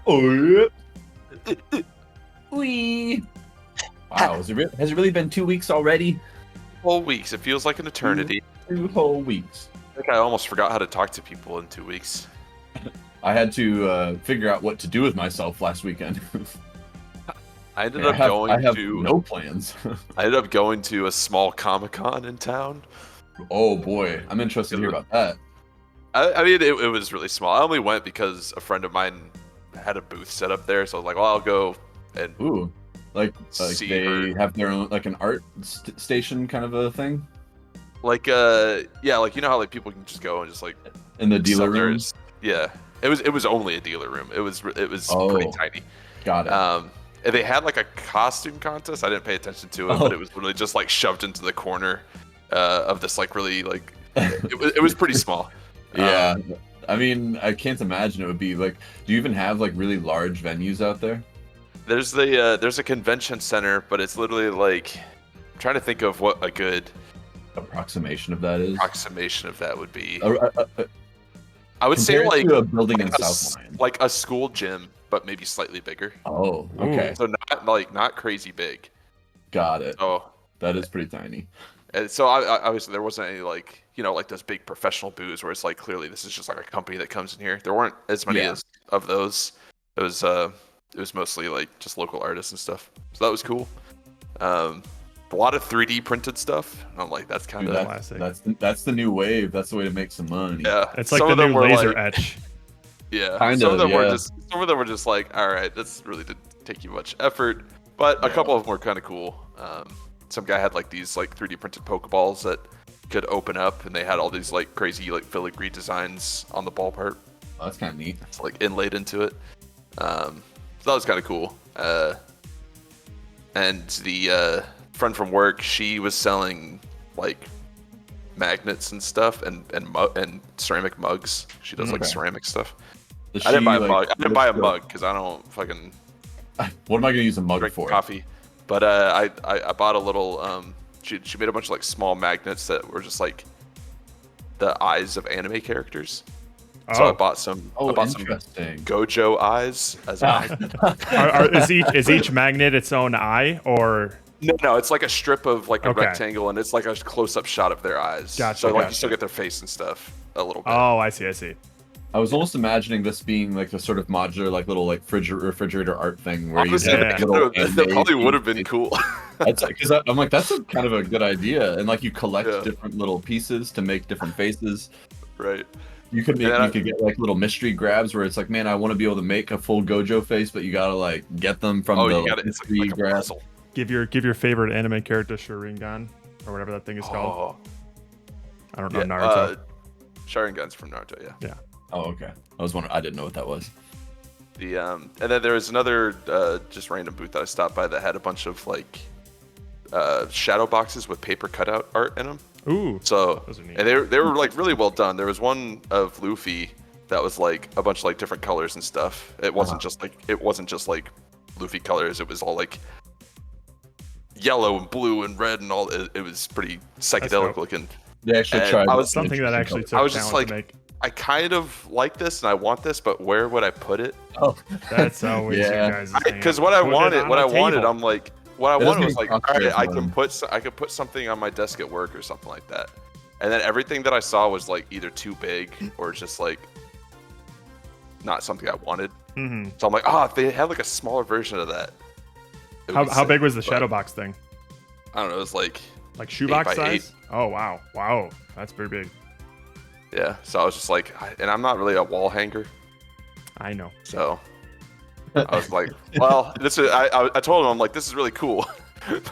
Oh yeah. Wee. Wow, has it really been 2 weeks already? Whole weeks. It feels like an eternity. 2 whole weeks. I think I almost forgot how to talk to people in 2 weeks. I had to figure out what to do with myself last weekend. I ended I up have going to no plans. I ended up going to a small Comic-Con in town. Oh boy, I'm interested to hear about that. I mean, it was really small. I only went because a friend of mine had a booth set up there, so I was like, well, I'll go and Ooh, like see they her. have their own like an art station kind of a thing Like, yeah, like you know how like people can just go and just like in the dealer sell room. theirs. Yeah, it was only a dealer room. It was pretty Oh, tiny. got it. And they had like a costume contest. I didn't pay attention to it, but it was literally just like shoved into the corner of this like really like it was pretty small. Yeah, I mean, I can't imagine it would be like. Do you even have like really large venues out there? There's a convention center, but it's literally like I'm trying to think of what a good Approximation of that is. approximation of that would be. Uh, I would say compare it like to a building in like South Lyon. like a school gym, but maybe slightly bigger. Oh, okay, So not crazy big. got it. So That is pretty tiny. and so obviously there wasn't any like like those big professional booths where it's like clearly this is just like a company that comes in here. There weren't as many Yeah. as of those. It was mostly like just local artists and stuff. So that was cool. A lot of 3D printed stuff. And I'm like, that's kind Dude, of classic. that's the new wave. That's the way to make some money. yeah. It's like Some the of them new were laser like, etch. yeah. Kind some of, of them yeah. were just like, all right, this really didn't take you much effort. But a Yeah. couple of them were kind of cool. Some guy had like these like 3D printed Pokeballs that could open up, and they had all these like crazy like filigree designs on the ball part. Oh, that's kind of neat. It's like inlaid into it. So that was kind of cool. And the friend from work, she was selling like magnets and stuff and ceramic mugs. She does like Okay. ceramic stuff. Does I didn't she, buy a like, mug. I didn't buy a list mug because I don't fucking What am I gonna use a mug drink for? coffee. But I bought a little. She made a bunch of like small magnets that were just like the eyes of anime characters. So I Oh, bought some. Oh, I bought some interesting. Gojo eyes as a magnet. is each magnet its own eye, or No, it's like a strip of like a Okay. rectangle, and it's like a close-up shot of their eyes. Gotcha, So like you gotcha. still get their face and stuff a little bit. oh, I see. I was almost imagining this being like a sort of modular, like little like refrigerator art thing where Honestly, you Yeah. have little that probably would have been anime cool. That's because I'm like that's a kind of a good idea, and like you collect Yeah. different little pieces to make different faces. Right. You could make Yeah. you could get like little mystery grabs where it's like, man, I want to be able to make a full Gojo face, but you gotta like get them from Oh, the you got it. It's mystery like a grab. puzzle. Give your favorite anime character Sharingan or whatever that thing is called. Oh, I don't know yeah. Naruto. Sharingan's from Naruto, yeah. Oh, okay. I was wondering. I didn't know what that was. The and then there was another just random booth that I stopped by that had a bunch of like shadow boxes with paper cutout art in them. Ooh, So those are neat. and they were like really well done. There was one of Luffy that was like a bunch of like different colors and stuff. It wasn't just like Luffy colors. It was all like yellow and blue and red and all. It was pretty psychedelic dope. looking. They actually And tried I was- something that actually took I was just talent like- to make. I kind of like this and I want this, but where would I put it? Oh, That's always Yeah. you guys. Because what I wanted, I'm like, what I It doesn't wanted was even like, cost all right, very I much. can put something on my desk at work or something like that. And then everything that I saw was like either too big or just like not something I wanted. hmm So I'm like, if they had like a smaller version of that. it would How be how sick, big was the but shadow box thing? I don't know. It was like, Like shoebox 8 by 8. size? Oh wow, that's pretty big. yeah. So I was just like, and I'm not really a wall hanger. I know. So I was like, well, this is. I told him, I'm like, this is really cool,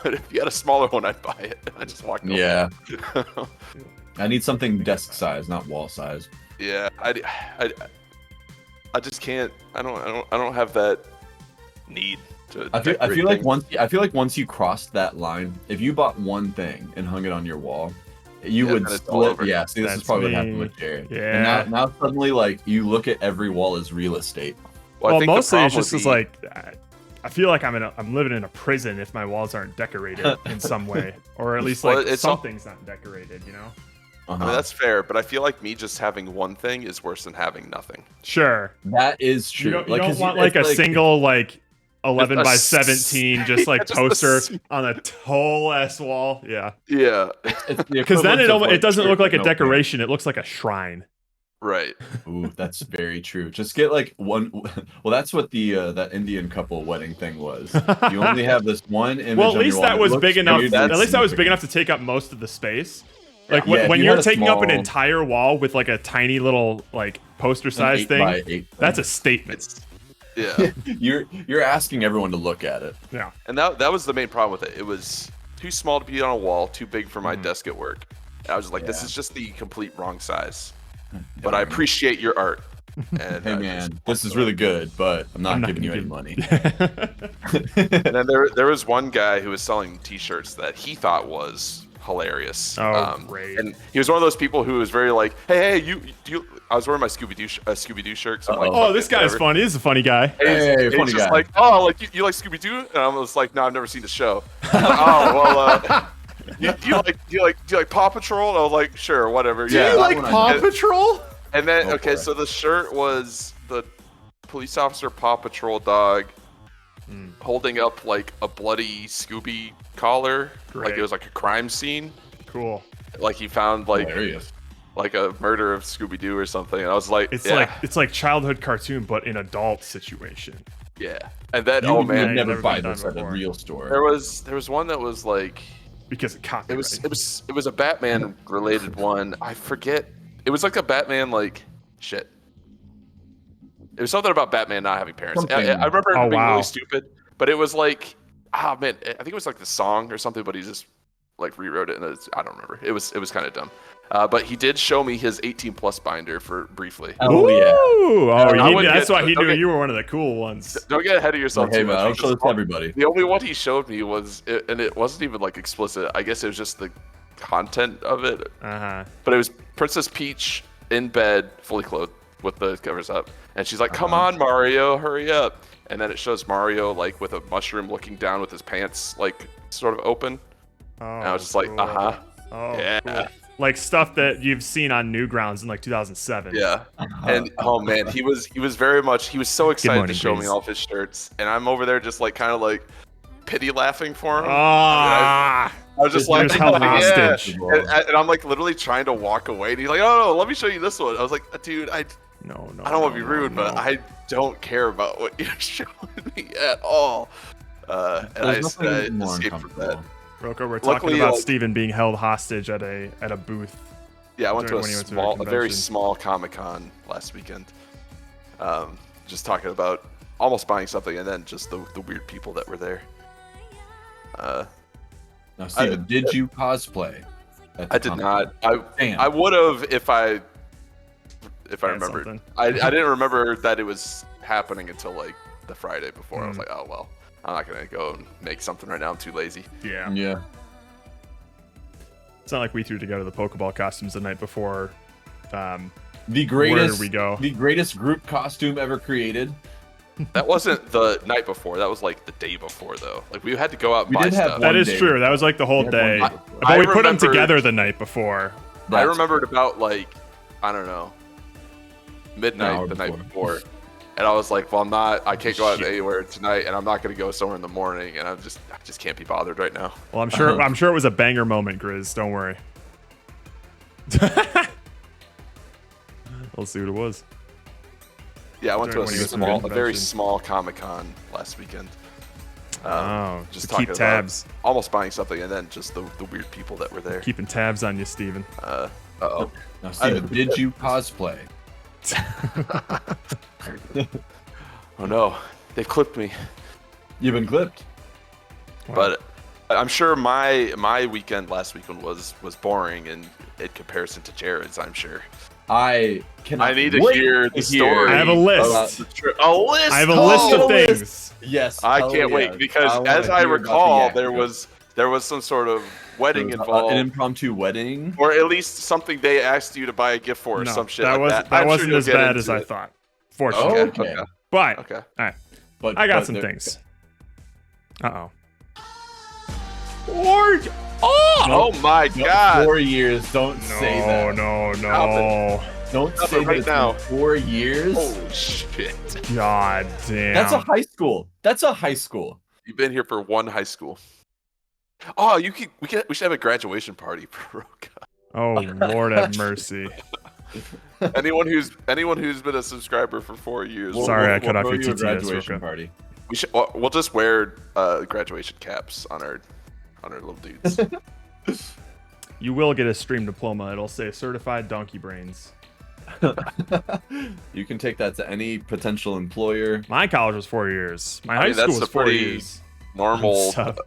but if you had a smaller one, I'd buy it. I just walked away. yeah. I need something desk size, not wall size. Yeah, I just can't. I don't have that need to. I decorate feel like things. once you crossed that line, if you bought one thing and hung it on your wall, you Yeah, would then it's all split. over. Yeah, see, this is That's probably what me. happened with Jared. Yeah. And now suddenly, like, you look at every wall as real estate. Well, I Well, think the mostly it's problem just would as be- like I feel like I'm living in a prison if my walls aren't decorated in some way, or at least Well, like it's all- something's not decorated. You know? I mean, that's fair, but I feel like me just having one thing is worse than having nothing. Sure. That is true. You Like, don't 'cause want it's like a single like 11 by s- 17 just like just a poster s- on a whole ass wall. Yeah. Yeah, it's the Because then equivalent of, it doesn't shirt look like with a no pants. decoration. It looks like a shrine. right. Ooh, that's very true. Just get like one. Well, that's what the that Indian couple wedding thing was. You only have this one image. Well, at on least your that wall. It was looks big enough. weirdly At least that was big significant. enough to take up most of the space. Like Yeah, if when you you're had a taking up an small- entire wall with like a tiny little like poster An size 8 thing, by 8 that's a statement. Yeah, You're asking everyone to look at it. Yeah. and that was the main problem with it. It was too small to be on a wall, too big for my desk at work. And I was just like, this Yeah. is just the complete wrong size. But I appreciate your art. And Hey I man, just- this is really good, but I'm not giving you gonna any money. And then there was one guy who was selling T-shirts that he thought was hilarious. Oh, great. And he was one of those people who was very like, hey, I was wearing my Scooby-Doo shirt. So I'm like, Oh, "Fuck this it, guy's whatever." funny. This is a funny guy. And he's- Hey, and he's funny just guy. like, oh, like you like Scooby-Doo? And I was like, no, I've never seen the show. Oh, well, do you like Paw Patrol? And I was like, sure, whatever. Do Yeah. you that like one I Paw know. Patrol? And then, Go okay, for it. so the shirt was the police officer Paw Patrol dog holding up like a bloody Scooby collar, like Great. it was like a crime scene, Cool. like he found like Hilarious. a murder of Scooby Doo or something. And I was like, It's yeah, like childhood cartoon, but in adult situation. yeah. And then, You oh would man, never never buy been done this at a before. real store. there was one that was like Because of copyright. it was a Batman related one. I forget. It was like a Batman like shit. It was something about Batman not having parents. Something. I remember it Oh, being wow. really stupid, but it was like, man, I think it was like the song or something, but he just like rewrote it, and I don't remember. It was kind of dumb. But he did show me his 18 plus binder for briefly. Oh yeah. Ooh, I wouldn't that's get- why he knew okay. you were one of the cool ones. Don't get ahead of yourself Hey too man, much. I'll because show this to everybody. The only one he showed me was, and it wasn't even like explicit. I guess it was just the content of it. Uh-huh. But it was Princess Peach in bed, fully clothed, with the covers up, and she's like, "Come on, Mario, hurry up!" And then it shows Mario like with a mushroom looking down with his pants like sort of open. Oh, And I was just like, cool. "Uh-huh, Oh, yeah, cool. Like stuff that you've seen on Newgrounds in like 2007. yeah." And oh man, he was very much. He was so excited morning, to show me Breeze. all of his shirts, and I'm over there just like kind of like pity laughing for him. Ah, I was just You're like, just held yeah. hostage. And I'm like literally trying to walk away. And he's like, oh, no, let me show you this one. I was like, dude, I no. don't want to be no, rude, no. but I don't care about what you're showing me at all. And I There's nothing more escaped from that. uncomfortable. Rocco, we're Luckily, talking about like- Steven being held hostage at a booth. Yeah, I went to When you went to a a very convention. small Comic-Con last weekend. Just talking about almost buying something and then just the weird people that were there. Now, Steven, did you cosplay? at the I did Comic-Con? not. Damn. I would have if I Had remembered. something. I didn't remember that it was happening until like the Friday before. I was Mm. like, oh well, I'm not gonna go and make something right now. I'm too lazy. Yeah. Yeah. It's not like we threw together the Pokeball costumes the night before. The greatest. did we go? The greatest group costume ever created. That wasn't the night before. That was like the day before though. Like we had to go out and We buy did have stuff. That one is day true. That was like the whole We had one day. day before. But I we put them remember- together the night before. I That's- remembered about like I don't know midnight hour the night before. before, and I was like, well, I can't go out Shit. anywhere tonight, and I'm not gonna go somewhere in the morning, and I just can't be bothered right now. Well, I'm sure. Uh-huh. I'm sure it was a banger moment, Grizz. Don't worry. Let's see what it was. Yeah, I went to When you went to the a very convention. small Comic-Con last weekend. Just just to keep talking about tabs, almost buying something, and then just the weird people that were there. keeping tabs on you, Steven. Uh-oh. Now, Steven, did you cosplay? Oh no, they clipped me. You've been clipped. But I'm sure my weekend last weekend was boring in comparison to Jared's. I'm sure. I cannot. I need to wait hear the story. I have a list. A list. I have a list of Oh, list. things. Yes. I hell can't yeah. wait because wanna as I hear about the recall, yak there joke. was some sort of wedding There was involved, an impromptu wedding. or at least something they asked you to buy a gift for, or No, some shit that like that. I'm sure wasn't you'll as get bad into as I it. thought. Fortunately, Okay. Okay. but Okay. But I got but some there- things. Uh oh. Oh my No, god! 4 years. Don't say that. No. Don't Stop say it right that now. 4 years. Holy shit! God damn. That's a high school. That's a high school. You've been here for one high school. Oh, we should have a graduation party for Roka. Oh Lord have mercy. anyone who's been a subscriber for 4 years. Sorry, I cut off throw your you a TTS, graduation Roka. party. We'll just wear graduation caps on our little dudes. You will get a stream diploma. It'll say certified donkey brains. You can take that to any potential employer. My college was 4 years. My high mean, that's school was a 4 pretty years. Normal Unsub.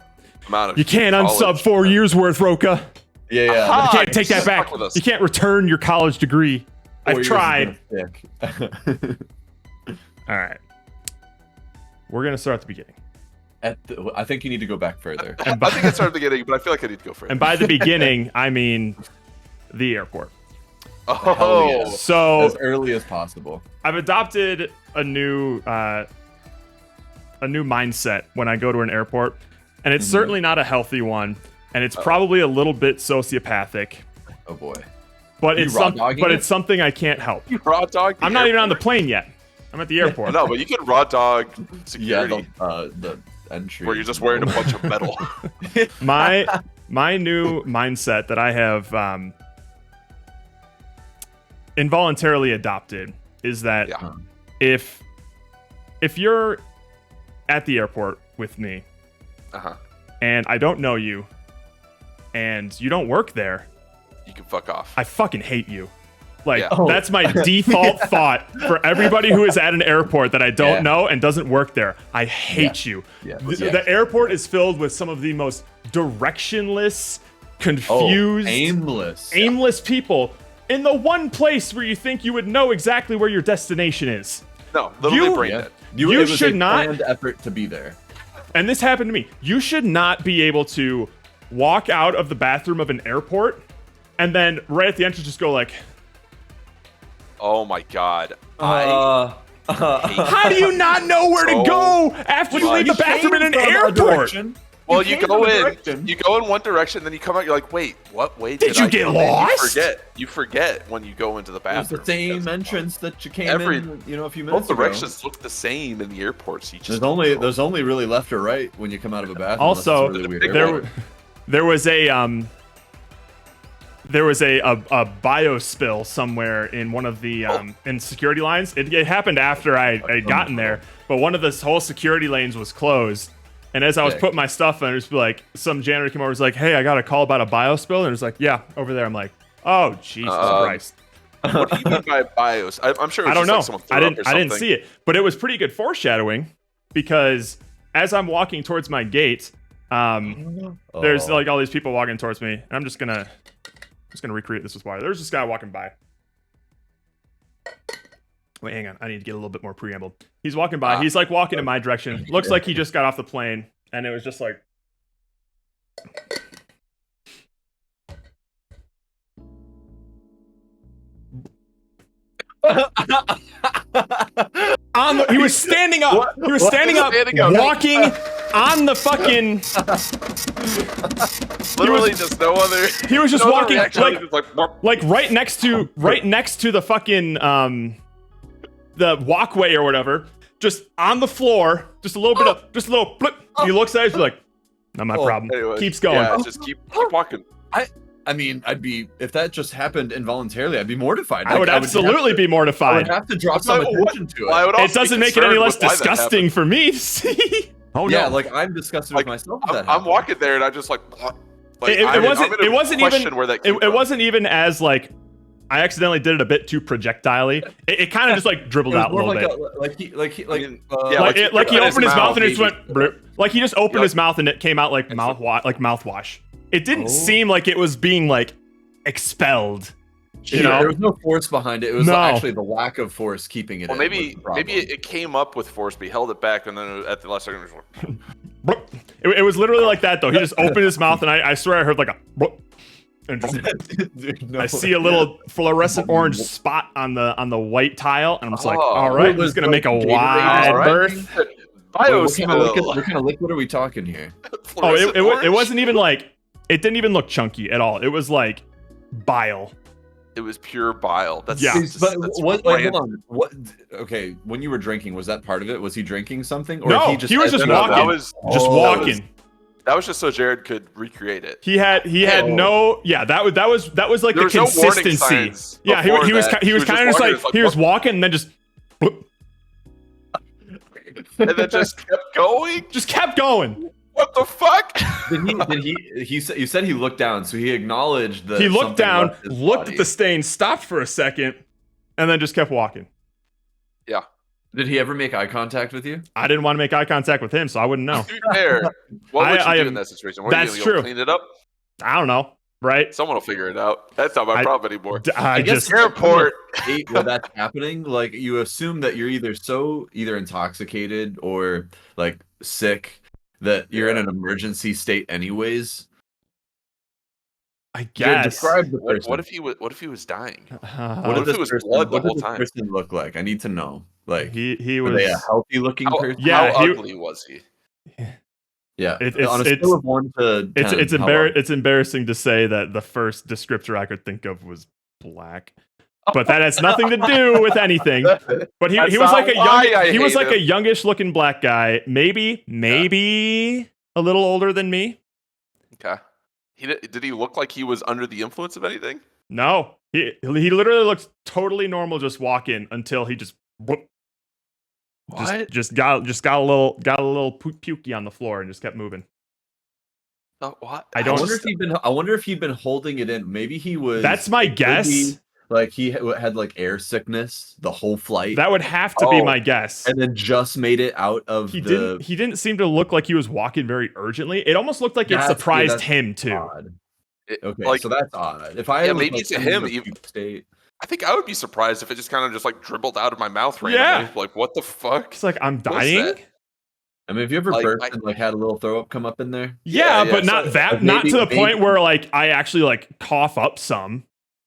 amount of. You can't unsub college. 4 years worth, Roka. Yeah. Aha! You can't take that Stuck back. with us. You can't return your college degree. 4 I've years tried. is gonna stick. All right. We're gonna start at the beginning. I think you need to go back further. I think it started at the beginning, but I feel like I need to go further. And by the beginning, I mean the airport. Oh, yeah. So As early as possible. I've adopted a new mindset when I go to an airport, and it's certainly not a healthy one, and it's probably a little bit sociopathic. Oh boy. But You it's raw dogging it? it's something I can't help. you raw dog. I'm not even on the plane yet. I'm at the airport. No, but you can raw dog Yeah, security the entry. where you're just wearing a bunch of metal. My new mindset that I have involuntarily adopted is that Yeah. if you're at the airport with me Uh-huh. and I don't know you and you don't work there, You can fuck off. I fucking hate you. Like, Yeah. that's my default thought for everybody who is at an airport that I don't Yeah. know and doesn't work there. I hate you. Yeah. The airport is filled with some of the most directionless, confused, aimless people in the one place where you think you would know exactly where your destination is. No, literally You- brain Yeah. dead. You it was should a not- planned effort to be there. And this happened to me. You should not be able to walk out of the bathroom of an airport and then right at the entrance just go like, Oh my god. how do you not know where to So go after you leave the bathroom in an airport? Well, you go in one direction, then you come out. You're like, wait, what way Did you I get go in? lost? You forget when you go into the It's bathroom. the same because entrance that you came every- in, a few Both minutes ago. directions look the same in the airport, so you just There's only really left or right when you come out of a bathroom. unless it's Also, a really weird there- airport. there was a bio spill somewhere in one of the in security lines. It happened after I'd gotten there, but one of the whole security lanes was closed. And as I was Sick. putting my stuff in, it was like some janitor came over and was like, "Hey, I got a call about a bio spill," and it was like, "Yeah, over there." I'm like, "Oh, Jesus Christ!" What do you mean by BIOS? I'm sure. It was I don't just know. Like someone threw up or I didn't something. see it, but it was pretty good foreshadowing because as I'm walking towards my gate, there's like all these people walking towards me, and I'm just gonna recreate this with water. There's this guy walking by. Wait, hang on. I need to get a little bit more preamble. He's walking by. He's like walking in my direction. Looks like he just got off the plane, and it was just like. He was standing up. He was standing up, walking on the fucking. Literally, just no other. He was just no other walking reaction. He was like right next to the fucking the walkway or whatever, just on the floor, just a little blip. He looks at it, he's like, not my problem. Anyways, Keeps going. Yeah, just keep walking. I mean, if that just happened involuntarily, I'd be mortified. I would absolutely be I mortified. would have to draw some attention to Well, I it. would also It doesn't be make it any concerned less with why that disgusting happened. for me to see. Oh Yeah, no. like I'm disgusted Like, with myself. I'm walking there and I'm just like It I'm wasn't gonna question even where that came it from. wasn't even as like I accidentally did it a bit too projectile-y. It kind of just like dribbled out a little bit. Yeah, Like he opened his mouth and it just maybe. went bloop. Like he just opened his mouth and it came out like mouthwash. It didn't seem like it was being like expelled. You know? There was no force behind it. It was No. actually the lack of force keeping it. Well, in maybe was the problem. it came up with force, but he held it back, and then at the last second, it was like, Bloop. It was literally like that though. He just opened his mouth and I swear I heard like a bloop. And just, Dude, no I see a little fluorescent orange spot on the white tile, and I'm just like, Oh. all right, It was he's gonna make a like wide Gatorade or berth. Bio What kind of liquid are we talking here? Oh, it wasn't even like, it didn't even look chunky at all. It was like bile. It was pure bile. That's Yeah. But that's what? Wait, rancid. hold on. What? Okay, when you were drinking, was that part of it? Was he drinking something, or No, he just he was had just no- walking. That was Just Oh. walking. that was just so Jared could recreate it. He had Oh. no, yeah, that was like There the was no warning consistency. signs Yeah, before he was that. kind of walking, just like, it he was what? walking and then just And then just kept going. just kept going. What the fuck? He said, you said he looked down, so he acknowledged that He looked something down, left his looked body. at the stain, stopped for a second, and then just kept walking. Yeah. Did he ever make eye contact with you? I didn't want to make eye contact with him, so I wouldn't know. To be fair, what would you I do am- in that situation? What are you that's gonna go true. clean it up? I don't know, right? Someone will figure it out. That's not my problem anymore. I guess just Airport. Where that's happening, like you assume that you're either intoxicated or like sick, that you're in an emergency state anyways. I Jared, guess. describe the person. What if he was dying? What if did it was this person, blood the what whole did this time? person look like? I need to know. Like, he were was they a healthy looking How, person? Yeah, how he- ugly was he? Yeah. it's- on a it's- scale of 1 to 10, it's embarrassing to say that the first descriptor I could think of was black. But that has nothing to do with anything. But he That's was like not a why young I he was hate like him. a youngish looking black guy, maybe a little older than me. Okay. Did he look like he was under the influence of anything? No, he literally looked totally normal just walking until he just whoop, What? just got a little pukey on the floor and just kept moving. What? I I don't- wonder if he'd been holding it in. Maybe he was. That's my it could guess. be, like he had like air sickness the whole flight, That would have to be Oh. my guess. and then just made it out of He the. didn't seem to look like he was walking very urgently. It almost looked like it That's- surprised that's him too. Odd. Okay, Like, so that's odd. If I Yeah, was, maybe like, to in him, a even- fugue state, I think I would be surprised if it just kind of just like dribbled out of my mouth randomly. Yeah. Like, what the fuck? It's like I'm What was dying. that? I mean, have you ever Like, burped I- and like had a little throw up come up in there? Yeah, Yeah, but so- not that. like, Not to the maybe- point where like I actually like cough up some.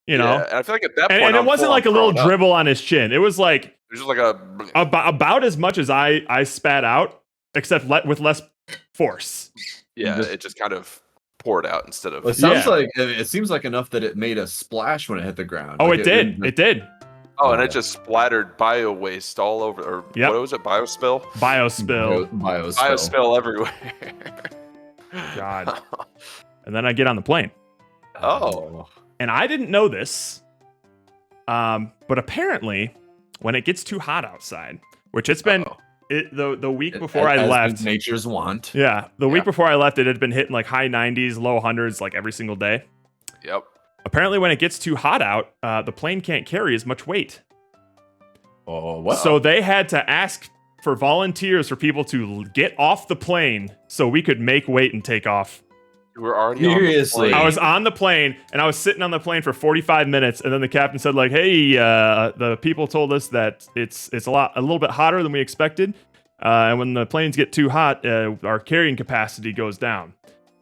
You know. Yeah, and I feel like at that point, And it I'm wasn't full like a on little thrown up. dribble on his chin. It was like It was just like a. about as much as I spat out, except with less force. Yeah, Just- it just kind of poured out instead of. Well, it sounds Yeah. like it seems like enough that it made a splash when it hit the ground. Oh, Like, it did. didn't It did. Oh, and it just splattered bio waste all over. Or Yep. what was it? Biospill? Biospill. Biospill everywhere. God. And then I get on the plane. Oh. And I didn't know this. But apparently, when it gets too hot outside, which it's been the week before I left. Nature's want. Yeah, the Yeah. week before I left, it had been hitting like high 90s, low hundreds, like every single day. Yep. Apparently, when it gets too hot out, the plane can't carry as much weight. Oh, what? So they had to ask for volunteers for people to get off the plane so we could make weight and take off. You were already on the Seriously? plane. I was on the plane and I was sitting on the plane for 45 minutes, and then the captain said, like, "Hey, the people told us that it's a little bit hotter than we expected, and when the planes get too hot, our carrying capacity goes down.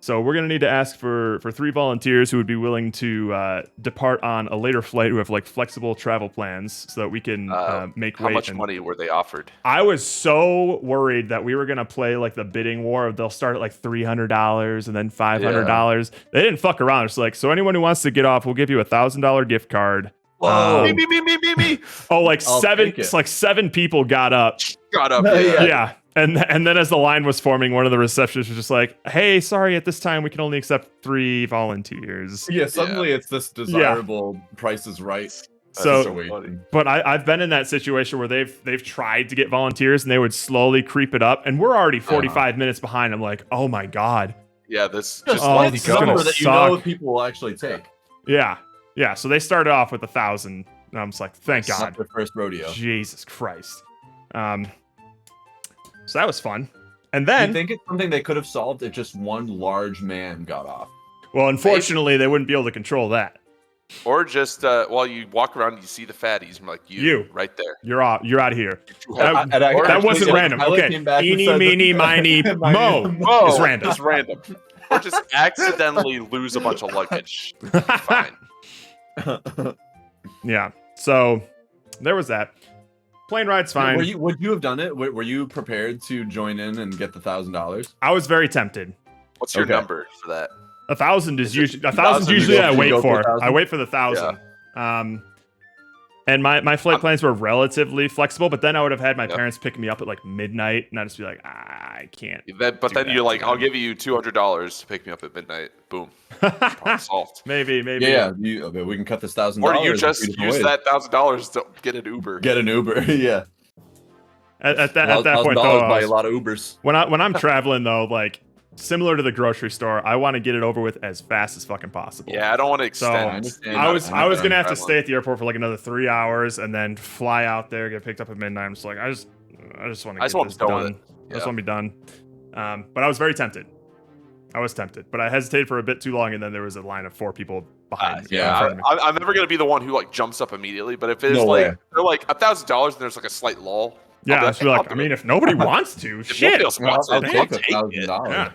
So we're gonna need to ask for 3 volunteers who would be willing to depart on a later flight, who have like flexible travel plans, so that we can make How weight." much And money were they offered? I was so worried that we were gonna play like the bidding war of they'll start at like $300 and then $500. They didn't fuck around. It's like, so anyone who wants to get off, we'll give you $1,000 gift card. Whoa. Me. Oh, like I'll seven. take it. It's like 7 people got up. Got up. Yeah. Yeah. And then as the line was forming, one of the receptionists was just like, "Hey, sorry, at this time we can only accept 3 volunteers." Yeah, suddenly it's this desirable Price is Right. So- situation. But I've been in that situation where they've tried to get volunteers and they would slowly creep it up, and we're already 45 minutes behind. I'm like, oh my god. Yeah, this Just just Oh, one it's gonna number that you know suck. people will actually take. Yeah. So they started off with 1,000, and I'm just like, thank Not God. their first rodeo. Jesus Christ. So that was fun. And Do you then, think it's something they could have solved if just one large man got off? well, unfortunately, they wouldn't be able to control that. or just while you walk around, you see the fatties. I'm like, you right there. You're out of here. And Or That actually, wasn't like, random. Tyler Okay. came back and Eeny, said meeny, miny, mo. Whoa, It's random. Just random. Or just accidentally lose a bunch of luggage. Fine. Yeah. So there was that. Plane ride's fine. Would you have done it? Were you prepared to join in and get the $1,000? I was very tempted. What's your Okay. number for that? 1,000 is Is it usually 1,000 usually I you wait go for for. 1,000? I wait for the 1,000. And my flight plans were relatively flexible, but then I would have had my parents pick me up at like midnight, and I'd just be like, I can't. But then you're like, I'll give you $200 to pick me up at midnight. Boom. Problem solved. Maybe. Yeah. Okay, we can cut this $1,000. Or do you just use that $1,000 to get an Uber? Get an Uber. Yeah. At that point, $1,000 though, buy a lot of Ubers. when I'm traveling though, like similar to the grocery store, I want to get it over with as fast as fucking possible. Yeah, I don't want to extend. I was gonna have to stay at the airport for like another 3 hours and then fly out there, get picked up at midnight. I'm just like, I just want to get this done. I just want to be done. But I was very tempted. I was tempted, but I hesitated for a bit too long, and then there was a line of 4 people behind me. Yeah, I'm never gonna be the one who like jumps up immediately. But if it's No like way. they're like $1,000 and there's like a slight lull. Yeah, I'll I feel like, I do mean, it. if nobody wants to, If shit. nobody else wants I'll it, take take it. $1,000. Yeah.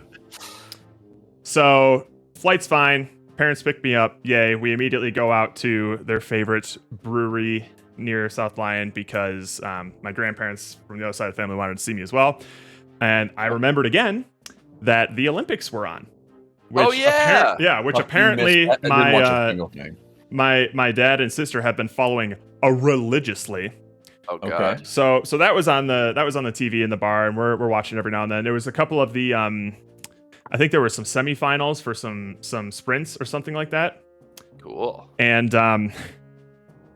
So, flight's fine. Parents pick me up. Yay. We immediately go out to their favorite brewery near South Lyon because my grandparents from the other side of the family wanted to see me as well. And I remembered again that the Olympics were on. Oh, yeah. Which Fuck, you apparently missed- I didn't watch a single thing. my dad and sister have been following religiously. Oh Okay. god. So that was on the TV in the bar, and we're watching every now and then. There was a couple of the I think there were some semifinals for some sprints or something like that. Cool. And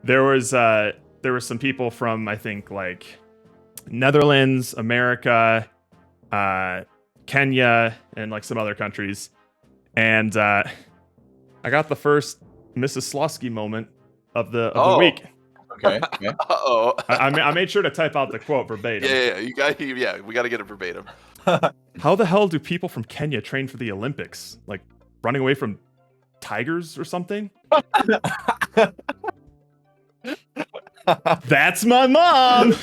there was some people from, I think, like Netherlands, America, Kenya, and like some other countries. And I got the first Mrs. Slosky moment of the week. Okay. Uh-oh. I made sure to type out the quote verbatim. Yeah, we got to get it verbatim. How the hell do people from Kenya train for the Olympics? Like running away from tigers or something? That's my mom.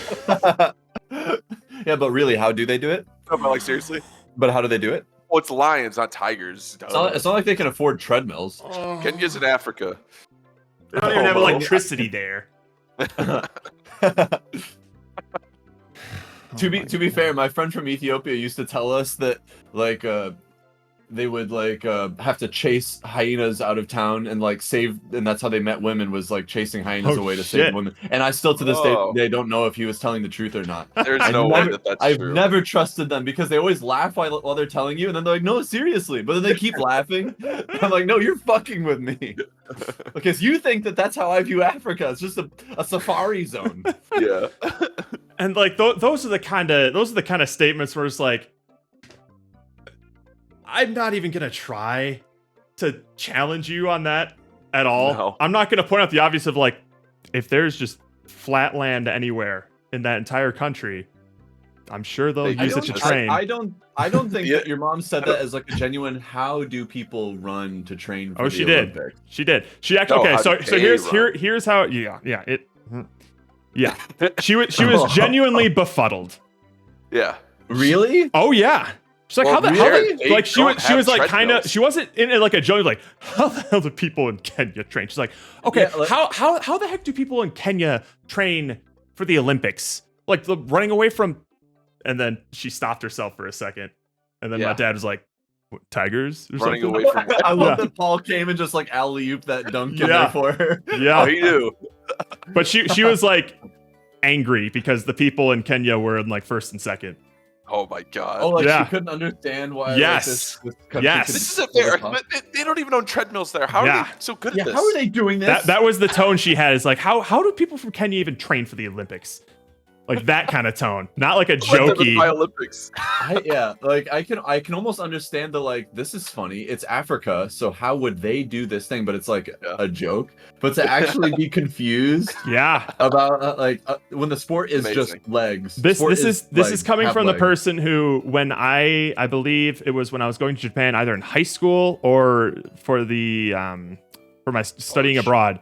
Yeah, but really, how do they do it? No, but like seriously? But how do they do it? Well, it's lions, not tigers. It's not like they can afford treadmills. Kenya's in Africa. They don't even have electricity there. To be fair, my friend from Ethiopia used to tell us that like they would like have to chase hyenas out of town and like save, and that's how they met women, was like chasing hyenas away to save women. And I still to this day they don't know if he was telling the truth or not. There's no way that's I've true. never trusted them because they always laugh while they're telling you, and then they're like, no, seriously, but then they keep laughing. I'm like, no, you're fucking with me. Because you think that that's how I view Africa. It's just a safari zone. Yeah. And like those are the kind of statements where it's like, I'm not even gonna try to challenge you on that at all. No. I'm not gonna point out the obvious of like, if there's just flat land anywhere in that entire country, I'm sure they'll use it to train. I don't think that your mom said that as like a genuine. How do people run to train for the Olympics? She did. She actually No, okay. So here's how. Yeah. She was genuinely befuddled. Yeah. Really? Oh yeah. She's like, Well, like she was like kind of, treadmills. she wasn't in like a joke, like, how the hell do people in Kenya train? She's like, okay, Yeah, like- how the heck do people in Kenya train for the Olympics? Like running away from, and then she stopped herself for a second, and then my dad was like, what, tigers or Running something? away from I love that Paul came and just like alley-ooped that dunk in there for her. Yeah, Oh, he knew. but she was like angry because the people in Kenya were in like first and second. Oh my god. Oh, like Yeah. she couldn't understand why. Yes. Like, this country Yes. could- This isn't fair. But they don't even own treadmills there. How are Yeah. they so good Yeah, at this? how are they doing this? That was the tone she had. Is like, how do people from Kenya even train for the Olympics? Like that kind of tone, not like a jokey. My Olympics. I can almost understand the like. This is funny. It's Africa, so how would they do this thing? But it's like a joke. But to actually be confused Yeah, about when the sport is just Amazing. legs. this Sport is coming have from the legs. person who, when I believe it was when I was going to Japan, either in high school or for the for my studying abroad,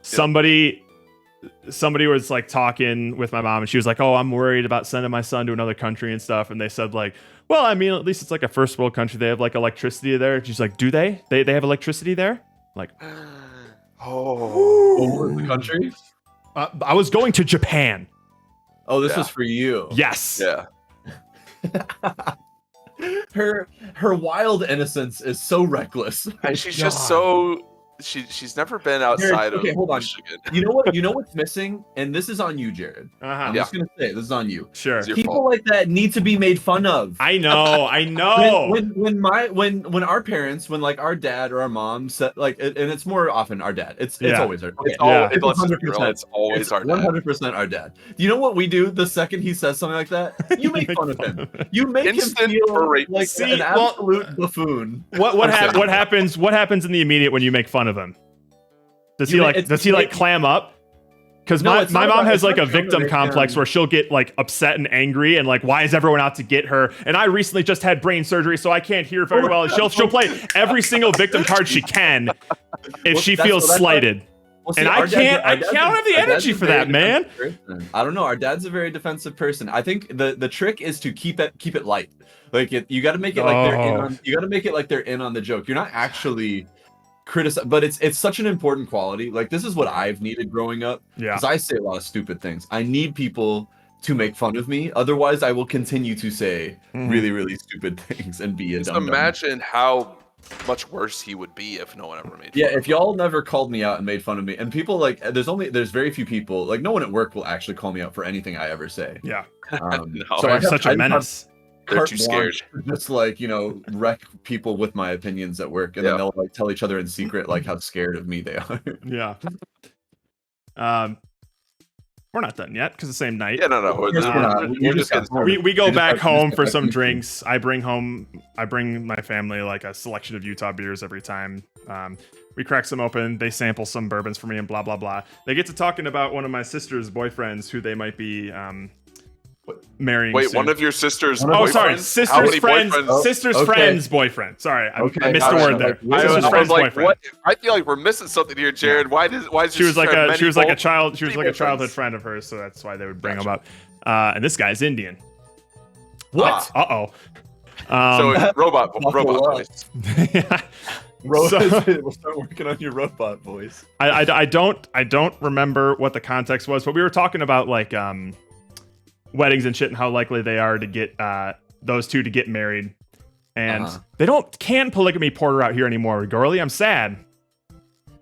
somebody was like talking with my mom, and she was like, "Oh, I'm worried about sending my son to another country and stuff." And they said like, "Well, I mean, at least it's like a first world country. They have like electricity there." And she's like, "Do they? They have electricity there?" Like, Oh. Over the country. I was going to Japan. Oh, this Yeah. was for you. Yes. Yeah. Her wild innocence is so reckless. And she's God. just so she's never been outside Okay, of hold on. Michigan. You know what? You know what's missing, and this is on you, Jared. Uh-huh. I'm Yeah. just gonna say it, this is on you. Sure. It's your People fault. like that need to be made fun of. I know. When our parents, when like our dad or our mom said like, and it's more often our dad. It's Yeah. always our. Okay. Let's just be real, it's always our dad. 100% our dad. You know what we do the second he says something like that? You make fun of him. You make Instant him feel berate. like See, an well, absolute buffoon. What happens? What happens in the immediate when you make fun of him? Does he like clam up? Because No, my it's not mom about- has it's like a not victim about- complex where she'll get like upset and angry and like, why is everyone out to get her? And I recently just had brain surgery, so I can't hear very well. And she'll play every single victim card she can if she feels slighted. Well, see, And I don't have the energy for that, man. I don't know. Our dad's a very defensive person. I think the trick is to keep it light. Like you got to make it like they're in on. You got to make it like they're in on the joke. You're not actually criticize, but it's such an important quality. Like this is what I've needed growing up. Yeah. Because I say a lot of stupid things. I need people to make fun of me. Otherwise, I will continue to say really, really stupid things and be a Just dumb. imagine how much worse he would be if no one ever made fun Yeah, of if him. y'all never called me out and made fun of me, and people like, there's very few people, like no one at work will actually call me out for anything I ever say. Yeah. No. So I'm such a menace. They're too scared. Just like, wreck people with my opinions at work, and then they'll like tell each other in secret like how scared of me they are. Yeah. We're not done yet because the same night. Yeah, no. We're not. We're just getting started. We go just back got- home just for got some back drinks. I bring my family like a selection of Utah beers every time. We crack some open. They sample some bourbons for me and blah blah blah. They get to talking about one of my sister's boyfriends who they might be marrying. Wait, soon. one of your sister's Oh, sorry, boyfriends? How sister's many friends. boyfriends? Sister's Okay. friend's boyfriend. Sorry, I missed the I word was there. like, Sister's I friend's was like, boyfriend. what? I feel like we're missing something here, Jared. Why does She was like a child. She was like a boyfriends? childhood friend of hers, so that's why they would bring Gotcha. him up. And this guy's Indian. What? Uh-oh. So it's robot Buckle up. voice. We'll So- start working on your robot voice. I don't remember what the context was, but we were talking about like weddings and shit and how likely they are to get those two to get married. And they can't polygamy porter out here anymore. Gorley, I'm sad.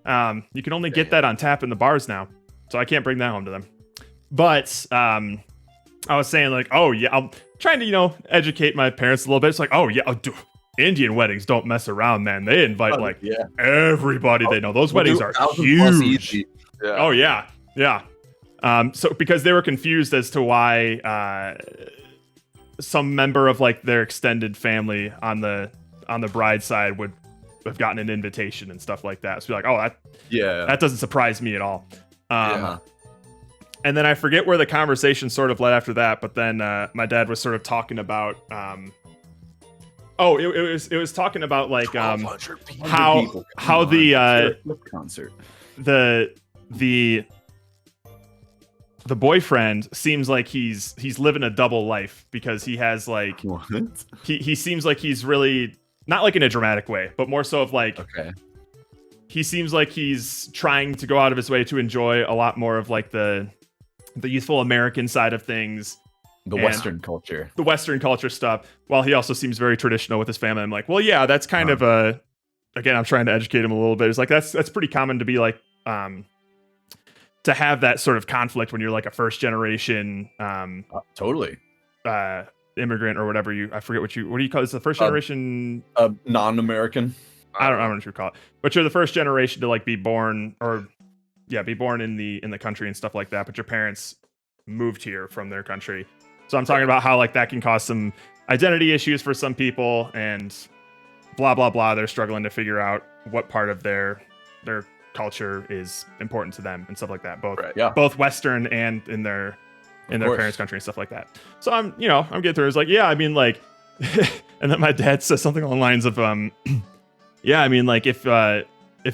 You can only get that on tap in the bars now. So I can't bring that home to them. But I was saying like, oh yeah, I'm trying to, educate my parents a little bit. It's like, oh yeah, Indian weddings don't mess around, man. They invite everybody they know. Those weddings are huge. Yeah. Oh yeah. So because they were confused as to why some member of like their extended family on the bride's side would have gotten an invitation and stuff like that. So like, oh, that doesn't surprise me at all. And then I forget where the conversation sort of led after that, but then my dad was sort of talking about it was talking about like 1,200 people. how the concert. the boyfriend seems like he's living a double life because he has like What? he seems like he's really not like in a dramatic way, but more so of like he seems like he's trying to go out of his way to enjoy a lot more of like the youthful American side of things. The Western culture. The Western culture stuff, while he also seems very traditional with his family. I'm like, well, yeah, that's kind of again, I'm trying to educate him a little bit. It's like that's pretty common to be like to have that sort of conflict when you're like a first generation Totally. immigrant or whatever I forget what do you call it? It's the first generation Non-American. I don't know what you call it. But you're the first generation to like be born in the country and stuff like that, but your parents moved here from their country. So I'm talking about how like that can cause some identity issues for some people and blah blah blah. They're struggling to figure out what part of their culture is important to them and stuff like that. Both Western and in their parents' country and stuff like that. So I'm getting through. It's like, yeah, I mean like and then my dad says something along the lines of yeah, I mean like if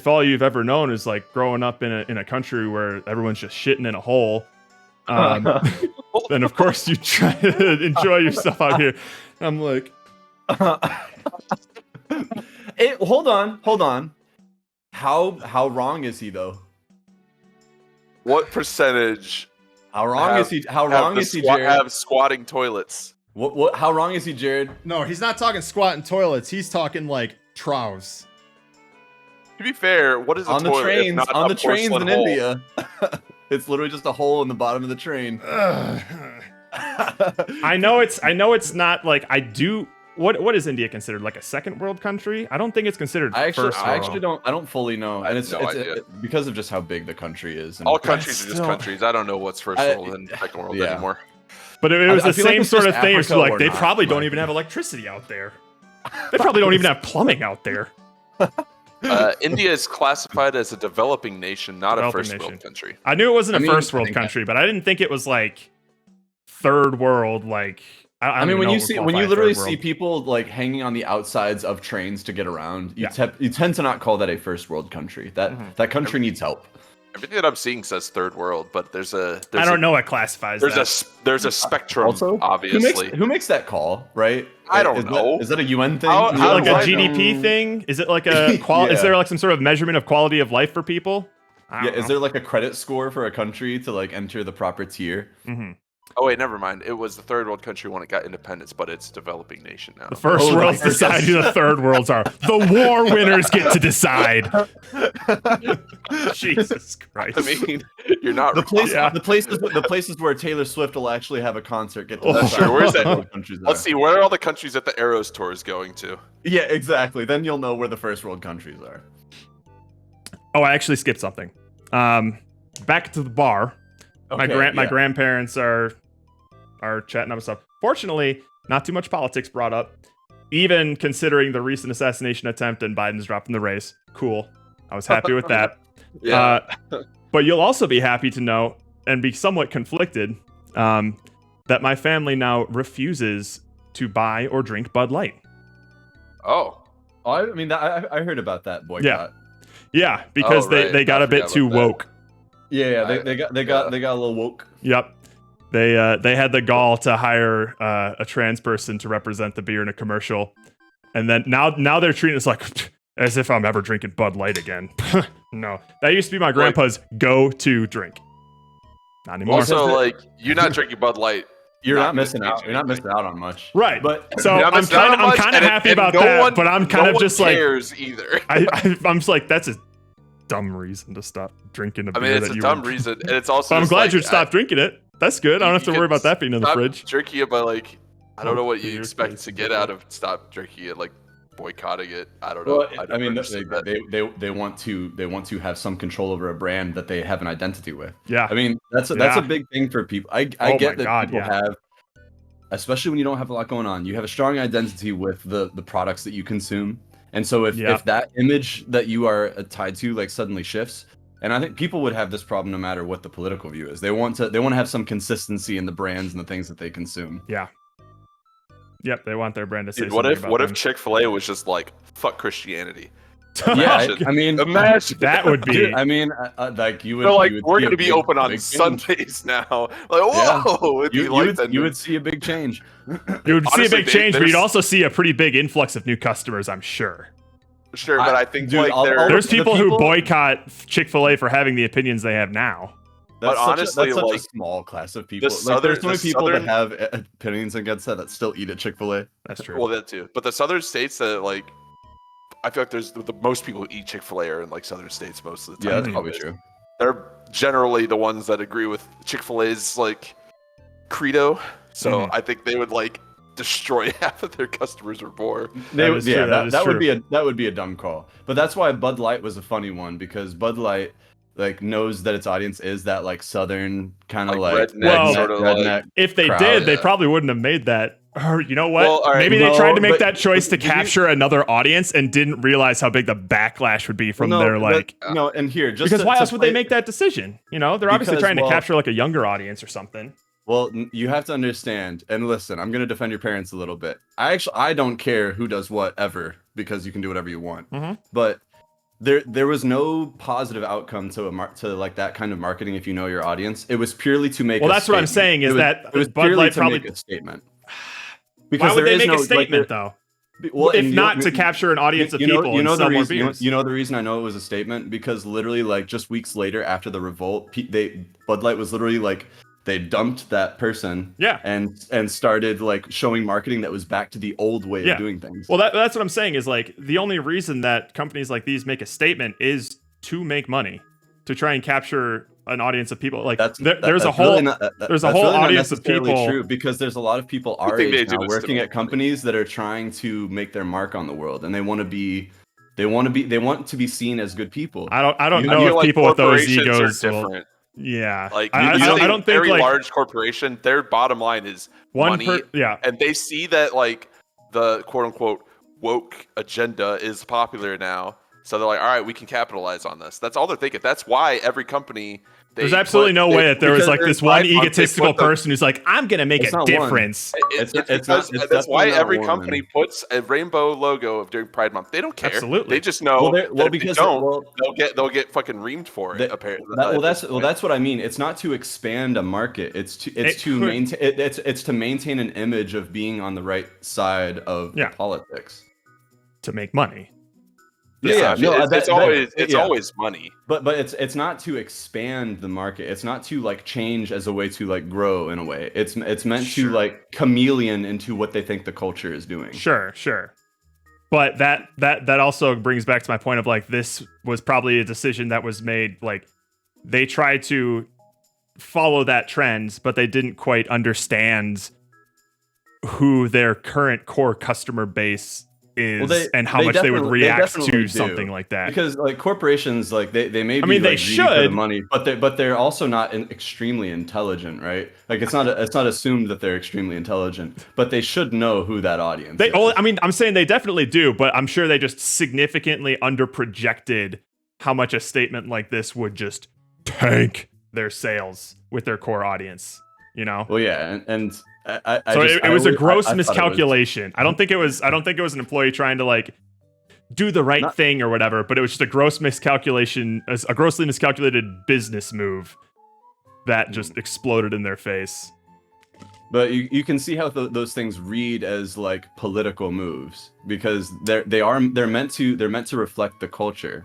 all you've ever known is like growing up in a country where everyone's just shitting in a hole, then of course you try to enjoy yourself out here. I'm like, Hold on. How wrong is he though? What percentage How wrong is he? How wrong is he, Jared? Have squatting toilets. What? How wrong is he, Jared? No, he's not talking squatting toilets. He's talking like troughs. To be fair, what is a On the toilet? trains, if not on a the trains in porcelain hole? India, it's literally just a hole in the bottom of the train. I know it's not like I do. What is India considered, like a second world country? I don't think it's considered first I world. actually don't. I don't fully know, and it's, no idea. because of just how big the country is. And All countries are just still- countries. I don't know what's first world and second world yeah. anymore. But it was I the feel like same it's sort of just thing. It's Africa like or they not, probably don't like- even have electricity out there. They probably don't even have plumbing out there. India is classified as a developing nation, not a Developing first nation. world country. I knew it wasn't I a mean, first I world think country, but I didn't think it was like third world. Like I mean, when you literally see people. people like hanging on the outsides of trains to get around, you, Yeah. you tend to not call that a first world country. That country needs help. Everything that I'm seeing says third world, but there's a I don't know what classifies there's that. there's a spectrum. Also, obviously, who makes that call, right? I don't Is know. Is that a UN thing? How- Is it how like do a I GDP know? thing? Is it like a qual? Is Yeah. there like some sort of measurement of quality of life for people? I Yeah, don't is know. there like a credit score for a country to like enter the proper tier? Mhm. Oh wait, never mind. It was the third world country when it got independence, but it's a developing nation now. The first Oh, worlds the first- decide who the third worlds are. The war winners get to decide. Jesus Christ. I mean, you're not The place, Yeah. the places where Taylor Swift will actually have a concert. Get to Oh, decide sure, where's what that? world countries Let's are. see, where are all the countries that the Arrows tour is going to? Yeah, exactly. Then you'll know where the first world countries are. Oh, I actually skipped something. Back to the bar. My Okay, grandparents are chatting up stuff. Fortunately, not too much politics brought up. Even considering the recent assassination attempt and Biden's dropping the race. Cool. I was happy with that. But you'll also be happy to know, and be somewhat conflicted, that my family now refuses to buy or drink Bud Light. Oh, Oh, I mean, I heard about that boycott. Yeah, because Oh, right. they got I a bit forgot too about that. woke. Yeah, I- they got a little woke. Yep. They had the gall to hire a trans person to represent the beer in a commercial, and then now they're treating us like as if I'm ever drinking Bud Light again. No, that used to be my grandpa's go-to drink. Not anymore. also, like, you're not drinking Bud Light. You're Not not missing gonna out. be You're not drinking. missing out on much. Right. But So You're not I'm missing out on kind much, of and happy and about no that, one- but I'm kind no of one just like cares either. I'm just like that's a dumb reason to stop drinking a I beer mean, it's that a you dumb would- reason, and it's also. But I'm just glad like, you stopped drinking it. That's good. I don't have to you worry can about that being in the stop fridge. drinking it, but like, I don't know what you Beer expect tastes to get good. out of stop drinking it, like boycotting it. I don't know. well, I don't mean, understand that. they want to have some control over a brand that they have an identity with. Yeah. I mean, that's a Yeah. big thing for people. I Oh my get that God, people yeah. have, especially when you don't have a lot going on, you have a strong identity with the products that you consume. And so Yeah. if that image that you are tied to like suddenly shifts, and I think people would have this problem no matter what the political view is. They want to have some consistency in the brands and the things that they consume. Yep, they want their brand to say Dude, what something if about what if them. Chick-fil-A was just like fuck Christianity? Yeah, Imagine. I mean, Imagine That would be dude, I mean, like you would. They're like, you would we're see a gonna be big- open on big change. Sundays now. Like, whoa, it'd be You like would, that. you would see a big change. you would see a honestly, big change, but there's- you'd also see a pretty big influx of new customers, I'm sure. Sure, but I think dude, like all- they're all There's the people who people- boycott Chick-fil-A for having the opinions they have now. That's But honestly, that's such like, a small class of people. Like, southern- there's so many the people southern- that have opinions against that still eat at Chick-fil-A. That's true. well that too. But the southern states that like, I feel like there's the most people who eat Chick-fil-A are in like southern states most of the Yeah, time. that's probably anyways. true. They're generally the ones that agree with Chick-fil-A's like credo. So Mhm. I think they would like destroy half of their customers or more. They, That is yeah, true, that is that would true. be a dumb call. But that's why Bud Light was a funny one, because Bud Light like knows that its audience is that like southern kind of Like like redneck, Well- sort of like. redneck. If they crowd, did, they yeah. probably wouldn't have made that. Or you know what? Well, all right, Maybe they no, tried to make but- that choice to but did you- capture another audience and didn't realize how big the backlash would be from No, their but- like. no, and here just Because to- why to else would they play- make that decision? You know, they're obviously Because, trying to well- capture like a younger audience or something. Well, you have to understand, and listen, I'm gonna defend your parents a little bit. I don't care who does what ever, because you can do whatever you want. Mhm. But there was no positive outcome to like that kind of marketing if you know your audience. It was purely to make. Well, a that's what I'm statement. saying, is It was- that it was Bud purely Light to probably- make a statement. Why would there they is make no, a like, statement there- though? well, If and not to capture an audience of you know, people you know and the sell more reason. beers. You know the reason I know it was a statement, because literally like just weeks later after the revolt, Bud Light was literally like they dumped that person. Yeah. And started like showing marketing that was back to the old way of doing things. Well, that's what I'm saying is like the only reason that companies like these make a statement is to make money, to try and capture an audience of people. Like there's a whole audience of people. True, because there's a lot of people our age now working at companies that are trying to make their mark on the world, and they want to be seen as good people. I don't know if like people with those egos are different. Yeah, like I don't think very like large corporation, their bottom line is money. And they see that like the quote unquote woke agenda is popular now, so they're like, all right, we can capitalize on this. That's all they're thinking. That's why every company. There's absolutely no way that there was like this one egotistical person who's like, I'm gonna make a difference. That's why every company puts a rainbow logo during Pride Month. They don't care. Absolutely. They just know because they'll get fucking reamed for it. Apparently. That's what I mean. It's not to expand a market. It's to maintain an image of being on the right side of politics. To make money. It's always money. But it's not to expand the market. It's not to like change as a way to like grow in a way. It's meant to like chameleon into what they think the culture is doing. Sure. But that also brings back to my point of like this was probably a decision that was made like they tried to follow that trend, but they didn't quite understand who their current core customer base is and how much they would react to something like that. Because like corporations, like they may be, I mean, they like, should for the money, but they're also not extremely intelligent, right? Like it's not assumed that they're extremely intelligent, but they should know who that audience is. I mean, I'm saying they definitely do, but I'm sure they just significantly underprojected how much a statement like this would just tank their sales with their core audience. You know? Well, yeah, and it was a gross miscalculation. I don't think it was an employee trying to like do the right thing or whatever, but it was just a gross miscalculation, a grossly miscalculated business move that just exploded in their face. But you can see how those things read as like political moves because they're meant to reflect the culture.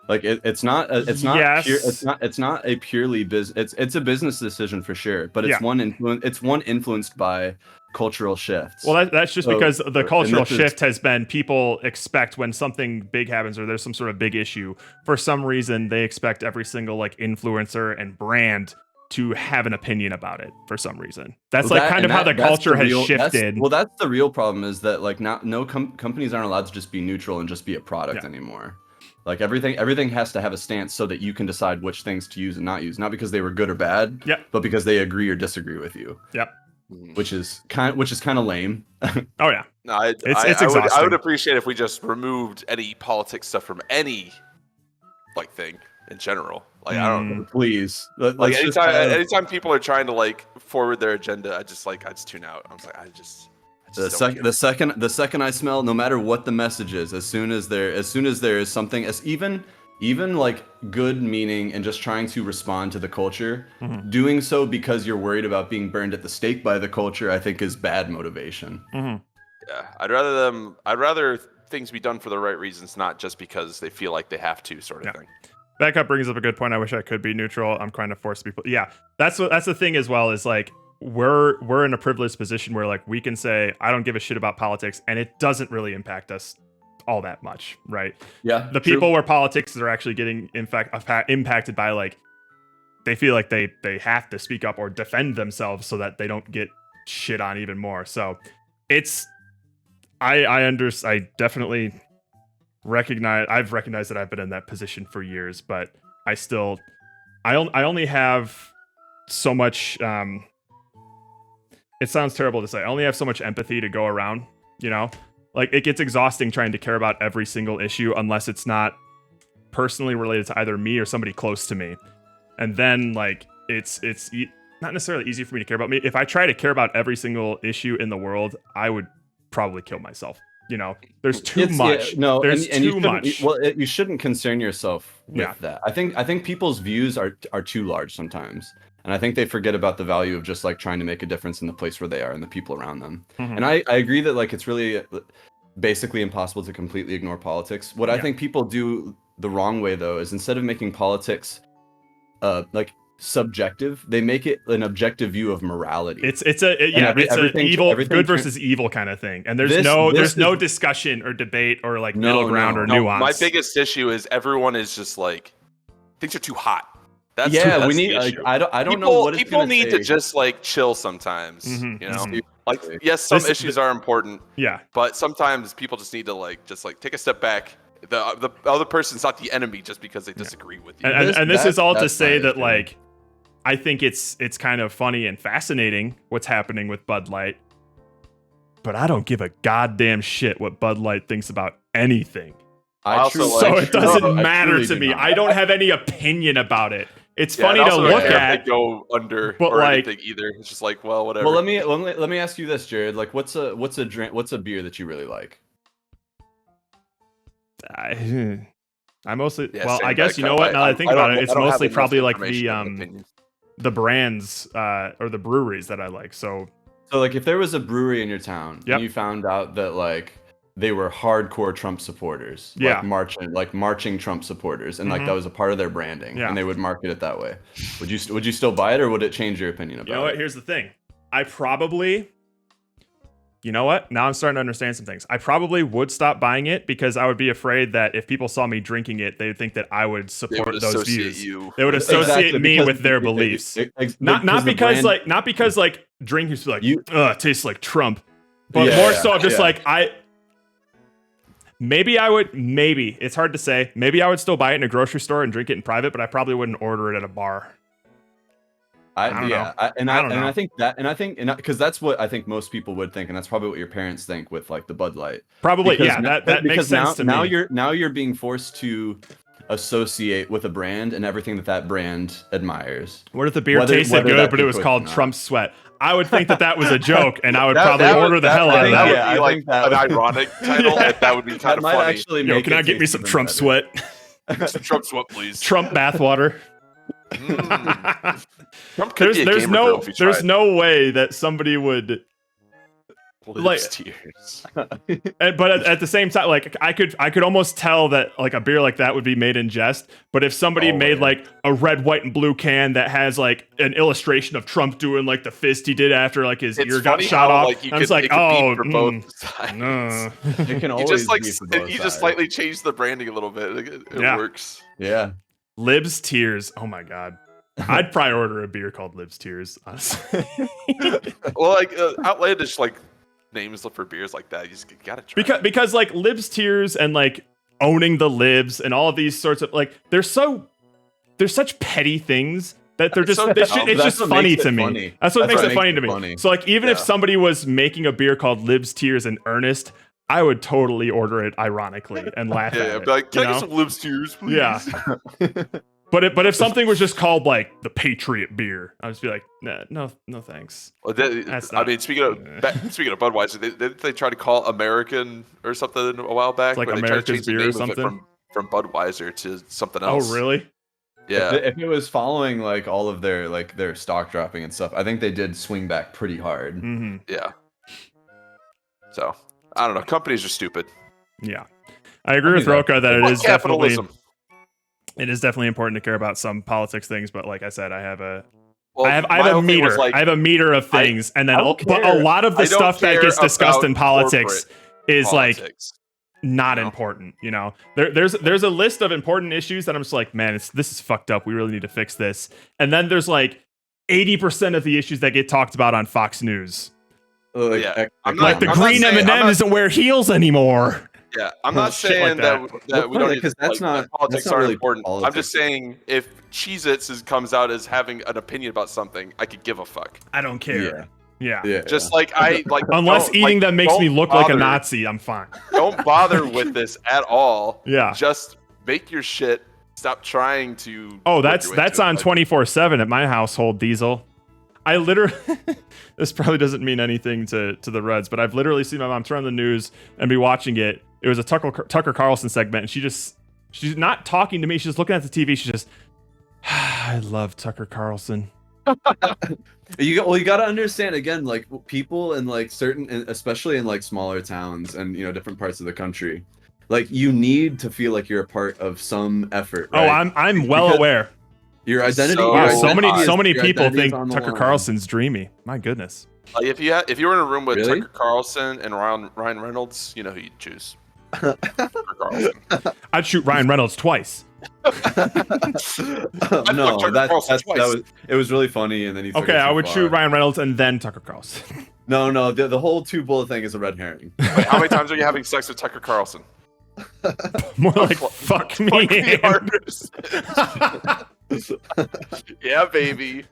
Like it's not a purely business. It's a business decision for sure, but it's one influenced by cultural shifts. Well, that's just because the cultural shift has been people expect when something big happens or there's some sort of big issue, for some reason they expect every single like influencer and brand to have an opinion about it for some reason. That's how the culture has shifted. That's the real problem is that like companies aren't allowed to just be neutral and just be a product anymore. Like everything has to have a stance so that you can decide which things to use and not use, not because they were good or bad, but because they agree or disagree with you. Yep. Which is kind of lame. Oh yeah. No, it's exhausting. I would appreciate if we just removed any politics stuff from any like thing in general. Like I don't know. Please. Like anytime people are trying to like forward their agenda, I just tune out. I was like, the second I smell, no matter what the message is, as soon as there is something, as even like good meaning and just trying to respond to the culture, doing so because you're worried about being burned at the stake by the culture, I think is bad motivation. Yeah, I'd rather things be done for the right reasons, not just because they feel like they have to, sort of thing. Backup brings up a good point. I wish I could be neutral. I'm kind of forced to be. Yeah, that's the thing as well. Is like. We're in a privileged position where like we can say I don't give a shit about politics and it doesn't really impact us all that much, right? Yeah. The people where politics are actually getting in fact impacted by like they feel like they have to speak up or defend themselves so that they don't get shit on even more. So it's I definitely recognize that I've been in that position for years, but I only have so much it sounds terrible to say. I only have so much empathy to go around, you know? Like, it gets exhausting trying to care about every single issue unless it's not personally related to either me or somebody close to me. And then, like, it's not necessarily easy for me to care about me. If I try to care about every single issue in the world, I would probably kill myself. You know? There's too much. There's too much. Well, you shouldn't concern yourself with that. I think people's views are too large sometimes. And I think they forget about the value of just like trying to make a difference in the place where they are and the people around them. And I agree that like it's really basically impossible to completely ignore politics. What I think people do the wrong way though is instead of making politics like subjective. They make it an objective view of morality. It's an evil, good versus evil kind of thing, and there's no discussion or debate or like middle ground or nuance. My biggest issue is everyone is just like things are too hot. That's we need. Like, I don't know what it's people need to just like chill sometimes. You know, like yes, some issues are important. Yeah, but sometimes people just need to just take a step back. The other person's not the enemy just because they disagree with you. And this is all to say that like. I think it's kind of funny and fascinating what's happening with Bud Light, but I don't give a goddamn shit what Bud Light thinks about anything. So it doesn't matter to me. I don't have any opinion about it. It's funny to look at. Go under but or like, anything either. It's just like, well, whatever. Well, let me ask you this, Jared. Like, what's a beer that you really like? I mostly. I guess you know what. Now that I think about it, it's mostly probably like the brands or the breweries that I like. So like if there was a brewery in your town and you found out that like they were hardcore Trump supporters, like marching Trump supporters, and like that was a part of their branding, and they would market it that way. Would you still buy it, or would it change your opinion about it? You know what? Here's the thing. I probably. You know what? Now I'm starting to understand some things. I probably would stop buying it because I would be afraid that if people saw me drinking it, they would think that I would support those views. They would associate me with their beliefs. Not because drinking is like, it tastes like Trump. But more so just like maybe it's hard to say. Maybe I would still buy it in a grocery store and drink it in private, but I probably wouldn't order it at a bar. I think because that's what I think most people would think, and that's probably what your parents think with like the Bud Light. Probably, that makes sense to me. Now you're being forced to associate with a brand and everything that brand admires. What if the beer tasted good, but it was called Trump Sweat? I would think that was a joke, and I would probably order the hell out of that. That would be like an ironic title. That would be kind of funny. Actually can I get me some Trump Sweat? Some Trump Sweat, please. Trump bathwater. There's no way that somebody would tears. But at the same time, like I could almost tell that like a beer like that would be made in jest. But if somebody made like a red, white, and blue can that has like an illustration of Trump doing like the fist he did after like his ear got shot off, like, I was like, for both sides. No. It can always you just slightly change the branding a little bit. It works. Yeah. Lib's Tears. Oh my god. I'd probably order a beer called Lib's Tears, honestly. Well, like outlandish like names for beers like that, you gotta try. Because like Lib's Tears and like owning the libs and all of these sorts of like they're such petty things that they're just it's just funny to me. That's what makes it funny to me. So like even if somebody was making a beer called Lib's Tears in earnest, I would totally order it ironically and laugh at it. Be like, can I get some Lib's Tears, please? Yeah. But if something was just called like the Patriot beer, I'd just be like, no thanks. Well, speaking of Budweiser, they tried to call American or something a while back. It's like America's beer or something from Budweiser to something else. Oh, really? Yeah. If it was following like all of their stock dropping and stuff, I think they did swing back pretty hard. Mm-hmm. Yeah. So I don't know. Companies are stupid. Yeah, I agree with Roka that it is capitalism. It is definitely important to care about some politics things, but like I said, I have a meter. I have a meter of things, and then but a lot of the stuff that gets discussed in politics is like not important. You know, there's a list of important issues that I'm just like, man, this is fucked up. We really need to fix this. And then there's like 80% of the issues that get talked about on Fox News. The green M&M doesn't wear heels anymore. Yeah, I'm not saying that we don't need to, politics aren't really important. I'm just saying if Cheez-Its comes out as having an opinion about something, I could give a fuck. I don't care. Yeah. Just like I like unless eating them makes me look like a Nazi, I'm fine. Don't bother with this at all. Yeah. Just make your shit. Stop trying to. Oh, that's on 24/7 at my household, Diesel. I literally, this probably doesn't mean anything to the Reds, but I've literally seen my mom turn on the news and be watching it. It was a Tucker Carlson segment, and she's not talking to me. She's just looking at the TV. She's just, I love Tucker Carlson. You got to understand again, like people in like especially in like smaller towns and different parts of the country, like you need to feel like you're a part of some effort. Right? Oh, I'm well aware. Your identity. So- Wow, your so identity many is- so many your people identity is think on the Tucker line. Carlson's dreamy. My goodness. If you were in a room with Really? Tucker Carlson and Ryan Reynolds, you know who you'd choose. Tucker Carlson. I'd shoot Ryan Reynolds twice. No, Tucker Carlson that twice. was it was really funny, and then he took Okay, it I too would far. shoot Ryan Reynolds and then Tucker Carlson. No, the whole 2 bullet thing is a red herring. Wait, how many times are you having sex with Tucker Carlson? More like fuck me. Fuck me hardest. Yeah, baby.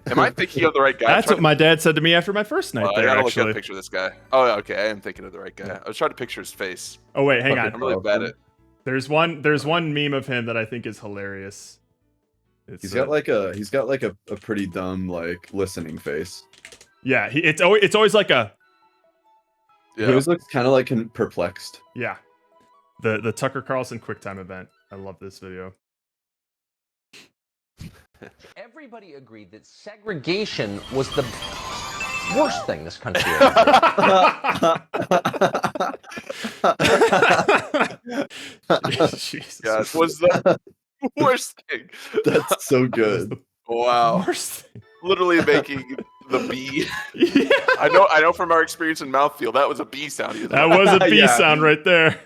Am I thinking of the right guy? That's what my dad said to me after my first night I there. gotta look at a Actually. picture of this guy. Oh, okay, I am thinking of the right guy. I was trying to picture his face. Oh wait, hang Okay. on. I'm really bad at. There's one meme of him that I think is hilarious. It's, He's got like a pretty dumb like listening face. yeah. It's always like a He Yeah. always looks kind of like perplexed. yeah. The Tucker Carlson QuickTime event. I love this video. Everybody agreed that segregation was the worst thing this country ever did. Jesus. Yeah, it was the worst thing. That's so good. Wow. Worst thing. Literally making the B. Yeah. I know from our experience in mouthfeel, that was a B sound. He was That like, was a B Yeah. sound right there.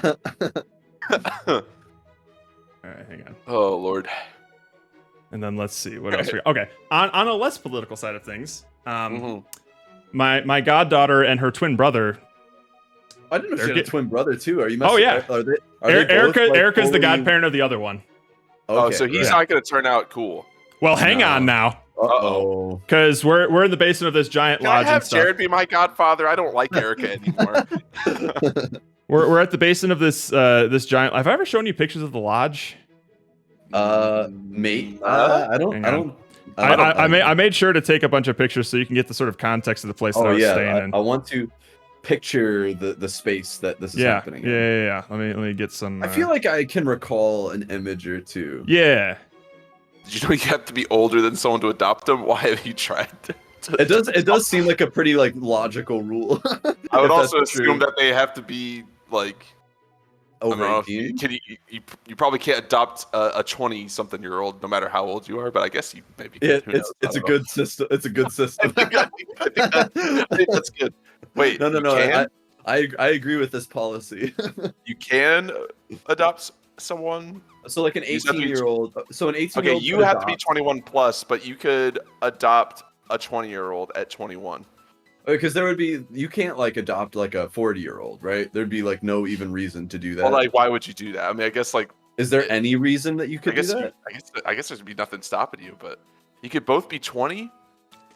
All right, hang on. oh Lord. And then let's see what else we got. Okay, on a less political side of things, Mhm. my goddaughter and her twin brother. I didn't know she They're had a get- twin brother too. Are you? Oh, Messing, yeah. Are they both, Erica's like, the fully- godparent of the other one. Oh, Okay, so he's right. not going to turn out cool. Well, hang No. on now, Uh-oh. because we're in the basement of this giant Can I lodge and have stuff. Jared be my godfather? I don't like Erica anymore. We're at the basement of this this giant. Have I ever shown you pictures of the lodge? Mate. Uh, I don't. hang I on. don't. I made sure to take a bunch of pictures so you can get the sort of context of the place that I Oh was yeah. staying in. I want to picture the space that this is yeah, happening. yeah, in. yeah, yeah. Let me get some. I feel like I can recall an image or two. yeah. Did you know you have to be older than someone to adopt them? Why have you tried to It does seem like a pretty like logical rule. I would if also that's assume true. that they have to be like I don't Over know, 18. you probably can't adopt a 20-something-year-old no matter how old you are, but I guess you maybe can. Yeah, Who knows? it's I a don't know. good system. It's a good system. I think that's good. Wait, No. you can? I agree with this policy. You can adopt someone. So like an You just have to be- 18-year-old. So an 18-year-old. Okay, you have to be 21 plus, but you could adopt a 20-year-old at 21. because there would be you can't like adopt like a 40-year-old, right? There'd be like no even reason to do that. Well, like, why would you do that? I mean, I guess like is there any reason that you I could do guess that? I guess there'd be nothing stopping you, but you could both be 20.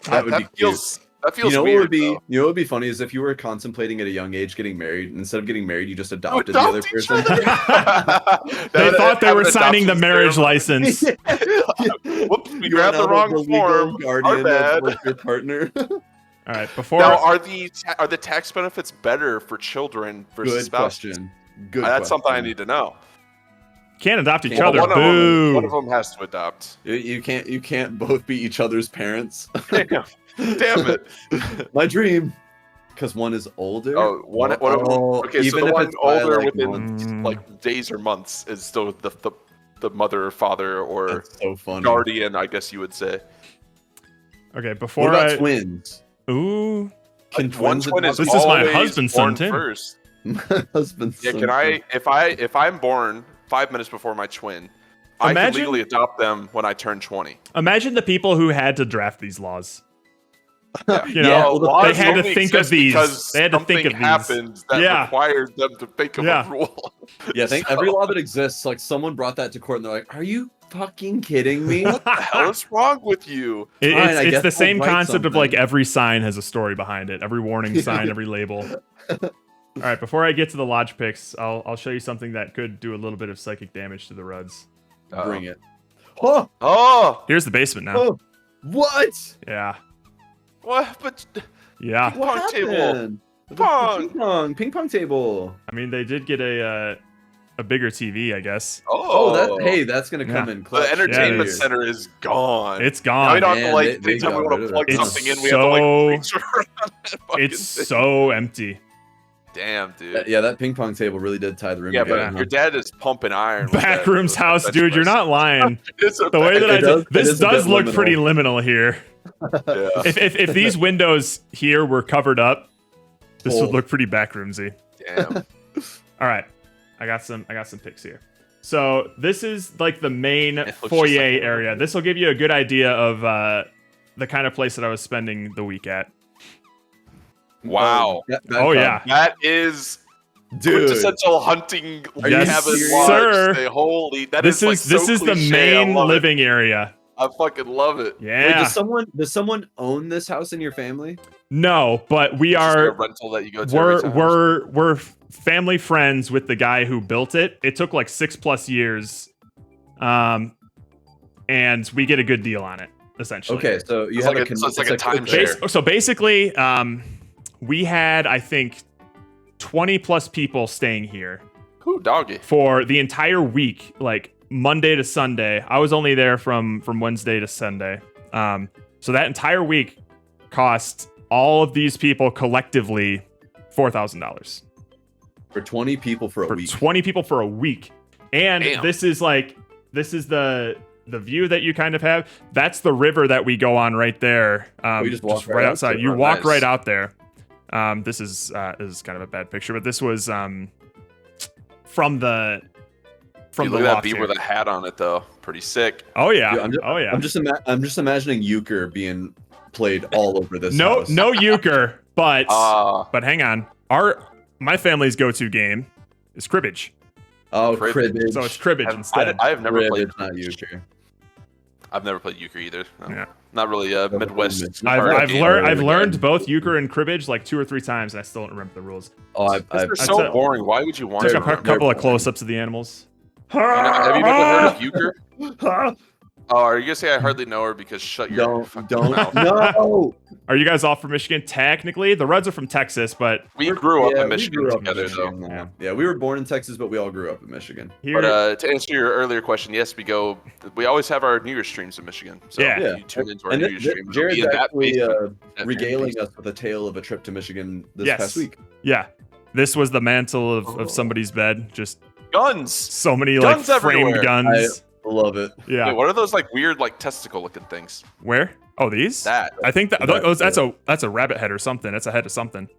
That would be feels that feels You know weird. what would be? though. You know what would be funny is if you were contemplating at a young age getting married. Instead of getting married, you just adopted adopt the other each person. They thought they were Have an signing the adoption marriage ceremony. license. Whoops, we You grabbed are the now wrong legal form. Our guardian bad. of like, your partner. All right, before Now, are the tax benefits better for children versus Good spouses? question. Good. That's something I question. need to know. can't adopt each Well, other. one Boo. of them has to adopt. You can't both be each other's parents. Damn it. My dream. Because one is older. Oh, one of them. Oh, Okay, so even the if one it's by, older like, within months. like days or months is still the mother or father or That's so funny. guardian, I guess you would say. Okay, What before about I. twins? Ooh. Can One twins twin is This is my always husband's son, born Tim. first. My husband's Yeah, son can I too. if I'm born 5 minutes before my twin, I Imagine- can legally adopt them when I turn 20. Imagine the people who had to draft these laws. Yeah. You know, well, the laws they had to only think of exist these. because They had to think something of these. happened that Yeah. required them to think of Yeah. a rule. Yeah, I think every law that exists, like someone brought that to court and they're like, "Are you fucking kidding me?" What the hell is wrong with you? It- Fine, I it's guess the we'll same write concept of like something. every sign has a story behind it. Every warning sign, every label. All right, before I get to the lodge picks, I'll show you something that could do a little bit of psychic damage to the Ruds. Bring it. Oh, Oh, Here's the basement now. oh, what? Yeah, what? But yeah. Pong table. happened? Pong. Ping pong table. I mean, they did get a bigger TV, I guess. Oh, that's gonna come Yeah. in clutch. The entertainment is. center is gone. It's now we gone. don't have to Man, like they anytime we got want rid to of plug it. It's something in, we have to like so- reach around that fucking It's thing. so empty. Damn, dude. Yeah, that ping pong table really did tie the room Yeah, together. but your dad is pumping iron. with that- Backrooms those house, bench dude. You're press. not lying. It's a The way that It does- this it is a does bit look liminal. pretty liminal here. Yeah. If these windows here were covered up, this would Oh. look pretty backroomsy. Damn. All right, I got some picks here. So this is like the main looks just foyer like- area. This will give you a good idea of the kind of place that I was spending the week at. Wow. Oh, yeah. That is Dude. quintessential hunting Yes, cabin sir. lodge. Holy, that This like, is this so is the cliche. I main love it. living area. I fucking love it. Yeah. Wait, does someone own this house in your family? No, but we It's just a are rental that you go to every time. we're family friends with the guy who built it. It took like 6+ years, and we get a good deal on it essentially. Okay, so you It's have like a so it's like a quick timeshare. share. So basically, we had I think 20+ people staying here Ooh, doggy. for the entire week, like Monday to Sunday. I was only there from Wednesday to Sunday. So that entire week cost all of these people collectively $4,000 For 20 people for a for week. 20 people for a week. And Damn. this is the view that you kind of have. That's the river that we go on right there. We just walk right right out outside. to it. You Oh, walk nice. right out there. This is kind of a bad picture, but this was from the Dude, look the at that loft beat here. with a hat on it though. Pretty sick. Oh yeah. Dude, Oh yeah. I'm just imagining euchre being played all over this No house. no euchre, but Ah, hang on. My family's go-to game is cribbage. Oh, Cribbage. cribbage. So it's cribbage instead. I have never played. Cribbage, not euchre. I've never played euchre either. No. Yeah. Not really a Midwest. I've- part of I've game. learned or I've the learned game. both euchre and cribbage like 2 or 3 times, and I still don't remember the rules. Oh, They're That's so a- boring. Why would you want Took to? a They're- couple of they're- close-ups of the animals. Have you never heard of euchre? Oh, are you gonna say I hardly know her because shut your don't mouth. no. Are you guys all from Michigan? Technically, the Reds are from Texas, but We grew up Yeah, in we Michigan grew up in together, Michigan, though. yeah. Yeah, we were born in Texas, but we all grew up in Michigan. here, But to answer your earlier question, yes, we always have our New Year's streams in Michigan. So Yeah. if you tune into our And New Year's stream, it'll Jared's be in that actually basement, that regaling basement. us with a tale of a trip to Michigan this Yes. past week. yeah, this was the mantle of Oh. somebody's bed. Just Guns. so many Guns like framed everywhere. guns. Love it. Yeah, Wait, what are those like weird like testicle looking things? where? Oh, these? That. I think that That- that's a rabbit head or something. That's a head of something.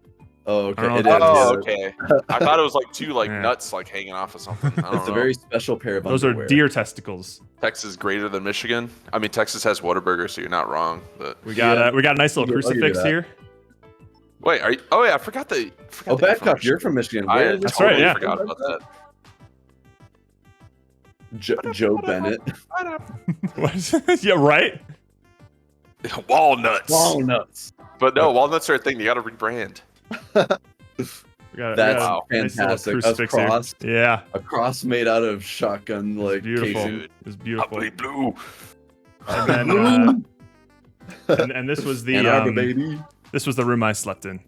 Oh, okay. I don't It know. is, Oh, yeah. okay. I thought it was like two like Yeah. nuts like hanging off of something. I don't It's a know. very special pair of Those are underwear. deer testicles. Texas greater than Michigan. I mean, Texas has Whataburger, so you're not wrong. But We got Yeah. we got a nice little I'll give you crucifix that. here. wait, are you? Oh yeah, I forgot the. Oh, Badcock, you're from Michigan. I Where is That's totally right, yeah. forgot about that. Joe Bennett. What? Yeah, right. Walnuts. Walnuts. But no, walnuts are a thing. You got to rebrand. We got, That's Wow. nice little fantastic. That's crucifix here. cross. Yeah, A cross made out of shotgun like beautiful. casing. It was beautiful. Ugly blue. And then, and this was the Ann Arbor, baby. this was the room I slept in.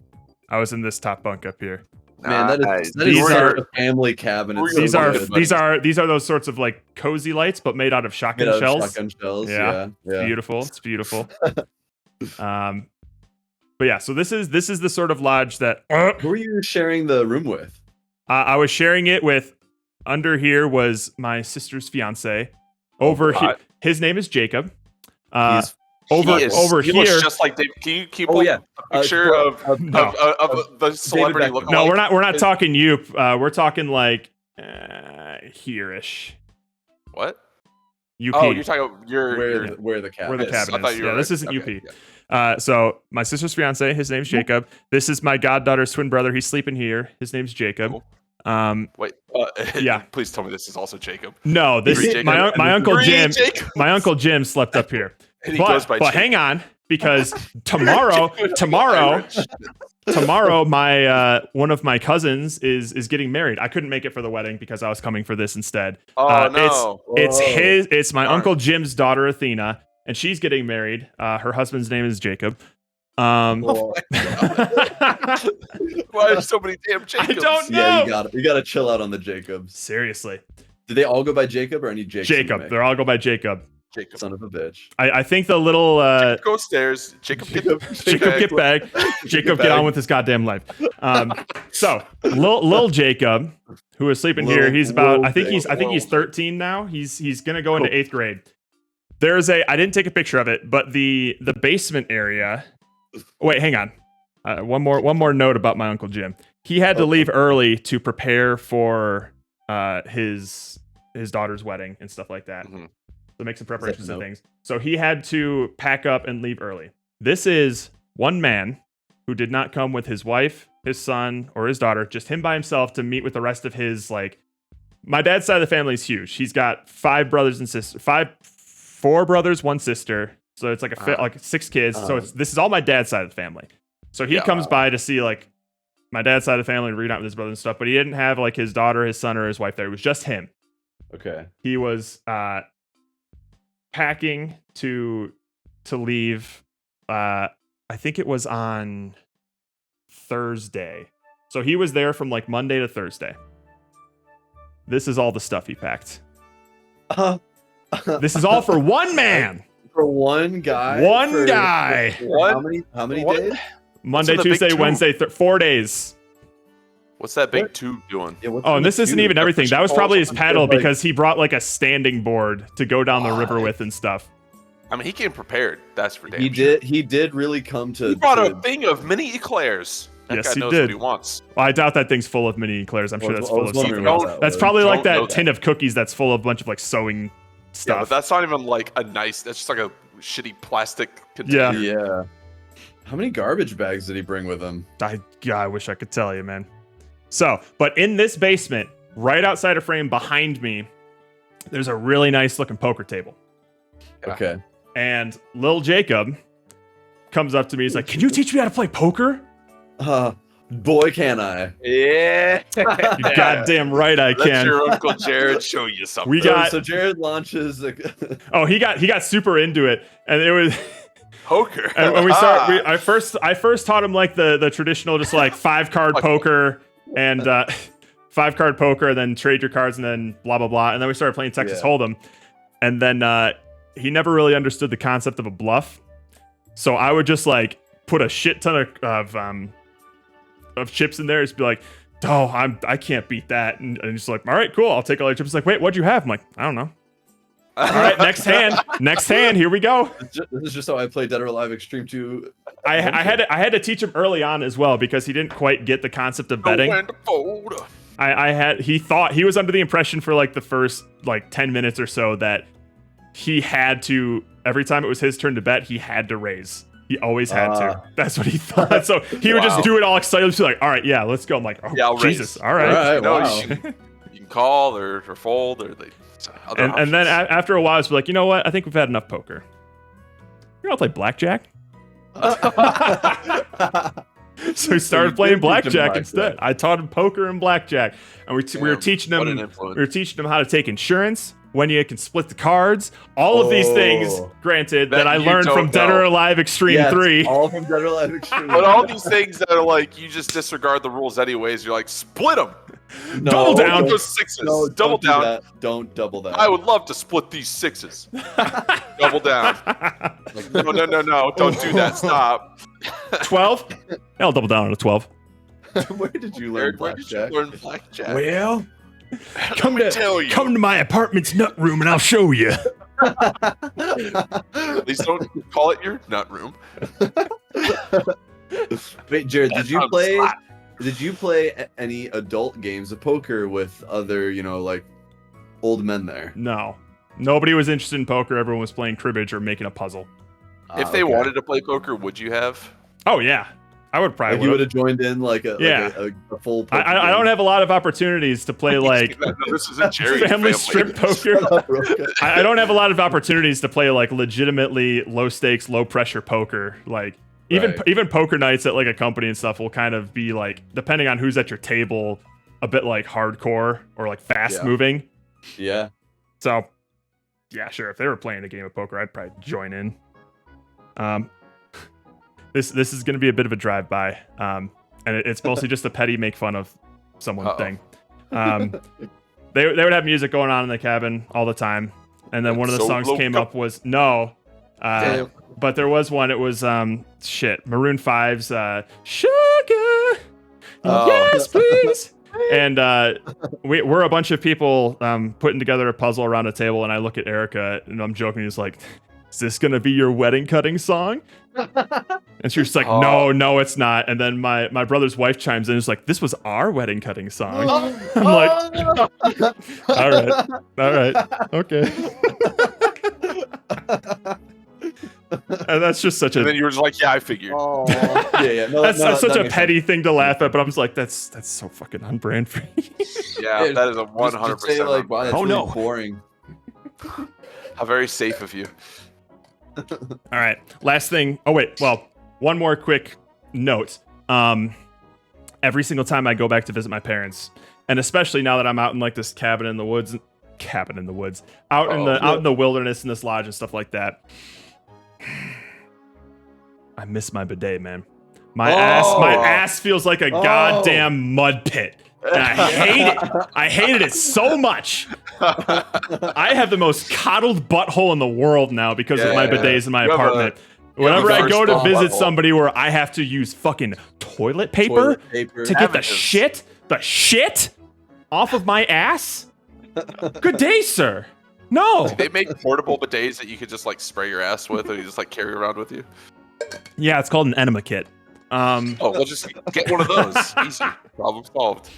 I was in this top bunk up here. Man, that Nice. is These such are- a family cabin. It's These so are good. these are those sorts of like cozy lights, but made out of Made shotgun out of shells. shotgun shells. Yeah. Yeah. Beautiful. It's beautiful. But yeah, so this is the sort of lodge that Who are you sharing the room with? I was sharing it with. Under here was my sister's fiance. Over here, God. his name is Jacob. He's Over He is- over he here. looks just like Dave. Can you keep Oh, up yeah. a picture of No. the celebrity Beckham. look? No, we're not talking Yoop. We're talking like here-ish. What? UP. Oh, you're talking about your. where the cabin where the is. cabin I thought is. you Yeah, were this right. isn't Okay, UP. yeah. So my sister's fiance, his name's Jacob. This is my goddaughter's twin brother. He's sleeping here. His name's Jacob. Cool. Wait. Yeah. Please tell me this is also Jacob. No, this Three is Jacob. my uncle Three Jim. Jacob. My uncle Jim slept up here. And he goes by But Jacob. hang on, because tomorrow, my one of my cousins is getting married. I couldn't make it for the wedding because I was coming for this instead. Oh no. It's my Darn. uncle Jim's daughter Athena, and she's getting married. Her husband's name is Jacob. Well, Why are so many damn Jacobs? don't know. yeah, you gotta chill out on the Jacobs. Seriously, Do they all go by Jacob or any Jacobs? in the Jacob. mix? They all go by Jacob. Jacob. Son of a bitch. I think the little Go upstairs. Jacob, Jacob get back. Jacob get on with his goddamn life. So little Jacob, who is sleeping here, he's about I think he's 13 now. He's gonna go into 8th grade. There's I didn't take a picture of it, but the basement area. Wait, hang on. One more note about my Uncle Jim. He had to leave early to prepare for his daughter's wedding and stuff like that. Mm-hmm. So make some preparations and things. So he had to pack up and leave early. This is one man who did not come with his wife, his son, or his daughter, just him by himself to meet with the rest of his, like, my dad's side of the family is huge. He's got 4 brothers, 1 sister. So it's like like 6 kids. So this is all my dad's side of the family. So he comes by to see like my dad's side of the family and read out with his brother and stuff, but he didn't have like his daughter, his son, or his wife there. It was just him. Okay. He was packing to leave. I think it was on Thursday. So he was there from like Monday to Thursday. This is all the stuff he packed. This is all for one man. For one guy. One guy. How many days? Monday, Tuesday, Wednesday, 4 days. What's that big tube doing? Yeah, and this isn't even everything. That was probably his paddle because he brought like a standing board to go down the river with and stuff. I mean, he came prepared. That's for damn He sure. did. He did really come to. He brought a thing of mini eclairs. That Yes, guy he knows did. what he wants. Well, I doubt that thing's full of mini eclairs. I'm sure that's full of something wondering else. what That's was. probably like Don't know that tin of cookies that's full of a bunch of like sewing Yeah, stuff. but that's not even like a nice. That's just like a shitty plastic container. Yeah. How many garbage bags did he bring with him? I wish I could tell you, man. So, but in this basement, right outside of frame behind me, there's a really nice looking poker table. Yeah. Okay. And Lil Jacob comes up to me. He's like, "Can you teach me how to play poker?" Boy, can I. Yeah. You goddamn right I Let can. your Uncle Jared show you something. We got. So Jared launches. Oh, he got super into it, and it was. poker. And when I first taught him like the traditional, just like 5-card poker and 5-card poker, and then trade your cards, and then blah blah blah. And then we started playing Texas Hold'em, and then he never really understood the concept of a bluff. So I would just like put a shit ton of chips in there. Just be like, "Oh, I can't beat that," and just like, "All right, cool, I'll take all your chips." He's like, "Wait, what'd you have?" I'm like, "I don't know." All right, next hand, here we go. This is just how I play Dead or Alive Extreme 2. I had to teach him early on as well because he didn't quite get the concept of betting. He thought he was under the impression for like the first like 10 minutes or so that he had to, every time it was his turn to bet, he had to raise. He always had to. That's what he thought. So he would just do it all excited. Just be like, "All right, yeah, let's go." I'm like, "Oh, yeah, Jesus, all right." You can call or fold or and then after a while, it's like, "You know what? I think we've had enough poker. You want to play blackjack?" So he started playing blackjack instead. I taught him poker and blackjack, and we were teaching him. We were teaching him how to take insurance, when you can split the cards, all of these things. Granted, that I learned from Dead or Alive Extreme 3. All from Dead or Alive Extreme. But all these things that are like you just disregard the rules anyways. You're like, split them. No, double down. Those sixes. No, double do down. That. Don't double that. I would love to split these sixes. Double down. Like, no. Don't do that. Stop. 12? I'll double down on a 12. Where did you learn blackjack? Well, come to my apartment's nut room and I'll show you. At least don't call it your nut room. Wait, Jared, did you play any adult games of poker with other, like old men there? No. Nobody was interested in poker. Everyone was playing cribbage or making a puzzle. If they wanted to play poker, would you have? Oh, yeah. I would probably you would have joined in like a full poker I don't have a lot of opportunities to play like this is a family strip poker. I don't have a lot of opportunities to play like legitimately low stakes, low pressure poker. Like even poker nights at like a company and stuff will kind of be like, depending on who's at your table, a bit like hardcore or like fast moving. Yeah. So yeah, sure. If they were playing a game of poker, I'd probably join in. This is going to be a bit of a drive-by, and it's mostly just a petty make fun of someone thing. They would have music going on in the cabin all the time. And then one of the So songs low came cut. up was no. Damn. But there was one. It was Maroon 5's Sugar. Oh. Yes, please. And we're a bunch of people putting together a puzzle around a table, and I look at Erica, and I'm joking. He's like, "Is this gonna be your wedding cutting song?" And she's just like, "No, it's not." And then my brother's wife chimes in, and is like, "This was our wedding cutting song." I'm like, all right, okay. And that's just such And then a you were just like, yeah, I figured. Oh, yeah. No, that's such that a makes petty thing to laugh at, but I'm just like, that's so fucking on brand for me. Yeah, that is a sense. 100%. Just say like, wow, that's Oh, really no. boring. How very safe of you. All right, last thing. Oh wait, well, one more quick note. Every single time I go back to visit my parents, and especially now that I'm out in like this cabin in the woods, out in the wilderness in this lodge and stuff like that, I miss my bidet, man. My ass feels like a goddamn mud pit. And I hate it. I hated it so much. I have the most coddled butthole in the world now because of my bidets in my You have apartment. you have Whenever a I go to first visit butthole. somebody where I have to use fucking toilet paper to get the shit off of my ass. Good day, sir. No. They make portable bidets that you could just like spray your ass with, or you just like carry around with you. Yeah, it's called an enema kit. Oh, well, just get one of those. Easy. Problem solved.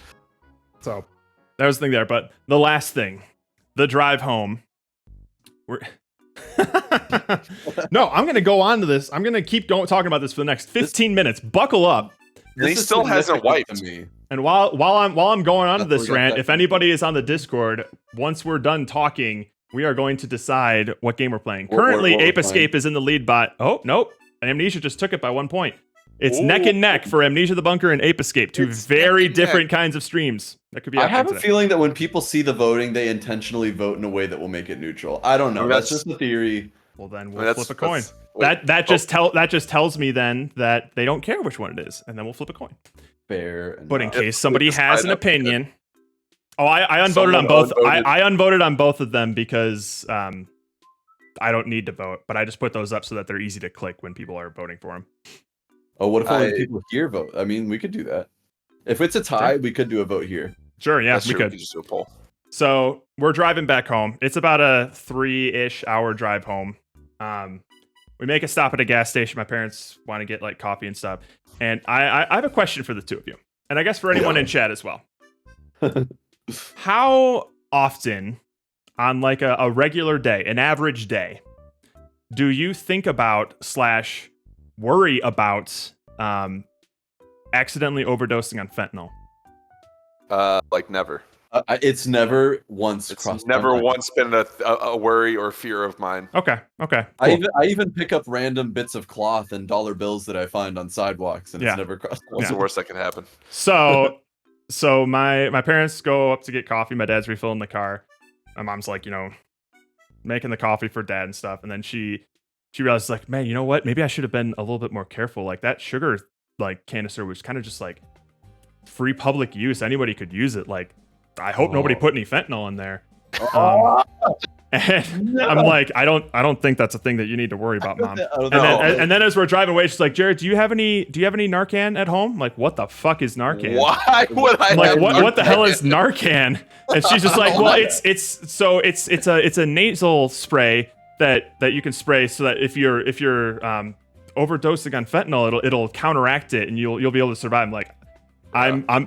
So that was the thing there. But the last thing, the drive home. No, I'm going to go on to this. I'm going to keep talking about this for the next 15 minutes. Buckle up. And he still hasn't wiped. And while I'm going on to That's this where we got rant, that if from. anybody is on the Discord, once we're done talking, we are going to decide what game we're playing. What Currently, we're Ape playing. Escape is in the lead by... Oh, nope. Amnesia just took it by 1 point. It's neck and neck for Amnesia the Bunker and Ape Escape, two It's very neck and different kinds of streams. That could be I happening have a today. feeling that when people see the voting, they intentionally vote in a way that will make it neutral. I don't know. I mean, That's that's- just a theory. Well, then I we'll mean, that's- flip a coin. that's- That just tells me then that they don't care which one it is, and then we'll flip a coin. Fair. But in enough. case somebody has an decide that- opinion, I unvoted Someone on both. unvoted. I unvoted on both of them because I don't need to vote, but I just put those up so that they're easy to click when people are voting for them. Oh, what if only I- people here vote? I mean, we could do that. If it's a tie, we could do a vote here. Sure, yeah, That's we true. could. We could just do a poll. So we're driving back home. It's about a 3-ish hour drive home. We make a stop at a gas station. My parents want to get like coffee and stuff. And I have a question for the two of you, and I guess for anyone in chat as well. How often on like a regular day, an average day, do you think about / worry about accidentally overdosing on fentanyl? Like never. It's never once It's crossed my never mind. once been a worry or fear of mine. Okay, cool. I even pick up random bits of cloth and dollar bills that I find on sidewalks, and Yeah. it's never crossed my What's mind. the worst that can happen? So my parents go up to get coffee. My dad's refilling the car. My mom's like, making the coffee for dad and stuff. And then she realizes like, man, you know what? Maybe I should have been a little bit more careful. Like that sugar like canister was kind of just like free public use. Anybody could use it. Like, I hope nobody put any fentanyl in there. And I'm like, I don't think that's a thing that you need to worry about, Mom. And then as we're driving away, she's like, Jared, do you have any Narcan at home? I'm like, what the fuck is Narcan? Why would I? I'm like, have what the hell Narcan? is Narcan? And she's just like, well, it's a nasal spray that you can spray so that if you're overdosing on fentanyl, it'll counteract it and you'll be able to survive. I'm like,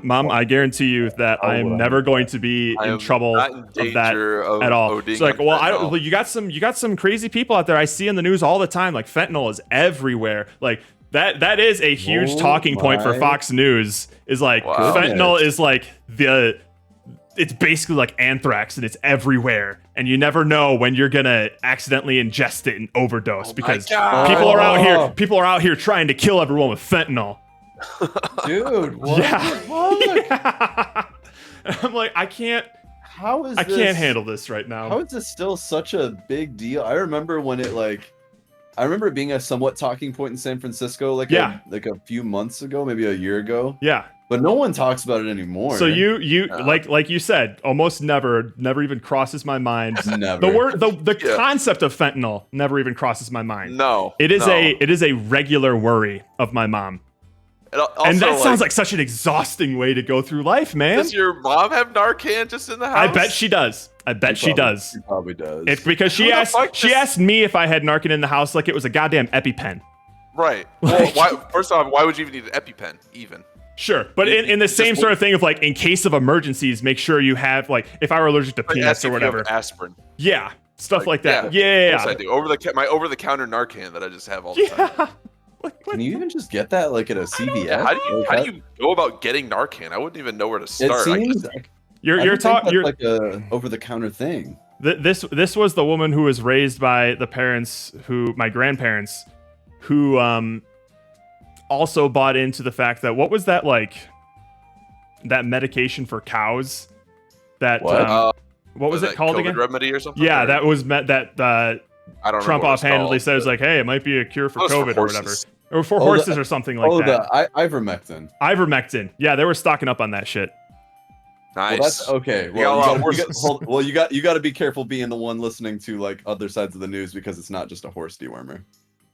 Mom, I guarantee you that I am never going to be I in am trouble not in of that danger of at all. ODing It's like, on well, fentanyl. you got some crazy people out there I see in the news all the time. Like fentanyl is everywhere. Like that is a huge talking point for my Fox News. Is like Wow. fentanyl is like it's basically like anthrax and it's everywhere. And you never know when you're gonna accidentally ingest it and overdose because God. people are out here trying to kill everyone with fentanyl. Dude, what? Yeah. I'm like, I can't Can't handle this right now. How is this still such a big deal? I remember when I remember it being a somewhat talking point in San Francisco, like Yeah. a few months ago, maybe a year ago. Yeah. But no one talks about it anymore. So like you said, almost never even crosses my mind. Never. The concept of fentanyl never even crosses my mind. No. It is a regular worry of my mom. And that sounds like such an exhausting way to go through life, man. Does your mom have Narcan just in the house? I bet she does. She does. She probably does. It's because she asked me if I had Narcan in the house like it was a goddamn EpiPen. Right. Well, first off, why would you even need an EpiPen, even? Sure, but in the same sort of thing of like, in case of emergencies, make sure you have, like, if I were allergic to peanuts or whatever. Aspirin. Yeah, stuff like that. Yeah. Yes, I do. My over-the-counter Narcan that I just have all the time. Can you even just get that like at a CVS? How do you go about getting Narcan? I wouldn't even know where to start. It seems you're talking like a over-the-counter thing. This was the woman who was raised by my grandparents, who also bought into the fact that, what was that, like, that medication for cows? That what was it called COVID again? Remedy or something? Yeah, or? that was that. I don't Trump offhandedly says like, "Hey, it might be a cure for COVID or whatever, or for horses or something like that." Ivermectin. Ivermectin. Yeah, they were stocking up on that shit. Nice. Well, that's okay. Well, you got to be careful being the one listening to like other sides of the news, because it's not just a horse dewormer.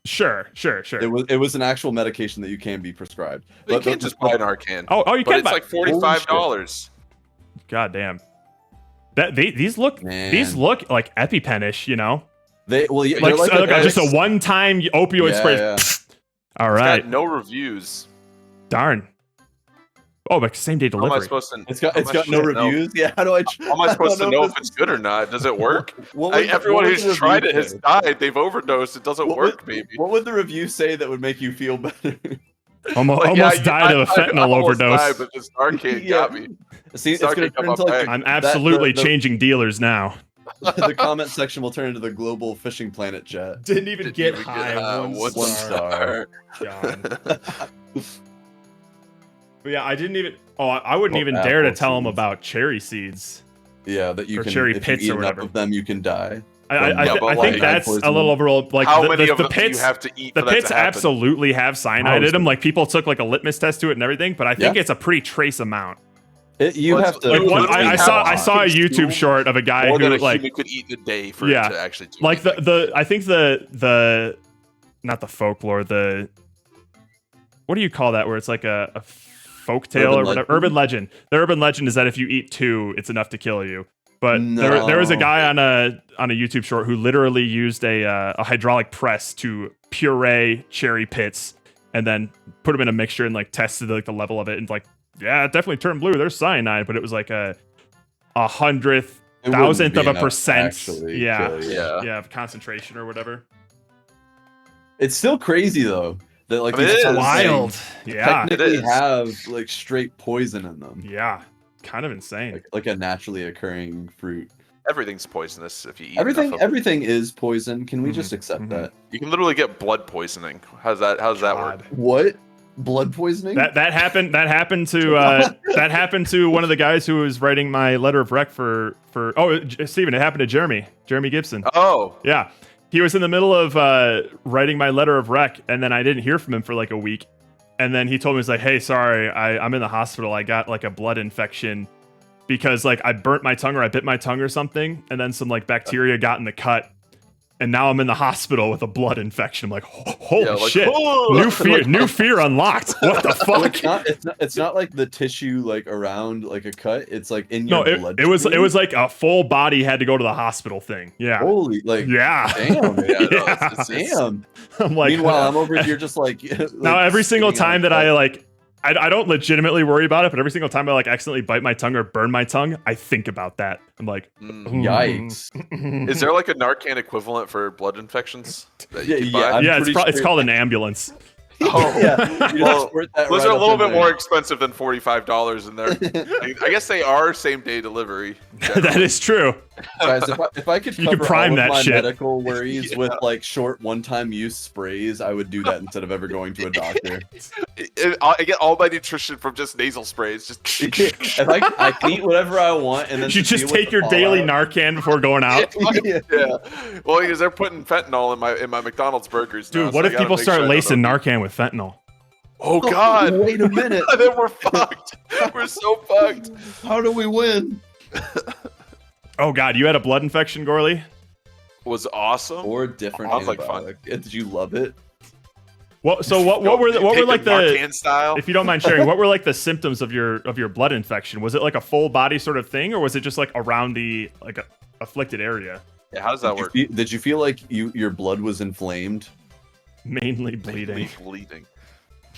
Sure. It was an actual medication that you can be prescribed. But you can't just buy Narcan. Oh, you can buy. It's like $45. God damn. These look like EpiPen-ish, you know? Just a one-time opioid spray. Yeah. All right. It's got no reviews. Darn. Oh, but same day delivery. How am I supposed to? It's got no reviews. Yeah. How do I? How am I supposed to know if it's good or not? Does it work? Everyone who's tried it has died. They've overdosed. It doesn't work, baby. What would the review say that would make you feel better? Almost died of a fentanyl overdose. Died, but this Narcan got me. See, it's gonna turn into like I'm absolutely changing dealers now. The comment section will turn into the global fishing planet chat. Didn't even get high. One star. God. But yeah, I didn't even. Oh, I wouldn't even dare to tell him about cherry seeds. Yeah, that you or can. Cherry if pits you eat or whatever. enough of them, you can die. I think that's a little overall. Like, how many of the them pits, do you have to eat? The for that pits to happen? absolutely have cyanide in them. Like, people took like a litmus test to it and everything, but I think it's a pretty trace amount. You have to. Like I saw a YouTube short of a guy more who than a like human could eat in a day for it to actually do like anything. I think the not the folklore, the what do you call that, where it's like a folk tale or whatever, urban legend. The urban legend is that if you eat 2, it's enough to kill you. But there was a guy on a YouTube short who literally used a hydraulic press to puree cherry pits and then put them in a mixture and like tested like the level of it, and like, yeah, it definitely turned blue. There's cyanide, but it was like a 100,000th of a percent. Of concentration or whatever. It's still crazy though that like it's wild. Yeah, technically have like straight poison in them. Yeah, kind of insane. Like a naturally occurring fruit. Everything's poisonous if you eat everything is poison. Can we just accept that? You can literally get blood poisoning. How's that work? What? Blood poisoning? That happened to one of the guys who was writing my letter of rec for Steven, it happened to Jeremy Gibson. Oh. Yeah. He was in the middle of writing my letter of rec, and then I didn't hear from him for like a week. And then he told me, he's like, "Hey, sorry, I'm in the hospital. I got like a blood infection because like I burnt my tongue or I bit my tongue or something, and then some like bacteria got in the cut. And now I'm in the hospital with a blood infection." I'm like, holy shit! New fear unlocked. What the fuck? It's not like the tissue like around like a cut. It's like in your blood. It was like a full body had to go to the hospital thing. Yeah. Holy like. Yeah. Damn. Damn. I'm like. Meanwhile, I'm over here just like. Now every single time that I like. I don't legitimately worry about it, but every single time I like accidentally bite my tongue or burn my tongue, I think about that. I'm like, yikes. Is there like a Narcan equivalent for blood infections? It's called an ambulance. Oh, yeah. Well, those are a little bit more expensive than $45, and I guess they are same-day delivery. That is true. Guys, if I could cover prime all of that my shit. medical worries with like short one-time use sprays, I would do that instead of ever going to a doctor. I get all my nutrition from just nasal sprays. Just if I can eat whatever I want, and then you just take your daily Narcan before going out. Yeah. Well, because they're putting fentanyl in my McDonald's burgers. Dude, now, what if people start lacing Narcan with fentanyl? Oh God! Wait a minute. Then we're fucked. We're so fucked. How do we win? Oh God, you had a blood infection, Gorley? Was awesome. Or different Sounds like fun. antibiotic. Did you love it? What were like the Narcan style? if you don't mind sharing, what were like the symptoms of your blood infection? Was it like a full body sort of thing, or was it just like around the like afflicted area? Yeah, how does that work? Did you feel like your blood was inflamed? Mainly bleeding. Mainly bleeding.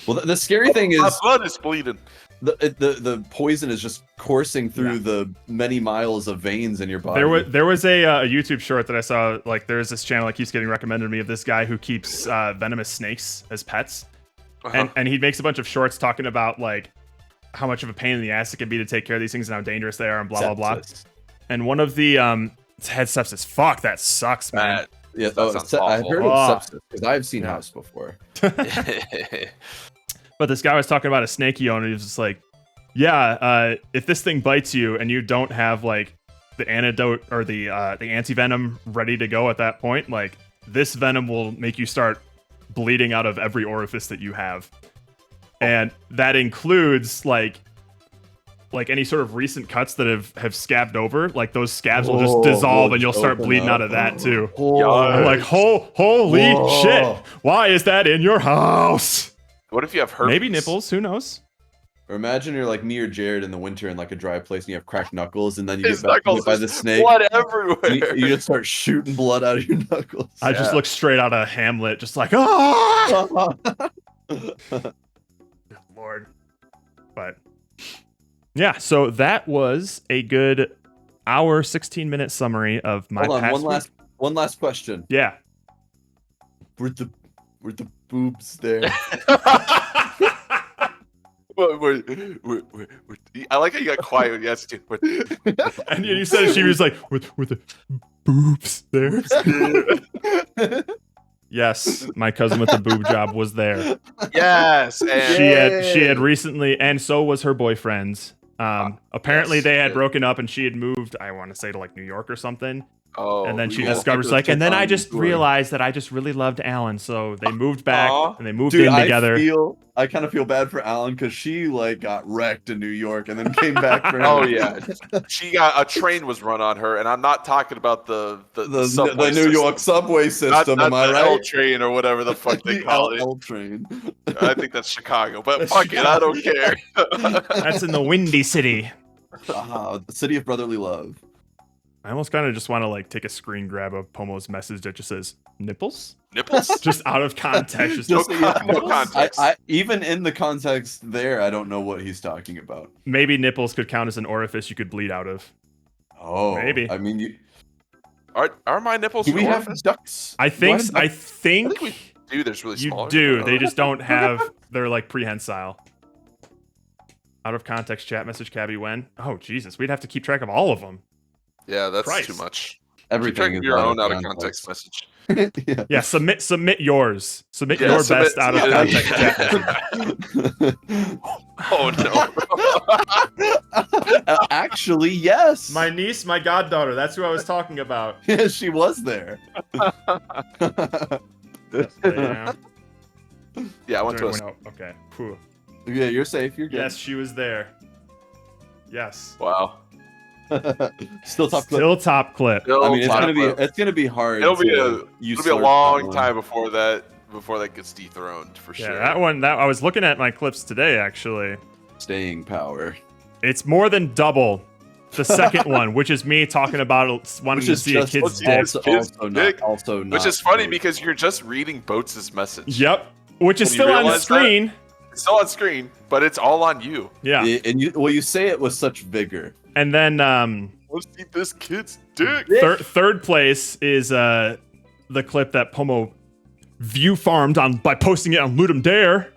Well, the scary thing My is blood is bleeding. the poison is just coursing through the many miles of veins in your body. There was a YouTube short that I saw. Like, there's this channel that keeps getting recommended to me of this guy who keeps venomous snakes as pets, and he makes a bunch of shorts talking about like how much of a pain in the ass it can be to take care of these things and how dangerous they are and blah blah blah. And one of the head sepsis. Fuck, that sucks, man. Yeah, That sounds I've awful. heard of sepsis because I've seen House before. But this guy was talking about a snake he owned, and he was just like, yeah, if this thing bites you and you don't have like the antidote or the anti-venom ready to go at that point, like this venom will make you start bleeding out of every orifice that you have. And that includes like any sort of recent cuts that have scabbed over, like those scabs will just dissolve and you'll start bleeding out of that too. I'm like, holy shit, why is that in your house? What if you have herpes? Maybe nipples, who knows? Or imagine you're like me or Jared in the winter in like a dry place and you have cracked knuckles and then you His get knuckles bit by the snake. Blood everywhere. You just start shooting blood out of your knuckles. I just look straight out of Hamlet, just like, ah! Good Lord. But yeah, so that was a good hour, 16-minute summary of my Hold on, past one last question. Yeah. Were the boobs there? I like how you got quiet when you asked it. And you said she was like, were the boobs there? Yes, my cousin with the boob job was there. Yes, and She had recently, and so was her boyfriend. Apparently they had broken up and she had moved, I want to say, to like New York or something. And then she discovers like, and then I just realized that I just really loved Alan, so they moved back and they moved in together. I kind of feel bad for Alan because she like got wrecked in New York and then came back for him. Oh yeah, she got a train was run on her, and I'm not talking about the New York subway system. Not am I the right? L train or whatever the fuck they call it. L train. I think that's Chicago, but fuck it, I don't care. That's in the Windy City. The city of brotherly love. I almost kind of just want to like take a screen grab of Pomo's message that just says nipples, Nipples, out of context. no context. I even in the context there, I don't know what he's talking about. Maybe nipples could count as an orifice you could bleed out of. Oh, maybe. I mean, are my nipples? do we have orifice? ducts? I think we do. There's really you small. do. They just don't have. They're like prehensile. Out of context chat message, Cabby. When? Oh Jesus, we'd have to keep track of all of them. Yeah, that's Christ. too much. Everything Keep is your out own of out of context. context message. Yeah, submit yours. Submit Yeah, your submit- best out of context chat message. Oh no. Actually, yes. My niece, my goddaughter. That's who I was talking about. Yeah, she was there. Yeah. Yeah, I went to a. No, okay. Whew. Yeah, you're safe. You're good. Yes, she was there. Yes. Wow. Still top clip. Still top clip. I mean, it's gonna be hard. It'll be a long that time before that gets dethroned for sure. Yeah, that one. That I was looking at my clips today. Actually, Staying power. it's more than double the second one, which is me talking about wanting Which to is see a just kid's also- dick. Also not. Which is funny because you're just reading Boats' message. Yep. Which is When you still on the realize screen. It's still on screen, but it's all on you. Yeah. And you say it with such vigor. And then Let's see this kid's dick. third place is the clip that Pomo view farmed on by posting it on Ludum Dare.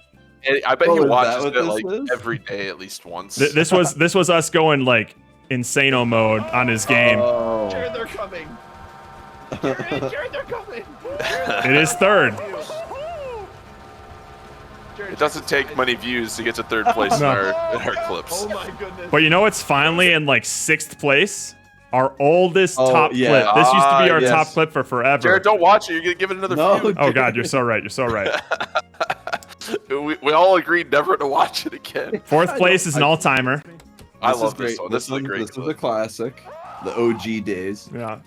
And I bet Oh, he is that watches what it this like is? every day at least once. This was us going like insano mode on his game. Oh. Jared, they're coming. Jared, they're coming. It is third. It doesn't take many views to get to third place in No. our clips. Oh my goodness. But you know what's finally in like 6th place? Our oldest Oh, top yeah. clip. This used to be our Yes. top clip for forever. Jared, don't watch it. You're gonna give it another No, view. Oh god, you're so right. You're so right. we all agreed never to watch it again. Fourth place is an all-timer. I This love is great. this one. This is a great This is a clip. classic. The OG days. Yeah.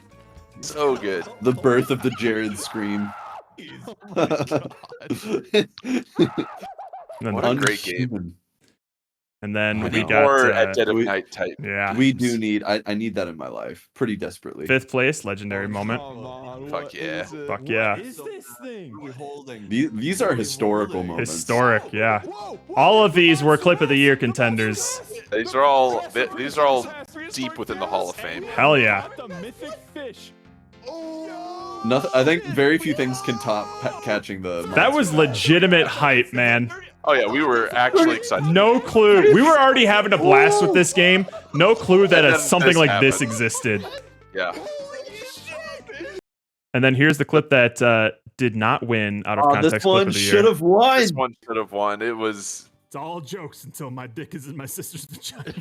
So good. The birth of the Jared scream. And What then, a great game. Unhuman. and then I we know. got More at dead of we- night type. yeah. We do need. I need that in my life pretty desperately. Fifth place, legendary moment. Fuck yeah. Fuck yeah. What is this thing? These are historical moments. Historic, yeah. All of these were clip of the year contenders. These are all deep within the Hall of Fame. Hell yeah. The mythic fish. Nothing. I think very few things can top catching the. That was monster. legitimate hype, man. Oh yeah, we were actually excited. No clue. We were already having a blast with this game. No clue that And then something this like this happened. existed. Yeah. And then here's the clip that did not win out of context this clip one of the year. should have won. This one should have won. It was. It's all jokes until my dick is in my sister's vagina.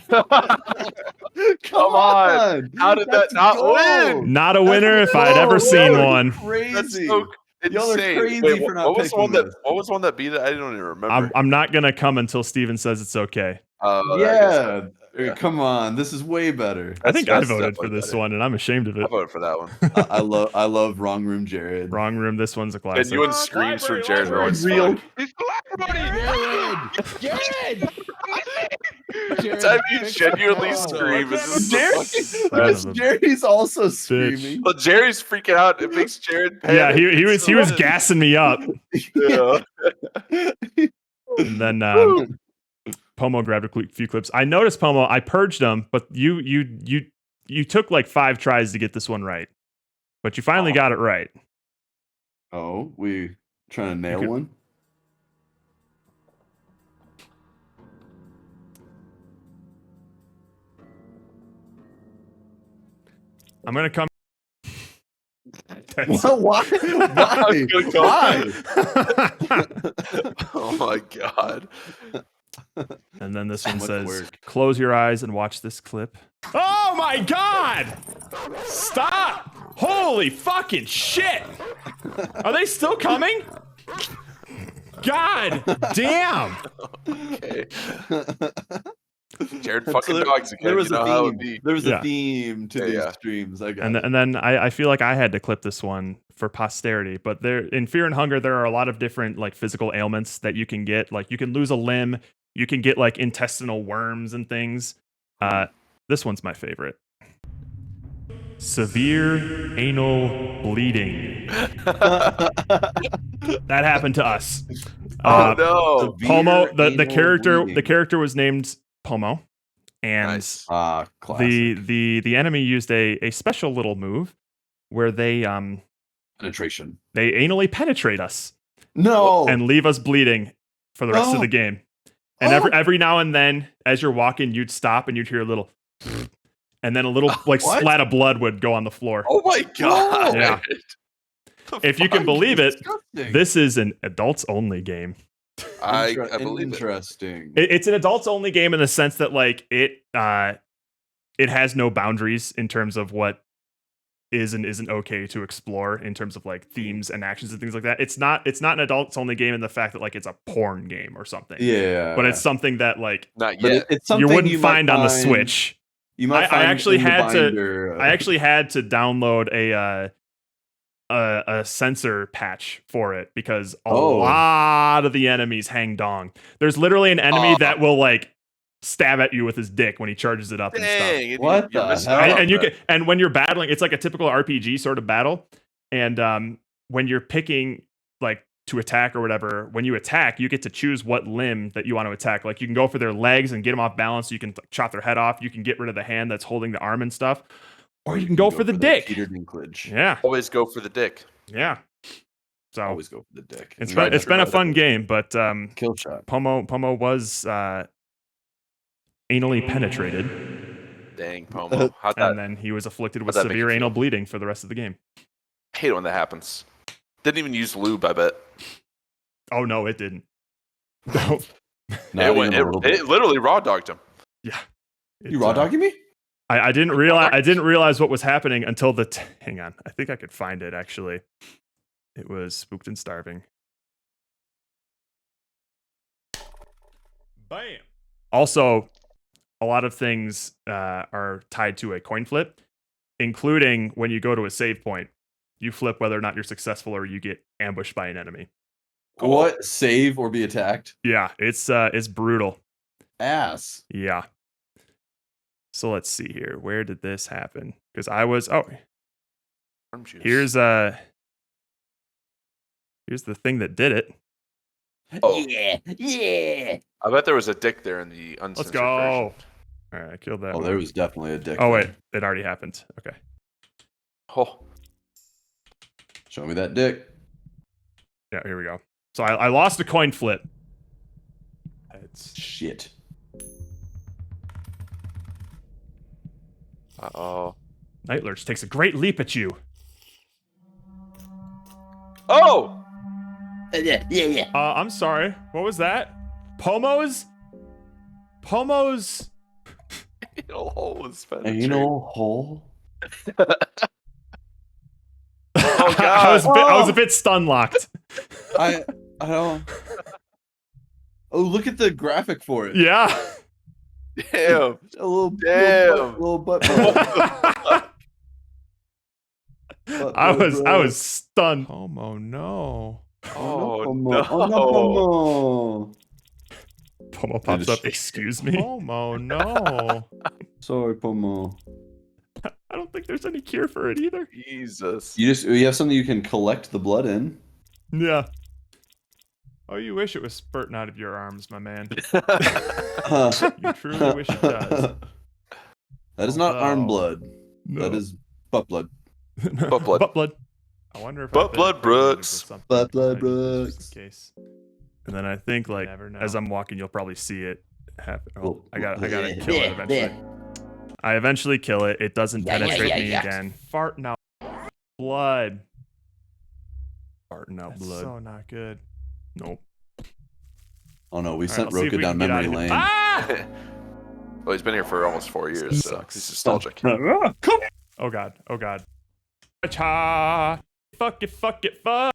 Come on. How did that not win? Not a winner if I'd ever seen one. Crazy. That's so Y'all are insane. crazy Wait, for not what was the one picking that? this. What was the one that beat it? I don't even remember. I'm not gonna come until Steven says it's okay. I guess Yeah. Come on. This is way better. I think I that's voted for definitely this better. one, and I'm ashamed of I it. voted for that one. I love Wrong Room Jared. Wrong room. This one's a classic. And you and screams from Jared were always Real. Time you genuinely scream is Jerry's also screaming. Well, Jerry's freaking out. It makes Jared panic. Yeah, he was gassing me up, Yeah. and then Pomo grabbed a few clips. I noticed Pomo. I purged them, but you took like 5 tries to get this one right, but you finally got it right. Oh, we trying to nail could- one? I'm gonna come. What? Why? Why? Why? Oh my god. And then this one Much says, work. "Close your eyes and watch this clip." Oh my god! Stop! Holy fucking shit! Are they still coming? God damn! Okay. Jared So fucking dogs again. There was you know a how it theme. be. There was Yeah. a theme to Yeah, these yeah. streams. I got And, it. and then I feel like I had to clip this one for posterity. But there, in Fear and Hunger, there are a lot of different like physical ailments that you can get. Like you can lose a limb, you can get like intestinal worms and things. This one's my favorite. Severe anal bleeding. That happened to us. Oh no. Pomo, Severe the anal the bleeding. character was named Pomo, and Nice. Classic. the enemy used a special little move where they Penetration. anally penetrate us No. and leave us bleeding for the rest of Oh. the game. And every now and then, as you're walking, you'd stop and you'd hear a little, and then a little like What? splat of blood would go on the floor. Oh my god. Yeah. If you can believe it, Disgusting. this is an adults only game. I believe it. Interesting. It's an adults only game in the sense that like it has no boundaries in terms of what is and isn't okay to explore in terms of like themes and actions and things like that. It's not an adults only game in the fact that like it's a porn game or something. Yeah. But it's something that like Not But yet. it's something you wouldn't might find on the Switch. You might I find actually in the had to- binder, I actually had to download a sensor patch for it because a Oh. lot of the enemies hang dong. There's literally an enemy Oh. that will like stab at you with his dick when he charges it up and stuff. Dang. What you're the missing hell? out And, on and you that. can, and when you're battling, it's like a typical RPG sort of battle. And when you're picking like to attack or whatever, when you attack, you get to choose what limb that you want to attack. Like you can go for their legs and get them off balance. So you can chop their head off. You can get rid of the hand that's holding the arm and stuff, or you can go for the dick. Peter Dinklage. Yeah, Always go for the dick. yeah. So Always go for the dick. it's Right, been a right. fun game, but Kill shot. Pomo was anally penetrated, Dang, Pomo. How'd that? and then he was afflicted with how'd that make severe you anal feel? bleeding for the rest of the game. I hate it when that happens. Didn't even use lube, I bet. Oh no, it didn't. No. Not even a little bit. It literally raw dogged him. Yeah. You raw dogging me? I didn't realize what was happening until hang on. I think I could find it actually. It was Spooked and Starving. Bam. Also, a lot of things are tied to a coin flip, including when you go to a save point. You flip whether or not you're successful or you get ambushed by an enemy. What? Save or be attacked? Yeah, it's brutal. Ass. Yeah. So let's see here. Where did this happen? Because I was here's the thing that did it. Oh. Yeah. I bet there was a dick there in the uncensored Let's go. version. All right, I killed that Oh, one. there was definitely a dick. Oh wait, there. it already happened. Okay. Oh. Show me that dick. Yeah, here we go. So I lost a coin flip. It's Shit. Uh-oh. Night Lurch takes a great leap at you. Oh! Yeah. I'm sorry. What was that? Pomo's? Pomo's? Anal hole is Anal hole. Oh, God. I was a bit stun locked. I don't. Oh, look at the graphic for it. Yeah. Damn. A little Damn. little butt. I was stunned. Pomo, no. Oh, no. no. Pomo pops up. Excuse me. Pomo, no. Sorry, Pomo. I don't think there's any cure for it either. Jesus. You have something you can collect the blood in. Yeah. Oh, you wish it was spurting out of your arms, my man. You truly wish it does. That is not arm Although- blood. No. That is butt blood. Butt blood. Butt blood. I wonder if Butt blood Brooks. Butt blood Just Brooks. in case. And then I think like as I'm walking, you'll probably see it happen. Oh, I gotta kill it eventually. I eventually kill it. It doesn't penetrate me again. Farting out blood. Farting out blood. So not good. Nope. Oh no, we All right, sent let's see if Roka we down can get out memory of here. lane. Ah! Well, he's been here for almost 4 years, so he's nostalgic. Oh god. Oh god. Cha! Fuck it. Fuck it. Fuck.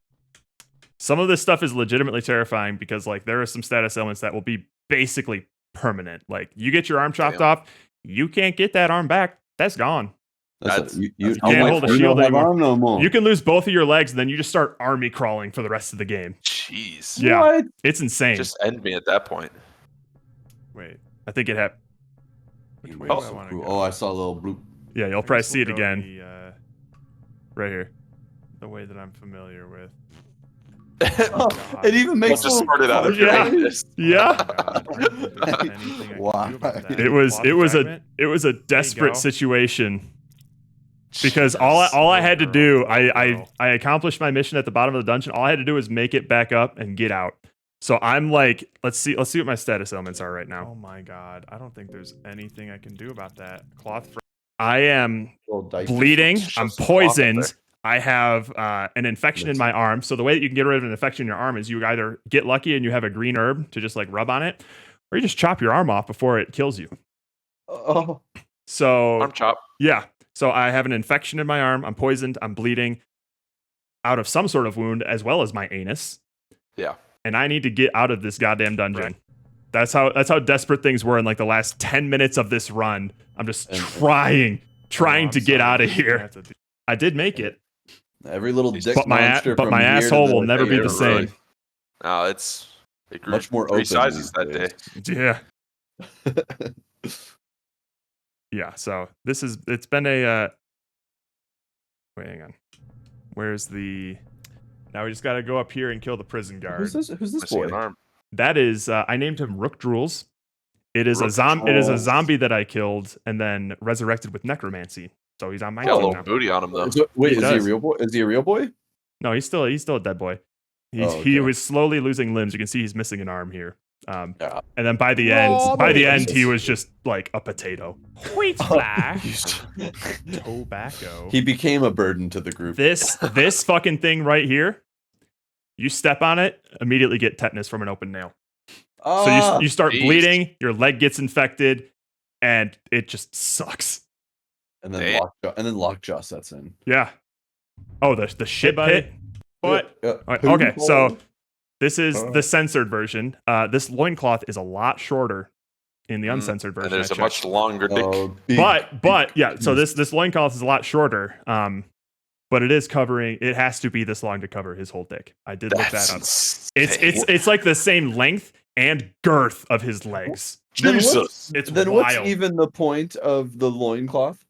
Some of this stuff is legitimately terrifying because like there are some status elements that will be basically permanent. Like you get your arm chopped off, you can't get that arm back. That's gone. That's- You can't hold a you shield don't have anymore. arm no more. You can lose both of your legs and then you just start army crawling for the rest of the game. Jeez. Yeah. What? It's insane. Just end me at that point. Wait. I think it happened. You way went do I so wanna cool. go? Oh, I saw a little bloop. Yeah, you'll probably see it again. Right here. The way that I'm familiar with. It even makes Just a sorted out of your Yeah. anus. Yeah. Why? It was a desperate situation. Because all I had to do, I accomplished my mission at the bottom of the dungeon. All I had to do was make it back up and get out. So I'm like, let's see what my status elements are right now. Oh my god, I don't think there's anything I can do about that. I am bleeding. I'm Shove some cloth up poisoned. there. I have an infection in my arm. So the way that you can get rid of an infection in your arm is you either get lucky and you have a green herb to just like rub on it, or you just chop your arm off before it kills you. Oh. So Arm chop. yeah. So I have an infection in my arm. I'm poisoned. I'm bleeding out of some sort of wound as well as my anus. Yeah. And I need to get out of this goddamn dungeon. Right. That's how desperate things were in like the last 10 minutes of this run. I'm just trying to get out of here. I did make it. Every little dick But monster my from here asshole to will never be the really. same. No, it grew Much more 3 open sizes these that day. days. Yeah. Yeah, so it's been a wait, hang on. Where's the now we just gotta go up here and kill the prison guard. Who's this Missing boy? an arm. That is I named him Rook Drools. It is Rook it is a Drools. zombie that I killed and then resurrected with necromancy. So he's on my Got a team little now. booty on him though. Wait, He is he a does. real boy? Is he a real boy? No, he's still a dead boy. He okay. was slowly losing limbs. You can see he's missing an arm here. Yeah. And then by the end, he was just like a potato. Wheat flash. Tobacco. He became a burden to the group. This fucking thing right here. You step on it, immediately get tetanus from an open nail. So you start Jeez. bleeding, your leg gets infected, and it just sucks. and then lockjaw sets in. Yeah. Oh, the shit pit. What? Yeah. Okay, so This is the censored version. This loincloth is a lot shorter in the uncensored version. And there's I a checked. much longer dick. But yeah, so this loincloth is a lot shorter. But it is covering. It has to be this long to cover his whole dick. I did look that up. It's like the same length and girth of his legs. Jesus. It's Then wild. what's even the point of the loincloth?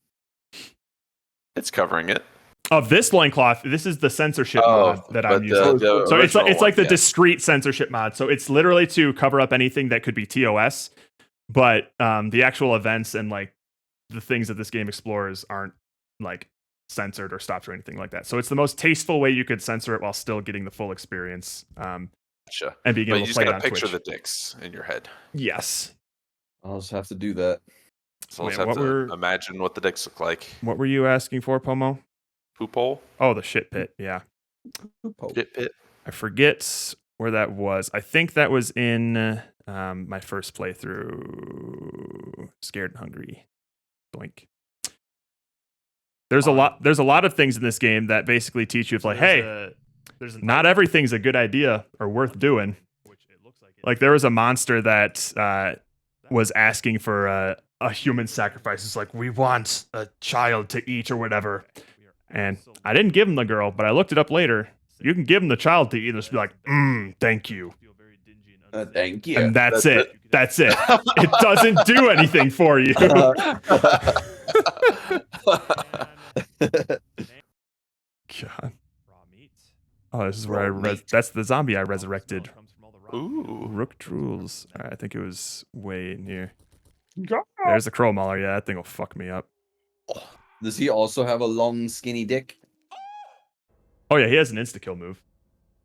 It's covering it. Of this loincloth, this is the censorship mod that I'm using. The So it's original like the one, yeah. discrete censorship mod. So it's literally to cover up anything that could be TOS, but the actual events and like the things that this game explores aren't like censored or stopped or anything like that. So it's the most tasteful way you could censor it while still getting the full experience. Gotcha. And being But able you to just play it gotta on picture Twitch. the dicks in your head. Yes. I'll just have to do that. So Wait, let's have what to imagine what the dicks look like. What were you asking for, Pomo? Poop hole? Oh, the shit pit. Yeah. Shit pit. I forget where that was. I think that was in my first playthrough. Scared and Hungry. Doink. There's a lot of things in this game that basically teach you, like, hey, not everything's a good idea or worth doing. Like there was a monster that was asking for a human sacrifice. It's like, we want a child to eat or whatever. And I didn't give him the girl, but I looked it up later. You can give him the child to eat and just be like, thank you. Thank you. And that's it. That's it. It doesn't do anything for you. God. Oh, this is where that's the zombie I resurrected. Ooh. Rook drools. All right, I think it was way in here. There's the crow mauler. Yeah, that thing will fuck me up. Does he also have a long, skinny dick? Oh yeah, he has an insta kill move,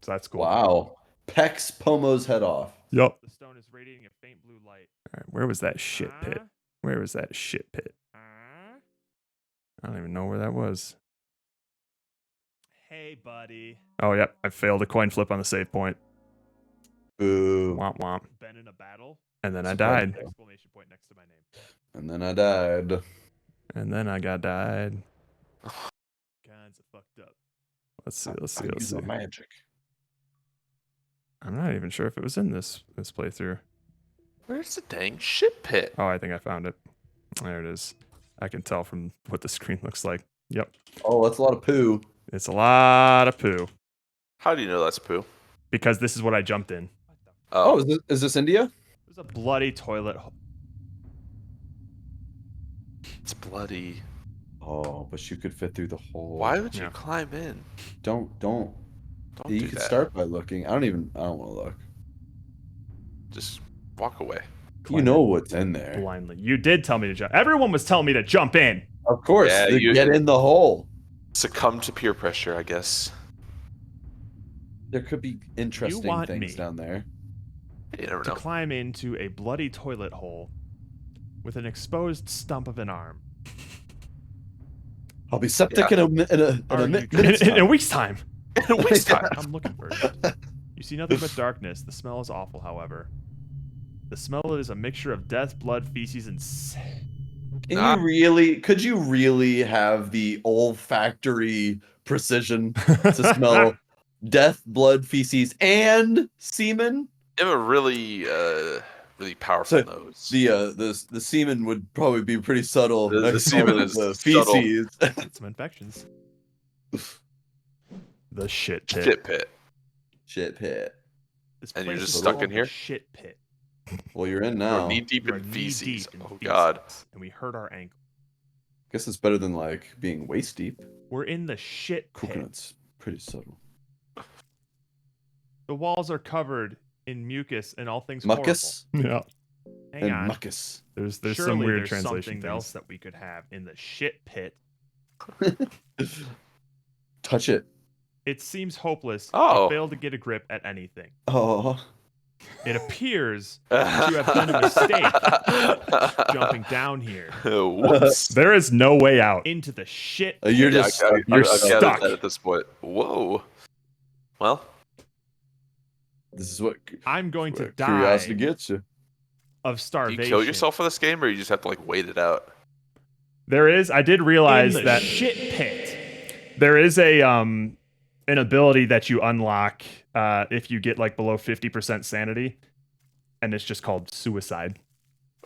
so that's cool. Wow. Pecks Pomo's head off. Yup. The stone is radiating a faint blue light. All right, where was that shit pit? Where was that shit pit? I don't even know where that was. Hey, buddy. Oh yep, I failed a coin flip on the save point. Boo. Womp womp. Been in a battle? And then I died. Exclamation point next to my name. And then I died. And then I got died. Kinds of fucked up. Let's see. Magic. I'm not even sure if it was in this playthrough. Where's the dang shit pit? Oh, I think I found it. There it is. I can tell from what the screen looks like. Yep. Oh, that's a lot of poo. It's a lot of poo. How do you know that's poo? Because this is what I jumped in. Oh, is this India? There's a bloody toilet. It's bloody. Oh, but you could fit through the hole. Why would you Yeah. climb in? Don't. Don't You do could that. start by looking. I don't want to look. Just walk away. You know what's in there. Blindly. You did tell me to jump. Everyone was telling me to jump in. Of course. Yeah, to you- get in the hole. Succumb to peer pressure, I guess. There could be interesting want things me down there. You never To know. climb into a bloody toilet hole with an exposed stump of an arm. I'll be septic Yeah. in a minute. In a week's time. Waste time. I'm looking for it. You see nothing but darkness. The smell is awful, however. The smell is a mixture of death, blood, feces, and... Could you really have the olfactory precision to smell death, blood, feces, and semen? You have a really, really powerful So, nose. The semen would probably be pretty subtle. The next to semen the is subtle. feces. Some infections. The shit pit. Shit pit. Shit pit. This And you're place just is stuck called in here? the Shit pit. Well, you're in We're now. knee deep We're in knee feces. deep in Oh feces, god. And we hurt our ankle. Guess it's better than like being waist deep. We're in the shit pit. Coconut's pretty subtle. The walls are covered in mucus and all things Muckus horrible. Yeah. Hang and on. muckus. There's Surely some weird there's translation something things. else that we could have in the shit pit. Touch it. It seems hopeless. Oh. You fail to get a grip at anything. Oh. It appears that you have done a mistake jumping down here Whoops. There is no way out into the shit. You're Yeah, just I've you're gathered stuck. that at this point. Whoa. Well, This is what I'm going to where die curiosity gets you. of do starvation. you kill yourself for this game, or you just have to like wait it out? There is. I did realize In the that shit pit. there is a an ability that you unlock if you get like below 50% sanity, and it's just called suicide.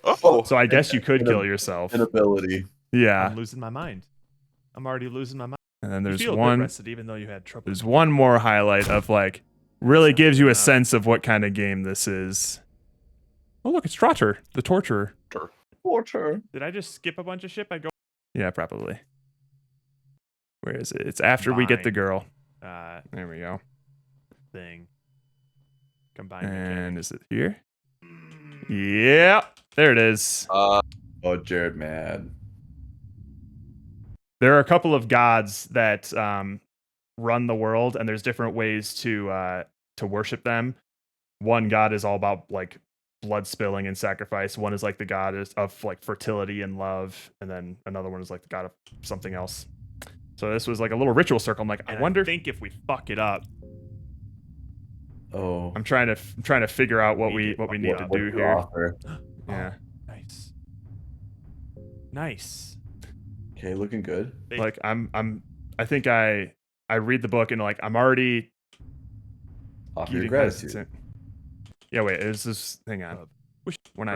Oh, So I guess you could kill yourself. An ability. Yeah. I'm losing my mind. I'm already losing my mind. And then You there's feel good one. rested, even though you had trouble. There's one more highlight of like really gives you a sense of what kind of game this is. Oh look, it's Trotter, the torturer. Torture. Did I just skip a bunch of shit by going? Yeah, probably. Where is it? It's after we get the girl. There we go. Thing. Combined. And is it here? Yeah, there it is. Oh, Jared mad. There are a couple of gods that run the world, and there's different ways to worship them. One god is all about like blood spilling and sacrifice. One is like the god of like fertility and love, and then another one is like the god of something else. So this was like a little ritual circle. I'm like, I wonder. I think if we fuck it up, Oh. I'm trying to figure out what we need to do here. Offer. Yeah. nice. Nice. Okay, looking good. Like I think I read the book and like I'm already Offer your getting gratitude. hesitant. Yeah, wait, is this hang on. When I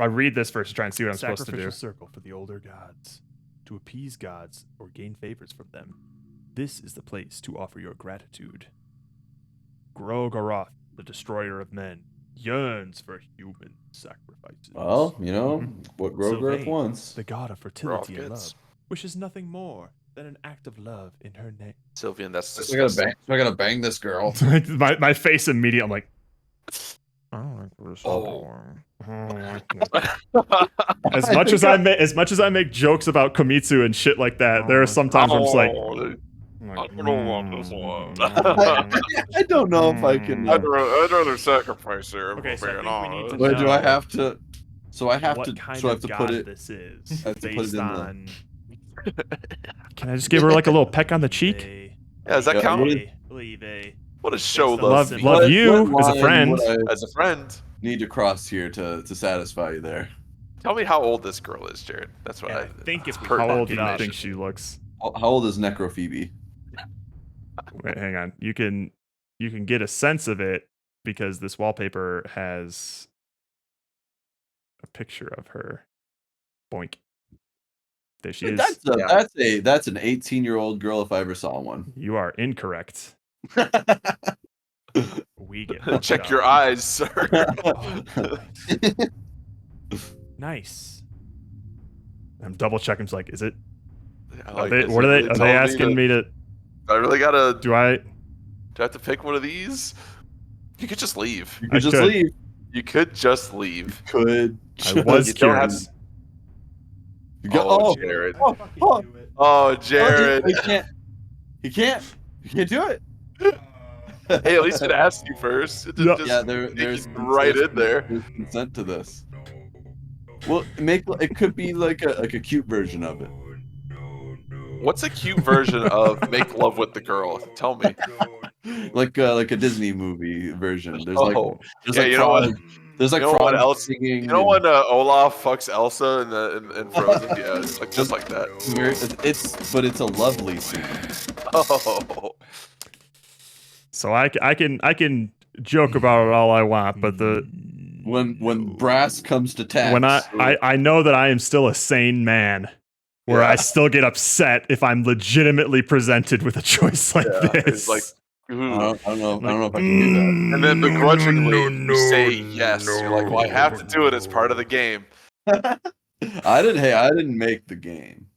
read this first to try and see what I'm supposed to do. Sacrificial circle for the older gods. To appease gods or gain favors from them. This is the place to offer your gratitude. Grogorath, the destroyer of men, yearns for human sacrifices. Well, you know what Grogrowth Sylvain, wants. the god of fertility and Rockets. love, wishes nothing more than an act of love in her name. Sylvian, that's I gotta disgusting. bang. I gotta bang this girl. my face immediately. I'm like, I don't like this. Oh. I don't like this. As much as I make jokes about Komitsu and shit like that, there are sometimes I'm just like, I don't want this one. I don't know if I can. I'd rather sacrifice her. Okay, so I being think we need to honest. Wait, do I know have to? So I have what to. kind So I have of to god put it. this is, I have to put it based in the- on can I just give her like a little peck on the cheek? Yeah, does that Yeah, count? Believe a What a show Love, love. love you What as a line friend. would I As a friend. need to cross here to satisfy you there. Tell me how old this girl is, Jared. That's what And I I think if we How old do fuck it you up, think she looks? How old is Necrophoebe? Wait, hang on. You can get a sense of it because this wallpaper has a picture of her. Boink. There she is. That's an 18-year-old girl if I ever saw one. You are incorrect. we get fucked Check up. your eyes, sir. Nice. I'm double checking. It's like, is it? I Are like they, this. what are they? Really Are they telling asking me to? I really gotta. Do I? Do I have to pick one of these? You could just leave. You could just could. leave. You could just leave. Could. I was You don't have curious. You go, Oh, oh, Jared. oh, oh, Oh, Jared. He can't. He can't. He can't do it. Hey, at least it asked you first. It didn't Yeah. just Yeah, take there's you right in there. There's consent to this. Well, it could be like a cute version of it. What's a cute version of make love with the girl? Tell me. Like a Disney movie version. There's Oh, there's yeah, like you know what? frogs- There's like You know what frogs else? singing. You know when Olaf fucks Elsa in Frozen? Yeah, it's like just like that. But it's a lovely scene. Oh, So I can joke about it all I want, but When brass comes to tax. when I know that I am still a sane man, where I Yeah. still get upset if I'm legitimately presented with a choice like yeah. this. It's like, I ooh. don't know if I can do that. And then begrudgingly you say yes. You're like, well, I have to do it as part of the game. I didn't make the game.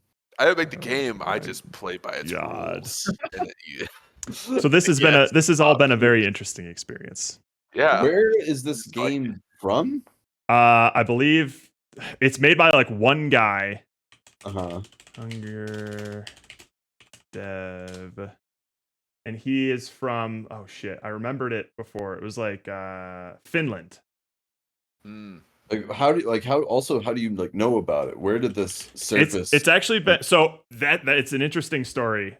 I don't make the game. I just play by its God. rules. And So this has been Yes. this has all been a very interesting experience. yeah. Where is this It's like- game from? I believe it's made by like one guy. Uh-huh. Hunger Dev. And he is from I remembered it before. It was like Finland. Mm. How do you like know about it? Where did this surface? It's actually been so that it's an interesting story.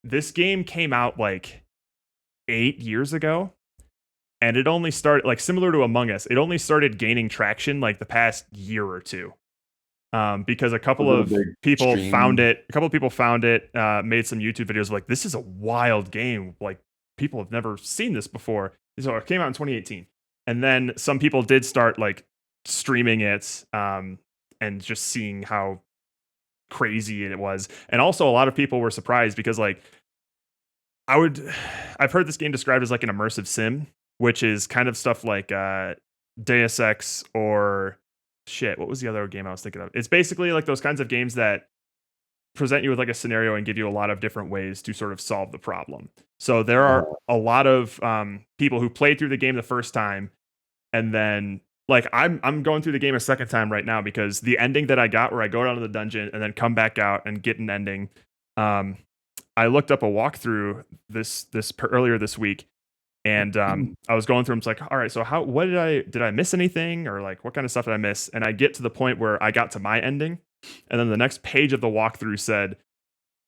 This game came out like 8 years ago, and it only started like similar to Among Us. It only started gaining traction like the past year or two. because a couple little of big people stream. found it. A couple of people found it, made some YouTube videos like, this is a wild game. Like, people have never seen this before. So it came out in 2018. And then some people did start like streaming it, and just seeing how crazy it was. And also a lot of people were surprised because like I've heard this game described as like an immersive sim, which is kind of stuff like Deus Ex or shit. What was the other game I was thinking of? It's basically like those kinds of games that present you with like a scenario and give you a lot of different ways to sort of solve the problem. So there are a lot of people who played through the game the first time, and then like I'm going through the game a second time right now because the ending that I got, where I go down to the dungeon and then come back out and get an ending. I looked up a walkthrough earlier this week, and I was going through them. It's like, all right, so what did I miss anything, or like what kind of stuff did I miss? And I get to the point where I got to my ending, and then the next page of the walkthrough said,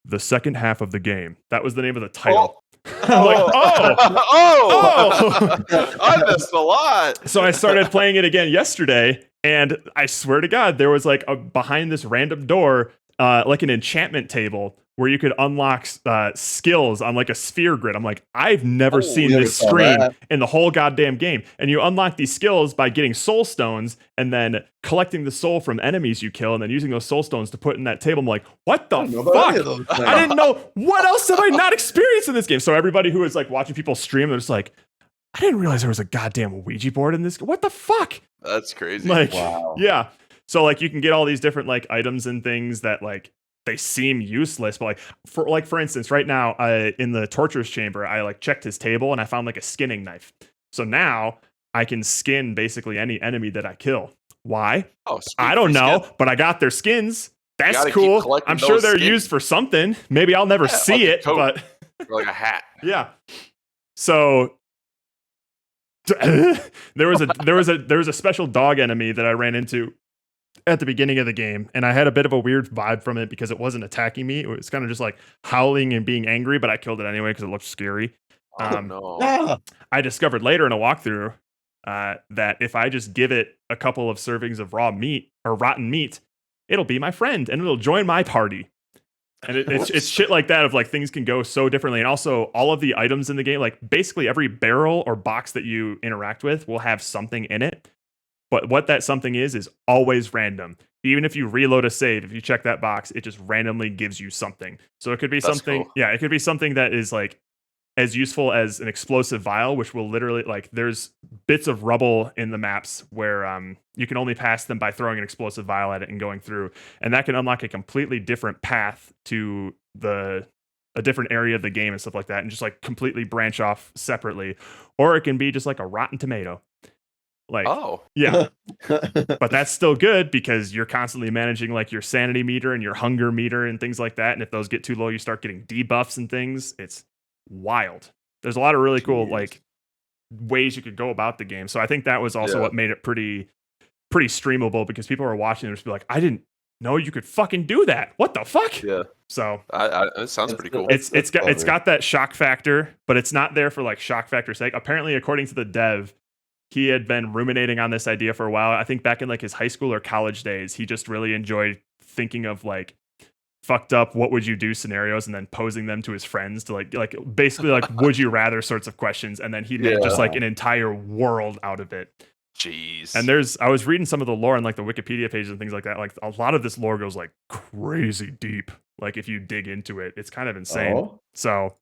"The second half of the game." That was the name of the title. I'm like, oh, I missed a lot. So I started playing it again yesterday, and I swear to God, there was like behind this random door, like an enchantment table where you could unlock skills on like a sphere grid. I'm like, I've never seen this screen in the whole goddamn game. And you unlock these skills by getting soul stones and then collecting the soul from enemies you kill and then using those soul stones to put in that table. I'm like, what the fuck? I didn't know. What else have I not experienced in this game? So everybody who is like watching people stream, they're just like, I didn't realize there was a goddamn Ouija board in this. What the fuck? That's crazy. Like, Wow. yeah. So like you can get all these different like items and things that like they seem useless, but for instance, right now in the torturer's chamber, I like checked his table and I found like a skinning knife. So now I can skin basically any enemy that I kill. Why? Oh, I don't know, but I got their skins. That's cool. I'm sure they're used for something. Maybe I'll never see it, but or like a hat. Yeah. So there was a special dog enemy that I ran into at the beginning of the game, and I had a bit of a weird vibe from it because it wasn't attacking me. It was kind of just like howling and being angry, but I killed it anyway because it looked scary. No. I discovered later in a walkthrough that if I just give it a couple of servings of raw meat or rotten meat, it'll be my friend and it'll join my party. And it's shit like that of like things can go so differently. And also all of the items in the game, like basically every barrel or box that you interact with will have something in it. But what that something is always random. Even if you reload a save, if you check that box, it just randomly gives you something. So it could be something, cool. Yeah, it could be something that is like as useful as an explosive vial, which will literally like there's bits of rubble in the maps where you can only pass them by throwing an explosive vial at it and going through. And that can unlock a completely different path to a different area of the game and stuff like that, and just like completely branch off separately. Or it can be just like a rotten tomato. Like, yeah, but that's still good because you're constantly managing like your sanity meter and your hunger meter and things like that. And if those get too low, you start getting debuffs and things. It's wild. There's a lot of really cool like ways you could go about the game. So I think that was also what made it pretty streamable because people were watching and just be like, I didn't know you could fucking do that. What the fuck? Yeah. So it sounds pretty cool. It's got that shock factor, but it's not there for like shock factor's sake. Apparently, according to the dev, he had been ruminating on this idea for a while. I think back in like his high school or college days, he just really enjoyed thinking of like fucked up what would you do scenarios and then posing them to his friends to like basically like would you rather sorts of questions, and then he made just like an entire world out of it. Jeez. And I was reading some of the lore on like the Wikipedia pages and things like that. Like a lot of this lore goes like crazy deep. Like if you dig into it, it's kind of insane. So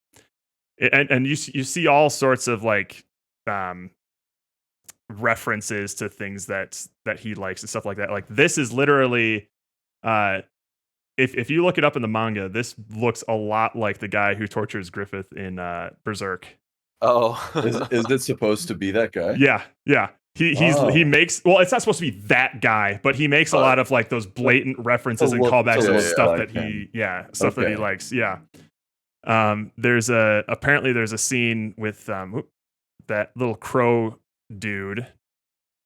and you see all sorts of like references to things that he likes and stuff like that. Like this is literally if you look it up in the manga, this looks a lot like the guy who tortures Griffith in Berserk. Is it supposed to be that guy? Yeah. He makes, well, it's not supposed to be that guy, but he makes a lot of like those blatant references and callbacks to stuff that that he likes. Yeah. Apparently there's a scene with that little crow dude.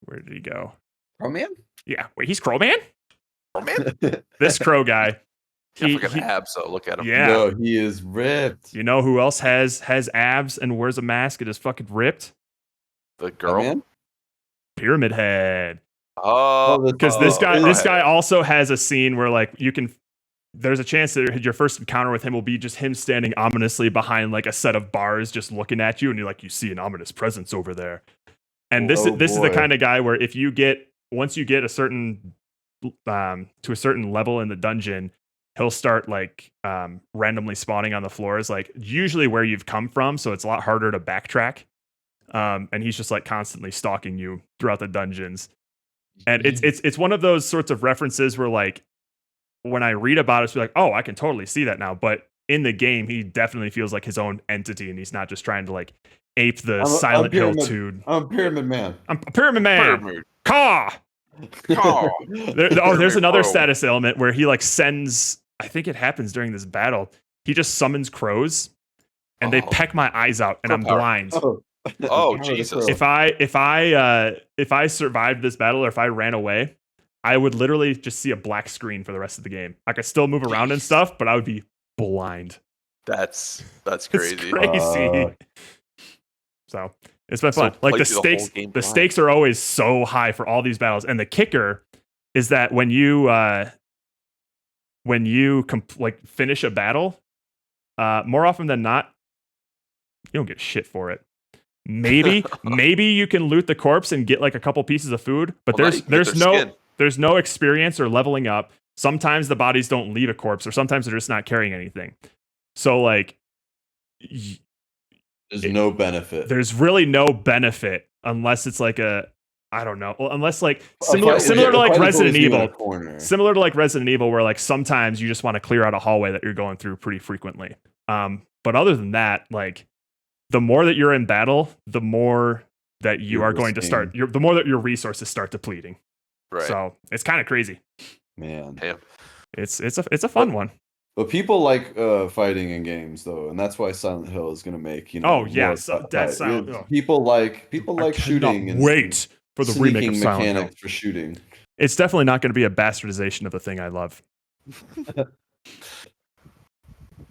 Where did he go? Crow Man? Yeah. Wait, he's Crow Man? Oh man. This crow guy. He abs, so look at him. Yeah. No, he is ripped. You know who else has abs and wears a mask and is fucking ripped? The girl. Pyramid Head. Oh, this- Because this Oh, guy also has a scene where like you can. There's a chance that your first encounter with him will be just him standing ominously behind like a set of bars, just looking at you, and you're like, you see an ominous presence over there. And this is the boy. kind of guy where if you get once you get a certain to a certain level in the dungeon, he'll start like randomly spawning on the floors, like usually where you've come from, so it's a lot harder to backtrack. And he's just like constantly stalking you throughout the dungeons. And it's one of those sorts of references where like when I read about it, it's like, oh, I can totally see that now. But in the game, he definitely feels like his own entity, and he's not just trying to like ape the Silent Hill dude. I'm a Pyramid Man. I'm a Pyramid Man. Pyramid. Caw! Caw. There's another Whoa. status element where he like sends. I think it happens during this battle. He just summons crows, and they Oh. peck my eyes out, and Full I'm power. blind. Oh, Oh, Power of the Jesus. Crow. If I survived this battle or if I ran away, I would literally just see a black screen for the rest of the game. I could still move around and Jeez. stuff, but I would be blind. That's It's crazy. crazy. So it's been So fun. Like play the through the whole stakes, game the blind. stakes are always so high for all these battles, and the kicker is that when you like finish a battle, more often than not, you don't get shit for it. Maybe you can loot the corpse and get like a couple pieces of food, but Well, now you can get there's their no skin. experience or leveling up. Sometimes the bodies don't leave a corpse, or sometimes they're just not carrying anything. So like, There's no benefit. there's really no benefit unless it's like I don't know. Well, unless like fight similar to like is Resident always you in a Evil, corner. similar to like Resident Evil, where like sometimes you just want to clear out a hallway that you're going through pretty frequently. But other than that, like the more that you're in battle, the more that you You're are going to start. risking. The more that your resources start depleting. Right. So it's kind of crazy. Man. Damn. It's a fun one. But people like fighting in games though, and that's why Silent Hill is gonna make Oh, yeah, more so fight. that's Silent Hill. People like I shooting cannot and wait for the remake sneaking of Silent Hill. mechanics for shooting. It's definitely not going to be a bastardization of the thing I love.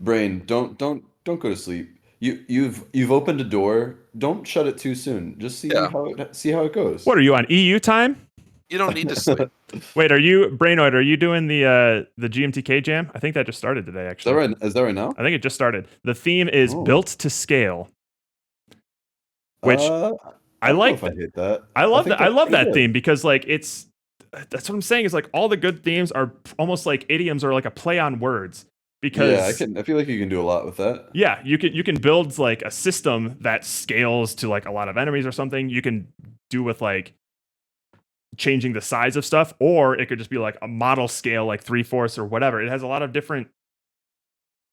Brain, don't go to sleep. You've opened a door. Don't shut it too soon. Just see Yeah. how it goes. What are you on EU time? You don't need to sleep. Wait, are you Brainoid? Are you doing the GMTK jam? I think that just started today. Is Actually, that right? Is that right now? I think it just started. The theme is Oh. built to scale, which I don't know like. if I hate that. I love think that. I that's love pretty that good. theme because like that's what I'm saying is like all the good themes are almost like idioms or like a play on words. Because I feel like you can do a lot with that. yeah, you can build like a system that scales to like a lot of enemies or something. You can do with like changing the size of stuff, or it could just be like a model scale, like 3/4 or whatever. It has a lot of different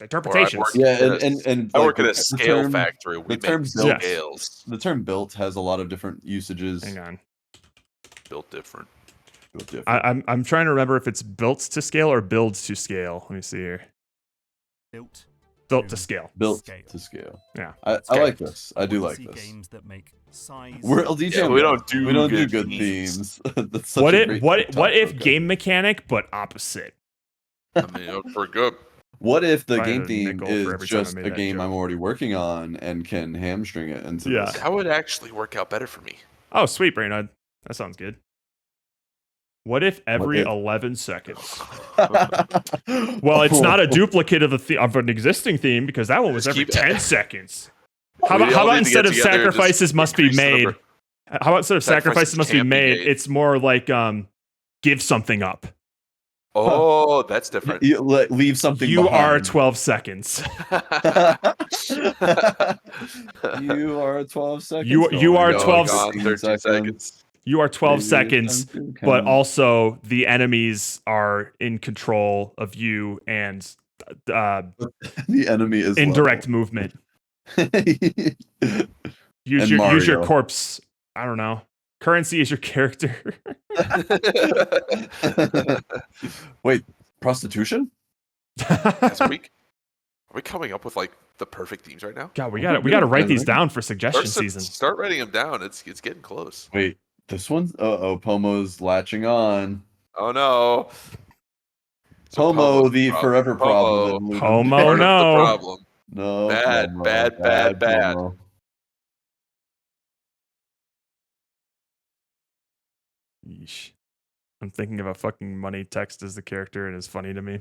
interpretations. work- Yeah, Yes. and I like, work at the a scale term- factory. We the term make built- scales. The term "built" has a lot of different usages. Hang on, Built different. Built different. I'm trying to remember if it's built to scale or builds to scale. Let me see here. Built to scale. Built to scale. Yeah. I like this. I do like this. Games that make size. We're LDJ. Yeah, we don't do good good themes. That's such What a if great what TikTok what if shortcut. game mechanic but opposite? I mean, we're good. What if the If I had game a theme nickel for is every time I just made a that game joke. I'm already working on and can hamstring it into Yeah. this? That would actually work out better for me. Oh, sweet, Brainod. That sounds good. What if every if- 11 seconds? Well, it's not a duplicate of an existing theme because that one was Just every keep- 10 seconds. How We about, how all about need to instead get of together and just sacrifices must be increase the made? number. How about instead of sacrifices Sacrifices must be can't be made, made. it's more like give something up. Oh, that's different. Leave something You are behind. 12 seconds. You are 12 seconds. You are Go, 12 gone, 13 seconds. You are 12 Maybe seconds, something but comes. also the enemies are in control of you and the enemy is indirect movement. level. Use And your Mario. corpse. I don't know. Currency is your character. Wait, prostitution? Guys, are we coming up with like the perfect themes right now? God, we gotta write these down for suggestion Start, season. start writing them down. It's getting close. Wait, this one's Pomo's latching on. Oh no. So Pomo, Pomo's the problem. forever problem. Pomo, in Pomo, Ludo's- part of the no. problem. No. Bad, Pomo, bad, bad, bad. Pomo. Yeesh. I'm thinking of a fucking money text as the character, and it's funny to me.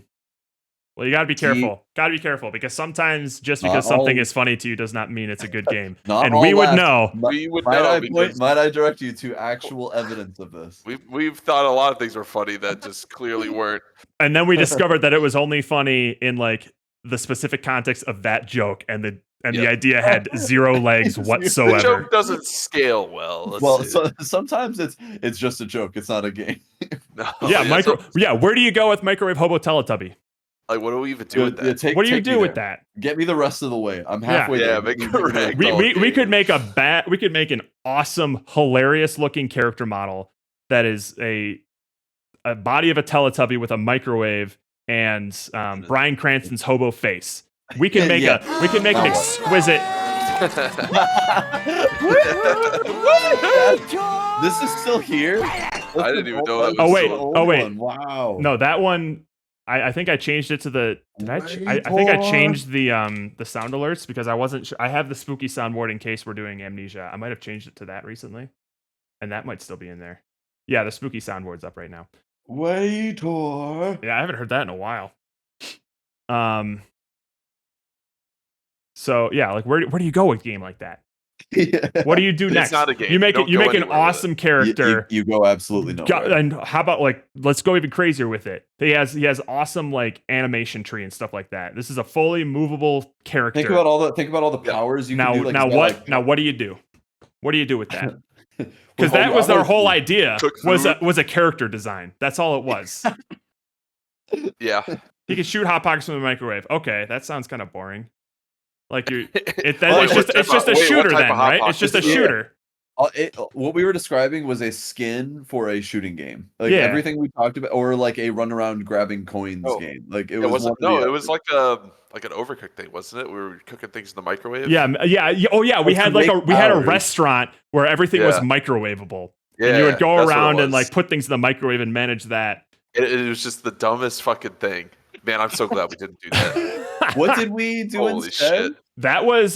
Well, you gotta be careful. Gotta be careful because sometimes just because something is funny to you does not mean it's a good game. Not And all we would laughs. know. We would know because Might I direct you to actual evidence of this? we've thought a lot of things were funny that just clearly weren't. And then we discovered that it was only funny in like the specific context of that joke, and the idea had zero legs The whatsoever. joke doesn't scale well. let's Well, say. sometimes it's just a joke. It's not a game. No, Yeah, where do you go with Microwave Hobo Teletubby? Like, what do we even do with that? What do you take me do with there. that? Get me the rest of the way. I'm halfway Yeah, there. make Give it me the right. rest. We could make an awesome, hilarious looking character model that is a body of a Teletubby with a microwave and Bryan Cranston's hobo face. We can make an exquisite. This is still here. I didn't even know that was Oh wait, so oh wait. Wow. No, that one. I think I changed it to the. Did I? I think I changed the sound alerts because I wasn't sure. I have the spooky soundboard in case we're doing Amnesia. I might have changed it to that recently, and that might still be in there. Yeah, the spooky soundboard's up right now. Waiter. Yeah, I haven't heard that in a while. So yeah, like where do you go with a game like that? What do you do next? It's not a game. You make Don't you go make an anywhere with awesome character. You go absolutely nowhere. And how about like let's go even crazier with it. He has awesome like animation tree and stuff like that. This is a fully movable character. Think about all the powers you can do. Now what do you do? What do you do with that? Because that was our whole idea was a character design. That's all it was. Yeah. He can shoot hot pockets from the microwave. Okay, that sounds kind of boring. Like it's just a shooter then, right? It's just a shooter. What we were describing was a skin for a shooting game. Like Yeah. everything we talked about, or like a run around grabbing coins game. Like it was. It was like an overcooked thing, wasn't it? We were cooking things in the microwave. Yeah. Oh yeah, we had a restaurant where everything was microwavable. Yeah, and you would go that's what it around and was. like put things in the microwave and manage that. It was just the dumbest fucking thing. Man, I'm so glad we didn't do that. What did we do Holy instead? shit. That was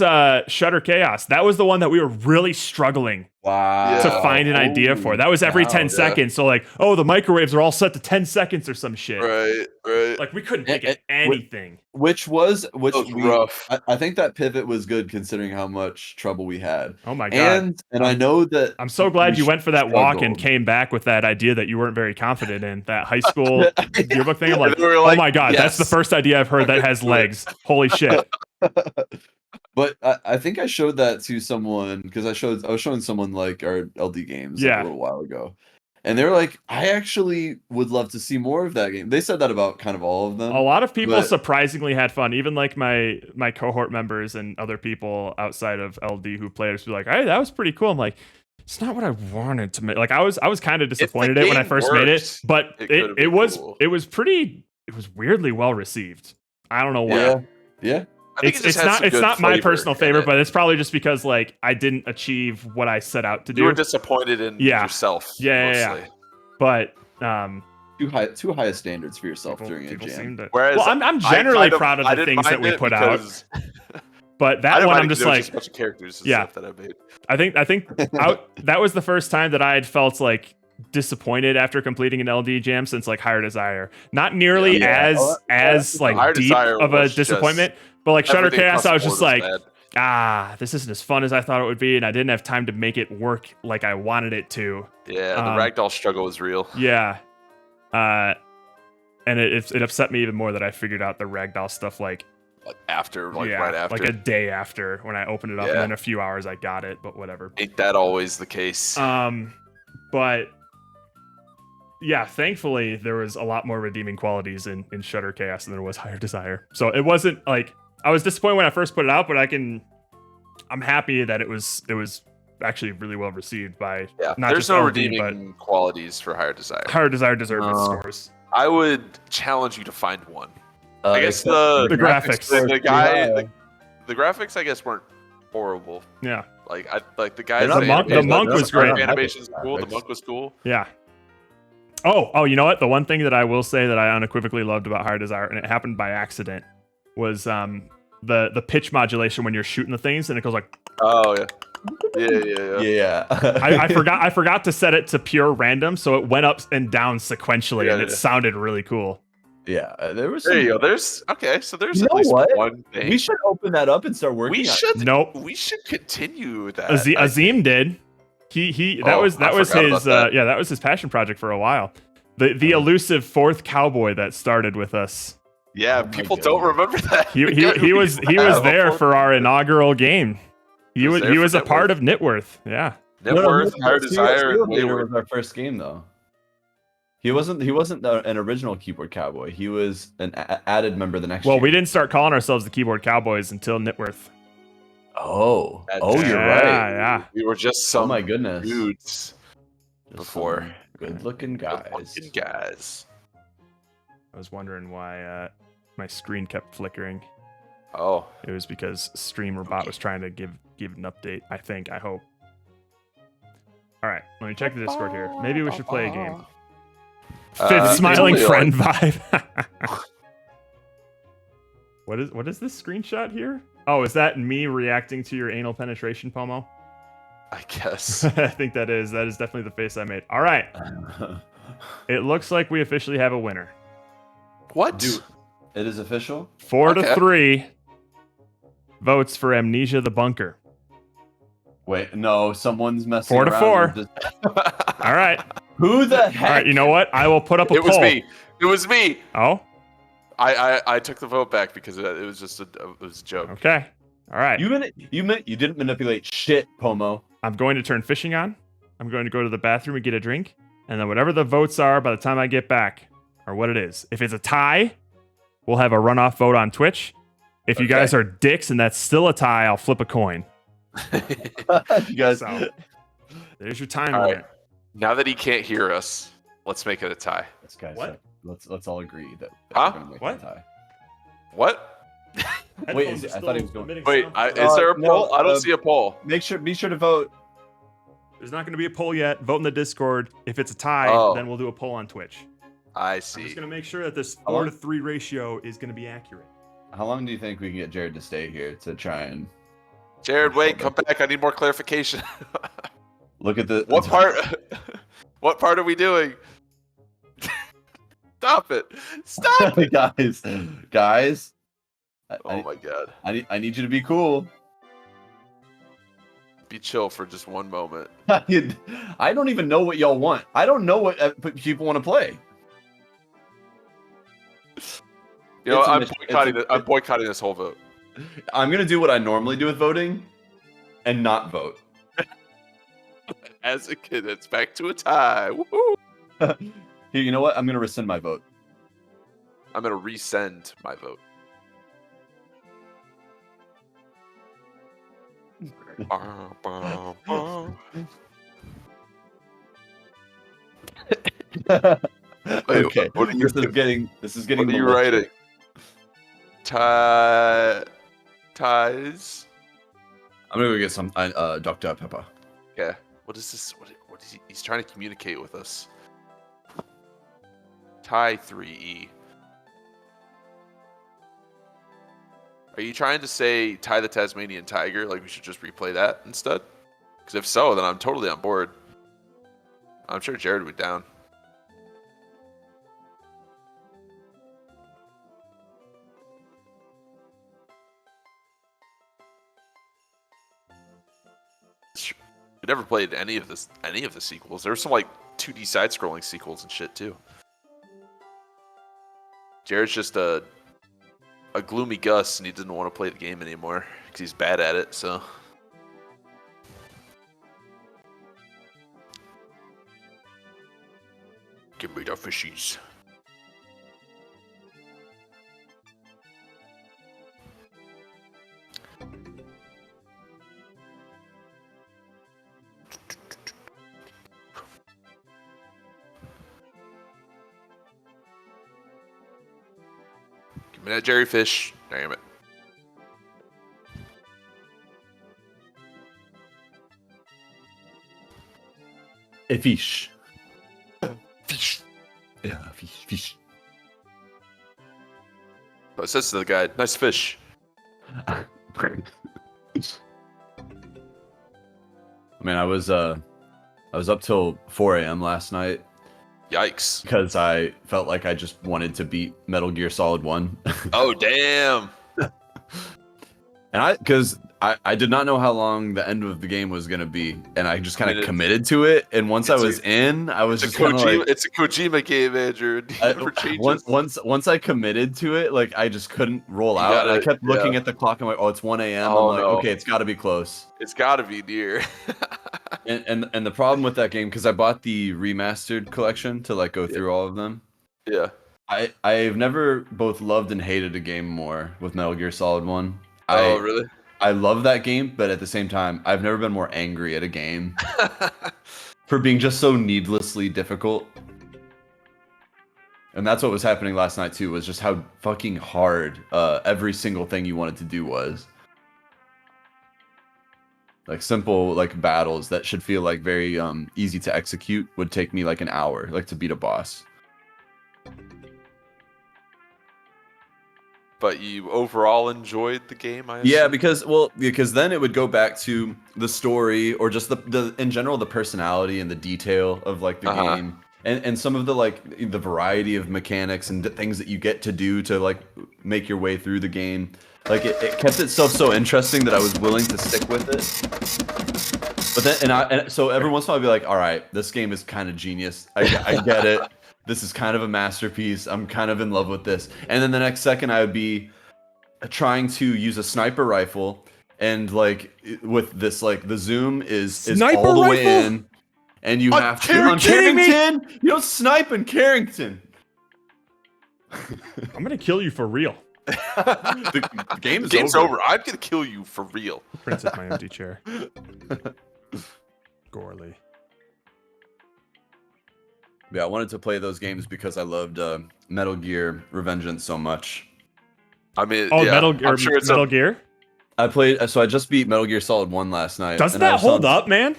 Shutter Chaos. That was the one that we were really struggling Wow. to find an idea for. That was every 10 seconds. So like, oh, the microwaves are all set to 10 seconds or some shit. Right. Like we couldn't think of anything. Which was rough. I think that pivot was good considering how much trouble we had. Oh my god. And I know that I'm so glad you went for that walk and struggled. came back with that idea that you weren't very confident in. That high school yearbook thing. I'm like, We were oh like, my god, yes. that's the first idea I've heard that has legs. Holy shit. But I think I showed that to someone because I was showing someone like our LD games like, a little while ago. And they're like, I actually would love to see more of that game. They said that about kind of all of them. A lot of people surprisingly had fun. Even like my cohort members and other people outside of LD who played us were like, hey, that was pretty cool. I'm like, it's not what I wanted to make. Like I was kind of disappointed in it when I first made it, but it was weirdly well received. I don't know why. Yeah. It's not my personal favorite, but it's probably just because like I didn't achieve what I set out to do. You were disappointed in yourself. Yeah. But too high standards for yourself during a jam. Whereas I'm generally proud of the things that we put out. But that one, I'm just like, a bunch of characters and stuff that I made. I think that was the first time that I had felt like disappointed after completing an LD jam since like Higher Desire. Not nearly as like Higher deep Desire of a was disappointment, but like Shutter everything Chaos, I was just like, bad. this isn't as fun as I thought it would be, and I didn't have time to make it work like I wanted it to. Yeah, the ragdoll struggle was real. Yeah. And it upset me even more that I figured out the ragdoll stuff like after, right after. Like a day after when I opened it up, and then a few hours I got it, but whatever. Ain't that always the case? But yeah, thankfully there was a lot more redeeming qualities in Shutter Chaos than there was Higher Desire. So it wasn't like I was disappointed when I first put it out, but I'm happy that it was actually really well received by not there's just no LD, redeeming qualities for Higher Desire. Higher Desire deserved its scores. I would challenge you to find one. I guess the graphics. The graphics, I guess, weren't horrible. Yeah. Like the guys. The monk was great. Animation's cool. The monk was cool. Yeah. Oh, you know what? The one thing that I will say that I unequivocally loved about Higher Desire, and it happened by accident, was the pitch modulation when you're shooting the things, and it goes like. Oh yeah. Yeah. I forgot to set it to pure random, so it went up and down sequentially, and it Yeah. sounded really cool. Yeah, there was. There Some... you go. There's so there's You at know least what? one thing. We should open that up and start working. We on should. Nope. We should continue that. Azim did. He that Oh, was I forgot his about that. that was his passion project for a while. The elusive fourth cowboy that started with us. Yeah, Oh my people don't goodness. remember that. He was there for our inaugural game. He was a part of Knitworth. Yeah. Networth, Higher Steel Desire, and Leader Wayward. was our first game though. He wasn't an original keyboard cowboy. He was an added member the next year. Well, we didn't start calling ourselves the Keyboard Cowboys until Knitworth. Oh, you're Yeah, right. yeah. We were just some Oh my goodness. dudes Just before. some good-looking guys. Good guys. I was wondering why my screen kept flickering. Oh, It was because StreamerBot was trying to give an update. I hope. All right, let me check the Discord here. Maybe we should play a game. Fifth smiling it's friend only vibe. What is this screenshot here? Oh, is that me reacting to your anal penetration, Pomo? I guess. I think that is definitely the face I made. All right, it looks like we officially have a winner. What? Dude, it is official. 4-3 votes for Amnesia the Bunker. Wait, no, someone's messing 4 to around 4. and just- All right. Who the heck? All right, you know what? I will put up a It poll. was me. It was me. Oh, I took the vote back because it was just it was a joke. okay. All right. You didn't manipulate shit, Pomo. I'm going to turn fishing on. I'm going to go to the bathroom and get a drink. And then whatever the votes are by the time I get back are what it is. If it's a tie, we'll have a runoff vote on Twitch. If you Okay. guys are dicks and that's still a tie, I'll flip a coin. You guys. So there's your time All right. limit. Now that he can't hear us, let's make it a tie. Let's guys. What? Let's all agree that Huh? we're gonna make What? a tie. What? Wait, I thought he was going. Wait, is there a no, poll? I don't see a poll. Be sure to vote. There's not going to be a poll yet. Vote in the Discord. If it's a tie, Oh. then we'll do a poll on Twitch. I I'm see. just going to make sure that this How 4 long? to 3 ratio is going to be accurate. How long do you think we can get Jared to stay here to try and Jared, wait, come back. I need more clarification. look at the What part? What part are we doing? Stop it! Stop it! guys? Oh my god! I need you to be cool. Be chill for just one moment. I don't even know what y'all want. I don't know what people want to play. You know, It's a I'm mission. boycotting. I'm boycotting this whole vote. I'm gonna do what I normally do with voting, and not vote. As a kid, it's back to a tie. Woohoo! Here, you know what? I'm gonna rescind my vote. I'm gonna resend my vote. Okay. what are you- This is getting. What are you malicious. writing? Ties. I'm gonna go get some Dr. Pepper. Okay. What is this? What is he? He's trying to communicate with us. Tie 3E. Are you trying to say tie the Tasmanian Tiger? Like we should just replay that instead? Because if so, then I'm totally on board. I'm sure Jared would be down. We never played any of the sequels. There were some like 2D side-scrolling sequels and shit too. Jared's just a gloomy Gus, and he didn't want to play the game anymore because he's bad at it. So. Give me the fishies. Give me that jellyfish. Damn it. A fish. Fish. Yeah, fish. So it says to the guy, nice fish. I mean, I was up till 4 a.m. last night Yikes. because I felt like I just wanted to beat Metal Gear Solid 1. Oh, damn. And because I did not know how long the end of the game was going to be, and I just kind of committed to it. And once I was in, I was just kind of like, it's a Kojima game, Andrew. Never changes. Once I committed to it, like I just couldn't roll out. And I kept looking at the clock. I'm like, oh, it's 1 a.m. Oh, I'm like, no. okay, it's got to be close. It's got to be near. And the problem with that game, because I bought the remastered collection to like go through all of them. Yeah. I've never both loved and hated a game more with Metal Gear Solid 1. Oh, really? I love that game, but at the same time, I've never been more angry at a game for being just so needlessly difficult. And that's what was happening last night too, was just how fucking hard every single thing you wanted to do was. Like simple like battles that should feel like very easy to execute would take me like an hour, like to beat a boss. But you overall enjoyed the game, I assume? Yeah, because then it would go back to the story or just the in general the personality and the detail of like the game and some of the like the variety of mechanics and things that you get to do to like make your way through the game. Like it kept itself so interesting that I was willing to stick with it. But then and so every once in a while I'd be like, all right, this game is kind of genius. I get it. This is kind of a masterpiece. I'm kind of in love with this. And then the next second I would be trying to use a sniper rifle and like with this like the zoom is all the way in and you have to on Carrington. You don't snipe in Carrington. I'm gonna kill you for real. The game's over. I'm gonna kill you for real. Prince of my empty chair. Gorley. Yeah, I wanted to play those games because I loved Metal Gear Revengeance so much. I mean, Metal Gear. I played, so I just beat Metal Gear Solid 1 last night. Doesn't that hold up, man?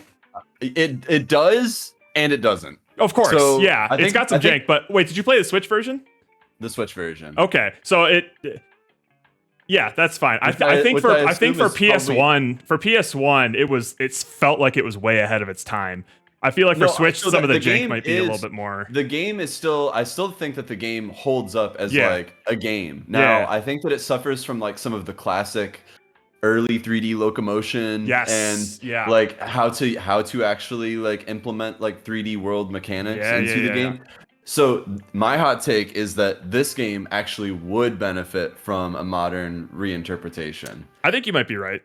It does, and it doesn't. Of course, so yeah. It's got some jank, but wait, did you play the Switch version? The Switch version. Okay, so yeah, that's fine. I think for PS1, it felt like it was way ahead of its time. I feel like for Switch, so some of the jank might be a little bit more. The game is still, I still think that the game holds up as like a game. Now, I think that it suffers from like some of the classic early 3D locomotion and like how to actually like implement like 3D world mechanics into the game. So my hot take is that this game actually would benefit from a modern reinterpretation. I think you might be right.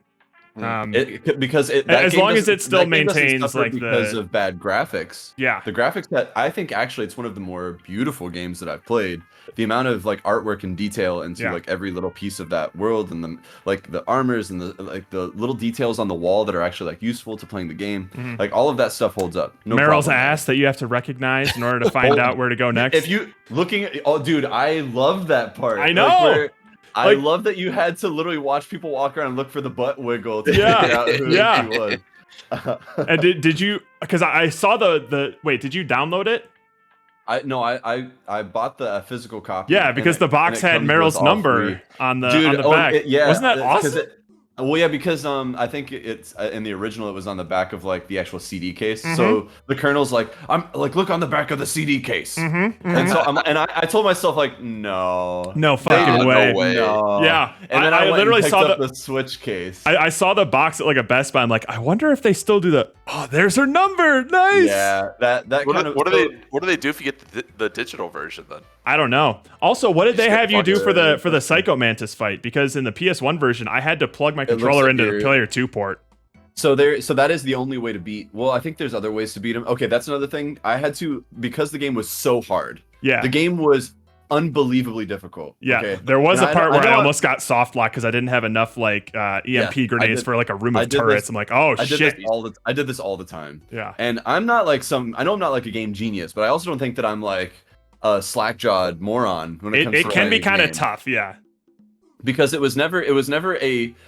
Because as long as it still maintains like because of bad graphics. Yeah, the graphics that I think actually it's one of the more beautiful games that I've played. The amount of like artwork and detail into like every little piece of that world and the like the armors and the like the little details on the wall that are actually like useful to playing the game. Like all of that stuff holds up. No Meryl's ass that you have to recognize in order to find out where to go next. If you looking at dude, I love that part. I know. I love that you had to literally watch people walk around and look for the butt wiggle to figure out who he was. And did you? Because I saw the. Wait, did you download it? I bought the physical copy. Yeah, because the box had Meryl's number on the back. Wasn't that awesome? Well, yeah, because I think it's in the original it was on the back of like the actual CD case. So the Colonel's like, I'm like, look on the back of the CD case. And so I told myself like, no fucking way. No way. No. Yeah, and then I literally saw the Switch case. I saw the box at like a Best Buy. I'm like, I wonder if they still do the. Oh, there's her number. Nice. Yeah, that kind of. What do they do if you get the digital version then? I don't know. Also, what did they have you do for the Psycho Mantis fight? Because in the PS1 version, I had to plug my controller into the Player 2 port. So that is the only way to beat. Well, I think there's other ways to beat him. Okay, that's another thing. I had to, because the game was so hard. Yeah. The game was unbelievably difficult. Yeah. Okay? There was a part where I almost got soft lock because I didn't have enough like EMP grenades for like a room of turrets. I'm like, oh shit. I did this all the time. Yeah. And I'm not like I know I'm not like a game genius, but I also don't think that I'm like a slack-jawed moron when it comes to it can be kind of tough, yeah. Because it was never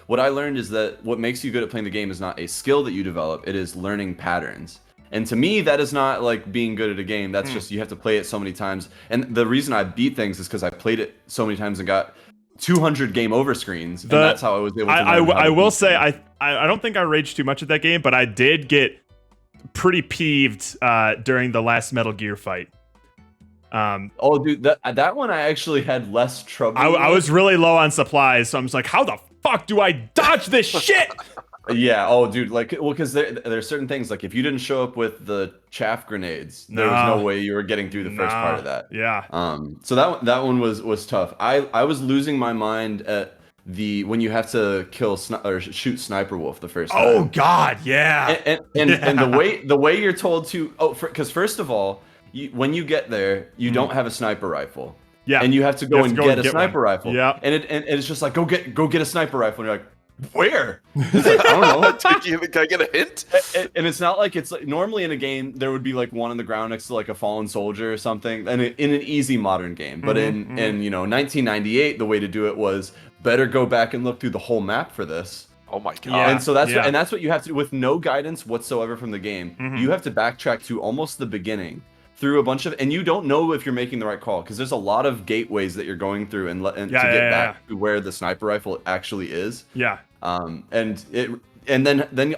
what I learned is that what makes you good at playing the game is not a skill that you develop, it is learning patterns. And to me, that is not like being good at a game. That's just you have to play it so many times. And the reason I beat things is because I played it so many times and got 200 game over screens, and that's how I was able to. I will say I don't think I raged too much at that game, but I did get pretty peeved during the last Metal Gear fight. Oh, dude, that one I actually had less trouble. I was really low on supplies, so I'm just like, how the fuck do I dodge this shit? Yeah. Oh, dude. Like, well, because there's certain things like if you didn't show up with the chaff grenades, there was no way you were getting through the first part of that. Yeah. So that one was tough. I was losing my mind at when you have to kill or shoot Sniper Wolf the first time. Oh God, yeah. And the way you're told to because first of all, when you get there, you don't have a sniper rifle. Yeah. And you have to go and get a sniper rifle. Yeah. And it's just like go get a sniper rifle. And you're like, where? It's like, I don't know. Can I get a hint? And it's not like it's like normally in a game there would be like one on the ground next to like a fallen soldier or something, and in an easy modern game. But in 1998, the way to do it was better go back and look through the whole map for this. Oh my god! Yeah. And so that's what you have to do with no guidance whatsoever from the game. You have to backtrack to almost the beginning through a bunch of, and you don't know if you're making the right call because there's a lot of gateways that you're going through to get back to where the sniper rifle actually is. Yeah. And then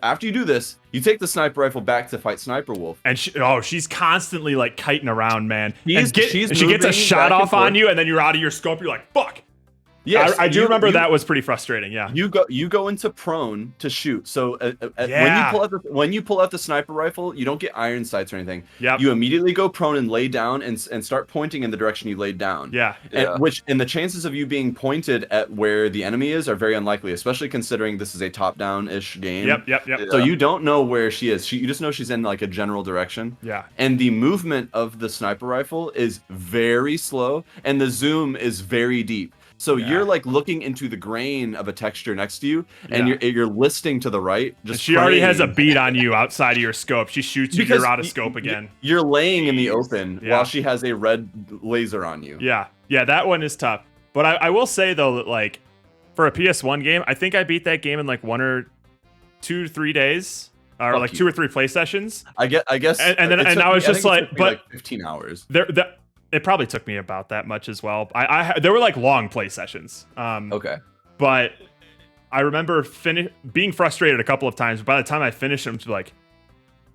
after you do this, you take the sniper rifle back to fight Sniper Wolf. And she's constantly like kiting around, man. She gets a shot off on you, and then you're out of your scope. You're like, fuck. Yes, I do remember that was pretty frustrating. Yeah. You go into prone to shoot. So when you pull out the sniper rifle, you don't get iron sights or anything. Yep. You immediately go prone and lay down and start pointing in the direction you laid down. Yeah. And the chances of you being pointed at where the enemy is are very unlikely, especially considering this is a top-down-ish game. Yep. Yeah. So you don't know where she is. You just know she's in like a general direction. Yeah. And the movement of the sniper rifle is very slow, and the zoom is very deep. So you're like looking into the grain of a texture next to you, and you're listing to the right. She already has a beat on you outside of your scope. She shoots you, you're out of scope again. You're laying in the open while she has a red laser on you. Yeah, that one is tough. But I will say though that like for a PS1 game, I think I beat that game in like 1 or 2 to 3 days. Or like 2 or 3 play sessions. I guess. And I was just like, but 15 hours. It probably took me about that much as well. There were like long play sessions. Okay. But I remember being frustrated a couple of times. But by the time I finished them, like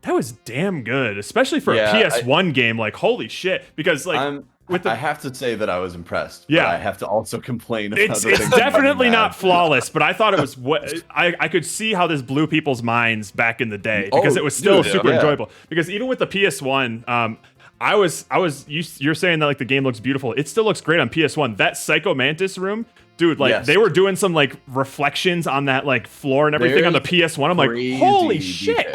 that was damn good, especially for a PS1 game. Like holy shit! Because like I have to say that I was impressed. Yeah, but I have to also complain. It's definitely not flawless, but I thought it was I could see how this blew people's minds back in the day because it was still super enjoyable. Because even with the PS1, you're saying that like the game looks beautiful. It still looks great on PS1. That Psycho Mantis room, dude, like they were doing some like reflections on that like floor and everything on the PS1. I'm like, holy shit.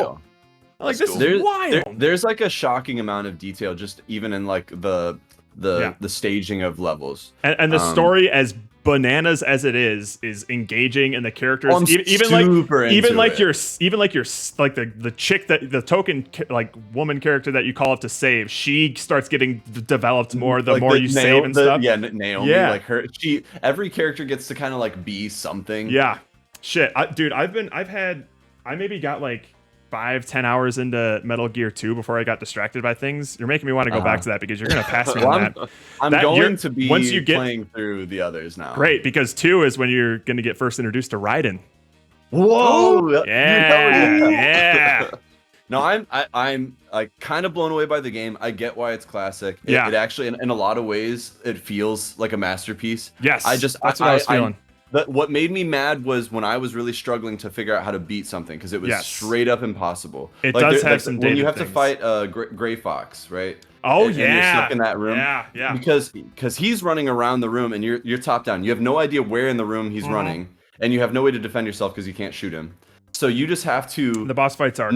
Like this is wild. There's like a shocking amount of detail just even in like the staging of levels. And the story as bananas as it is engaging, and the characters even like the chick that the token like woman character that you call up to save, she starts getting developed more the more you save and stuff. Yeah, Naomi, like every character gets to kind of like be something. Yeah. Shit. I maybe got like 5-10 hours into Metal Gear 2 before I got distracted by things. You're making me want to go back to that because you're going to pass me on that. I'm going to be playing through the others now. Great, because 2 is when you're going to get first introduced to Raiden. Whoa! Yeah. No, I'm like kind of blown away by the game. I get why it's classic. It actually, in a lot of ways, it feels like a masterpiece. Yes, that's what I was feeling. What made me mad was when I was really struggling to figure out how to beat something because it was straight up impossible. It does have some when you have to fight Gray Fox, right? Oh and you're stuck in that room. Yeah. Because he's running around the room and you're top down. You have no idea where in the room he's running, and you have no way to defend yourself because you can't shoot him. So you just have to. The boss fights are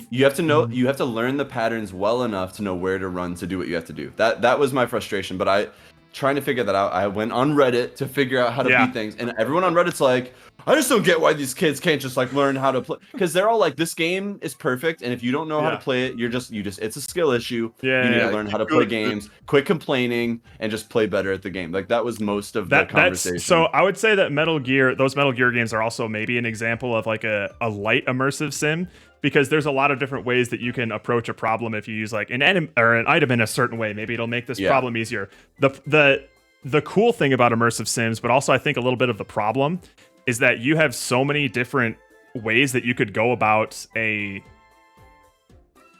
You have to know. You have to learn the patterns well enough to know where to run to do what you have to do. That was my frustration, but trying to figure that out, I went on Reddit to figure out how to beat things, and everyone on Reddit's like, I just don't get why these kids can't just like learn how to play, because they're all like, this game is perfect, and if you don't know how to play it, you just it's a skill issue. You need to learn how to play games, quit complaining, and just play better at the game. Like that was most of the conversation. So I would say that those Metal Gear games are also maybe an example of like a light immersive sim, because there's a lot of different ways that you can approach a problem if you use like an item in a certain way. Maybe it'll make this problem easier. the cool thing about immersive sims, but also I think a little bit of the problem, is that you have so many different ways that you could go about a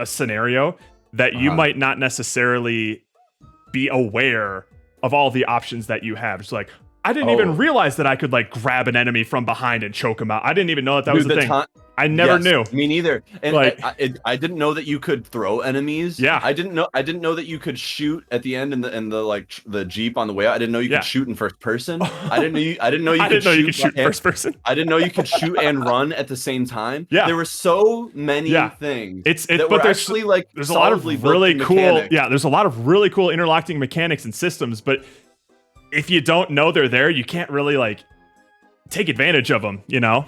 scenario that you might not necessarily be aware of all the options that you have. It's like, I didn't even realize that I could like grab an enemy from behind and choke him out. I didn't even know that was the thing. I never knew. Me neither. And Like- I didn't know that you could throw enemies. Yeah. I didn't know that you could shoot at the end in the like the Jeep on the way out. I didn't know you could shoot in first person. I didn't know you could shoot first person. I didn't know you could shoot and run at the same time. Yeah. There were so many things that but were there's actually like there's a lot of solidly built really in cool mechanics. there's a lot of really cool interlocking mechanics and systems, but if you don't know they're there, you can't really like take advantage of them, you know?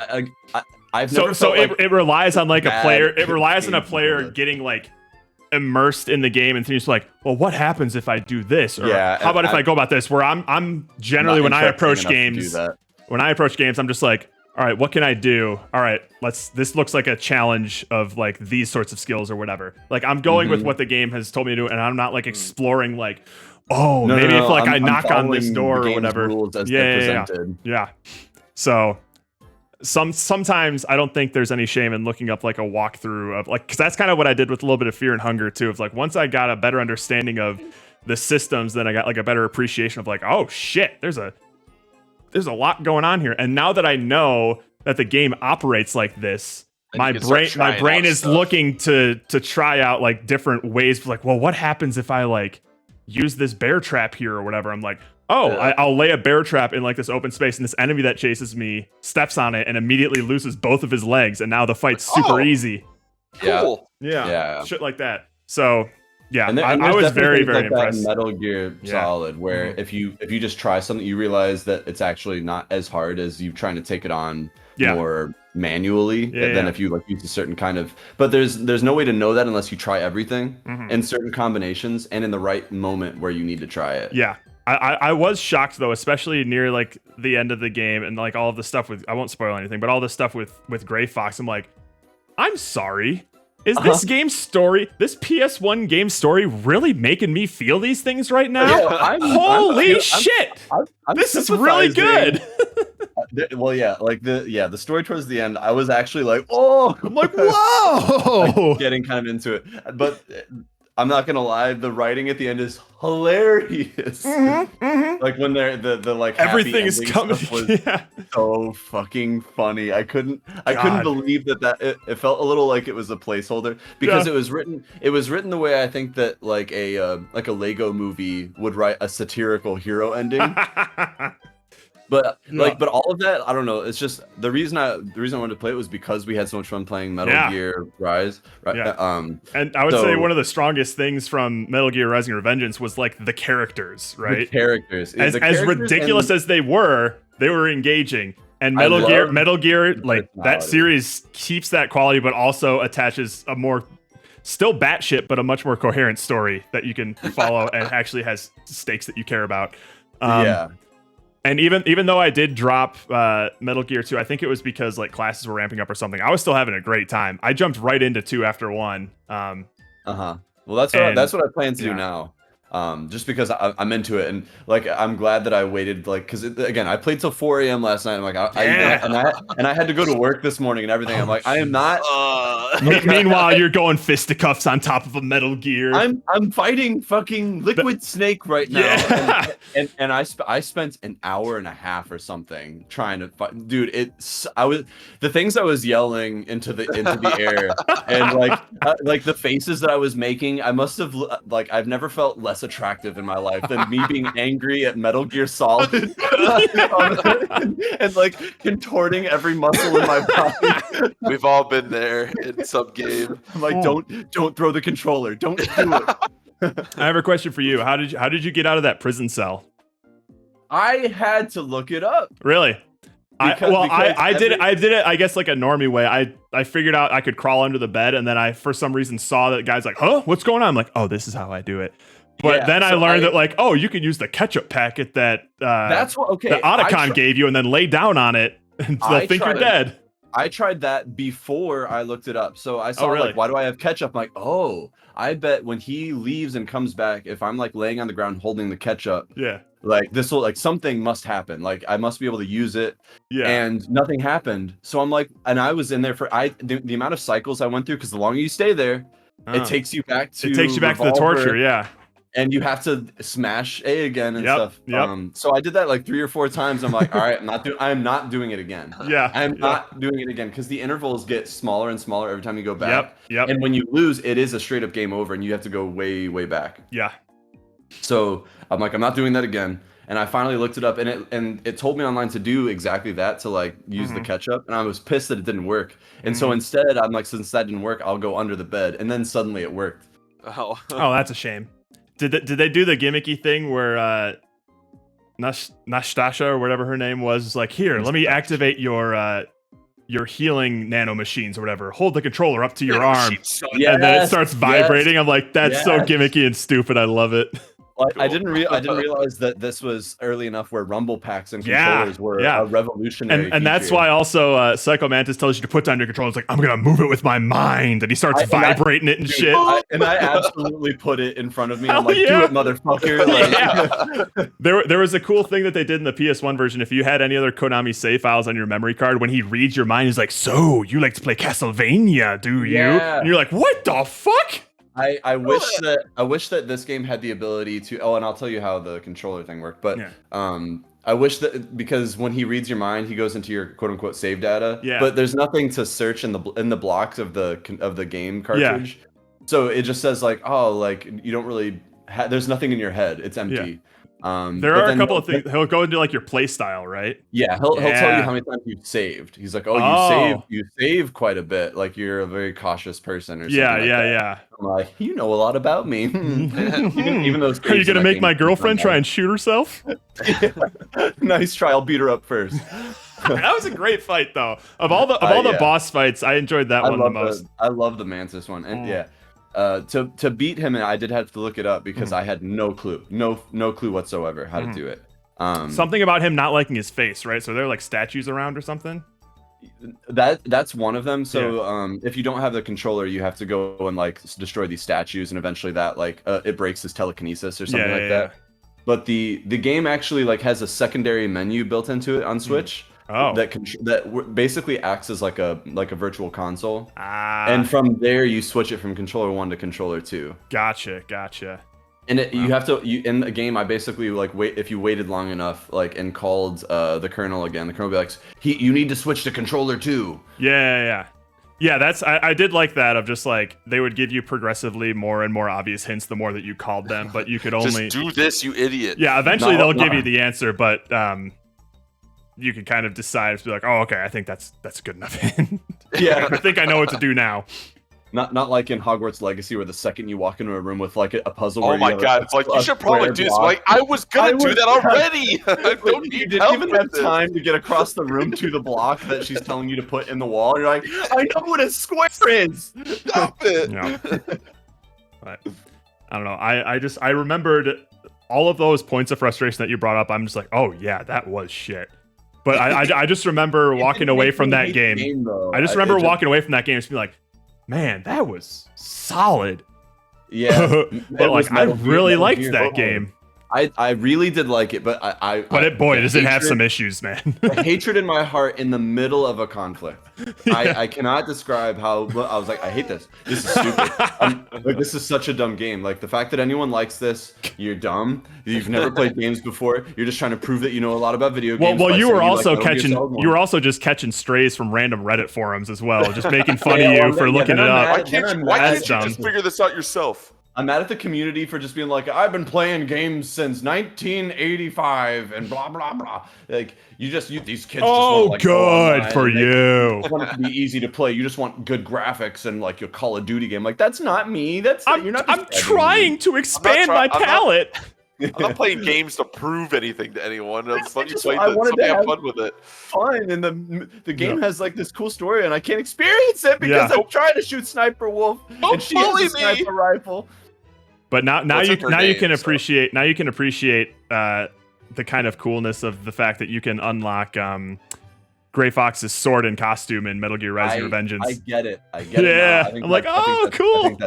I've never So felt like it relies on like a bad player. It relies on a games player would. getting like immersed in the game and things like, well, what happens if I do this? Or how about if I go about this? Where I'm generally not when I interested approach enough to do games, that. I'm just like, all right, what can I do? All right, this looks like a challenge of like these sorts of skills or whatever. Like I'm going with what the game has told me to do, and I'm not like exploring like, maybe if like I knock on this door or whatever. Yeah. So sometimes I don't think there's any shame in looking up like a walkthrough of like, because that's kind of what I did with a little bit of Fear and Hunger too. Of like once I got a better understanding of the systems, then I got like a better appreciation of like, oh shit, there's a lot going on here. And now that I know that the game operates like this, my brain is looking to try out like different ways. Like, well, what happens if I like use this bear trap here or whatever? I'm like, I'll lay a bear trap in like this open space, and this enemy that chases me steps on it and immediately loses both of his legs, and now the fight's super easy. Cool. Yeah, shit like that. So yeah, And I was very, very impressed. That in Metal Gear Solid, where if you just try something, you realize that it's actually not as hard as you trying to take it on more manually than if you like use a certain kind of. But there's no way to know that unless you try everything in certain combinations and in the right moment where you need to try it. Yeah. I was shocked though, especially near like the end of the game and like all of the stuff with, I won't spoil anything, but all the stuff with Gray Fox. I'm like, I'm sorry. Is this game story, this PS1 game story, really making me feel these things right now? Holy shit! This is really good. Well, yeah, like the story towards the end, I was actually like, oh, I'm like, whoa, like, getting kind of into it. But I'm not gonna lie, the writing at the end is hilarious. Like when they're the like everything is coming. Was so fucking funny. I couldn't believe that it felt a little like it was a placeholder because it was written the way I think that like a Lego movie would write a satirical hero ending. But but all of that, I don't know. It's just the reason I wanted to play it was because we had so much fun playing Metal Gear Rise. Right? Yeah. And I would say one of the strongest things from Metal Gear Rising Revengeance was like the characters, right? The characters. As ridiculous as they were engaging. And Metal Gear, like that series keeps that quality, but also attaches a more still batshit, but a much more coherent story that you can follow and actually has stakes that you care about. And even though I did drop Metal Gear 2, I think it was because like classes were ramping up or something. I was still having a great time. I jumped right into 2 after 1. Well, that's what I plan to do now. Just because I'm into it, and like I'm glad that I waited, like because again I played till 4 a.m. last night. I'm like, I had to go to work this morning and everything. I'm like, I am not. Meanwhile, you're going fisticuffs on top of a Metal Gear. I'm fighting fucking Liquid Snake right now, and I spent an hour and a half or something trying to fight. Dude, the things I was yelling into the air, and like the faces that I was making. I must have like I've never felt less attractive in my life than me being angry at Metal Gear Solid and like contorting every muscle in my body. We've all been there in some game. I'm like, don't throw the controller. Don't do it. I have a question for you. How did you get out of that prison cell? I had to look it up. Really? I did it. I guess like a normie way. I figured out I could crawl under the bed, and then I for some reason saw that guy's like, huh, what's going on? I'm like, oh, this is how I do it. But then I learned that like, oh, you can use the ketchup packet that that Otacon gave you, and then lay down on it, and they'll think you're dead. I tried that before I looked it up. So I saw like, why do I have ketchup? I'm like, I bet when he leaves and comes back, if I'm like laying on the ground holding the ketchup, Yeah. like this will like something must happen. Like I must be able to use it. Yeah. And nothing happened. So I'm like, and I was in there for the amount of cycles I went through, because the longer you stay there, it takes you back to the torture, yeah. And you have to smash A again and stuff. Yep. So I did that like 3 or 4 times. I'm like, all right, I'm not doing it again. Yeah. I'm not doing it again, because the intervals get smaller and smaller every time you go back. Yep. And when you lose, it is a straight up game over, and you have to go way, way back. Yeah. So I'm like, I'm not doing that again. And I finally looked it up, and it told me online to do exactly that, to like use the ketchup. And I was pissed that it didn't work. And so instead, I'm like, since that didn't work, I'll go under the bed. And then suddenly it worked. Oh, that's a shame. Did they do the gimmicky thing where Nastasha or whatever her name was like, here, let me activate your healing nano machines or whatever. Hold the controller up to your arm, and then it starts vibrating. I'm like, that's so gimmicky and stupid. I love it. Like, I didn't realize that this was early enough where rumble packs and controllers were a revolutionary. And that's why also Psycho Mantis tells you to put down your controller. It's like, I'm gonna move it with my mind, and he starts vibrating it and shit. I absolutely put it in front of me. I'm like, do it, motherfucker! Like, There was a cool thing that they did in the PS1 version. If you had any other Konami save files on your memory card, when he reads your mind, he's like, "So you like to play Castlevania, do you?" And you're like, "What the fuck?" I wish that this game had the ability to. Oh, and I'll tell you how the controller thing worked. But I wish that, because when he reads your mind, he goes into your quote unquote save data. Yeah. But there's nothing to search in the blocks of the game cartridge. Yeah. So it just says like, oh, like you don't really. There's nothing in your head. It's empty. Yeah. There are a couple of things. He'll go into like your play style, right? Yeah, he'll tell you how many times you've saved. He's like, oh, you save quite a bit. Like you're a very cautious person or something. Yeah. I'm like, you know a lot about me. Even those. Are you gonna make my girlfriend try and shoot herself? Nice try. I'll beat her up first. That was a great fight, though. Of all the boss fights, I enjoyed that one the most. I love the Mantis one, and to beat him, and I did have to look it up because I had no clue whatsoever how to do it. Something about him not liking his face, right? So there are like statues around or something. That's one of them. So if you don't have the controller, you have to go and like destroy these statues, and eventually that like it breaks his telekinesis or something like that. But the game actually like has a secondary menu built into it on Switch. That basically acts as like a virtual console, and from there you switch it from controller 1 to controller 2. Gotcha. And you have to in the game. I basically like wait if you waited long enough, like and called the colonel again. The colonel will be like, you need to switch to controller 2. Yeah. That's I did like that of just like they would give you progressively more and more obvious hints the more that you called them, but you could only just do this, you idiot. Yeah, eventually they'll give you the answer, but you can kind of decide to be like, oh, okay, I think that's good enough. Yeah, I think I know what to do now. Not like in Hogwarts Legacy, where the second you walk into a room with like a puzzle. Oh my god! It's like you should probably do this. Like I was gonna do that already. I don't need you didn't even have time to get across the room to the block that she's telling you to put in the wall. And you're like, I know what a square is. Stop it. No. But I don't know. I remembered all of those points of frustration that you brought up. I'm just like, oh yeah, that was shit. But I just remember walking away from that game. I just remember walking away from that game and being like, man, that was solid. Yeah. But like, I really liked that game. I really did like it, but does it have some issues, man. The hatred in my heart in the middle of a conflict. I cannot describe how I was like, I hate this. This is stupid. Like, this is such a dumb game. Like the fact that anyone likes this, you're dumb. You've never played games before. You're just trying to prove that you know a lot about video games. Well, you were also just catching strays from random Reddit forums as well, just making fun of you for looking it up. Why can't you just figure this out yourself? I'm mad at the community for just being like, I've been playing games since 1985 and blah blah blah. Like these kids. Just want, like, good for you. Want it to be easy to play. You just want good graphics and like your Call of Duty game. Like that's not me. You're not. I'm trying to expand my palette. I'm not playing games to prove anything to anyone. It's fun you played it. Have fun with it. Fun, and the game has like this cool story, and I can't experience it because I'm trying to shoot Sniper Wolf, and she has a sniper rifle. But now you can appreciate the kind of coolness of the fact that you can unlock Gray Fox's sword and costume in Metal Gear Rising: Revengeance. I get it. Yeah, I'm like, oh, cool.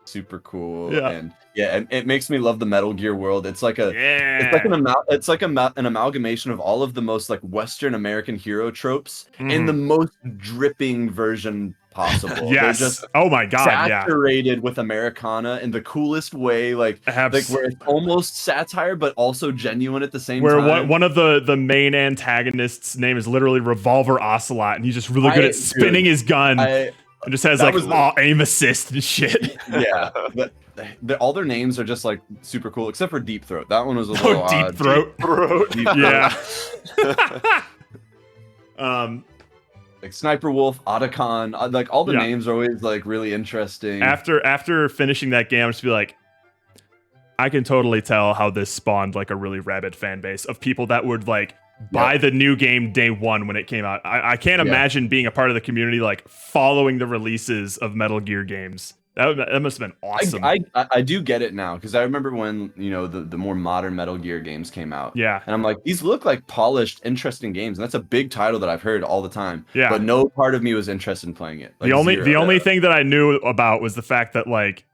super cool. Yeah. And it makes me love the Metal Gear world. It's like Yeah. an amalgamation of all of the most like Western American hero tropes in Mhm. the most dripping version possible. Yes. They're just Oh my god. Yeah. saturated with Americana in the coolest way, like where it's almost satire but also genuine at the same where time. one of the main antagonists' name is literally Revolver Ocelot, and he's just really good at spinning his gun and just has like aim assist and shit. Yeah. All their names are just like super cool, except for Deep Throat. That one was a little odd. Deep Throat. Deep Throat. Yeah. Like Sniper Wolf, Otacon, like all the names are always like really interesting. After finishing that game, I'm just be like, I can totally tell how this spawned like a really rabid fan base of people that would like buy the new game day one when it came out. I can't imagine being a part of the community like following the releases of Metal Gear games. That must have been awesome. I do get it now, because I remember when, you know, the more modern Metal Gear games came out. Yeah. And I'm like, these look like polished, interesting games. And that's a big title that I've heard all the time. Yeah. But no part of me was interested in playing it. Like, the only thing that I knew about was the fact that like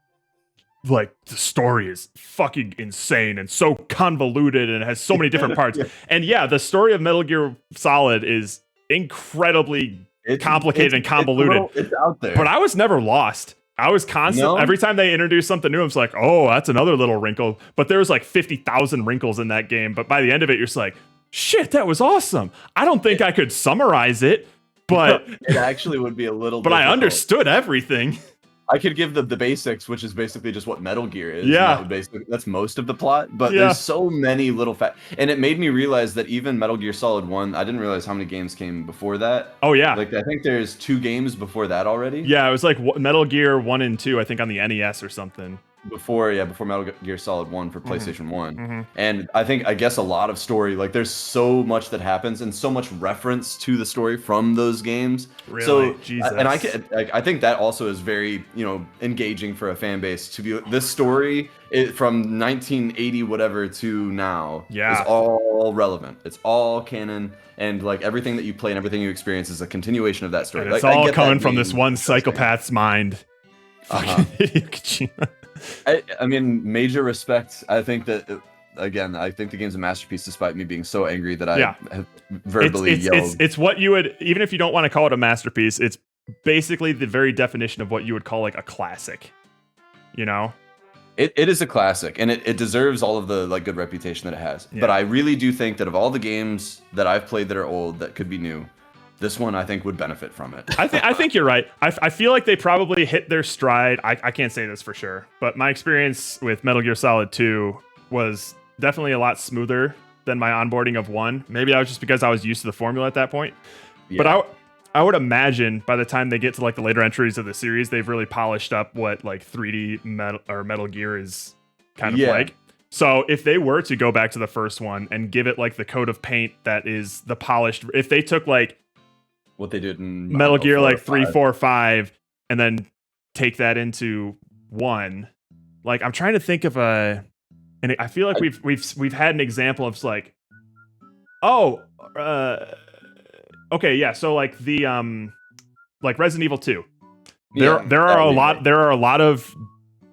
the story is fucking insane and so convoluted and has so many different parts. And yeah, the story of Metal Gear Solid is incredibly complicated and convoluted. It's out there. But I was never lost. I was constant. Every time they introduced something new, I was like, oh, that's another little wrinkle. But there was like 50,000 wrinkles in that game. But by the end of it, you're just like, shit, that was awesome. I don't think I could summarize it, but it actually would be a little. But I understood everything. I could give the basics, which is basically just what Metal Gear is. Yeah. That's most of the plot. But there's so many little and it made me realize that even Metal Gear Solid 1, I didn't realize how many games came before that. Oh, yeah. Like, I think there's 2 games before that already. Yeah, it was like Metal Gear 1 and 2, I think on the NES or something. Before Metal Gear Solid 1 for PlayStation 1. And I guess a lot of story, like there's so much that happens and so much reference to the story from those games. Really? So, Jesus. and I think that also is very, you know, engaging for a fan base to be this story from 1980 whatever to now is all relevant. It's all canon, and like everything that you play and everything you experience is a continuation of that story. And it's like, all coming from this one psychopath's mind. I mean, major respect. I think that, again, I think the game's a masterpiece, despite me being so angry that I have verbally yelled. It's what you would, even if you don't want to call it a masterpiece, it's basically the very definition of what you would call like a classic. You know? It is a classic, and it deserves all of the like good reputation that it has. But I really do think that of all the games that I've played that are old that could be new, this one I think would benefit from it. I think you're right. I feel like they probably hit their stride. I can't say this for sure, but my experience with Metal Gear Solid 2 was definitely a lot smoother than my onboarding of 1. Maybe that was just because I was used to the formula at that point. Yeah. But I would imagine by the time they get to like the later entries of the series, they've really polished up what like 3D Metal Gear is kind of like. So if they were to go back to the first one and give it like the coat of paint that is the polished, if they took like what they did in Metal Gear like 3, 4, 5, and then take that into 1. Like I'm trying to think of and I feel like we've had an example of like, okay, yeah. So like the like Resident Evil 2, there are a lot of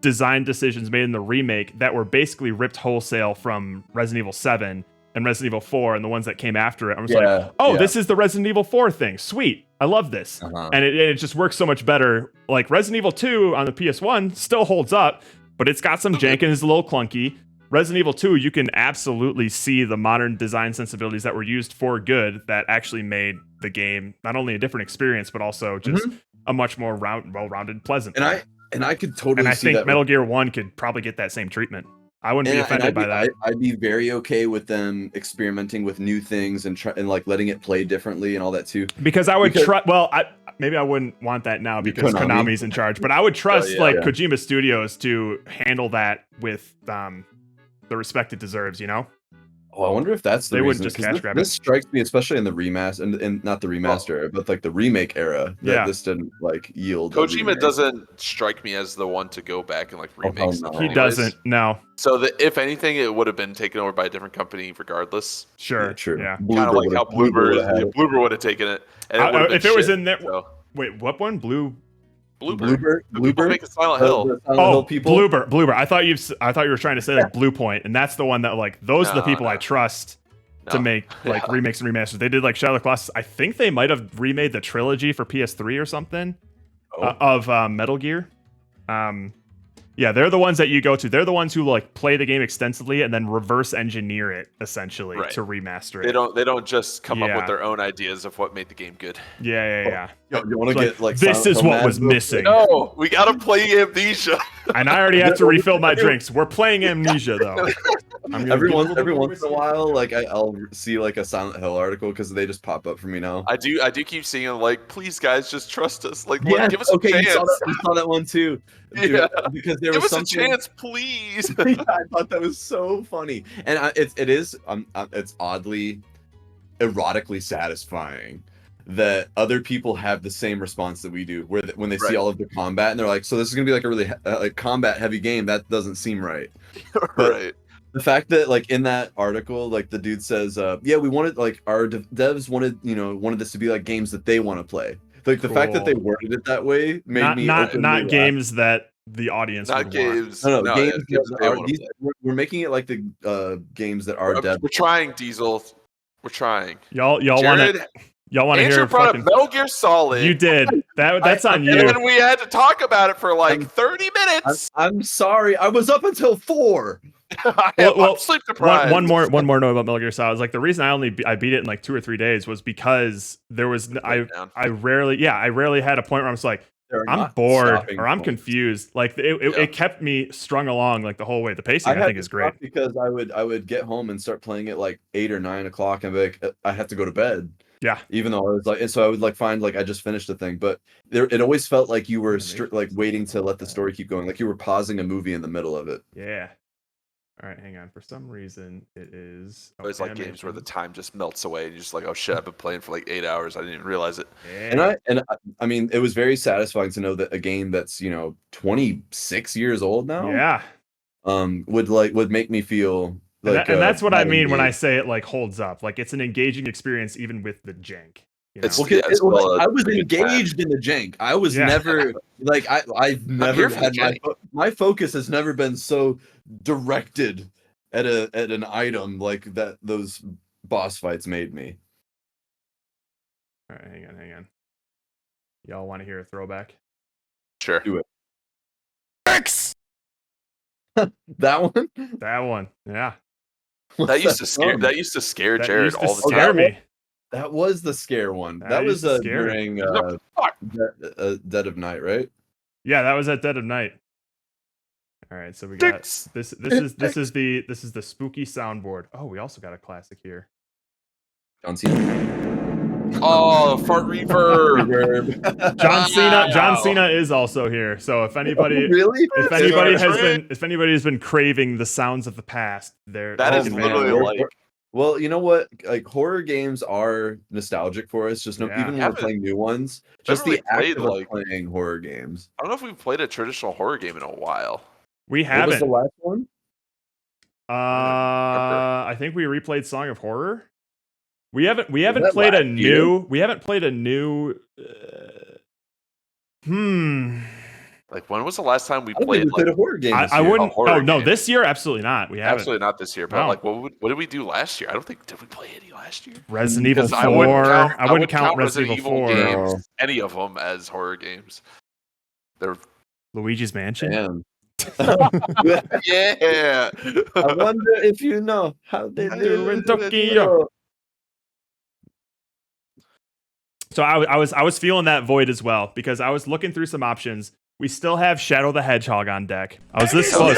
design decisions made in the remake that were basically ripped wholesale from Resident Evil 7. And Resident Evil 4 and the ones that came after it. I was like, this is the Resident Evil 4 thing. Sweet. I love this. And it just works so much better. Like Resident Evil 2 on the PS1 still holds up, but it's got some jank and is a little clunky. Resident Evil 2, you can absolutely see the modern design sensibilities that were used for good that actually made the game not only a different experience, but also just a much more well-rounded, pleasant. And I could totally and I see think Metal Gear 1 could probably get that same treatment. I wouldn't be offended by that. I'd be very okay with them experimenting with new things and like letting it play differently and all that too. Because I would trust. Well, maybe I wouldn't want that now because Konami's in charge. But I would trust Kojima Studios to handle that with the respect it deserves. You know. Oh, I wonder if that's the they reason. Wouldn't just cash grab this strikes me, especially in the remaster, and not the remaster, but like the remake era. That this didn't like yield. Kojima doesn't strike me as the one to go back and like remake stuff. He doesn't. No. So if anything, it would have been taken over by a different company, regardless. Sure. Yeah, true. Yeah. Kind of like how Bloober would have taken it. And if it was in there, wait, what one? Blue. Bloober. The people making Silent Hill. The Silent Hill people. Bloober. I thought you were trying to say like Blue Point, and that's the one that like those are the people I trust to make like remakes and remasters. They did like Shadow of the Colossus. I think they might have remade the trilogy for PS3 or something of Metal Gear. Yeah, they're the ones that you go to. They're the ones who like play the game extensively and then reverse engineer it essentially to remaster it. They don't just come up with their own ideas of what made the game good. Yeah. Yo, you want to get like this is what was missing. No, we gotta play Amnesia. And I already have to refill my drinks. We're playing Amnesia though. Every once in a while, like I'll see like a Silent Hill article because they just pop up for me now. I do keep seeing them like, please guys, just trust us. Like, give us a chance. You saw that one too. Dude, because there give was us a chance, please. I thought that was so funny, and it's oddly, erotically satisfying that other people have the same response that we do, where when they see all of the combat and they're like, so this is gonna be like a really like combat heavy game. That doesn't seem right. Right. The fact that like in that article, like the dude says, we wanted like our devs wanted this to be like games that they want to play. Like the fact that they worded it that way made me not games that the audience would games. want. No, games we're making it like the games that our devs. We're trying, Diesel. We're trying. Y'all want to hear brought up Metal Gear Solid. You did. That's on you. And we had to talk about it for like 30 minutes. I'm sorry. I was up until 4. I'm sleep deprived. One more note about Metal Gear Solid. Like the reason I beat it in like 2 or 3 days was because there was I rarely had a point where I was like, I'm bored or I'm confused. Like it kept me strung along like the whole way. The pacing I think is great because I would get home and start playing it like 8 or 9 o'clock and be like, I have to go to bed. Yeah. Even though I was like, and so I would like find like I just finished the thing, but it always felt like you were like waiting to let the story keep going, like you were pausing a movie in the middle of it. Yeah. All right, hang on. For some reason, it is. It's like games where the time just melts away, and you're just like, "Oh shit! I've been playing for like 8 hours. I didn't even realize it." Yeah. And I mean, it was very satisfying to know that a game that's 26 years old now, would make me feel like, and that's what I mean when I say it like holds up. Like it's an engaging experience, even with the jank. I was engaged in the jank. I was never like I've never had my focus has never been so directed at an item like that. Those boss fights made me. All right, hang on. Y'all want to hear a throwback? Sure. Do it. X. That one. That one. Yeah. That used to scare Jared all the time. Me. That was the scare one. That was during Dead of Night, right? Yeah, that was at Dead of Night. All right, so we got this. This is the spooky soundboard. Oh, we also got a classic here. John Cena. Oh, fart reverb. John Cena is also here. So if anybody if anybody has been craving the sounds of the past, that is literally like. Well, you know what? Like horror games are nostalgic for us. Just even when we're playing new ones, just the act of playing horror games. I don't know if we've played a traditional horror game in a while. We haven't. What was the last one? I think we replayed Song of Horror. We haven't played a new. We haven't played a new. Like when was the last time we played a horror game? I wouldn't. Oh no, this year absolutely not. We haven't. Absolutely not this year. But like, what did we do last year? I don't think did we play any last year. Resident Evil 4. I wouldn't count Resident Evil 4. Games, any of them as horror games. They're Luigi's Mansion. Damn. Yeah. I wonder if you know how they do in Tokyo. So I was feeling that void as well because I was looking through some options. We still have Shadow the Hedgehog on deck. I was this close.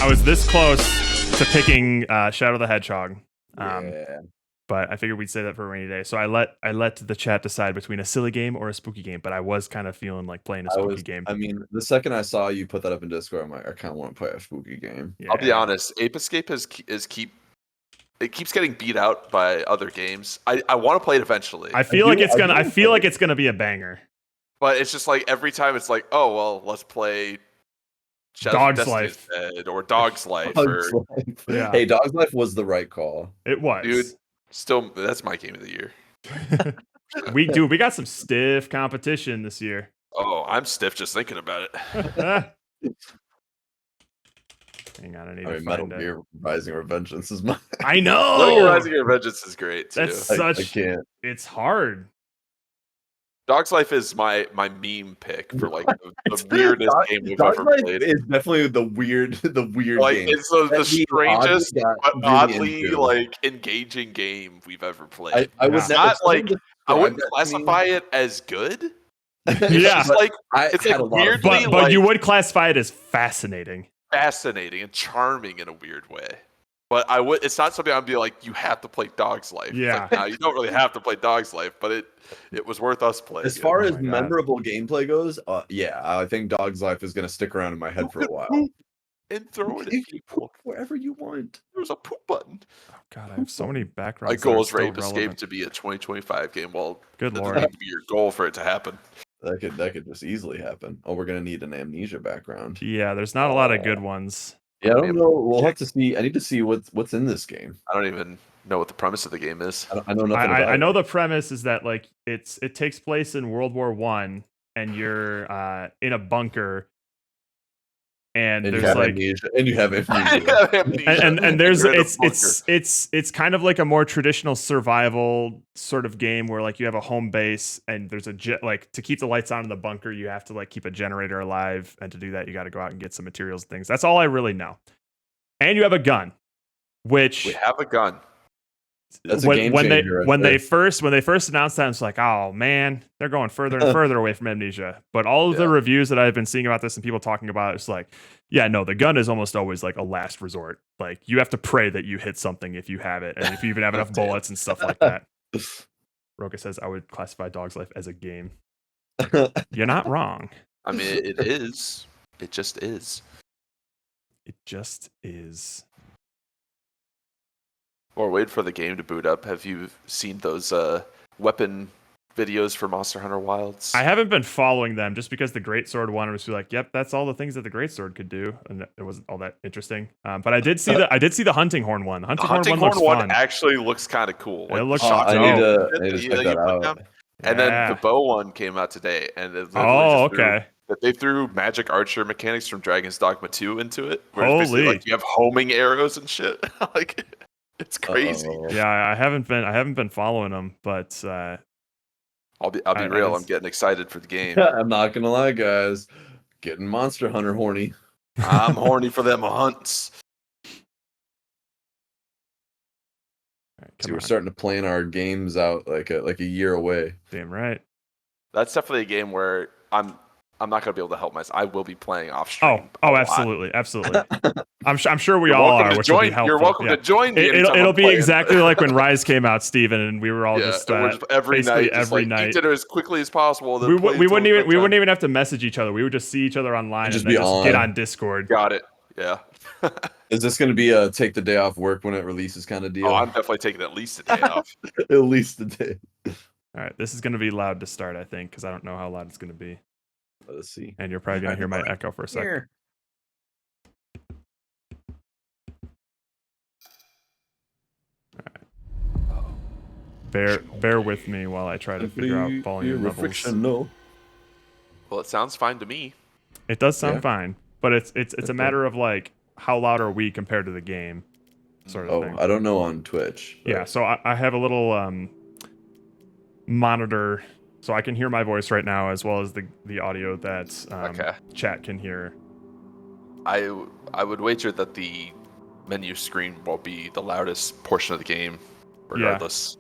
I was this close to picking Shadow the Hedgehog. But I figured we'd say that for a rainy day. So I let the chat decide between a silly game or a spooky game. But I was kind of feeling like playing a spooky game. I mean, the second I saw you put that up in Discord, I'm like, I kind of want to play a spooky game. Yeah. I'll be honest. Ape Escape it keeps getting beat out by other games. I want to play it eventually. I feel like it's gonna be a banger. But it's just like every time it's like, oh well, let's play Dog's Life or Dog's Life. Yeah. Hey, Dog's Life was the right call. It was. Dude, still that's my game of the year. We got some stiff competition this year. Oh, I'm stiff just thinking about it. Hang on, I need I to mean, Metal find it. Gear Rising Revengeance is my. I Metal Gear know. Rising Revengeance is great too. That's I such. can't. It's hard. Dog's Life is my meme pick for like the weirdest game we've Dog's ever Life played. is definitely the weird Like game. it's the That the odds strangest got but really oddly into. like engaging game we've ever played. I would It's never. not like someone I described wouldn't that to me. classify it as good. It's Yeah. just like I it's had like a lot of weirdly fun. But like you would classify it as fascinating. fascinating and charming in a weird way. But I would. It's not something I'd be like, you have to play Dog's Life. It's Yeah. like, nah, you don't really have to play Dog's Life, but it was worth us playing. As far Oh as my God. memorable gameplay goes, yeah, I think Dog's Life is going to stick around in my head for a while. And throw it You at can people. poop wherever you want. There's a poop button. Oh God, I have so many backgrounds. My that goal are is Rape still Escape relevant. to be a 2025 game. Well, Good that lord. doesn't need to be your goal for it to happen. That could just easily happen. Oh, we're going to need an Amnesia background. Yeah, there's not a lot of good ones. Yeah, I don't know. We'll have to see. I need to see what's in this game. I don't even know what the premise of the game is. I know nothing about it. I know the premise is that like it takes place in World War I, and you're in a bunker, and And you there's have like amnesia. And you have amnesia. and there's You're in a it's kind of like a more traditional survival sort of game where like you have a home base and there's like to keep the lights on in the bunker you have to like keep a generator alive, and to do that you got to go out and get some materials and things. That's all I really know. And you have a gun, which We have a gun. That's a game changer right when there. they first announced that, it's like, oh man, they're going further and further away from Amnesia. But all of the reviews that I've been seeing about this and people talking about it, it's like, yeah, no, the gun is almost always like a last resort. Like you have to pray that you hit something if you have it, and if you even have enough bullets and stuff like that. Roka says I would classify Dog's Life as a game. You're not wrong. I mean, it is. It just is. It just is. Or wait for the game to boot up. Have you seen those weapon videos for Monster Hunter Wilds? I haven't been following them just because the Greatsword one was like, yep, that's all the things that the Greatsword could do, and it wasn't all that interesting. But I did see the Hunting Horn one. The The Hunting Hunting Horn Horn looks one fun. actually looks kind of cool. It looks I dope. need to You check that put out. down. And then the bow one came out today, and it Oh, okay. They threw magic archer mechanics from Dragon's Dogma 2 into it. Where it's basically, Holy. like you have homing arrows and shit. Like it's crazy. Uh-oh. Yeah, I haven't been following them, but I'll be I real. I'm just- getting excited for the game. I'm not gonna lie, guys. Getting Monster Hunter horny. I'm horny for them hunts. all right, See, come we're on. starting to plan our games out like a year away. Damn right. That's definitely a game where I'm not gonna be able to help myself. I will be playing off stream. Oh, a lot. absolutely. I'm sure we You're all welcome are, to which will be join. helpful. You're welcome Yeah. to join me. anytime It'll I'm be playing. exactly like when Rise came out, Steven, and we were all Yeah, just, and we're just every basically night, just every like, night. eat dinner as quickly as possible. Then we play wouldn't until even bedtime. have to message each other. We would just see each other online Just and then be just get on. on Discord. Got it. Yeah. Is this gonna be a take the day off work when it releases kind of deal? Oh, I'm definitely taking at least a day off. At least a day. All right, this is going to be loud to start, I think, because I don't know how loud it's going to be. Let's see. And you're probably going to hear my echo for a second. Here. Bear with me while I try to figure out volume levels. Friction, no. Well, it sounds fine to me. It does sound Yeah. fine, but it's a matter of like how loud are we compared to the game, sort of Oh, thing. I don't know on Twitch. but- Yeah, so I have a little monitor, so I can hear my voice right now as well as the audio that Okay. chat can hear. I would wager that the menu screen will be the loudest portion of the game, regardless.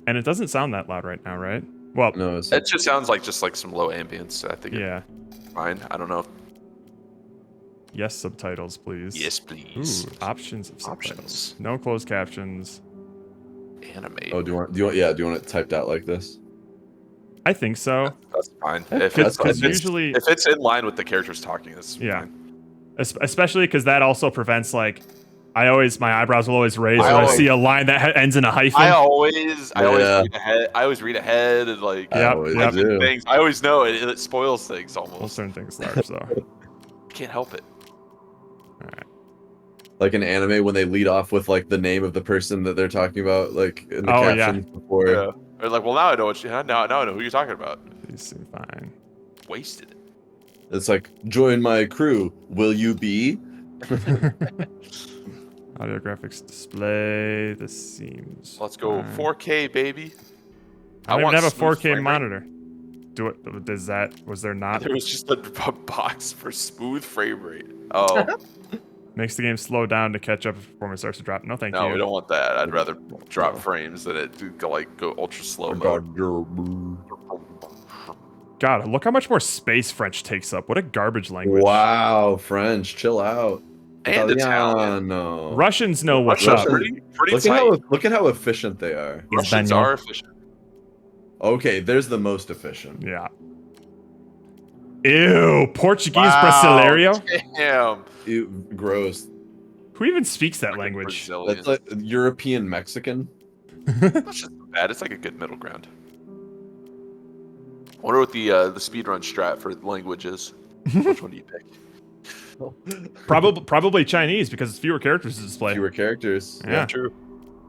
And it doesn't sound that loud right now, right? Well, No, it's It just sounds like some low ambience. I think yeah. it's fine. I don't know. Yes, subtitles, please. Yes, please. Ooh, options of subtitles. Options. No closed captions. Animate. Oh, do you want it typed out like this? I think so. That's fine. Because If usually, it's in line with the characters talking, that's Yeah. fine. especially because that also prevents like, my eyebrows will always raise I when I always- see a line that ends in a hyphen. I always Yeah. read ahead. I always read ahead and like Yep, I always yep. do. things. I always know it spoils things Well, almost. certain things large though. Can't help it. Like an anime when they lead off with like the name of the person that they're talking about, like in the Oh, yeah. captions before. Yeah. Or like, well, now I know what you. Now I know who you're talking about. These seem fine. Wasted. It's like, join my crew. Will you be? Audio graphics display. This seems. Let's go fine. 4K, baby. I don't want even have a smooth 4K frame rate. monitor. Do it. Does that? Was there not? There was just a box for smooth frame rate. Oh, Makes the game slow down to catch up if performance starts to drop. No, thank no, you. we don't want that. I'd rather drop frames than it to go ultra slow mode. God, look how much more space French takes up. What a garbage language. Wow, French, chill out. And Italian. No. Russians know what's Russians up. are pretty Look at tight. how efficient they are. Russians are efficient. Okay, there's the most efficient. Yeah. Ew, Portuguese Wow, Brasileiro? Damn. Ew, gross. Who even speaks that Freaking language? Brazilians. That's like European Mexican. That's just bad. It's like a good middle ground. I wonder what the speedrun strat for language is. Which one do you pick? Probably Chinese because it's fewer characters to display. Fewer characters. Yeah. True.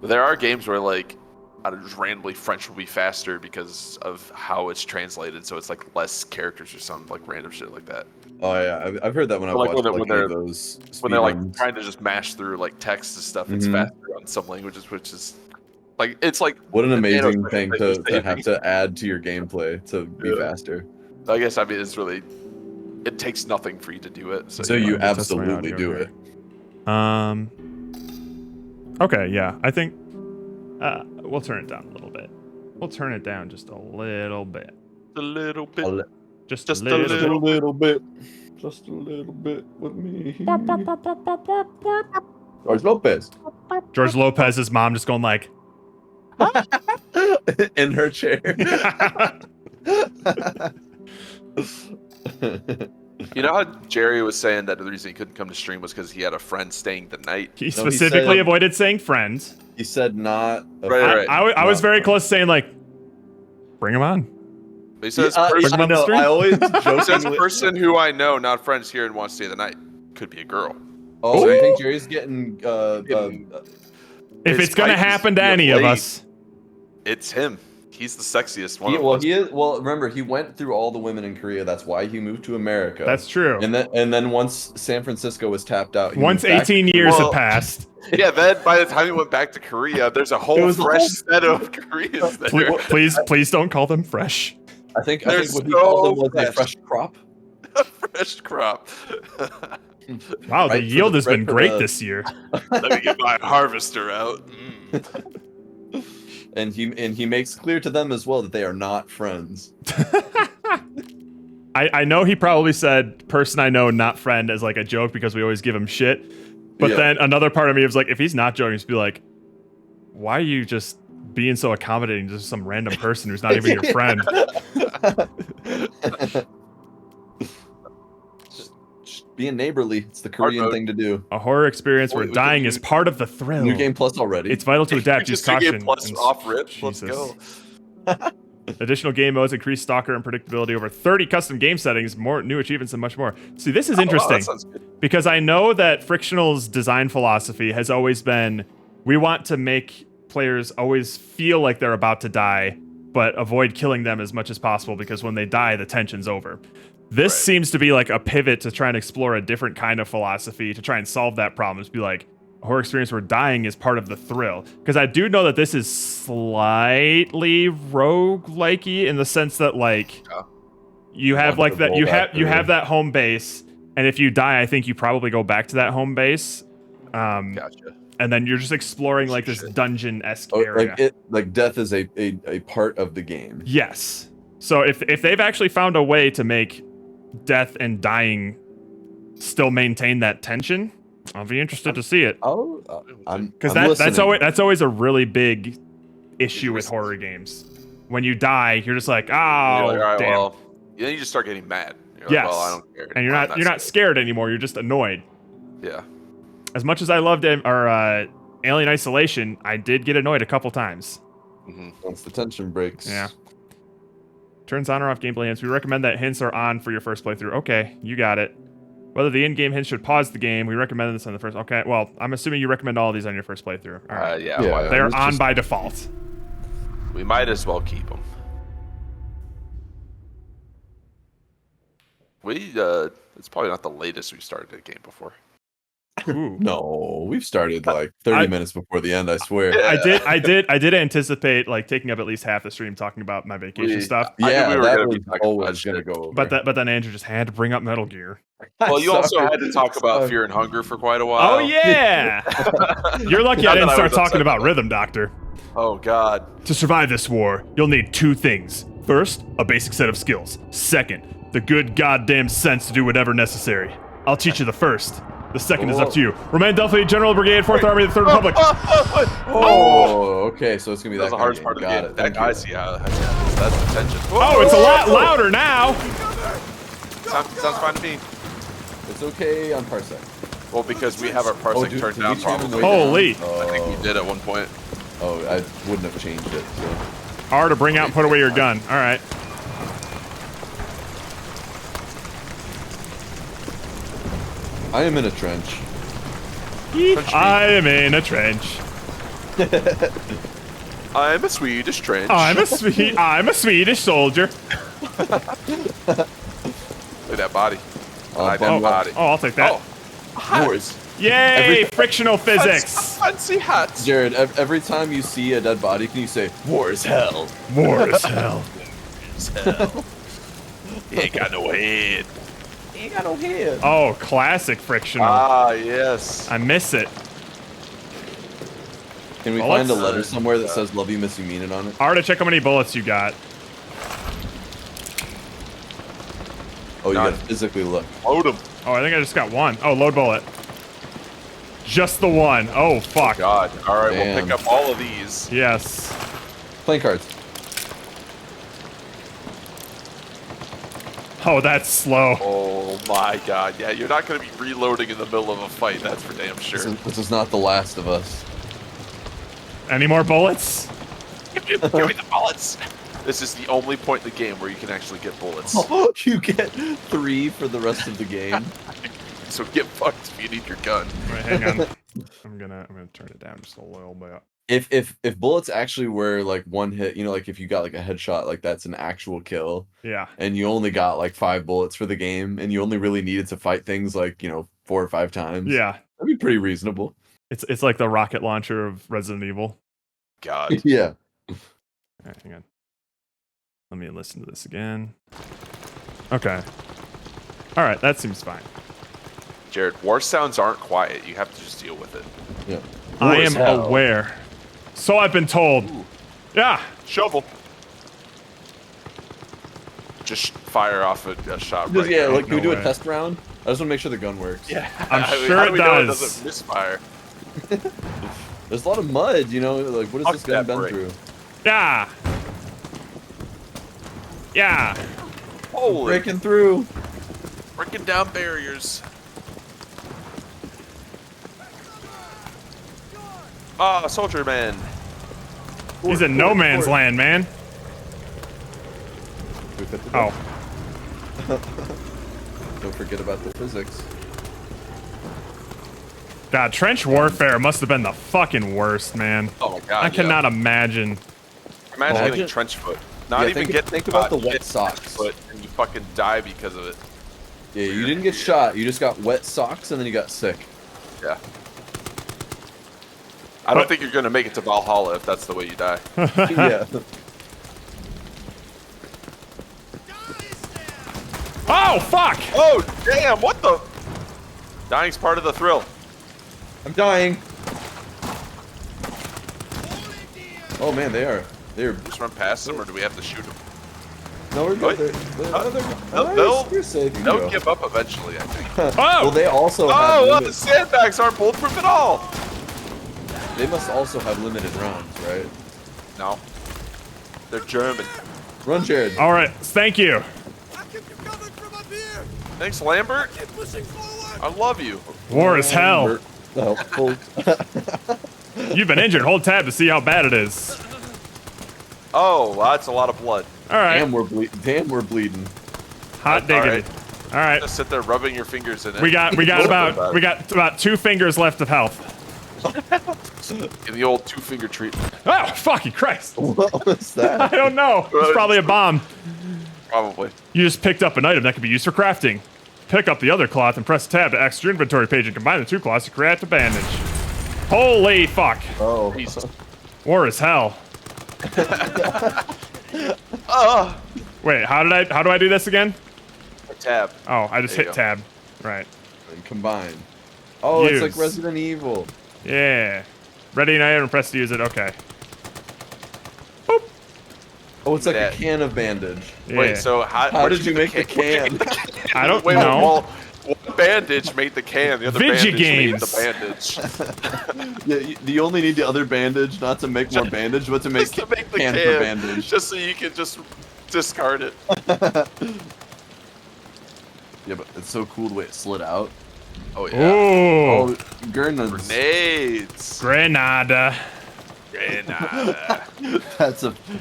But there are games where like I don't know, just randomly French will be faster because of how it's translated, so it's like less characters or something, like random shit like that. Oh yeah, I've heard that when I Like watched when like they're- those. When they're like speedruns. trying to just mash through like text and stuff, it's Mhm. faster on some languages, which is like it's like What an the amazing nanosecond thing thing to is have saving. to add to your gameplay to be Yeah. faster. I guess it's really it takes nothing for you to do it. So, So yeah. you Let me test my absolutely audio do here. it. Okay, yeah. I think we'll turn it down a little bit. We'll turn it down just a little bit. a little bit. Just Just a a little. little. bit. Just a little bit with me. George Lopez. George Lopez's mom just going like, In her chair. You know how Jerry was saying that the reason he couldn't come to stream was because he had a friend staying the night. he he specifically said- avoided saying friends. He said not. Right. I was very close to saying like, bring him on. But he says, I on the know. stream. I always he says jokingly. person who I know, not friends here, and wants to stay the night. Could be a girl. Oh, I think Jerry's getting. If His it's gonna pipe is happen to being any of laid. us, It's him. He's the sexiest one. of us. He is. Well, remember, he went through all the women in Korea. That's why he moved to America. that's true. And then once San Francisco was tapped out. he Once moved back 18 to- years Well, had passed, Yeah, then by the time he went back to Korea, there's a whole was a fresh whole- set of Koreans there. please don't call them fresh. I think They're what he called them so was a fresh. fresh crop. Fresh crop. Wow, Right the for yield the- has right been for great the- this year. Let me get my harvester out. And he makes clear to them as well that they are not friends. I know he probably said person I know, not friend, as like a joke because we always give him shit. But Yeah. then another part of me was like, if he's not joking, just be like, why are you just being so accommodating to some random person who's not even your friend? Just being neighborly. It's the Korean mode. thing to do. A horror experience where We could dying do- is part of the thrill. New game plus already. It's vital to adapt. Use Just do caution. Game Plus and- off rip. Let's Jesus. go. Additional game modes, increased stalker and predictability, over 30 custom game settings, more new achievements, and much more. See, this is Oh, wow, interesting. that sounds good. Because I know that Frictional's design philosophy has always been we want to make players always feel like they're about to die, but avoid killing them as much as possible because when they die, the tension's over. This Right. seems to be like a pivot to try and explore a different kind of philosophy to try and solve that problem. To be like, a horror experience where dying is part of the thrill. Because I do know that this is slightly roguelike-y in the sense that like Yeah. you have like that you have through. that home base, and if you die, I think you probably go back to that home base. Gotcha. And then you're just exploring like this Shit. dungeon-esque Oh, area. like death is a part of the game. Yes. So if they've actually found a way to make death and dying still maintain that tension, I'll be interested to see it. Oh, Because I'm that's listening. always a really big issue with horror games. When you die, you're just like, oh, You're like, all right, damn. well, then you just start getting mad. You're like, Yes. well, I don't care. And you're I'm not scared anymore. You're just annoyed. Yeah. As much as I loved Alien Isolation, I did get annoyed a couple times. hmm Once the tension breaks. Yeah. Turns on or off gameplay hints. We recommend that hints are on for your first playthrough. Okay, you got it. Whether the in-game hints should pause the game, we recommend this on the first. Okay, well, I'm assuming you recommend all of these on your first playthrough. All right. Yeah. Yeah. Why They're it's on just- by default. We might as well keep them. It's probably not the latest we've started a game before. Ooh. No, we've started like 30 minutes before the end, I swear. I did anticipate like taking up at least half the stream talking about my vacation stuff. Yeah, we were that gonna was be talking always about going to shit. go over. But then Andrew just had to bring up Metal Gear. Well, you also Sorry. had to talk about Sorry. Fear and Hunger for quite a while. Oh yeah! You're lucky I Not that didn't I start was talking upset about about Rhythm Doctor. Oh God. To survive this war, you'll need 2 things. First, a basic set of skills. Second, the good goddamn sense to do whatever necessary. I'll teach you the first. The second is up to you. Remain Delphi, General Brigade, 4th Army, the 3rd Republic. Oh, okay, so it's going to be That's that the hardest part of the Got game. it. That Thank I you. see how that's the tension. Oh, it's a lot louder now. Sounds fine to me. It's okay on Parsec. Well, because we have our parsec dude, turned did down we turn probably. it Holy. I think we did at one point. Oh, I wouldn't have changed it. So. R to bring out and put away your gun. All right. I am in a trench. I am in a trench. I'm a Swedish trench. I'm a Swedish soldier. Look at that body. I like Oh, that body. Oh, I'll take that. Oh, Wars. Yay! Frictional physics. Fancy hats. Jared, every time you see a dead body, can you say, war is hell? War is hell. He ain't got no head. He ain't got no head. Oh, classic frictional. Ah, yes. I miss it. Can we Bullets? find a letter somewhere that says love you, miss you, mean it on it? Arda, check how many bullets you got. Oh, you None. gotta physically look. Load him. Oh, I think I just got 1. Oh, load bullet. Just the 1. Oh, fuck. God. All right, we'll Damn. pick up all of these. Yes. Playing cards. Oh, that's slow. Oh my God. Yeah, you're not going to be reloading in the middle of a fight. That's for damn sure. This is not The Last of Us. Any more bullets? Give me the bullets. This is the only point in the game where you can actually get bullets. You get 3 for the rest of the game. So get fucked if you need your gun. Wait, hang on. I'm gonna turn it down just a little bit. If bullets actually were like one hit, you know, like if you got like a headshot, like that's an actual kill, Yeah. and you only got like 5 bullets for the game, and you only really needed to fight things like, you know, 4 or 5 times. Yeah. That'd be pretty reasonable. It's like the rocket launcher of Resident Evil. God. Yeah. All right, hang on. Let me listen to this again. Okay. All right, that seems fine. Jared, war sounds aren't quiet. You have to just deal with it. Yeah. I War is am hell. aware. So I've been told. Ooh. Yeah. Shovel. Just fire off a shot. Just, Right yeah, now. like can we No do way. a test round? I just want to make sure the gun works. Yeah. I'm I mean, sure how it do we know does. doesn't misfire? There's a lot of mud, you know, like what has Fuck this gun that been brick. through? Yeah. Yeah. Holy. Breaking through. Breaking down barriers. Ah, soldier man. He's in no man's land, man. We fit the Oh. Don't forget about the physics. God, trench warfare must have been the fucking worst, man. Oh my God. I cannot imagine. Imagine Imagine- getting trench foot. Not Yeah, even think- get think about the you wet get socks. trench foot and you fucking die because of it. Yeah, you didn't get shot. You just got wet socks and then you got sick. Yeah. I don't think you're gonna make it to Valhalla if that's the way you die. Yeah. Oh, fuck! Oh damn! What the? Dying's part of the thrill. I'm dying. Oh man, they're Just run past them, or do we have to shoot them? no, we're good. What? You're safe. You can They'll go. give up eventually, I think. Oh! Well, they also Oh, have well, the sandbags aren't bulletproof at all. they must also have limited rounds, right? No, they're German. Run, Jared. All right, thank you. Thanks, Lambert. I love you. War is hell. Helpful. You've been injured. Hold tab to see how bad it is. Oh, well, that's a lot of blood. All right. Damn, we're bleeding. Hot All diggity. All right. Just sit there rubbing your fingers in it. We got about 2 fingers left of health. In the old two-finger treatment. Oh, fucking Christ. What was I that? don't know. It's probably a bomb. Probably. You just picked up an item that can be used for crafting. Pick up the other cloth and press tab to access your inventory page and combine the two cloths to create a bandage. Holy fuck. Oh. Jesus. War is hell. Wait, how do I do this again? Tab. Oh, I just There you hit go. tab. Right. And combine. Oh, it's like Use. Resident Evil. Yeah. Ready an item and press to use it. Okay. Oh, it's like Yeah. a can of bandage. Yeah. Wait, so how How did you get make the can? I don't Wait, know. well, one bandage made the can, the other Video bandage made games. the bandage. Yeah, you only need the other bandage, not to make more bandage, but to make, Just to make the can can, for bandage. just so you can just discard it. Yeah, but it's so cool the way it slid out. Oh yeah. Ooh. Oh, grenades. Grenades. Granada. Grenade.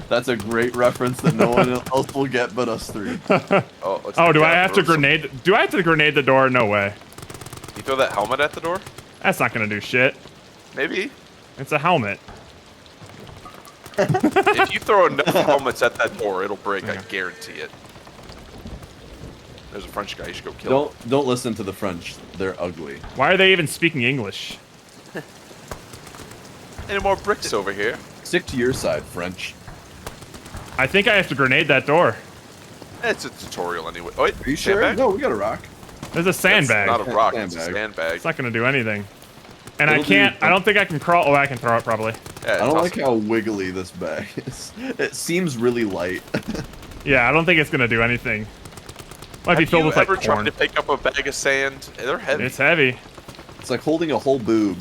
That's a great reference that no one else will get but us three. Oh, let's Oh, take do I that have to first. grenade? Do I have to grenade the door? No way. You throw that helmet at the door? That's not gonna do shit. Maybe. It's a helmet. If you throw enough helmets at that door, it'll break. I Yeah. guarantee it. There's a French guy. You should go kill him. Don't listen to the French. They're ugly. Why are they even speaking English? Any more bricks over here? Stick to your side, French. I think I have to grenade that door. It's a tutorial anyway. Oh, wait, Are you sure? sandbag? No, we got a rock. There's a That's sandbag. not a rock. It's a Sandbag. sandbag. It's not gonna do anything. And It'll I can't. do- I don't think I can crawl. Oh, I can throw it probably. Yeah, I don't toss like it. how wiggly this bag is. It seems really light. Yeah, I don't think it's gonna do anything. Might be Have filled you with like ever tried corn. to pick up a bag of sand? They're heavy. It's heavy. It's like holding a whole boob.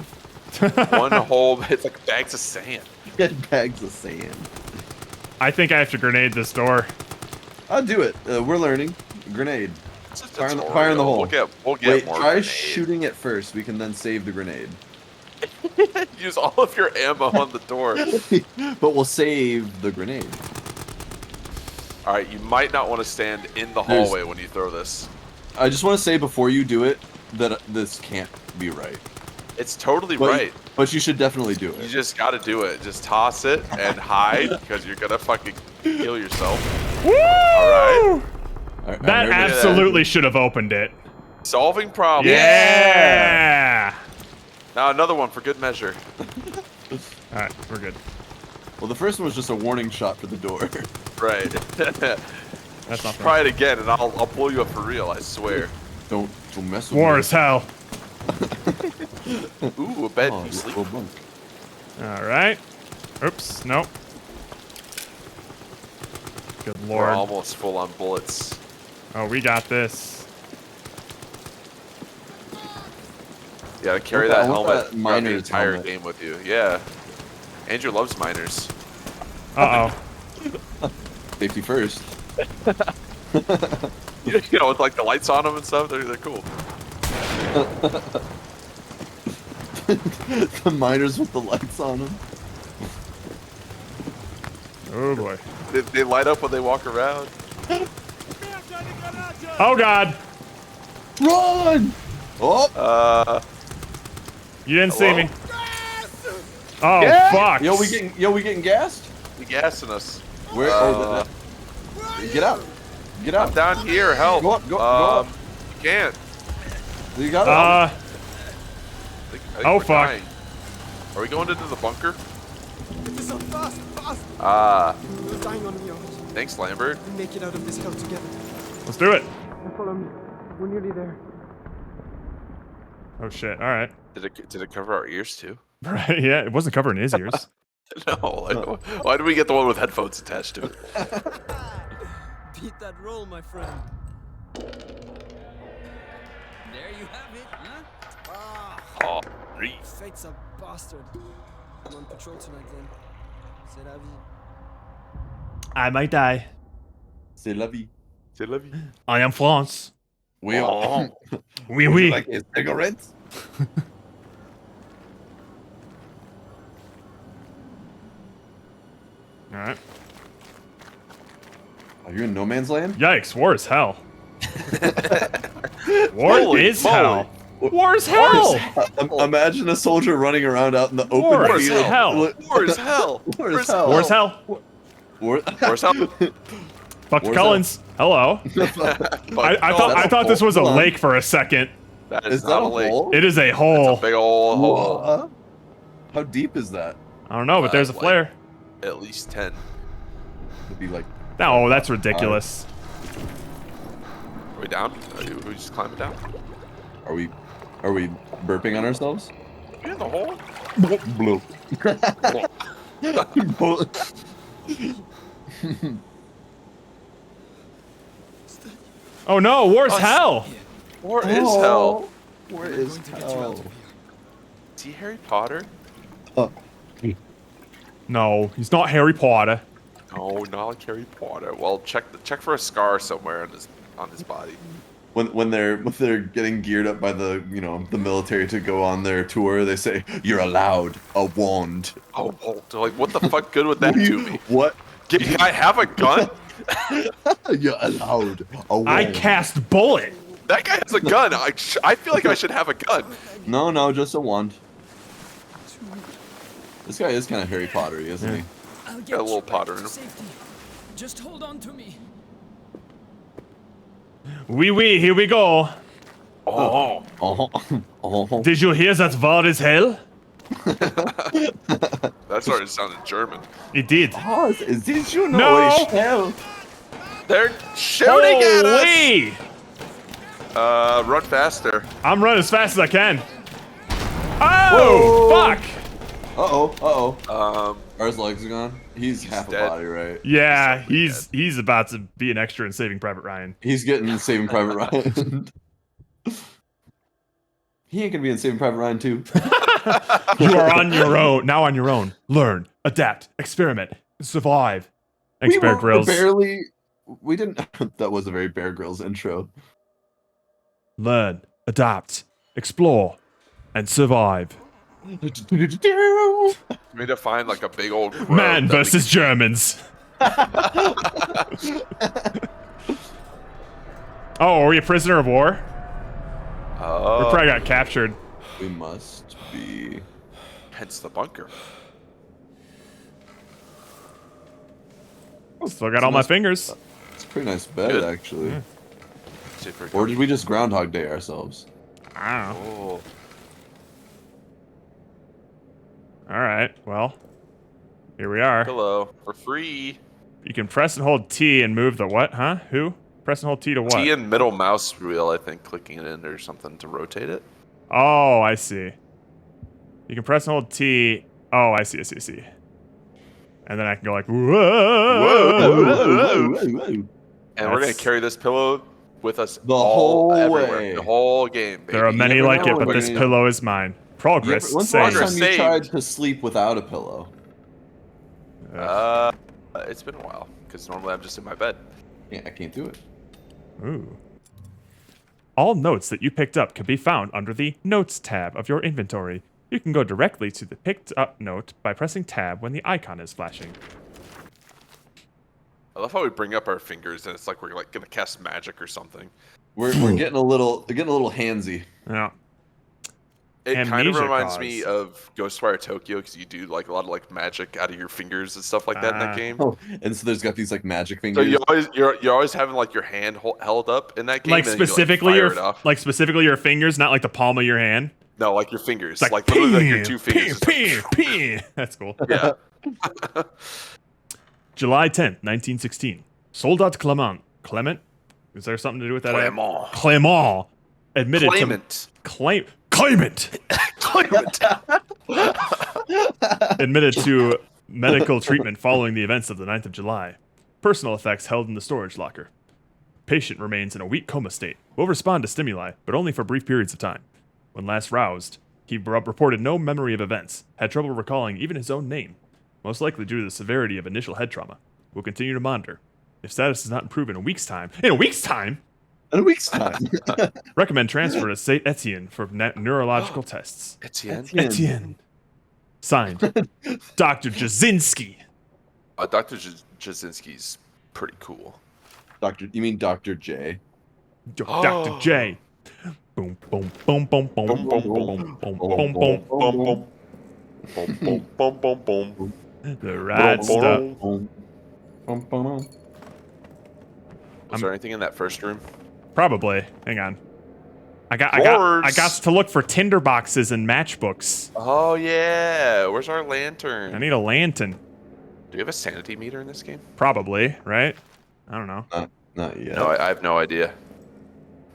One whole. It's like bags of sand. Get bags of sand. I think I have to grenade this door. I'll do it. We're learning. Grenade. It's just a Fire in the- tutorial. fire in the hole. We'll get Wait, more. try grenades. shooting it first. We can then save the grenade. Use all of your ammo on the door. But we'll save the grenade. All right, you might not want to stand in the There's- hallway when you throw this. I just want to say before you do it that this can't be right. It's totally But, right. But you should definitely do You it. just got to do it. Just toss it and hide because you're gonna fucking kill yourself. Woo! All right. All right, That I'm ready. absolutely should have opened it. Solving problems. Yeah. Now another one for good measure. All right, we're good. Well, the first one was just a warning shot for the door. Right. That's not Try it again, and I'll blow you up for real. I swear. Don't mess with War me. is hell. Ooh, a bed. Oh, You sleep. little bunk. All right. Oops. Nope. Good We're lord. almost full on bullets. Oh, we got this. You gotta carry I that want helmet that throughout the miner's entire helmet. game with you. Yeah. Andrew loves miners. Uh oh. Safety first. You know, with like the lights on them and stuff. They're cool. The miners with the lights on them. Oh boy. They light up when they walk around. Oh god. Run! Oh, You didn't see Hello? me. Oh Yeah. fuck. we getting gassed? You gassing us. Where? Get out! Get I'm out! down here. Help. Go up, go up. You can't. You got it. I think Oh, we're fuck. dying. Are we going into the bunker? This is fast, fast. We're dying on me. Thanks, Lambert. We make it out of this hell together. Let's do it. Follow me. We're nearly there. Oh shit. All right. Did it cover our ears too? Right. Yeah. It wasn't covering his ears. No. Like, why did we get the one with headphones attached to it? Beat that roll, my friend. There you have it, huh? Ah, Oh, three. fate's a bastard. I'm on patrol tonight then. C'est la vie. I might die. C'est la vie. C'est la vie. I am France. We Oh. Oui, Would you oui. like a cigarette? All right. Are you in no man's land? Yikes. War is hell. War Holy is moly. hell. War is hell. Imagine a soldier running around out in the open War is field. hell. War is hell. War is hell. War is hell. War War's hell. Dr. War's Collins, hello. I thought this was a Hold on. lake for a second. That Is is that not a a lake. hole? It is a It's hole. a big old hole. Whoa. How deep is that? I don't know, but there's a like- flare. At least 10. It'd be like. No, that's ridiculous. Are we down? Are we just climbing down? Are we burping on ourselves? You in the hole? Blue. Oh no, war's hell. War is hell. Where We're is going to get you out hell? of here. Is he Harry Potter? No, he's not Harry Potter. No, not like Harry Potter. Well, check for a scar somewhere on his body. When they're getting geared up by the the military to go on their tour, they say you're allowed a wand. Oh, well, they're like, what the fuck good would that do me? What? Can I have a gun? You're allowed a wand. I cast bullet. That guy has a gun. I feel like I should have a gun. No, just a wand. This guy is kind of Harry Pottery, isn't he? I'll get Got a little you back Potter to in him. safety. Just hold on to me. Oui, here we go. Oh, Oh. Did you hear that war is hell? that started sounding German. It did. Oh, did you know No. it's hell? They're shooting at us. Holy! Run faster. I'm running as fast as I can. Oh, Whoa. fuck! Uh-oh. Are his legs gone? He's half dead. a body, right? Yeah, He's he's about to be an extra in Saving Private Ryan. He's getting Saving Private Ryan. He ain't gonna be in Saving Private Ryan too. You are on your own. Now on your own. Learn, adapt, experiment, survive. Thanks, Bear Grylls. We didn't. That was a very Bear Grylls intro. Learn, adapt, explore, and survive. We need to find like a big old grove Man that we versus Germans. Oh, are we a prisoner of war? We probably got captured. We must be. Hence the bunker. Still got all my fingers. It's a pretty nice bed, Good. actually. Super Or did we just Groundhog Day ourselves? I don't know. Oh, All right, well, here we are. hello. For free. You can press and hold T and move the what, huh? Who? Press and hold T to what? T and middle mouse wheel, I think, clicking it in or something to rotate it. Oh, I see. You can press and hold T. Oh, I see. And then I can go like, whoa. And we're gonna carry this pillow with us The all whole everywhere. way. The whole game, baby. There are many never like know it, but when this you- pillow is mine. Progress When's the last saved. time you Saved. tried to sleep without a pillow? It's been a while because normally I'm just in my bed. Yeah, I can't do it. Ooh. All notes that you picked up can be found under the Notes tab of your inventory. You can go directly to the picked up note by pressing tab when the icon is flashing. I love how we bring up our fingers and it's like we're like gonna cast magic or something. We're getting a little handsy. Yeah. It kind of Amnesia reminds cause. me of Ghostwire Tokyo because you do like a lot of like magic out of your fingers and stuff like that in that game. Oh, and so there's got these like magic So fingers. you're always having like your hand held up in that game. Like and then you, specifically fire it off. specifically your fingers, not like the palm of your hand. No, like your fingers. It's Like literally like your two fingers. It's like- ping. That's cool. yeah. July 10th, 1916. Soldat Clement? Is there something to do with that? Clement admitted Claimant. Claimant admitted to medical treatment following the events of the 9th of July. Personal effects held in the storage locker. Patient remains in a weak coma state. Will respond to stimuli, but only for brief periods of time. When last roused, he reported no memory of events, had trouble recalling even his own name, most likely due to the severity of initial head trauma. We'll continue to monitor. If status does not improve in a week's time, In a week's time. recommend transfer to St. Etienne for neurological tests. Etienne. Etienne. Signed, Dr. Jasinski. Dr. Jasinski's pretty cool. You mean Dr. J? Dr. J. Boom, boom, boom, boom, boom, boom, boom, boom, boom, boom. Boom, boom, boom, boom, boom. The rad stuff. Was there anything in that first room? Probably. Hang on. I got Drawers. to look for tinder boxes and matchbooks. Oh yeah. Where's our lantern? I need a lantern. Do you have a sanity meter in this game? Probably, right? I don't know. Not yet. No, I have no idea.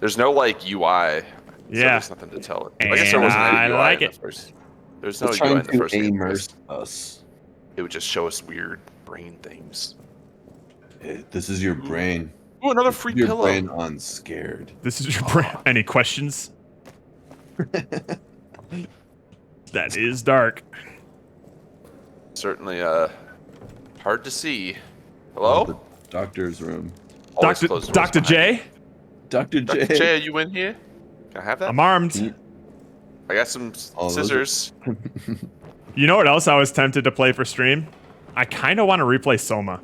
There's no like UI. So Yeah. there's nothing to tell it. I guess there And wasn't any I UI like in it. the first. There's no It's UI trying in the first to game. immerse us. It would just show us weird brain things. This is your brain. Ooh, another free Your pillow. brain unscared. This is your brand. Any questions? That is dark. Certainly hard to see. Hello? The doctor's room. Always closed doors Dr. behind J? Dr. J. Dr. J, are you in here? Can I have that? I'm armed. I got some Oh, those are- scissors. You know what else I was tempted to play for stream? I kind of want to replay Soma,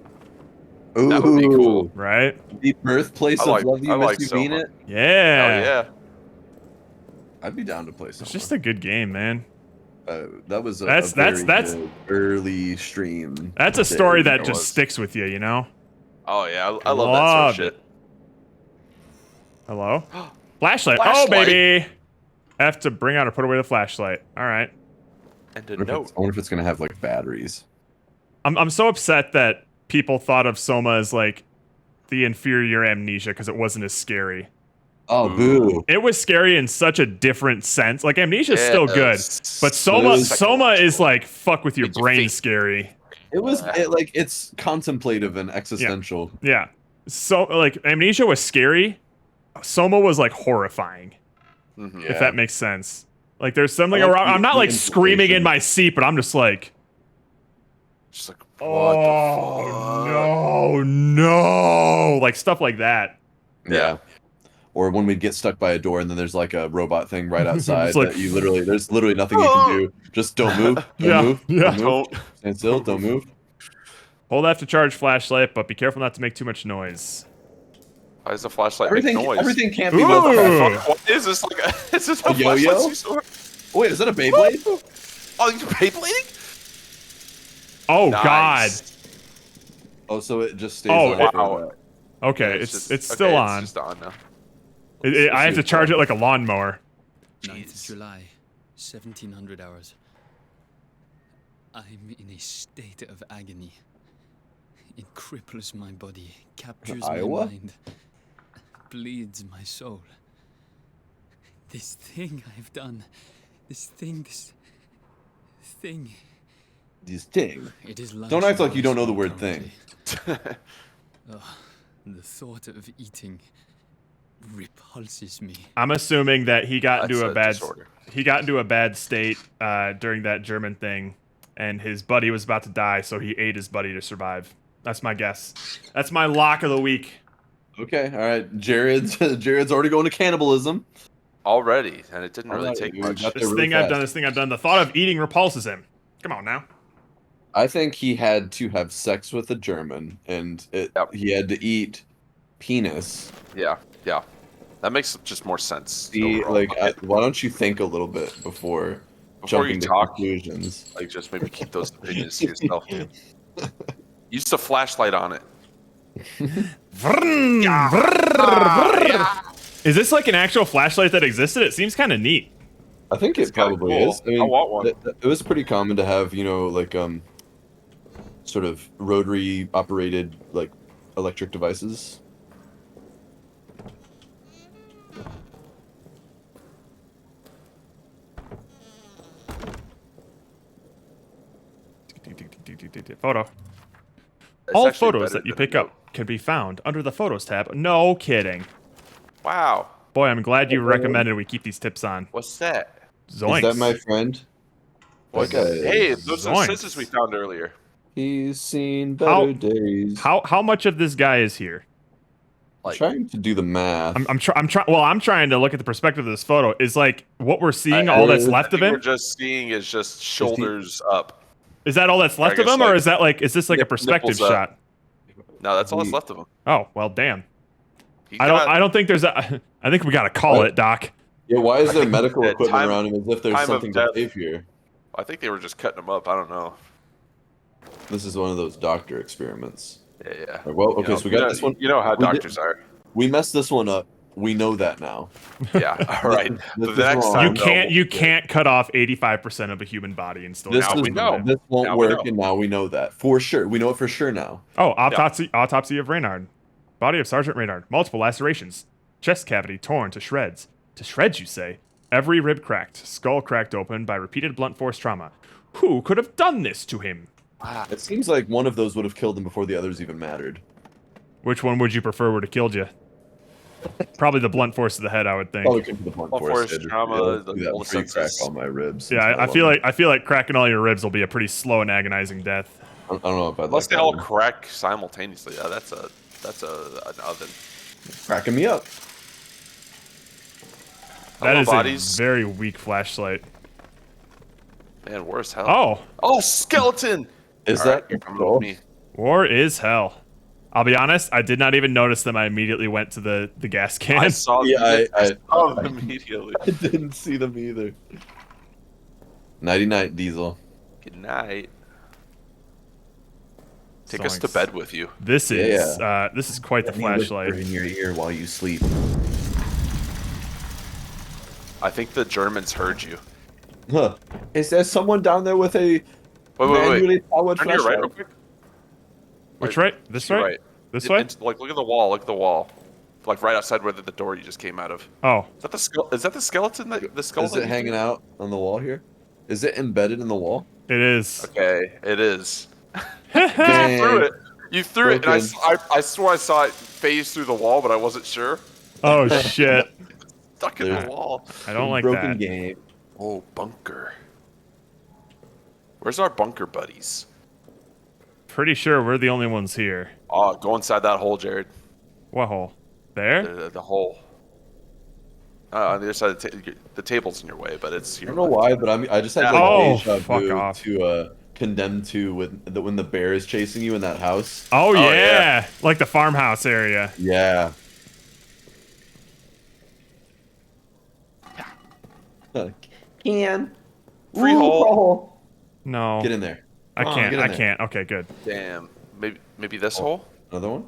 Ooh, That would be cool. right? The birthplace I of like- love you, I miss like you, mean Soma. it. Yeah. Oh yeah. I'd be down to play It's something. just a good game, man. That was a That's- very that's- good early stream. That's a story There that it just was. sticks with you, you know? Oh yeah. I love that sort of Loved shit. Hello? Flashlight. Oh, Flashlight. baby. I have to bring out or put away the flashlight. All right. And a I wonder, note. I wonder if it's gonna have like batteries. I'm so upset that people thought of Soma as like the inferior Amnesia because it wasn't as scary. Oh, boo! It was scary in such a different sense. Like Amnesia's still good, but Soma was- Soma is like fuck with your Makes you brain think. scary. It was it's contemplative and existential. Yeah. So like Amnesia was scary. Soma was like horrifying. Mhm. If that makes sense. Like there's something I like around. the- I'm not the like screaming in implication. my seat, but I'm just like, Just like what oh no, no, like stuff like that. Yeah. Or when we get stuck by a door and then there's like a robot thing right outside It's like- that you literally there's literally nothing you can do. Just don't move. Don't Yeah, move. yeah. Don't move. Don't. Stand still. Don't move. Hold F to charge flashlight, but be careful not to make too much noise. Why does the flashlight Everything make noise? everything can't be Ooh. left. What is this like? Is this A yo-yo? Wait, is that a Beyblade? Oh, you're Beyblading? Oh Nice. Oh, so it just stays Oh, on. it- for that. God. Okay, Yeah, it's just- still okay, on. It's just on now. I have to charge it like a lawnmower. 9th of July, 1700 hours. I'm in a state of agony. It cripples my body, captures my Iowa? mind, bleeds my soul. This thing I've done, this thing. These thing. It is Don't act like you don't know the word currently. Ugh, the thought of eating repulses me. I'm assuming that he got into That's a bad disorder. state during that German thing, and his buddy was about to die, so he ate his buddy to survive. That's my guess. That's my lock of the week. Okay, all right. Jared's already going to cannibalism. Already, and it didn't really Alright, take we much. got there This really thing I've fast. done, this thing I've done. The thought of eating repulses him. Come on now. I think he had to have sex with a German, and Yep. he had to eat penis. Yeah, yeah. That makes just more sense. See, overall. why don't you think a little bit before jumping you to talk, conclusions? like just maybe keep those opinions to yourself. Use the flashlight on it. Is this like an actual flashlight that existed? It seems kind of neat. I think It's it kinda probably cool. is. I mean, I want one. It was pretty common to have, like sort of rotary operated like electric devices. Photo. It's All actually photos better that you than a pick up can be found under the Photos tab. No kidding. Wow, Boy, I'm glad you recommended we keep these tips on. what's that? Zoinks. Is that my friend? What? That guy Hey, is- those are the Zoinks. scissors we found earlier. He's seen better How- days. How much of this guy is here? I'm trying to do the math. I'm trying to look at the perspective of this photo. Is like what we're seeing I- all that's I left I of think him? we're just seeing is just shoulders up. Is that all that's left of guess, him, or like, is this like a perspective nipples up. shot? No, that's all that's left of them. Oh well, damn. I don't think there's a. I think we gotta call What? it, Doc. Yeah, why is there medical Yeah, equipment time- around him as if there's time of something to death. save here? I think they were just cutting him up. I don't know. This is one of those doctor experiments. Yeah. Well, okay, so we got this one. You know how We did- doctors are. We messed this one up. We know that now. Yeah. All right. This But is the next wrong. time, You can't cut off 85% of a human body and still. This Now is, we know. This won't Now we work, know. and now we know that for sure. We know it for sure now. Oh, autopsy of Reynard. Body of Sergeant Reynard. Multiple lacerations. Chest cavity torn to shreds. To shreds, you say? Every rib cracked. Skull cracked open by repeated blunt force trauma. Who could have done this to him? It seems like one of those would have killed him before the others even mattered. Which one would you prefer would have killed you? Probably the blunt force of the head, I would think. Probably came from the blunt Blunt force. force Yeah, trauma, let's the do that whole before you crack senses. all my ribs. Yeah, I feel like cracking all your ribs will be a pretty slow and agonizing death. I don't know if I'd Unless like they that all one. crack simultaneously. Yeah, that's an oven. Cracking me up. That Hello, is bodies. a very weak flashlight. Man, worse hell. Oh, Oh, skeleton! Is All that right, you're coming with me. war is hell. I'll be honest, I did not even notice them. I immediately went to the gas can. I saw Yeah, them. I saw them immediately. I didn't see them either. Nighty night, Diesel. Good night. Take us to Zoinks. bed with you. This is quite the Let me whisper flashlight. in your ear while you sleep. I think the Germans heard you. Huh. Is there someone down there with a Wait. manually powered Turn to your right flashlight? real quick. Which right? This To your way? This way? Like, look at the wall. Look at the wall. Like right outside where the door you just came out of. Oh, Is that the skeleton? The skull? Is it hanging out on the wall here? Is it embedded in the wall? it is. Okay, it is. Dang. You threw it. You threw it, and Broken. I swore I saw it phase through the wall, but I wasn't sure. Oh shit! Stuck in There's- the wall. I don't like Broken that. game. Oh, bunker. Where's our bunker buddies? Pretty sure we're the only ones here. Oh, go inside that hole, Jared. What hole? There? The hole. On the other side of the table's in your way, but it's I your don't know why, but I just had like Oh, deja fuck vu off. to Condemned to when the bear is chasing you in that house. Oh, Oh, yeah. yeah. Like the farmhouse area. Yeah. Can. Free hole. No. Get in there. I Come on, can't. get in I there. can't. Okay, good. Damn. Maybe this hole. Another one?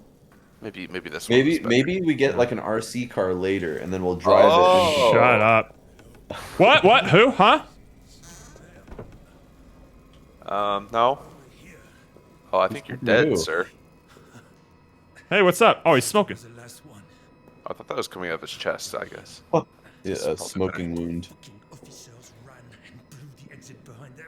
Maybe this one. Maybe we get like an RC car later and then we'll drive Oh. it. Shut up. What? What? Who? Huh? No. Oh, I think you're dead, Who? sir. Hey, what's up? Oh, he's smoking. The last one. I thought that was coming out of his chest. I guess. Yeah, a smoking wound. Fucking officers ran and blew the exit behind them.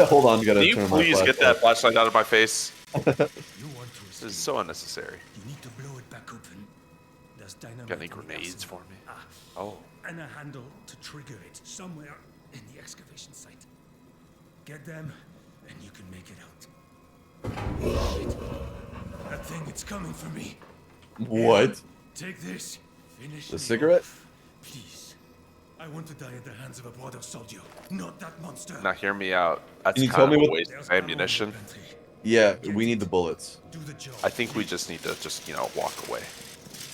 Hold on, gotta Can you turn on my please get that flashlight out of my face? You want to This escape. is so unnecessary. You need to blow it back open. There's dynamite. Got any in the grenades for arsenal. me? Ah, Oh. and a handle to trigger it somewhere in the excavation site. Get them, and you can make it out. Wait. That thing, it's coming for me. What? Take this. Finish The me cigarette? off. Please. I want to die at the hands of a brother soldier, not that monster. Now hear me out. That's Can you kind tell of me a what- waste There's of ammo in ammunition. the inventory. Yeah, we need the bullets. Do the job. I think we just need to walk away,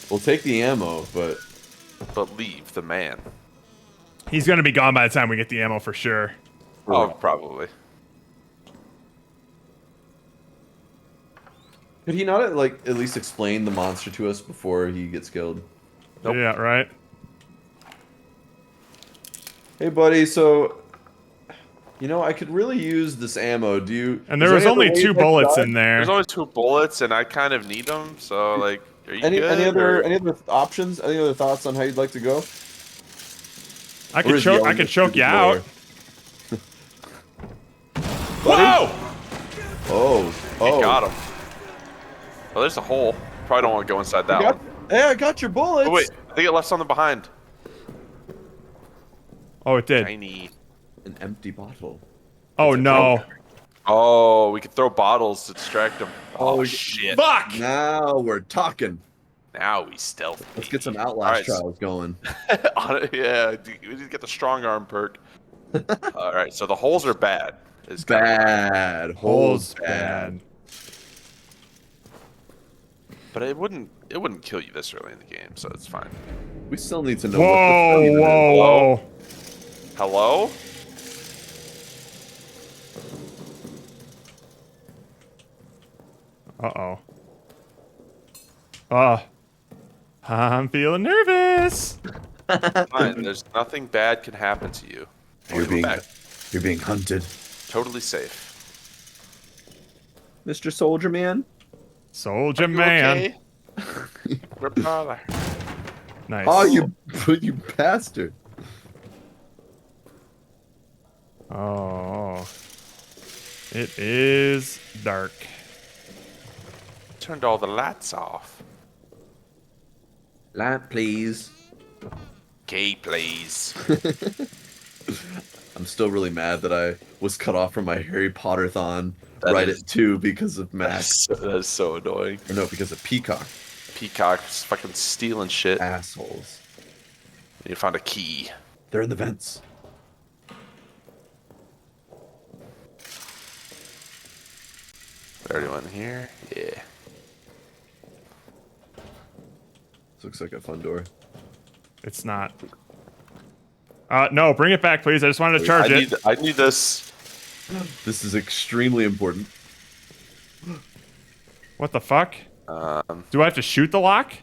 We'll take the ammo, but but leave the man. He's gonna be gone by the time we get the ammo for sure. Oh, probably. could he not like at least explain the monster to us before he gets killed? Nope. Yeah, right. Hey, buddy. So, I could really use this ammo. Do you? And is there was any other only way 2 I could bullets die? in there. There's only 2 bullets, and I kind of need them. So, like, are you Any good? other or- any other options? Any other thoughts on how you'd like to go? I Or could is choke. yelling I could just choke through you the out. Buddy? Whoa! Oh, You got him. Oh, there's a hole. Probably don't want to go inside that one. Hey, I got your bullets. Oh, wait. I think it left something behind. Oh, it did. Tiny. An empty bottle. Oh no! Oh, we could throw bottles to distract them. Oh, we- shit. Fuck! Now we're talking. Now we stealth. Let's get some baby. Outlast Alright, trials going. yeah, we need to get the strong arm perk. All right, so the holes are bad. Is kinda- Bad. Holes Holes bad. bad. But it wouldn't kill you this early in the game, so it's fine. We still need to know Whoa, what the whoa, Hello? whoa. Hello? Uh-oh. I'm feeling nervous. Fine, there's nothing bad can happen to you. You're being hunted. Totally safe. Mr. Soldier Man? Soldier Are you man. okay? We're brother. Nice. Oh, you bastard. Oh. It is dark. Turned all the lights off. Light, please. Gay, please. I'm still really mad that I was cut off from my Harry Potter-thon That right is- at 2 because of Max. That is so annoying. Or no, because of Peacock. Peacock's fucking stealing shit. Assholes. You found a key. They're in the vents. Is there anyone here? Yeah. This looks like a fun door. It's not. No, bring it back, please. I just wanted to charge it. I need this. This is extremely important. What the fuck? Do I have to shoot the lock?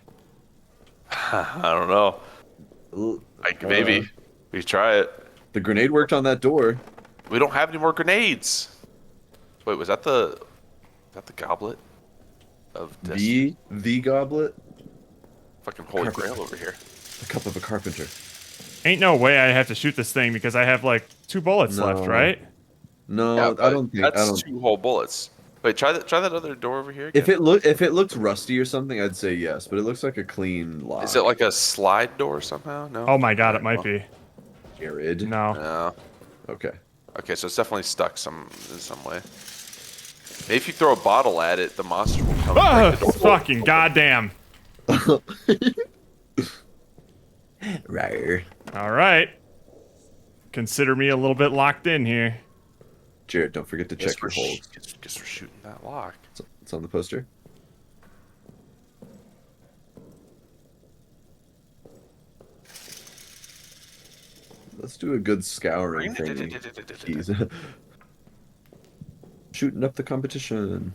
I don't know. Like maybe we try it. The grenade worked on that door. We don't have any more grenades. Wait, was that the goblet of destiny? The goblet? Fucking holy Carpet. grail over here. The cup of a carpenter. Ain't no way I have to shoot this thing because I have like 2 bullets No. left, right? No, Yeah, I but don't think. that's I don't. 2 whole bullets. Wait, try that other door over here. Again. If it looked rusty or something, I'd say yes. But it looks like a clean lock. Is it like a slide door somehow? No. Oh my god, it might be. Jared? No. No. Okay. Okay, so it's definitely stuck in some way. Maybe if you throw a bottle at it, the monster will come. Ah, break the door. fucking goddamn. Right. All right. Consider me a little bit locked in here. Jared, don't forget to check your holes. Guess we're shooting that lock. It's on the poster. Let's do a good scouring thing. Keys. Shooting up the competition.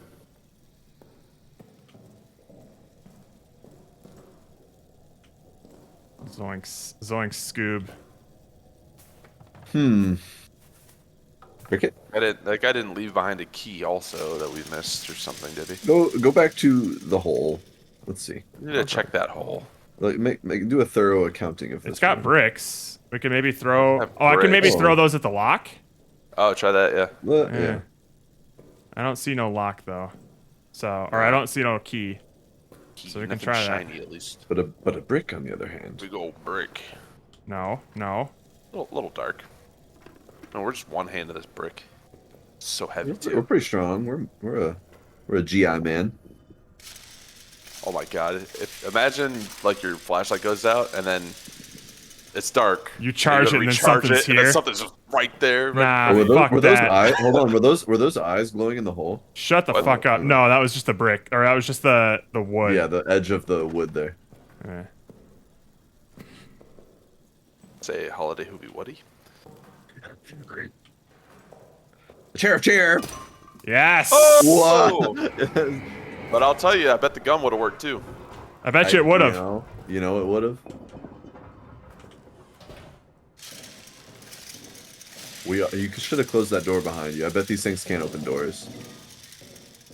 Zoinks. Zoinks, Scoob. Cricket? That guy didn't leave behind a key also that we missed or something, did he? Go back to the hole. Let's see. We need to check that hole. Like do a thorough accounting of this. It's got one. bricks. We can maybe throw... Have Oh, I can maybe bricks. throw those at the lock? Oh, try that, yeah. Well, Yeah. yeah. I don't see no lock, though. So... Or I don't see no key. So we can Nothing try that. shiny, at least. But a brick on the other hand. We go brick. No. No. Little dark. No, we're just one hand of this brick. So heavy We're too. pretty strong. We're a GI man. Oh my god! Imagine like your flashlight goes out and then it's dark. You charge and it and then recharge something's and then here. something's just right there. Nah, were fuck those that. eyes? Hold on. Were those eyes glowing in the hole? Shut the What? fuck up. No, that was just the brick. Or that was just the wood. Yeah, the edge of the wood there. Eh. Say holiday hoobie woody. Chair. Yes! Oh! What? But I'll tell you, I bet the gun would have worked too. I bet you it would have. You know it would have. You should have closed that door behind you. I bet these things can't open doors.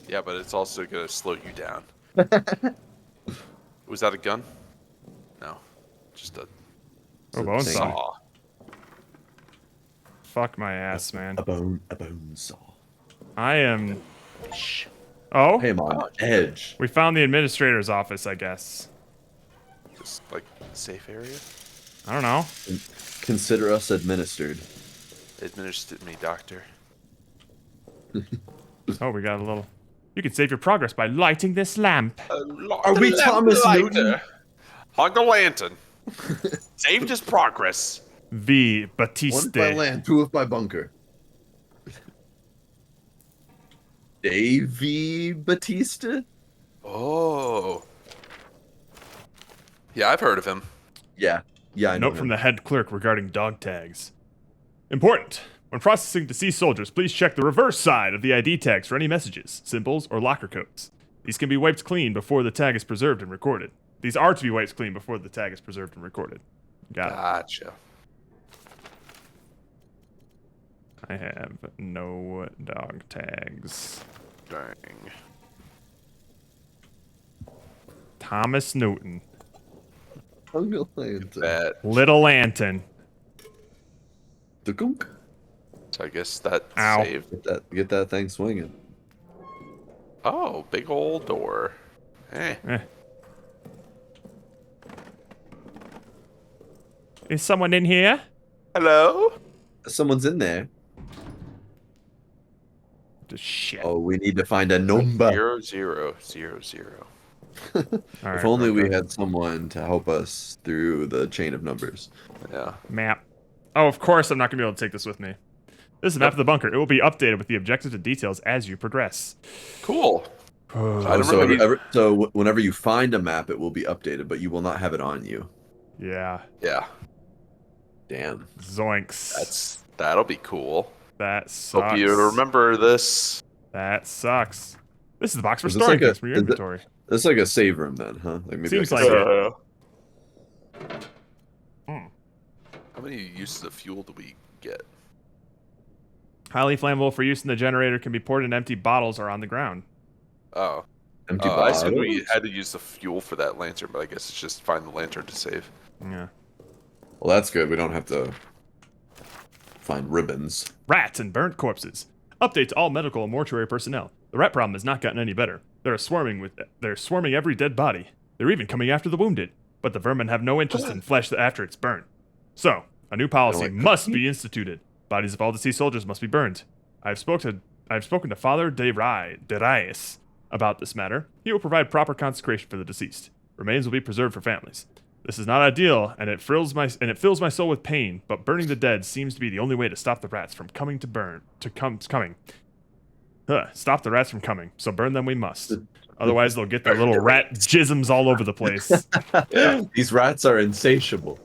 Yeah, but it's also gonna slow you down. Was that a gun? No, just a Oh, bone Thing. saw. saw. Fuck my ass, man. A bone saw. I am... Oh? Hey, I'm on edge. We found the administrator's office, I guess. Just like safe area. I don't know. Consider us administered. Administered me, doctor. Oh, we got a little... You can save your progress by lighting this lamp. Are we Thomas Newton? Hung the lantern. Saved his progress. V. One Batiste. by land, two by bunker. Davy Batista? Oh, Yeah, I've heard of him. Yeah. Yeah, I know Note from him. the head clerk regarding dog tags. Important. When processing deceased soldiers, please check the reverse side of the ID tags for any messages, symbols, or locker codes. These can be wiped clean before the tag is preserved and recorded. These are to be wiped clean before the tag is preserved and recorded. Got it. Gotcha. I have no dog tags. Dang. Thomas Newton. Uncle Lantern. That. Little Lantern. The gunk. So I guess that Ow. saved. Get that thing swinging. Oh, big old door. Eh. Is someone in here? Hello? Someone's in there. Shit. Oh, we need to find a number. 0000. All If right, only we okay. had someone to help us through the chain of numbers. Yeah. Map. Oh, of course I'm not going to be able to take this with me. This is a map of the bunker. It will be updated with the objectives and details as you progress. Cool. I don't So, remember whenever you find a map, it will be updated, but you will not have it on you. Yeah. Yeah. Damn. Zoinks. That'll be cool. That sucks. Hope you remember this. That sucks. This is the box for Is this storing like a- things from your is it- inventory. It's like a save room then, huh? Like maybe Seems like like a it. How many uses of fuel do we get? Highly flammable for use in the generator, can be poured in empty bottles or on the ground. Oh. empty I assumed bottles. we had to use the fuel for that lantern, but I guess it's just find the lantern to save. Yeah. Well, that's good. We don't have to find ribbons. Rats and burnt corpses. Update to all medical and mortuary personnel. The rat problem has not gotten any better. They're swarming every dead body. They're even coming after the wounded. But the vermin have no interest in flesh after it's burnt. So, a new policy must be instituted. Bodies of all deceased soldiers must be burned. I've spoken to Father de Reyes about this matter. He will provide proper consecration for the deceased. Remains will be preserved for families. This is not ideal, and it fills my soul with pain. But burning the dead seems to be the only way to stop the rats from coming. Stop the rats from coming. So burn them we must. Otherwise, they'll get their little rat jisms all over the place. These rats are insatiable.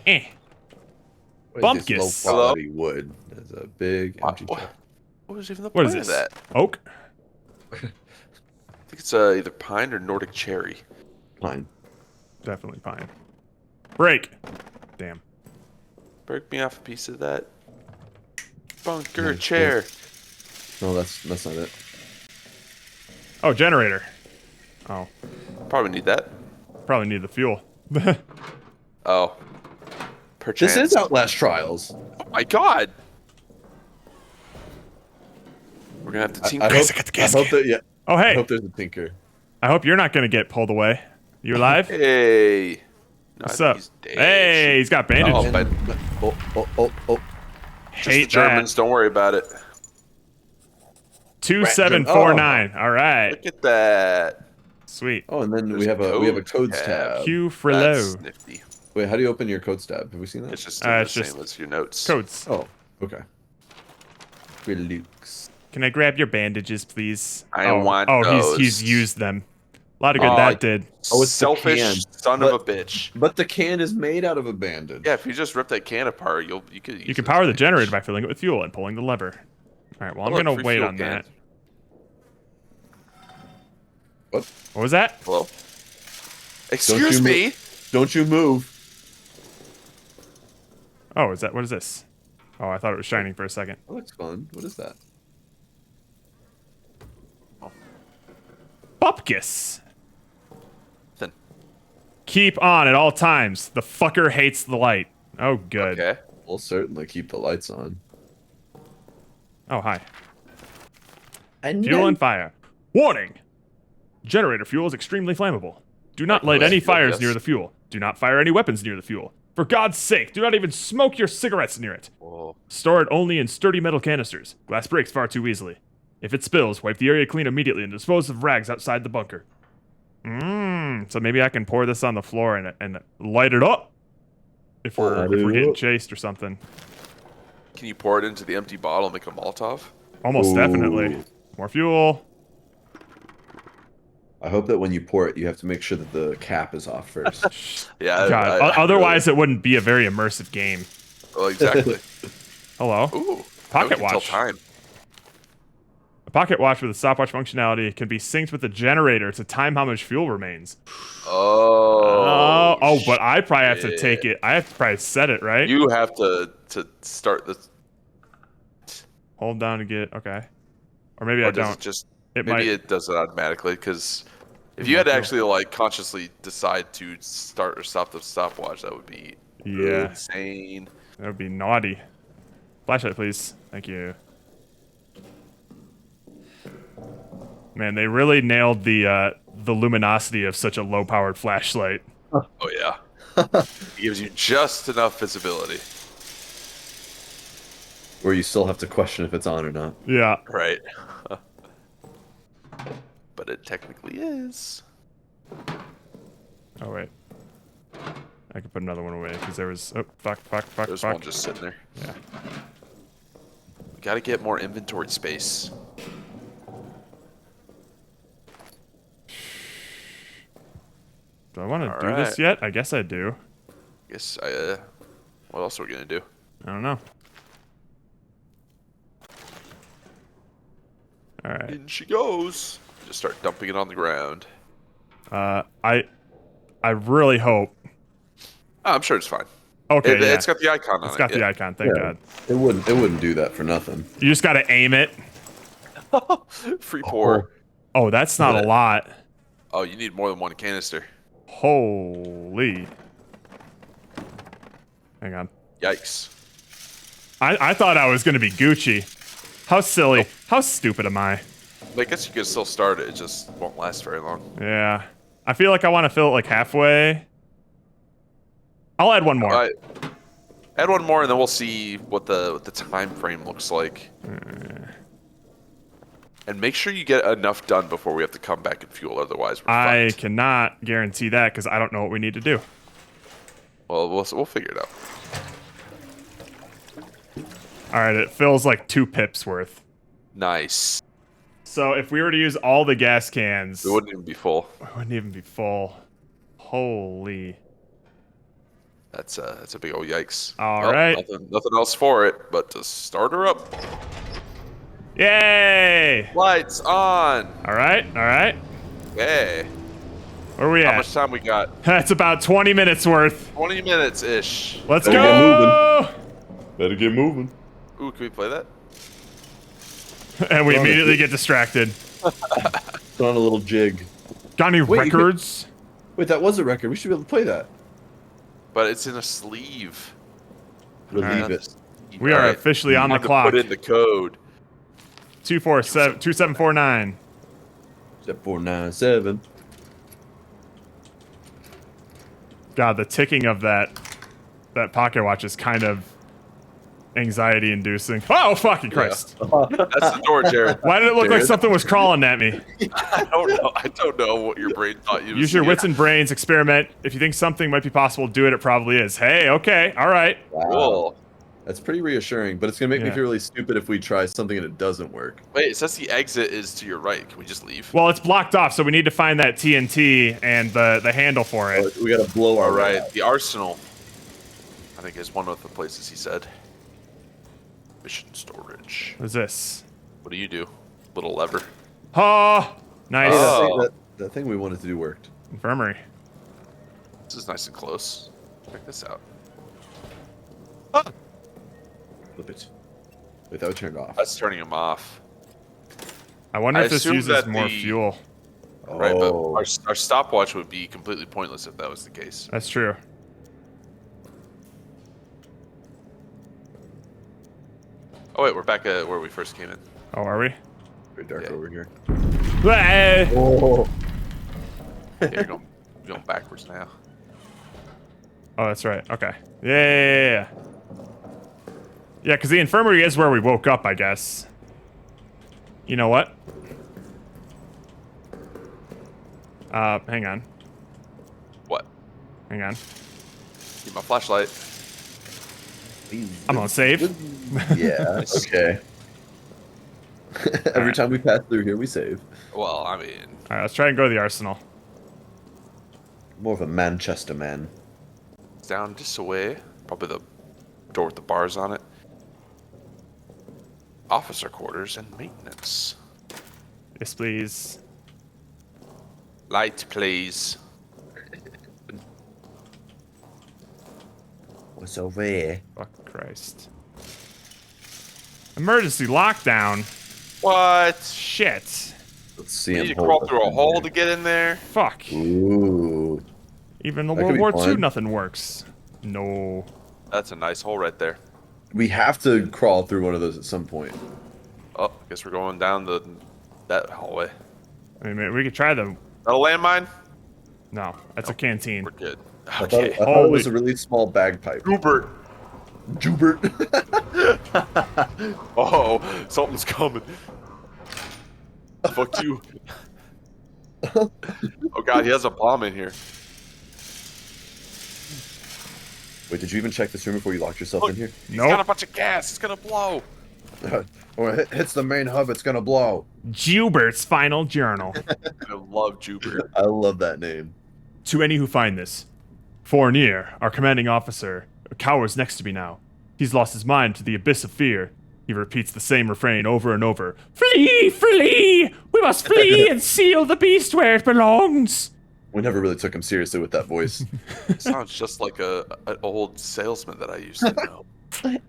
Eh. What is this Bumpkus. low quality wood? There's a big empty What? chest. What was even the What point is of this? that? Oak? I think it's either pine or Nordic cherry. Fine. Definitely pine. Break. Damn. Break me off a piece of that bunker chair. No, that's not it. Oh, generator. Oh, Probably need that. probably need the fuel. Oh. Perchance. This is Outlast Trials. Oh my god! We're gonna have to tinker. I hope that yeah. Oh, I hey. hope there's a tinker. I hope you're not going to get pulled away. You alive? Hey. No, I What's think up? he's dead. Hey, he's got bandages. Oh, but Oh. just the Hate Germans. that. Don't worry about it. 2749. All right. Look at that. Sweet. Oh, and then There's we have a codes codes tab. tab. Q for That's low. nifty. Wait, how do you open your codes tab? Have we seen that? It's just It's the just same as your notes. Codes. Oh, okay. Relux. Can I grab your bandages, please? I want Oh, those. he's used them. A lot of good Oh, that did. Oh, it's the Selfish can. son of a bitch. But the can is made out of a bandage. Yeah, if you just rip that can apart, you could. You use can it power as the a generator bandage. by filling it with fuel and pulling the lever. All right, well, I'm Oh, look, going to free wait fuel on can. that. What? What was that? Hello. Excuse you me. Don't you move. Oh, what is this? Oh, I thought it was shining for a second. That looks fun. What is that? Bupkis. Then- Keep on at all times. The fucker hates the light. Oh, good. Okay. We'll certainly keep the lights on. Oh, hi. And Fuel and fire. Warning! Generator fuel is extremely flammable. Do not light Yes, any yes, fires yes. near the fuel. Do not fire any weapons near the fuel. For God's sake, do not even smoke your cigarettes near it. Whoa. Store it only in sturdy metal canisters. Glass breaks far too easily. If it spills, wipe the area clean immediately and dispose of rags outside the bunker. So maybe I can pour this on the floor and light it up. If we're getting chased or something. Can you pour it into the empty bottle and make a Molotov? Almost Ooh. definitely. More fuel. I hope that when you pour it, you have to make sure that the cap is off first. Yeah. God, otherwise it wouldn't be a very immersive game. Well, exactly. Hello. Ooh. Pocket now we can watch. tell time. A pocket watch with a stopwatch functionality can be synced with the generator to time how much fuel remains. Oh. But I probably have to shit. take it. I have to probably set it, right? You have to start the. Hold down to get okay. Or maybe Or I does don't. it just? It Maybe might. it does it automatically because if you had to actually like consciously decide to start or stop the stopwatch, that would be insane. That would be naughty. Flashlight, please. Thank you. Man, they really nailed the luminosity of such a low-powered flashlight. Oh yeah, it gives you just enough visibility. Where you still have to question if it's on or not. Yeah. Right. But it technically is. Oh wait. I could put another one away because there was. Oh fuck! There's one just sitting there. Yeah. We gotta get more inventory space. Do I want to do Alright. this yet? I guess I do. Guess what else are we gonna do? I don't know. All right. In she goes. Just start dumping it on the ground. I really hope. Oh, I'm sure it's fine. Okay, yeah. It's got the icon on it. It's got the icon. Thank God. It wouldn't do that for nothing. You just got to aim it. Free pour. Oh, that's not a lot. Oh, you need more than one canister. Holy. Hang on. Yikes. I thought I was going to be Gucci. How silly. Nope. How stupid am I? I guess you could still start it. It just won't last very long. Yeah. I feel like I want to fill it like halfway. I'll add one more. Alright. Add one more, and then we'll see what the time frame looks like. And make sure you get enough done before we have to come back and fuel. Otherwise, we're I fucked. cannot guarantee that because I don't know what we need to do. Well, we'll figure it out. All right, it fills like 2 pips worth. Nice. So if we were to use all the gas cans, It wouldn't even be full. it wouldn't even be full. Holy. That's a big old yikes. All right. Nothing else for it, but to start her up. Yay! Lights on. All right, all right. Hey. Where are we How at? much time we got? That's about 20 minutes worth. 20 minutes ish. Let's Better go! Better get moving. Ooh, can we play that? And we immediately get distracted. It's on a little jig. Got any Wait, you could- records? Wait, that was a record. We should be able to play that. But it's in a sleeve. Relieve Alright. it. We are officially on the clock. Put in the code. 2749. Step 497. God, the ticking of that pocket watch is kind of anxiety-inducing. Oh, fucking Christ! That's the door, Jared. Why did it look like Jared. something was crawling at me? I don't know what your brain thought you. Use your wits and brains. Experiment. If you think something might be possible, do it. It probably is. Hey, okay, all right. Wow. Cool. That's pretty reassuring, but it's gonna make me Yeah. feel really stupid if we try something and it doesn't work. Wait, it says the exit is to your right. Can we just leave? Well, it's blocked off, so we need to find that TNT and the handle for it. We gotta blow our All way right, out. the arsenal. I think is one of the places he said. Mission storage. What is this? What do you do? Little lever. Oh, nice. Hey, Oh. that thing we wanted to do worked. Infirmary. This is nice and close. Check this out. Flip it. Wait, that would turn it off. That's turning him off. I wonder I if this assume uses that more the- fuel. Right, but Oh. our stopwatch would be completely pointless if that was the case. That's true. Oh wait, we're back at where we first came in. Oh, are we? Very dark Yeah. over here. Hey! Oh. Yeah, you're going backwards now. Oh, that's right. Okay. Yeah. Yeah, because the infirmary is where we woke up, I guess. You know what? Hang on. What? Hang on. Need my flashlight. I'm gonna save. Yeah. Okay. Every time we pass through here, we save. Well, I mean, All right, let's try and go to the arsenal. More of a Manchester man. it's down this way. Probably the door with the bars on it. Officer quarters and maintenance. Yes, please. Light, please. What's over here? Fuck Christ. Emergency lockdown. What? Shit. Let's see You him need to hold crawl us through a in hole here. to get in there? Fuck. Ooh. Even in That World could be War II, fun. nothing works. No. That's a nice hole right there. We have to crawl through one of those at some point. Oh, I guess we're going down that hallway. I mean, we could try the. That a landmine? No, that's a canteen. We're good. I Okay. thought it was a really small bagpipe. Hubert. Jubert. Oh, something's coming. Fuck you. Oh god, he has a bomb in here. Wait, did you even check this room before you locked yourself Look, in here? He's Nope. got a bunch of gas. It's gonna blow. Or it hits the main hub, it's gonna blow. Jubert's final journal. I love Jubert. I love that name. To any who find this, Fournier, our commanding officer, cowers next to me now. He's lost his mind to the abyss of fear. He repeats the same refrain over and over. Flee, flee! We must flee and seal the beast where it belongs. We never really took him seriously with that voice. Sounds just like an old salesman that I used to know.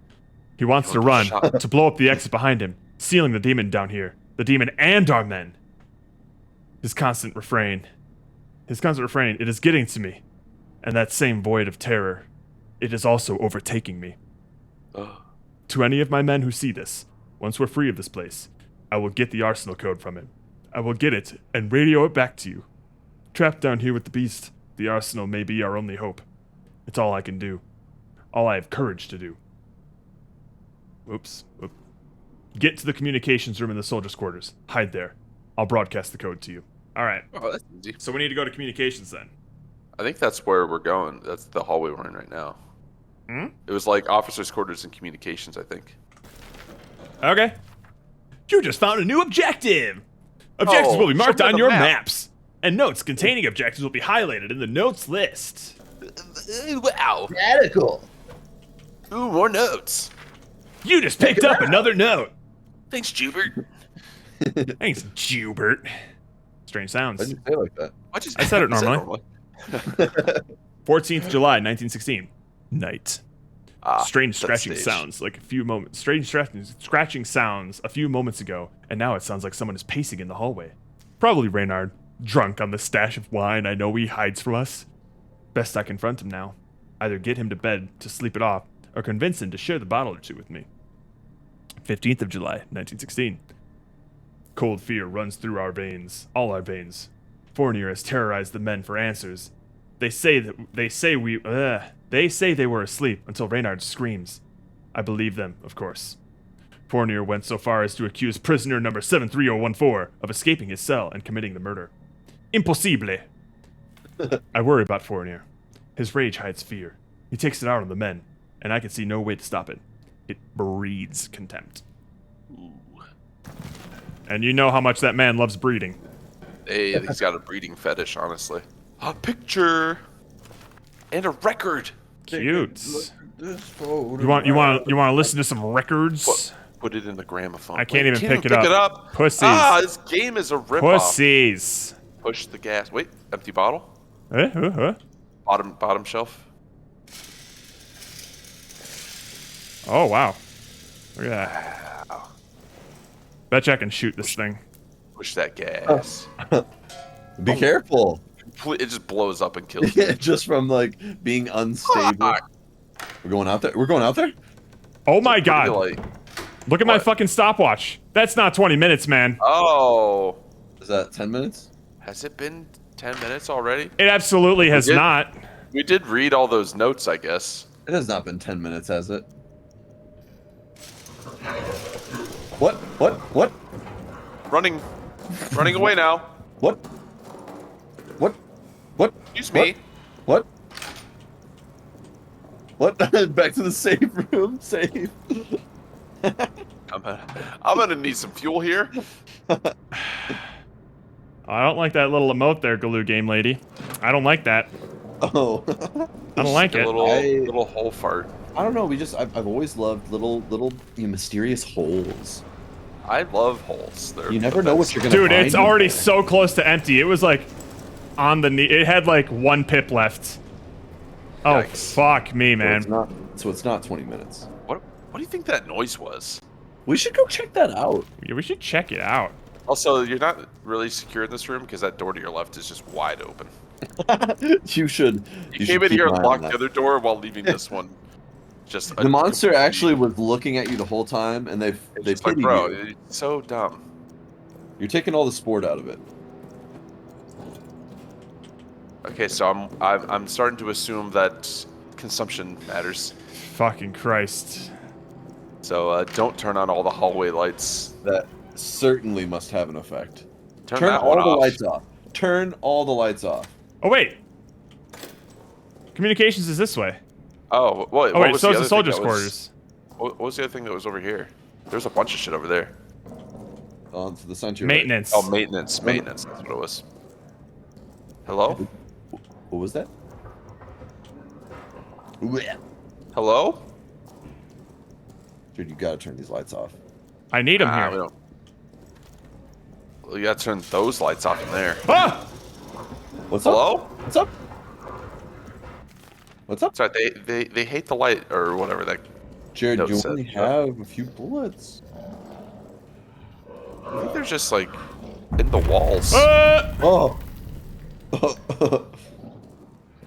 He wants to run, to blow up the exit behind him, sealing the demon down here. The demon and our men. His constant refrain, it is getting to me. And that same void of terror, it is also overtaking me. To any of my men who see this, once we're free of this place, I will get the arsenal code from him. I will get it and radio it back to you. Trapped down here with the beast, the arsenal may be our only hope. It's all I can do. All I have courage to do. Oops. Get to the communications room in the soldiers' quarters. Hide there. I'll broadcast the code to you. All right. Oh, that's easy. So we need to go to communications then. I think that's where we're going. That's the hallway we're in right now. Hmm? It was like officers' quarters and communications, I think. Okay. You just found a new objective. Objectives Oh, will be marked show me on the your map. maps. And notes containing objectives will be highlighted in the notes list. Wow. Radical. Ooh, more notes. You just picked up another note. Thanks, Jubert. Thanks, Jubert. Strange sounds. Why did you say it like that? I said it normally. 14th July, 1916. Night. Strange scratching sounds like a few moments. Strange scratching sounds a few moments ago, and now it sounds like someone is pacing in the hallway. Probably Reynard, drunk on the stash of wine I know he hides from us. Best I confront him now. Either get him to bed to sleep it off, or convince him to share the bottle or two with me. 15th of July, 1916. Cold fear runs through our veins, all our veins. Fournier has terrorized the men for answers. They say they were asleep until Reynard screams. I believe them, of course. Fournier went so far as to accuse prisoner number 73014 of escaping his cell and committing the murder. Impossible! I worry about Fournier. His rage hides fear. He takes it out on the men, and I can see no way to stop it. It breeds contempt. Ooh. And you know how much that man loves breeding. Hey, he's got a breeding fetish, honestly. A picture and a record. Cute. You want to listen to some records? Put it in the gramophone. I can't even Wait, pick it up. Pussies. Ah, this game is a ripoff. Pussies. Push the gas. Wait, empty bottle. Huh? Bottom shelf. Oh wow. Look at that. Bet you I can shoot this thing. Push that gas. Be careful. It just blows up and kills you. Yeah, just from like being unstable. Fuck. We're going out there. We're going out there. Oh my god. Like, Look at my what? fucking stopwatch. That's not 20 minutes, man. oh, Is that 10 minutes? has it been 10 minutes already? It absolutely has did- not. We did read all those notes, I guess. It has not been 10 minutes, has it? What? Running away now. What? Excuse me. What? Back to the safe room. Safe. I'm gonna need some fuel here. I don't like that little emote there, Galoo Game Lady. I don't like that. Oh. I don't like A it. little hole fart. I don't know. I've always loved little mysterious holes. I love holes. You never know what you're gonna Dude, find. it's already so close to empty. It was like on the knee. It had like 1 pip left. Oh, Yikes. fuck me, man. So it's not 20 minutes. What do you think that noise was? We should go check that out. Yeah, we should check it out. Also, you're not really secure in this room because that door to your left is just wide open. You should. You should came in keep here an and eye on locked that. the other door while leaving this one. Just The monster actually was looking at you the whole time, and they just like, pitied bro, you. it's so dumb. You're taking all the sport out of it. Okay, so I'm starting to assume that consumption matters. Fucking Christ. So don't turn on all the hallway lights. That certainly must have an effect. Turn Turn that all one the off. lights off. Turn all the lights off. Oh, wait. Communications is this way. Oh, what? Oh, wait, was so the it's the other thing soldiers' that was- quarters. What was the other thing that was over here? There's a bunch of shit over there. On to the sign to your Maintenance. Oh, maintenance. Maintenance. That's what it was. Hello? right. What was that? Hello? Dude, you gotta turn these lights off. I need him We here. don't. Well, you gotta turn those lights off in there. Ah! What's up? Hello? What's up? What's up? Sorry, they hate the light or whatever that. Jared, No, you so- only have a few bullets. I think they're just like in the walls. Oh.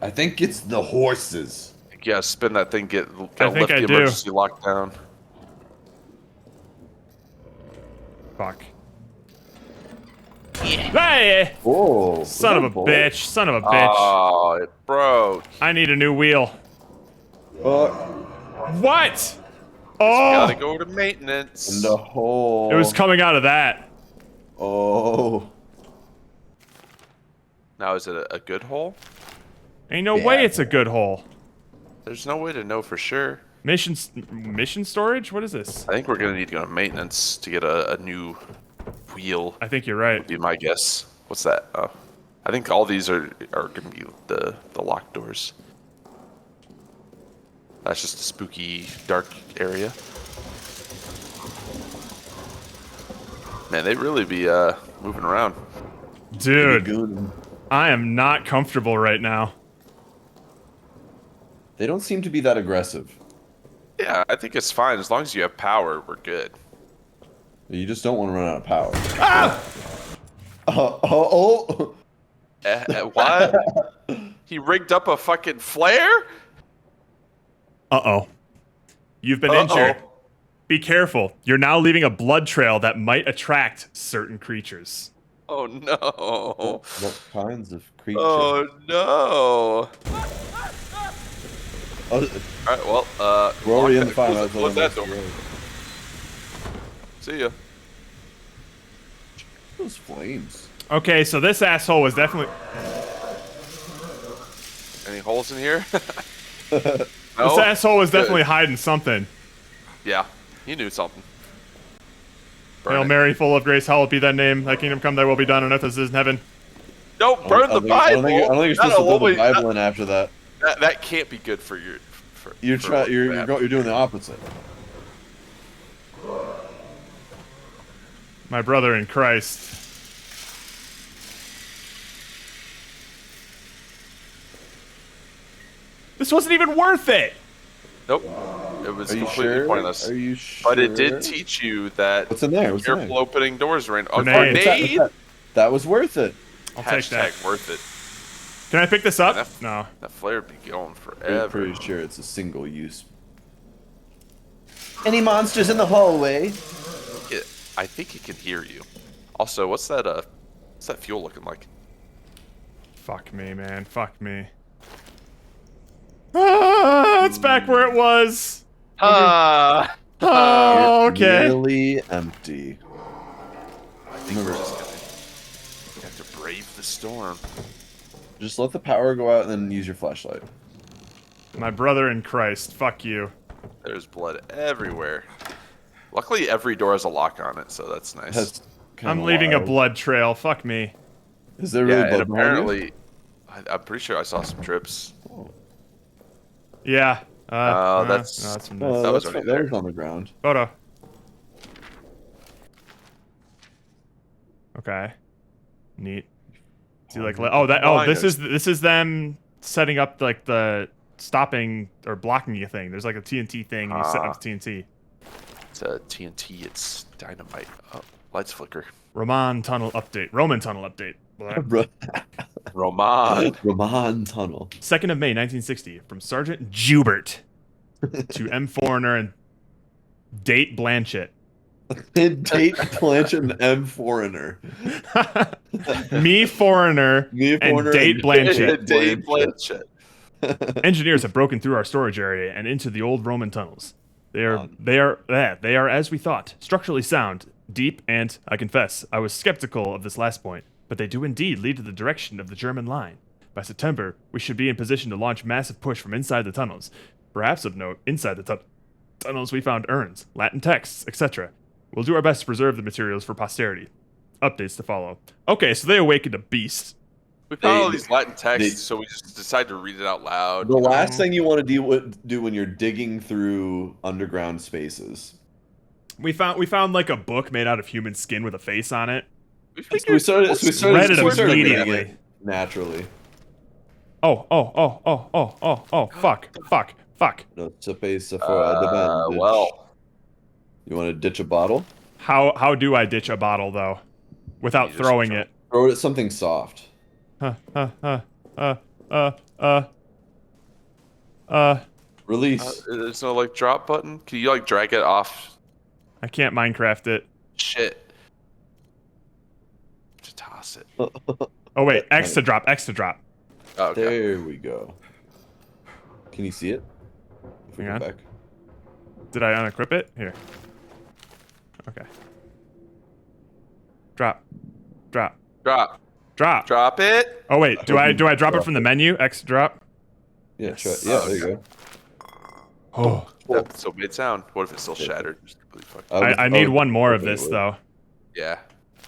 I think it's the horses. Yeah, spin that thing. Gotta think lift I the do. emergency lockdown. Fuck. Hey! Oh. Son of a bitch. Son of a bitch. Oh, it broke. I need a new wheel. Uh, What? Gotta Oh! go to maintenance. in the hole. It was coming out of that. Oh. Now, is it a good hole? Ain't no way it's a good hole. There's no way to know for sure. Mission storage? What is this? I think we're gonna need to go to maintenance to get a new wheel. I think you're right. Would be my guess. What's that? Oh, I think all these are gonna be the locked doors. That's just a spooky, dark area. Man, they really be moving around. Dude, Goon. I am not comfortable right now. They don't seem to be that aggressive. Yeah, I think it's fine as long as you have power. We're good. You just don't want to run out of power. Ah! Oh. What? He rigged up a fucking flare? Uh-oh. You've been Uh-oh. injured. Be careful. You're now leaving a blood trail that might attract certain creatures. Oh no. What kinds of creatures? Oh no. Oh, Alright, well, we're already in the lock final. close that door. See ya. Those flames. Okay, so this asshole was definitely... Any holes in here? This No? asshole was Good. definitely hiding something. Yeah, he knew something. Burn Hail it. Mary, full of grace, hallowed be thy name. Thy kingdom come, thy will be done on earth as it is in heaven. Don't burn the Bible. I don't think you're supposed to That'll build the always- Bible in after that. That can't be good for your. You're doing the opposite. My brother in Christ. This wasn't even worth it! Nope. It was Are you completely sure? pointless. Are you sure? But it did teach you that What's in there? What's in there? careful opening doors right now. Grenade. What's that? What's that? That was worth it. I'll take that. Hashtag worth it. Can I pick this up? That- No. That flare would be going I'm forever. pretty sure it's a single use. Any monsters in the hallway? I think it can hear you. Also, what's that fuel looking like? Fuck me, man. Fuck me. Ah, it's back where it was. Ah! Oh, okay. Really empty. I think we're just gonna have to brave the storm. Just let the power go out and then use your flashlight. My brother in Christ. Fuck you. There's blood everywhere. Luckily, every door has a lock on it, so that's nice. That's I'm kinda leaving a wild. blood trail. Fuck me. Is there really Yeah, and blood behind you? apparently, I'm pretty sure I saw some drips. Yeah. Oh, no, that's from this. That was That already there. was on the ground. Photo. Okay. Neat. See, like, this is them setting up like the stopping or blocking you thing. There's like a TNT thing, and you set up TNT. It's a TNT. It's dynamite. Oh, lights flicker. Roman tunnel update. Roman tunnel update. Roman. Roman Tunnel. 2nd of May, 1960, from Sergeant Jubert to M. Foreigner and Date Blanchett. Date Blanchett and M Foreigner. Me Foreigner, Me and Foreigner Date and Blanchett. Dave Blanchett. Engineers have broken through our storage area and into the old Roman tunnels. They are as we thought, structurally sound, deep, and I confess, I was skeptical of this last point, but they do indeed lead to the direction of the German line. By September, we should be in position to launch massive push from inside the tunnels. Perhaps of note, inside the tunnels we found urns, Latin texts, etc. We'll do our best to preserve the materials for posterity. Updates to follow. Okay, so they awakened a beast. We found all these Latin texts, so we just decided to read it out loud. The last thing you want to do when you're digging through underground spaces. We found like a book made out of human skin with a face on it. We started read it reading immediately. it naturally. Fuck. No space for the bandage. Well, You want to ditch a bottle? How do I ditch a bottle though, without You just throwing throw it? Throw it at something soft. Release. there's no like drop button. Can you like drag it off? I can't Minecraft it. Shit. Just toss it. Oh wait, X to drop. Oh, okay. There we go. Can you see it? If we Hang go on. back. Did I unequip it? Here. Okay. Drop. Drop it. Oh wait, do I drop it from the menu? X to drop. Yeah, Yes. try, yeah, there you go. Oh. That still made sound. What if it's still shattered? Just completely fucked. I need one more of this though. Yeah.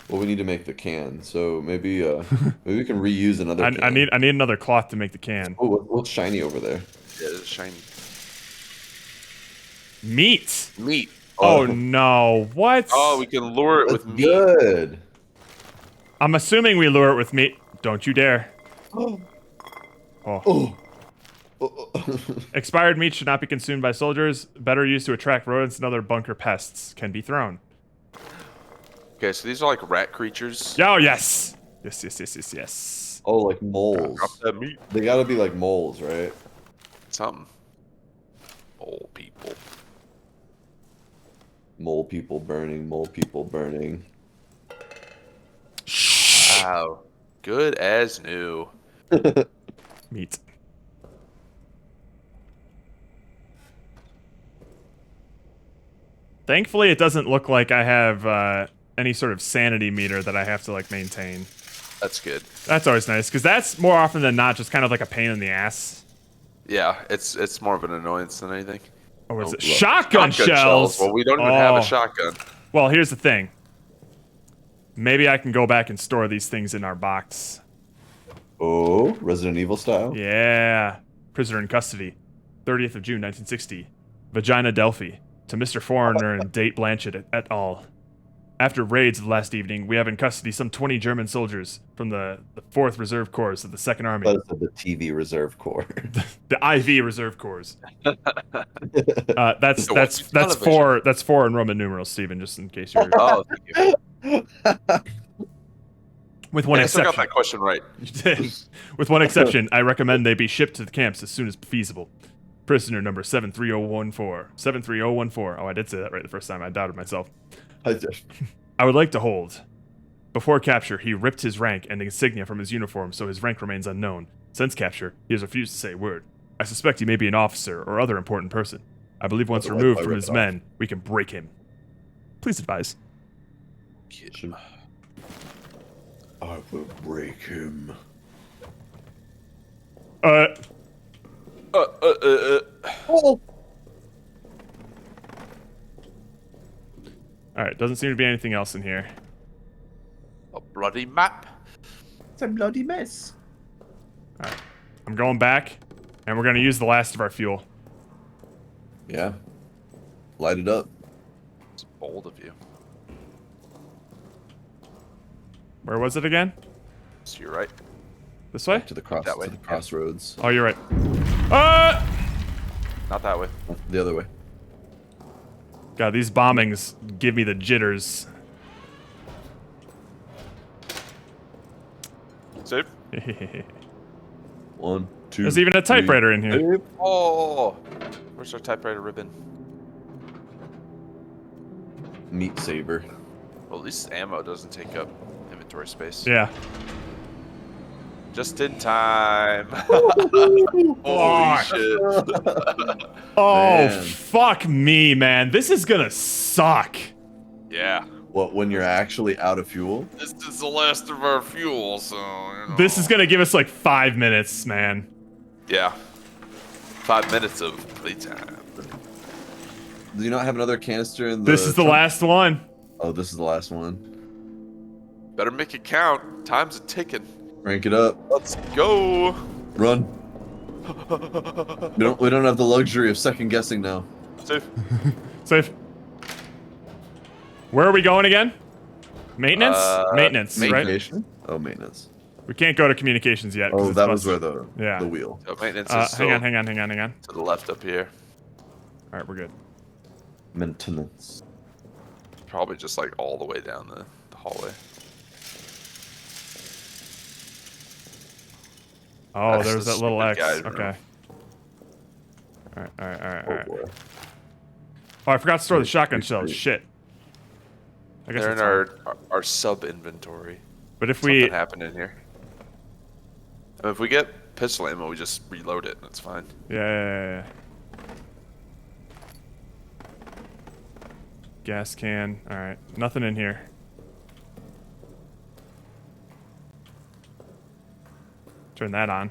Well, we need to make the can, so maybe maybe we can reuse another. I can. need another cloth to make the can. Oh, what's shiny over there? Yeah, it's shiny. Meat. Meat. Oh no! What? Oh, we can lure it That's with meat. good. I'm assuming we lure it with meat. Don't you dare. Oh. Oh. Expired meat should not be consumed by soldiers. Better used to attract rodents and other bunker pests. Can be thrown. Okay, so these are like rat creatures. Oh, yes. Yes. Oh, like moles. Drop that meat. They gotta be like moles, right? Something. Old people. Mole people burning. Mole people burning. Wow. Good as new. Meat. Thankfully, it doesn't look like I have any sort of sanity meter that I have to like maintain. That's good. That's always nice, because that's more often than not just kind of like a pain in the ass. Yeah, it's more of an annoyance than anything. Or is it look. shotgun shells? Well, we don't even have a shotgun. Well, here's the thing. Maybe I can go back and store these things in our box. Oh, Resident Evil style. Yeah. Prisoner in custody. 30th of June, 1960. Vagina Delphi. To Mr. Foreigner and Date Blanchett et al. After raids of last evening, we have in custody some 20 German soldiers from the 4th Reserve Corps of the 2nd Army. But it's the TV Reserve Corps. The IV Reserve Corps. That's So what's that's television? that's four in Roman numerals, Stephen. Just in case you're Oh, thank you. with one I still got exception. that question right. You did. With one exception, I recommend they be shipped to the camps as soon as feasible. Prisoner number 73014. 73014. Oh, I did say that right the first time. I doubted myself. I would like to hold. Before capture, he ripped his rank and insignia from his uniform, so his rank remains unknown. Since capture, he has refused to say a word. I suspect he may be an officer or other important person. I believe once Otherwise, removed I from rip his it off. men, we can break him. Please advise. I will break him. Oh. Alright, doesn't seem to be anything else in here. A bloody map. It's a bloody mess. Alright. I'm going back, and we're gonna use the last of our fuel. Yeah. Light it up. It's bold of you. Where was it again? So you're right. This way? To the That way. To the crossroads. Oh, you're right. Ah! Not that way. The other way. God, these bombings give me the jitters. Save. 1, 2. There's even a typewriter in here. 3. Oh, where's our typewriter ribbon? Meat saver. Well, at least ammo doesn't take up inventory space. Yeah. Just in time. Holy shit. Oh, Man. fuck me, man. This is gonna suck. Yeah. What, when you're actually out of fuel? This is the last of our fuel, so. You know. This is gonna give us like 5 minutes, man. Yeah. 5 minutes of playtime. Do you not have another canister in the This is the trunk? last one. Oh, this is the last one. Better make it count. Time's a ticking. Rank it up. Let's go. Run. We don't have the luxury of second guessing now. Save. Save. Where are we going again? Maintenance? Maintenance, right? Communication? Oh, maintenance. We can't go to communications yet. 'cause Oh, it's that was busted. where Yeah. the wheel. So maintenance is Hang still on, hang on, hang on, hang on. to the left up here. All right, we're good. Maintenance. Probably just like all the way down the hallway. Oh, That's there was the that little stupid X. guy room. Okay. All right, all right, all right, all Oh, right. boy. Oh, I forgot to store the shotgun shells. Shit. I guess They're in that's fine. our sub inventory. But if Something we, happened in here. I mean, if we get pistol ammo, we just reload it. That's fine. yeah. Gas can. All right, nothing in here. Turn that on.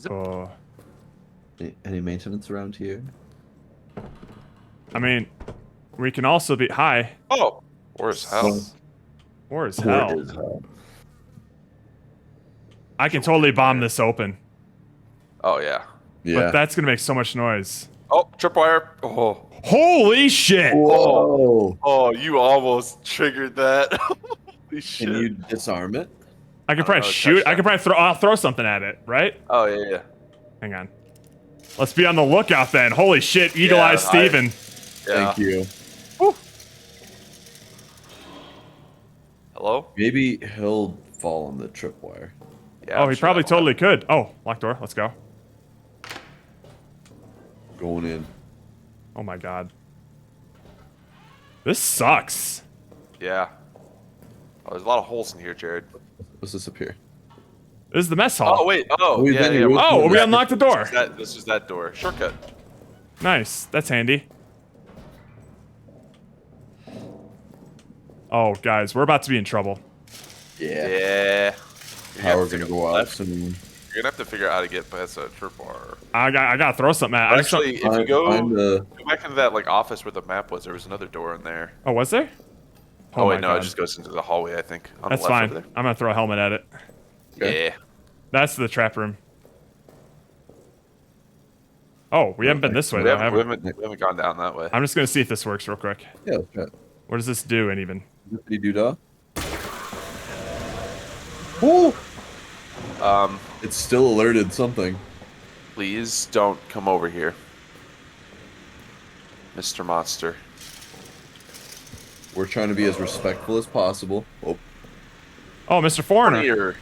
Oh, Any maintenance around here? I mean, we can also be high. Oh, or as hell. Or as hell. Where is hell? I can totally bomb this open, Oh yeah. Yeah. but that's gonna make so much noise. Oh, tripwire. Oh. Holy shit! Whoa. Oh, you almost triggered that. Holy shit. Can you disarm it? I can probably know, shoot. I touchdown. can probably throw something at it, right? Oh yeah. Hang on. Let's be on the lookout then. Holy shit, Eagle Eye Steven. Yeah. Thank you. Hello? Maybe he'll fall on the tripwire. Yeah. Oh, I'm he sure probably that'll totally could. Oh, locked door. Let's go. Going in. Oh my god. This sucks. happen. Yeah. Oh, there's a lot of holes in here, Jared. What's this up here? This is the mess hall. Oh wait. Oh We've yeah. been Yeah. here. Oh, we Yeah. unlocked the door. This is that door. Shortcut. Nice. That's handy. Oh, guys, we're about to be in trouble. Yeah. Yeah. Power to gonna take go a out left. soon. You're gonna have to figure out how to get past that tripwire. I gotta throw something at it. I just don't- Actually, if you go Find back into that like office where the map was, there was another door in there. Oh, was there? Oh, my wait, no, God. it just goes into the hallway, I think. On That's the left fine. over I'm gonna throw a helmet at it. Okay. Yeah. That's the trap room. Oh, we haven't been this way, We though, haven't, have we? we haven't gone down that way. I'm just gonna see if this works real quick. Yeah, let's try it. What does this do, and even? Zippity-doo-dah. Oh! It's still alerted something. Please don't come over here, Mr. Monster. We're trying to be as respectful as possible. Oh, Oh, Mr. Foreigner. Here.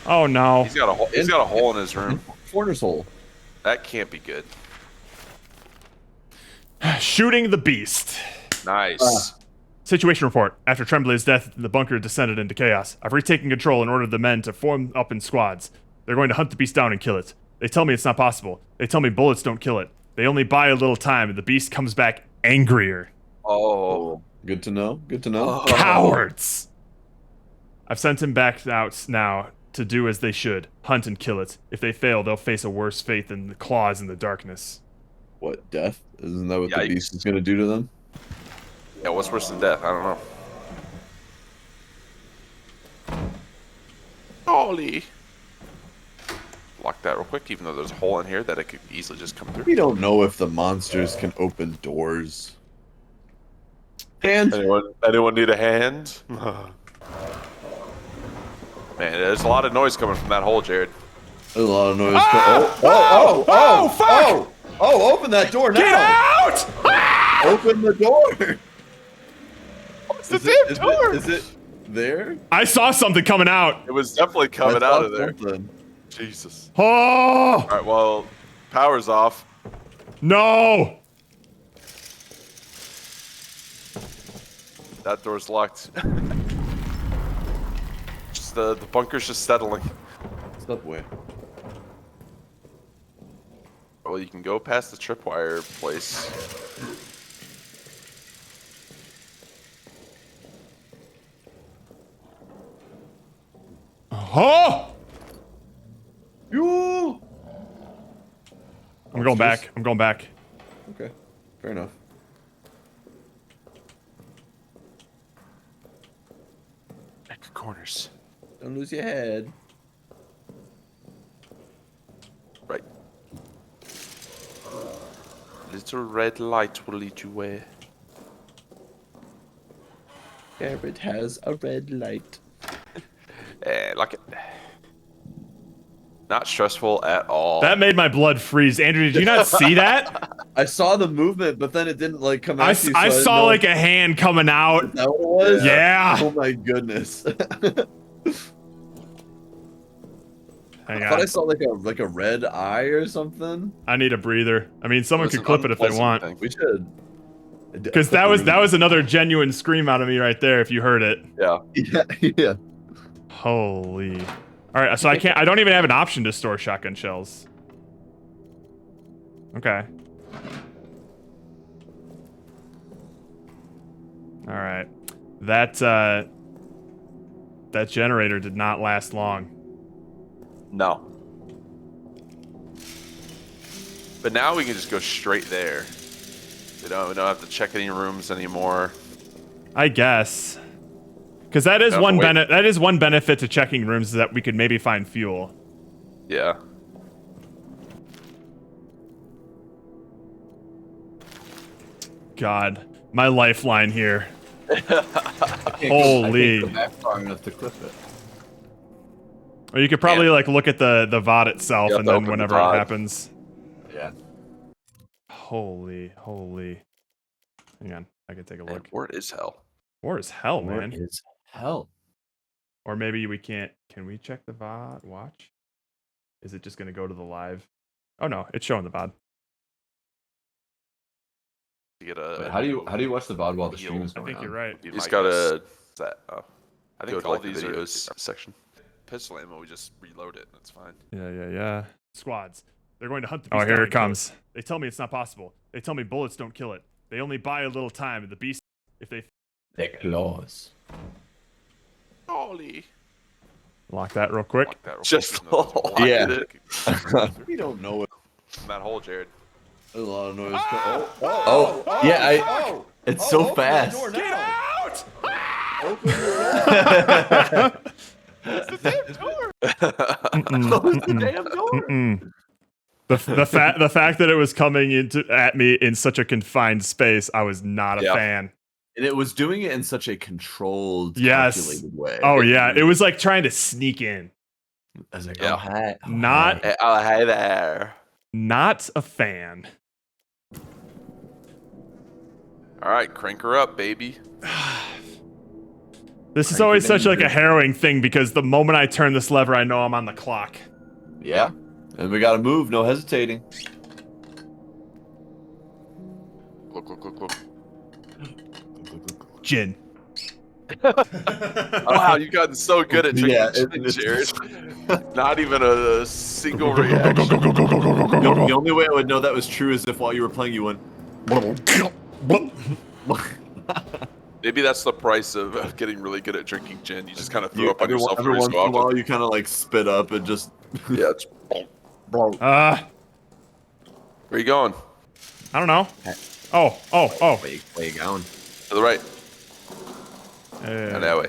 Oh no. He's got a hole. He's got a hole in his room. foreigner's hole. That can't be good. Shooting the beast. Nice. Situation report. After Tremblay's death, the bunker descended into chaos. I've retaken control and ordered the men to form up in squads. They're going to hunt the beast down and kill it. They tell me it's not possible. They tell me bullets don't kill it. They only buy a little time, and the beast comes back angrier. Oh. Good to know. Good to know. Cowards! I've sent him back out now to do as they should. Hunt and kill it. If they fail, they'll face a worse fate than the claws in the darkness. What, death? Isn't that what the beast Yikes. is gonna do to them? Yeah, what's worse than death? I don't know. Holy. Lock that real quick, even though there's a hole in here that it could easily just come through. We don't know if the monsters can open doors. And Anyone need a hand? Man, there's a lot of noise coming from that hole, Jared. there's a lot of noise. Oh, open that door now! Get out! Open the door! It's the damn door! Is it there? I saw something coming out. It was definitely coming I out saw of there. something. Jesus. Oh All right, well, power's off. no! That door's locked. Just the bunker's just settling. Subway. Well, you can go past the tripwire place. Oh! You. I'm going back. I'm going back. Okay, fair enough. Check the corners. Don't lose your head. Right. Little red light will lead you where. Garrett has a red light. Like it. Not stressful at all. That made my blood freeze. Andrew, did you not see that? I saw the movement, but then it didn't like come out. I saw like a hand coming out. Is that what it was? Yeah. Oh my goodness. Hang I thought I on. saw like a red eye or something. I need a breather. I mean, someone That's could an clip it if they unpleasant want. thing. We should. Because that was another genuine scream out of me right there. If you heard it. Yeah. Yeah. Holy. All right, so I don't even have an option to store shotgun shells. Okay. All right. That generator did not last long. No. But now we can just go straight there. We don't have to check any rooms anymore. I guess. Because that is one benefit to checking rooms is that we could maybe find fuel. Yeah. God, my lifeline here. I Holy. can't go back far enough to clip it. Or you could probably like look at the VOD itself You have and to then open the whenever it VOD. happens. Yeah. Holy. Hang on, I can take a Man, look. where is hell? War is hell, Where man. is hell? Or maybe we can't. Can we check the VOD watch? Is it just gonna go to the live? Oh no, it's showing the VOD. To get Wait, how do you watch the VOD while the stream is I going think on? you're right. You just gotta set. Oh. I think Go to, all like, the these videos are section. Pistol ammo, we just reload it. That's fine. Yeah. Squads. They're going to hunt the Oh, beast. here down it and kill comes. They tell me it's not possible. They tell me bullets don't kill it. They only buy a little time, and the beast, if they Their claws. Holy. lock that real quick. Lock that real Just quick, even though lock Yeah. it. We don't know it. From that hole, Jared. There's a lot of noise. Oh, yeah, it's so fast. Get out! Open the door. The fact that it was coming at me in such a confined space, I was not a Yeah. fan. And it was doing it in such a controlled, Yes. calculated way. Oh yeah, it was like trying to sneak in. I was like, Yeah. oh, hi. Oh, Not hi. Oh, hey there. not a fan. All right, crank her up, baby. This is Crank always it such in, like a dude. harrowing thing because the moment I turn this lever, I know I'm on the clock. Yeah. And we gotta move, no hesitating. Look. Gin. Wow, you've gotten so good at drinking Yeah, gin, it's- Jared. Not even a single reaction. The only way I would know that was true is if while you were playing, you went. Maybe that's the price of getting really good at drinking gin. You just kind of throw You, up on every yourself every every once so in a often. while, you kind of like spit up and just. Yeah, it's... Bro. Where you going? I don't know. Oh. Where you going? To the right. Uh, And that way.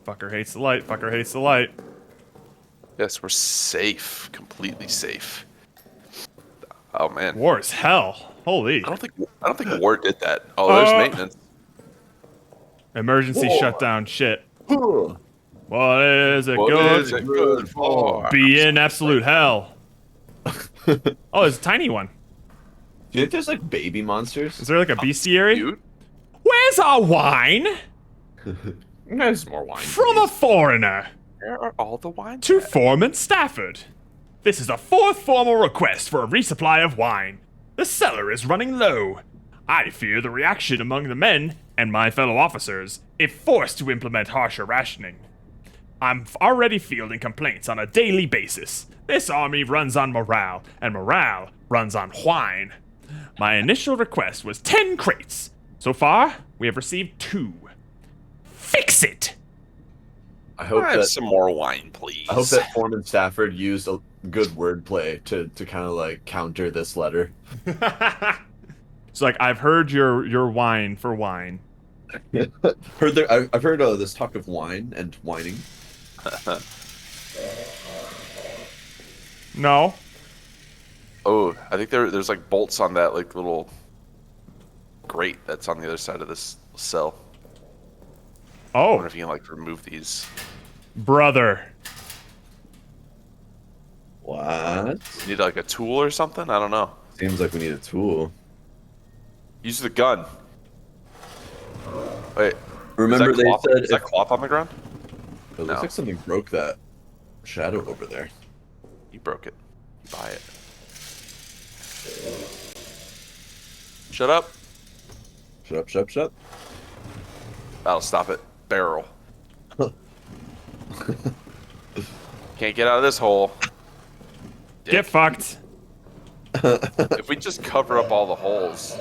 Fucker hates the light. Fucker hates the light. Yes, we're safe. Completely safe. Oh man. War is hell. Holy. I don't think War did that. Oh, there's maintenance. Emergency shutdown. Shit. Huh. What is it What good? is it good for? Be in absolute hell. Oh, there's a tiny one. Do you think there's like baby monsters? Is there like a bestiary? Dude. Where's our wine? There's more wine. From a foreigner Where are all the wine? to Foreman Stafford. This is the 4th formal request for a resupply of wine. The cellar is running low. I fear the reaction among the men and my fellow officers if forced to implement harsher rationing. I'm already fielding complaints on a daily basis. This army runs on morale, and morale runs on wine. My initial request was 10 crates. So far, we have received 2. Fix it! I hope I have that some more wine, please. I hope that Foreman Stafford used a good wordplay to kind of like counter this letter. It's like, I've heard your whine for wine. I've heard this talk of wine and whining. No. Oh, I think there's like bolts on that like little grate that's on the other side of this cell. I Oh, wonder if you can like remove these. brother. What? You need like a tool or something? I don't know. Seems like we need a tool. Use the gun. Wait. Remember is that they cloth, said is that cloth on the ground? it looks No. like something broke that shadow over there. You broke it. Buy it. Shut up. Shut up. That'll stop it. Barrel. Can't get out of this hole. Get Dick. fucked. If we just cover up all the holes.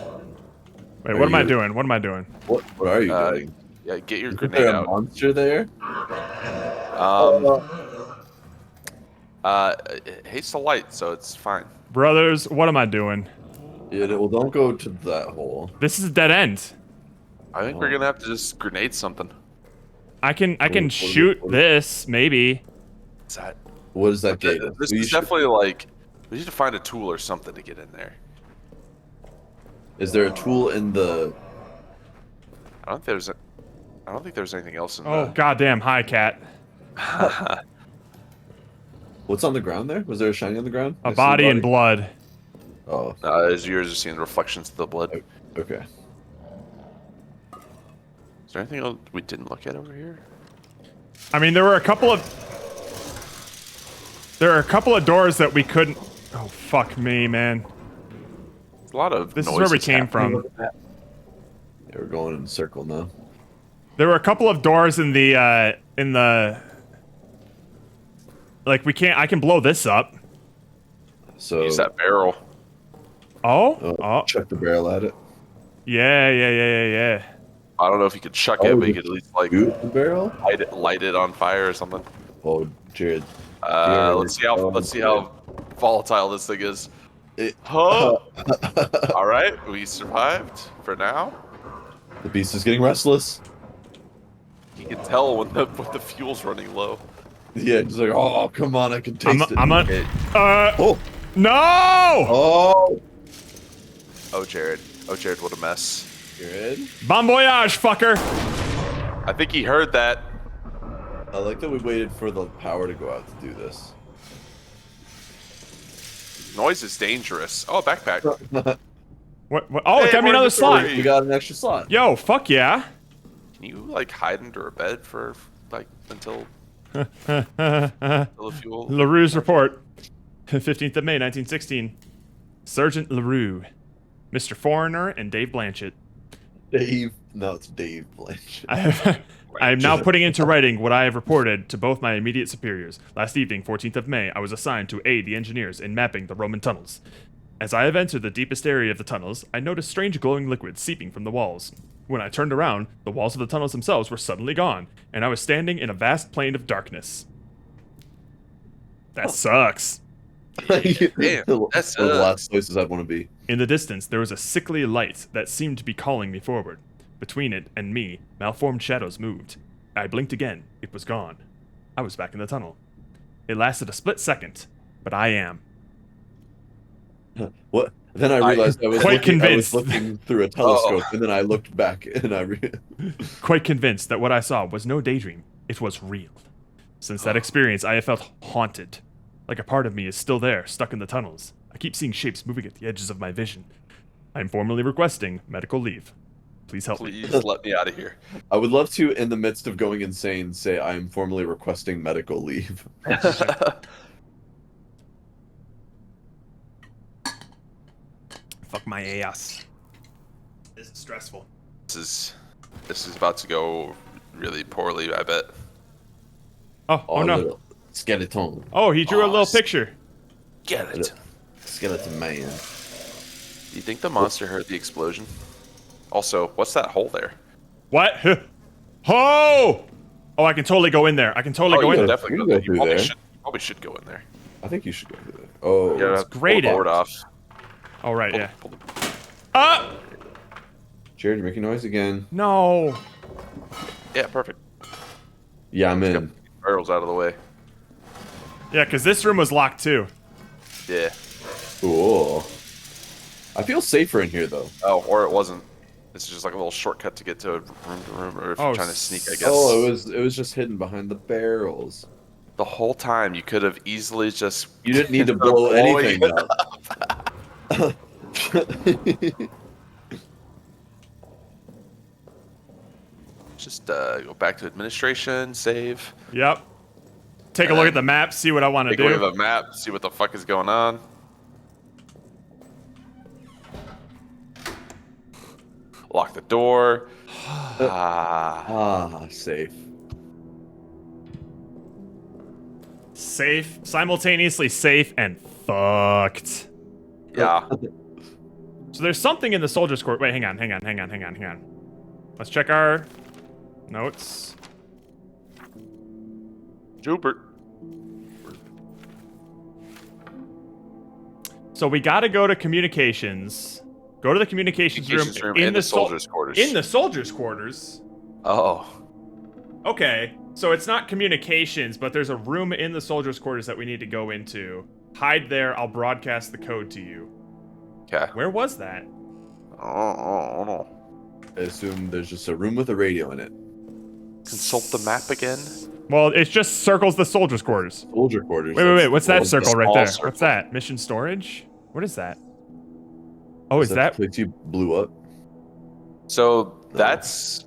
Wait, Are what am I you- doing? What am I doing? What are you doing? Yeah, get your Is grenade there a out. monster there? It hates the light, so it's fine. Brothers, what am I doing? Yeah, well, don't go to that hole. This is a dead end. I think we're gonna have to just grenade something. I can What- shoot what- this, maybe. Is that? What is that gate? This We is should- definitely like we need to find a tool or something to get in there. Is there a tool in the? I don't think there's anything else in Oh, the. goddamn, hi, cat. What's on the ground there? Was there a shiny on the ground? A I see body and blood. Oh, As yours are seeing reflections of the blood. okay. Is there anything else we didn't look at over here? I mean, there were a couple of doors that we couldn't. Oh, fuck me, man. There's a lot of. This is where we noises came happening. from. Yeah, we're going in a circle now. There were a couple of doors in the like I can blow this up. So Use that barrel. Oh. chuck the barrel at it. Yeah. I don't know if you could chuck Oh, it, but you you could at least like Shoot the barrel? light it on fire or something. Oh, Jared. Let's see how volatile this thing is. It- Huh? All right, we survived for now. The beast is getting restless. You can tell when the fuel's running low. Yeah, he's like, oh, come on, I can taste it. Oh, No! oh, Oh, Jared, what a mess. Jared. Bon voyage, fucker! I think he heard that. I like that we waited for the power to go out to do this. Noise is dangerous. Oh, a backpack. What? Oh, it Hey, got me we're another in the slot. story. We got an extra slot. Yo, fuck yeah. Can you like hide under a bed for like until the fuel? LaRue's report. 15th of May, 1916. Sergeant LaRue, Mr. Foreigner, and Dave Blanchett. Dave. No, it's Dave Blanchett. I am now putting into writing what I have reported to both my immediate superiors. Last evening, 14th of May, I was assigned to aid the engineers in mapping the Roman tunnels. As I have entered the deepest area of the tunnels, I noticed strange glowing liquid seeping from the walls. When I turned around, the walls of the tunnels themselves were suddenly gone, and I was standing in a vast plain of darkness. That sucks. Damn, One of that's the last places I'd want to be. In the distance, there was a sickly light that seemed to be calling me forward. Between it and me, malformed shadows moved. I blinked again. It was gone. I was back in the tunnel. It lasted a split second, but I am. What? Then I realized I was Quite convinced. looking through a telescope, and then I looked back, and Quite convinced that what I saw was no daydream. It was real. Since that experience, I have felt haunted. Like a part of me is still there, stuck in the tunnels. I keep seeing shapes moving at the edges of my vision. I am formally requesting medical leave. Please help me. Please let me out of here. I would love to, in the midst of going insane, say I am formally requesting medical leave. Fuck my ass. This is stressful. This is about to go really poorly, I bet. Oh no. Little skeleton. Oh, he drew a little picture. Get it. Skeleton man. Do you think the monster heard the explosion? Also, what's that hole there? What? Oh! Oh, I can totally go in there. I can totally go in you there. definitely You go can there. go through You probably there. should, you probably should go in there. I think you should go through there. Oh, Yeah, it's graded. Pull the board off. Oh, right, yeah. Pull the- Ah! Jared, you're making noise again. No. Yeah, perfect. Yeah, I'm in. Barrels out of the way. Yeah, because this room was locked too. Yeah. Cool. I feel safer in here though. Oh, or it wasn't. This is just like a little shortcut to get to room, or if Oh, you're trying to sneak, I guess. Oh, it was just hidden behind the barrels. The whole time you could have easily just. You didn't need to instead of blow blowing anything it up. Just go back to administration, save. Yep. Take a look at the map, see what I want to Take a look at do. the map, see what the fuck is going on. Lock the door. Safe. Safe, simultaneously safe and fucked. Yeah. So there's something in the soldier's court. Wait, hang on. Let's check our notes. Jupert. So we got to go to communications. Go to the communications room in the soldiers' quarters. In the soldiers' quarters. Oh. Okay, so it's not communications, but there's a room in the soldiers' quarters that we need to go into. Hide there. I'll broadcast the code to you. Okay. Where was that? Oh. I assume there's just a room with a radio in it. Consult the map again. Well, it just circles the soldiers' quarters. Soldier quarters. Wait. What's that that's circle right small there? circle. What's that? Mission storage? What is that? Oh, is the that? place you blew up? So that's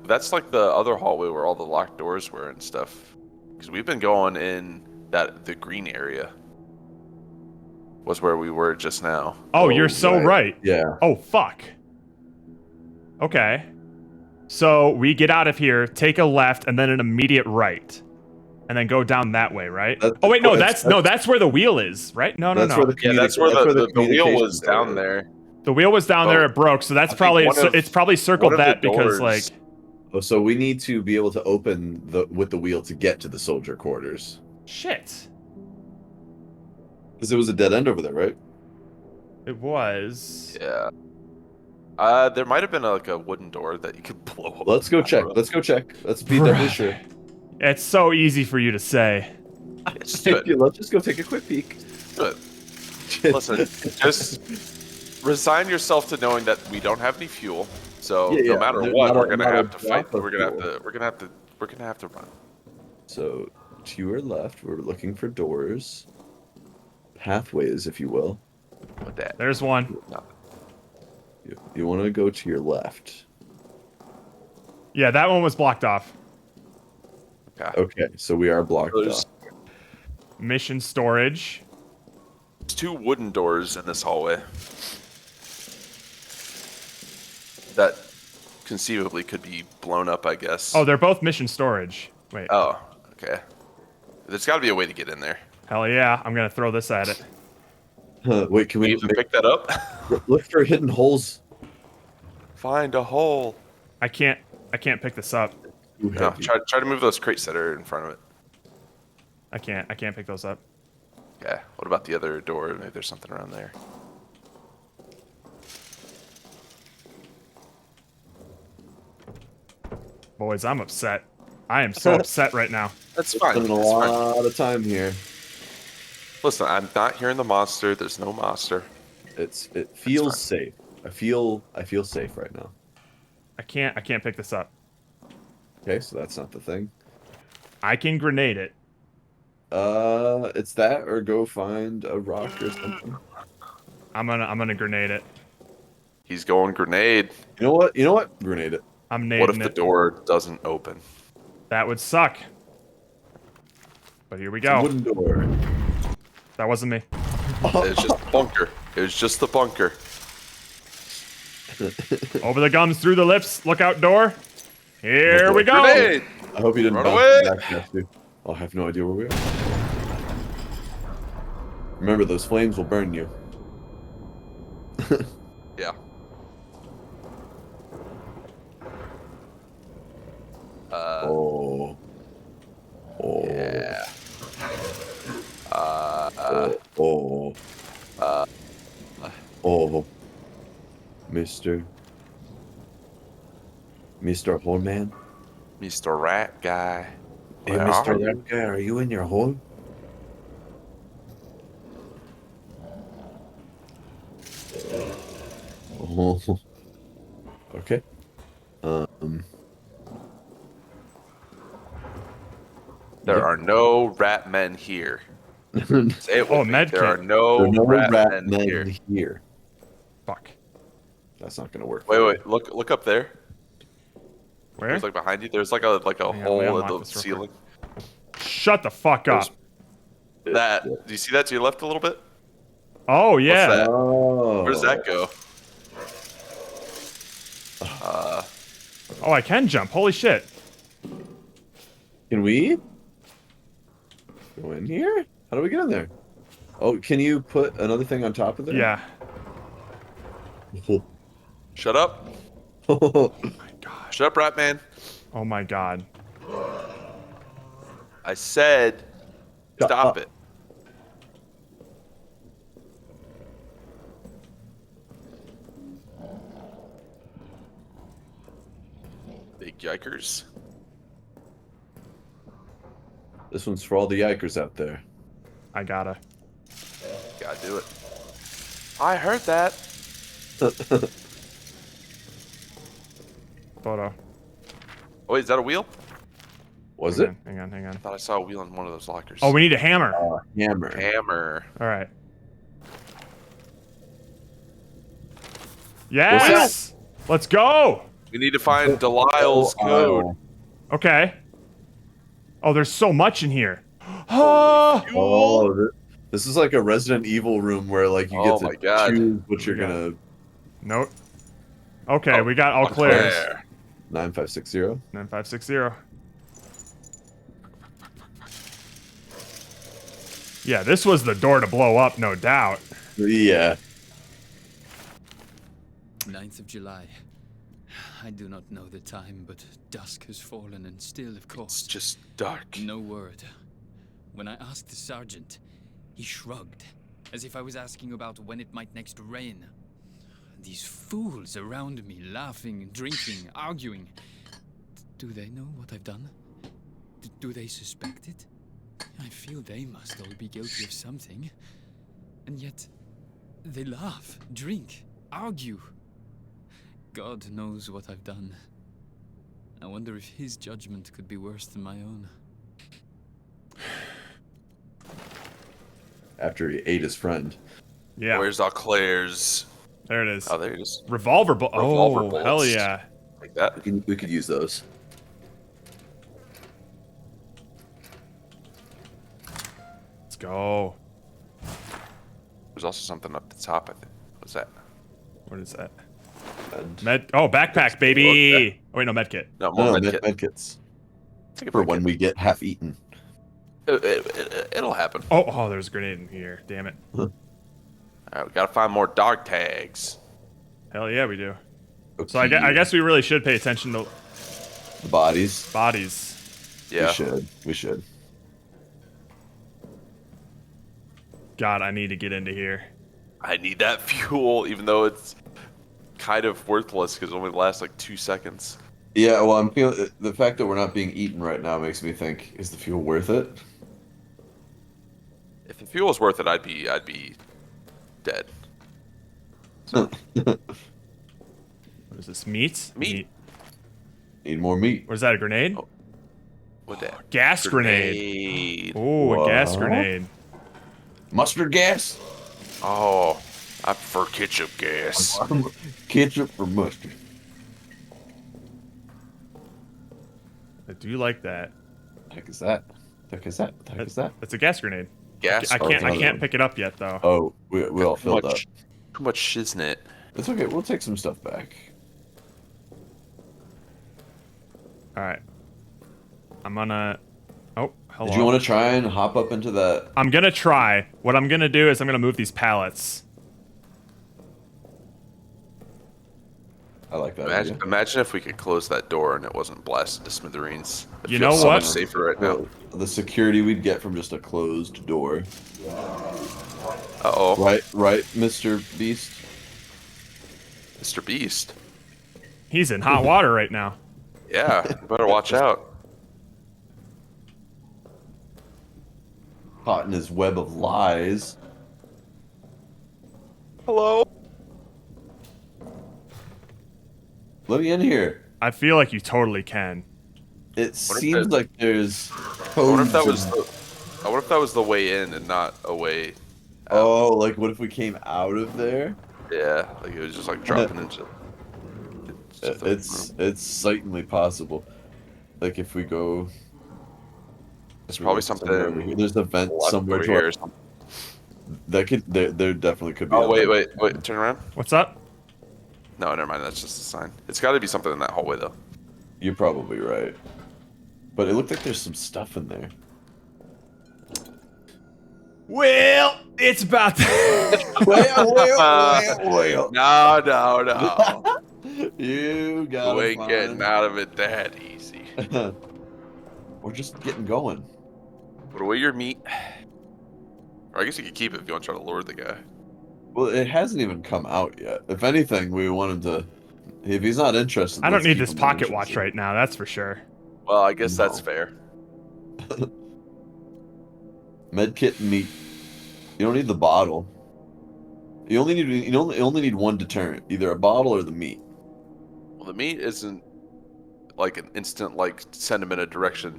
that's like the other hallway where all the locked doors were and stuff. Because we've been going in the green area. Was where we were just now. Oh, you're so right. Yeah. Oh, fuck. Okay. So we get out of here, take a left, and then an immediate right. And then go down that way, right? Oh wait, no, that's where the wheel is, right? No. Where the Yeah, that's where the wheel was communications down are. there. The wheel was down there, it broke, so that's I think probably one of- it's probably circled one of the that because doors- like Oh, so we need to be able to open with the wheel to get to the soldier quarters. shit. Because it was a dead end over there, right? It was. Yeah. There might have been like a wooden door that you could blow up. Let's go check. Let's go check. Let's be doubly sure. It's so easy for you to say. Let's do it. Let's just go take a quick peek. Do it. Listen, just resign yourself to knowing that we don't have any fuel. So no matter There's what, not we're a- gonna not a have to fight. drop of We're gonna have fuel. to run. So to your left, we're looking for doors, pathways, if you will. With that. There's one. You want to go to your left. Yeah, that one was blocked off. Okay, so we are blocked There's- off. Mission storage. There's two wooden doors in this hallway that conceivably could be blown up, I guess. Oh, they're both mission storage. Wait. Oh, okay. There's got to be a way to get in there. Hell yeah, I'm gonna throw this at it. Wait, can We we even pick that up? look for hidden holes? Find a hole. I can't pick this up. Too No, heavy. try to move those crates that are in front of it. I can't pick those up. Yeah. What about the other door? Maybe there's something around there. Boys, I'm upset. I am so upset right now. That's fine. Spending a That's fine. lot of time here. Listen, I'm not hearing the monster. There's no monster. It feels safe. I feel safe right now. I can't pick this up. Okay, so that's not the thing. I can grenade it. It's that or go find a rock or something. I'm gonna grenade it. He's going grenade. You know what? Grenade it. I'm nading What if the it. door doesn't open? That would suck. But here we It's a go. wooden door. That wasn't me. It was just the bunker. It was just the bunker. Over the gums, through the lips. Look out, door. Here we go. Grenade! I hope you didn't Run bounce away! back past you. I have no idea where we are. Remember, those flames will burn you. Yeah. Oh. Yeah. Mr. Hole Man? Mr. Rat Guy. Hey, Where Mr. are you? Rat Guy, are you in your hole? Oh. Okay. There are no rat men here. Say it with Oh, me. med There are kit. no, There are no rat, rat men, men here. here. Fuck. That's not gonna work. Wait. Look up there. Where? There's like behind you. There's like a Hang on, let me hole in unlock the this real ceiling. Shut the fuck up. That. Do you see that to your left a little bit? Oh yeah. that? Oh. Where does that go? Oh, I can jump. Holy shit. Can we go in here? How do we get in there? Oh, can you put another thing on top of there? Yeah. Shut up. Oh my god. Shut up, rat man. Oh my god. I said, Shut stop up. it. Big yikers. This one's for all the yikers out there. I gotta. Gotta do it. I heard that. Photo. Oh, wait, is that a wheel? Was it? Hang on. I thought I saw a wheel in one of those lockers. Oh, we need a hammer. Hammer. Hammer. All right. Yes. Let's go. We need to find Delisle's code. Okay. Oh, there's so much in here. Oh. Oh, this is like a Resident Evil room where like you Oh get my to God. choose what you're gonna. Nope. Okay, Oh, we got all clears. Claire. 9560. 9560. Yeah, this was the door to blow up, no doubt. Yeah. 9th of July. I do not know the time, but dusk has fallen and still, of It's course, just dark. no word. When I asked the sergeant, he shrugged, as if I was asking about when it might next rain. These fools around me, laughing, drinking, arguing. Do they know what I've done? Do they suspect it? I feel they must all be guilty of something. And yet, they laugh, drink, argue. God knows what I've done. I wonder if his judgment could be worse than my own. After he ate his friend. Yeah. Where's all Claire's? There it is. Oh, there it is. Revolver Revolver Oh, bullets. hell yeah. Like that. We could use those. Let's go. There's also something up the top, I think. What's that? What is that? And Oh, backpack, baby. Oh, wait, no, med kit. No, more no, med kit. medkits. Take a For med when kit. we get half eaten. It'll happen. Oh, there's a grenade in here. Damn it. All right, we gotta find more dog tags. Hell yeah, we do. Okay. So I guess we really should pay attention to the bodies. bodies. Yeah. We should. God, I need to get into here. I need that fuel, even though it's kind of worthless because it only lasts like 2 seconds. Yeah, well, I'm feeling the fact that we're not being eaten right now makes me think: is the fuel worth it? If the fuel was worth it, I'd be dead. What is this? Meat? Meat. Need more meat. What is that? A grenade? Oh. What that? Gas grenade. Oh, a gas grenade. Mustard gas? Oh, I prefer ketchup gas. Ketchup or mustard? I do like that. The heck is that? The heck is that? The heck is that? It's a gas grenade. Gas. I can't pick it up yet though. Oh, we all filled up. Too much shiznit. It's okay. We'll take some stuff back. All right. I'm gonna. Oh, hello. Did you want to try and hop up into that? I'm gonna try. What I'm gonna do is I'm gonna move these pallets. I like that. Imagine if we could close that door and it wasn't blasted to smithereens. You know so what? much safer right now. The security we'd get from just a closed door. Uh-oh. Right, Mr. Beast? Mr. Beast? He's in hot water right now. Yeah, you better watch out. Caught in his web of lies. Hello? Let me in here. I feel like you totally can. It seems like there's. I wonder if that was the way in and not a way out. Oh, like what if we came out of there? Yeah, like it was just like dropping into. It's certainly possible. Like if we go. There's probably something over here. There's a vent somewhere over to here. that could there definitely could be. Oh wait, turn around. What's up? No, never mind. That's just a sign. It's got to be something in that hallway though. You're probably right. But it looked like there's some stuff in there. Well, it's about to. Well. No. You got. You ain't getting out of it that easy. We're just getting going. Put away your meat. Or I guess you could keep it if you want to try to lure the guy. Well, it hasn't even come out yet. If anything, we want him to. If he's not interested, I don't let's need keep this him pocket interested. watch right now. That's for sure. Well, I guess No. that's fair. Medkit and meat. You don't need the bottle. You only need one deterrent, either a bottle or the meat. Well, the meat isn't like an instant like send him in a direction.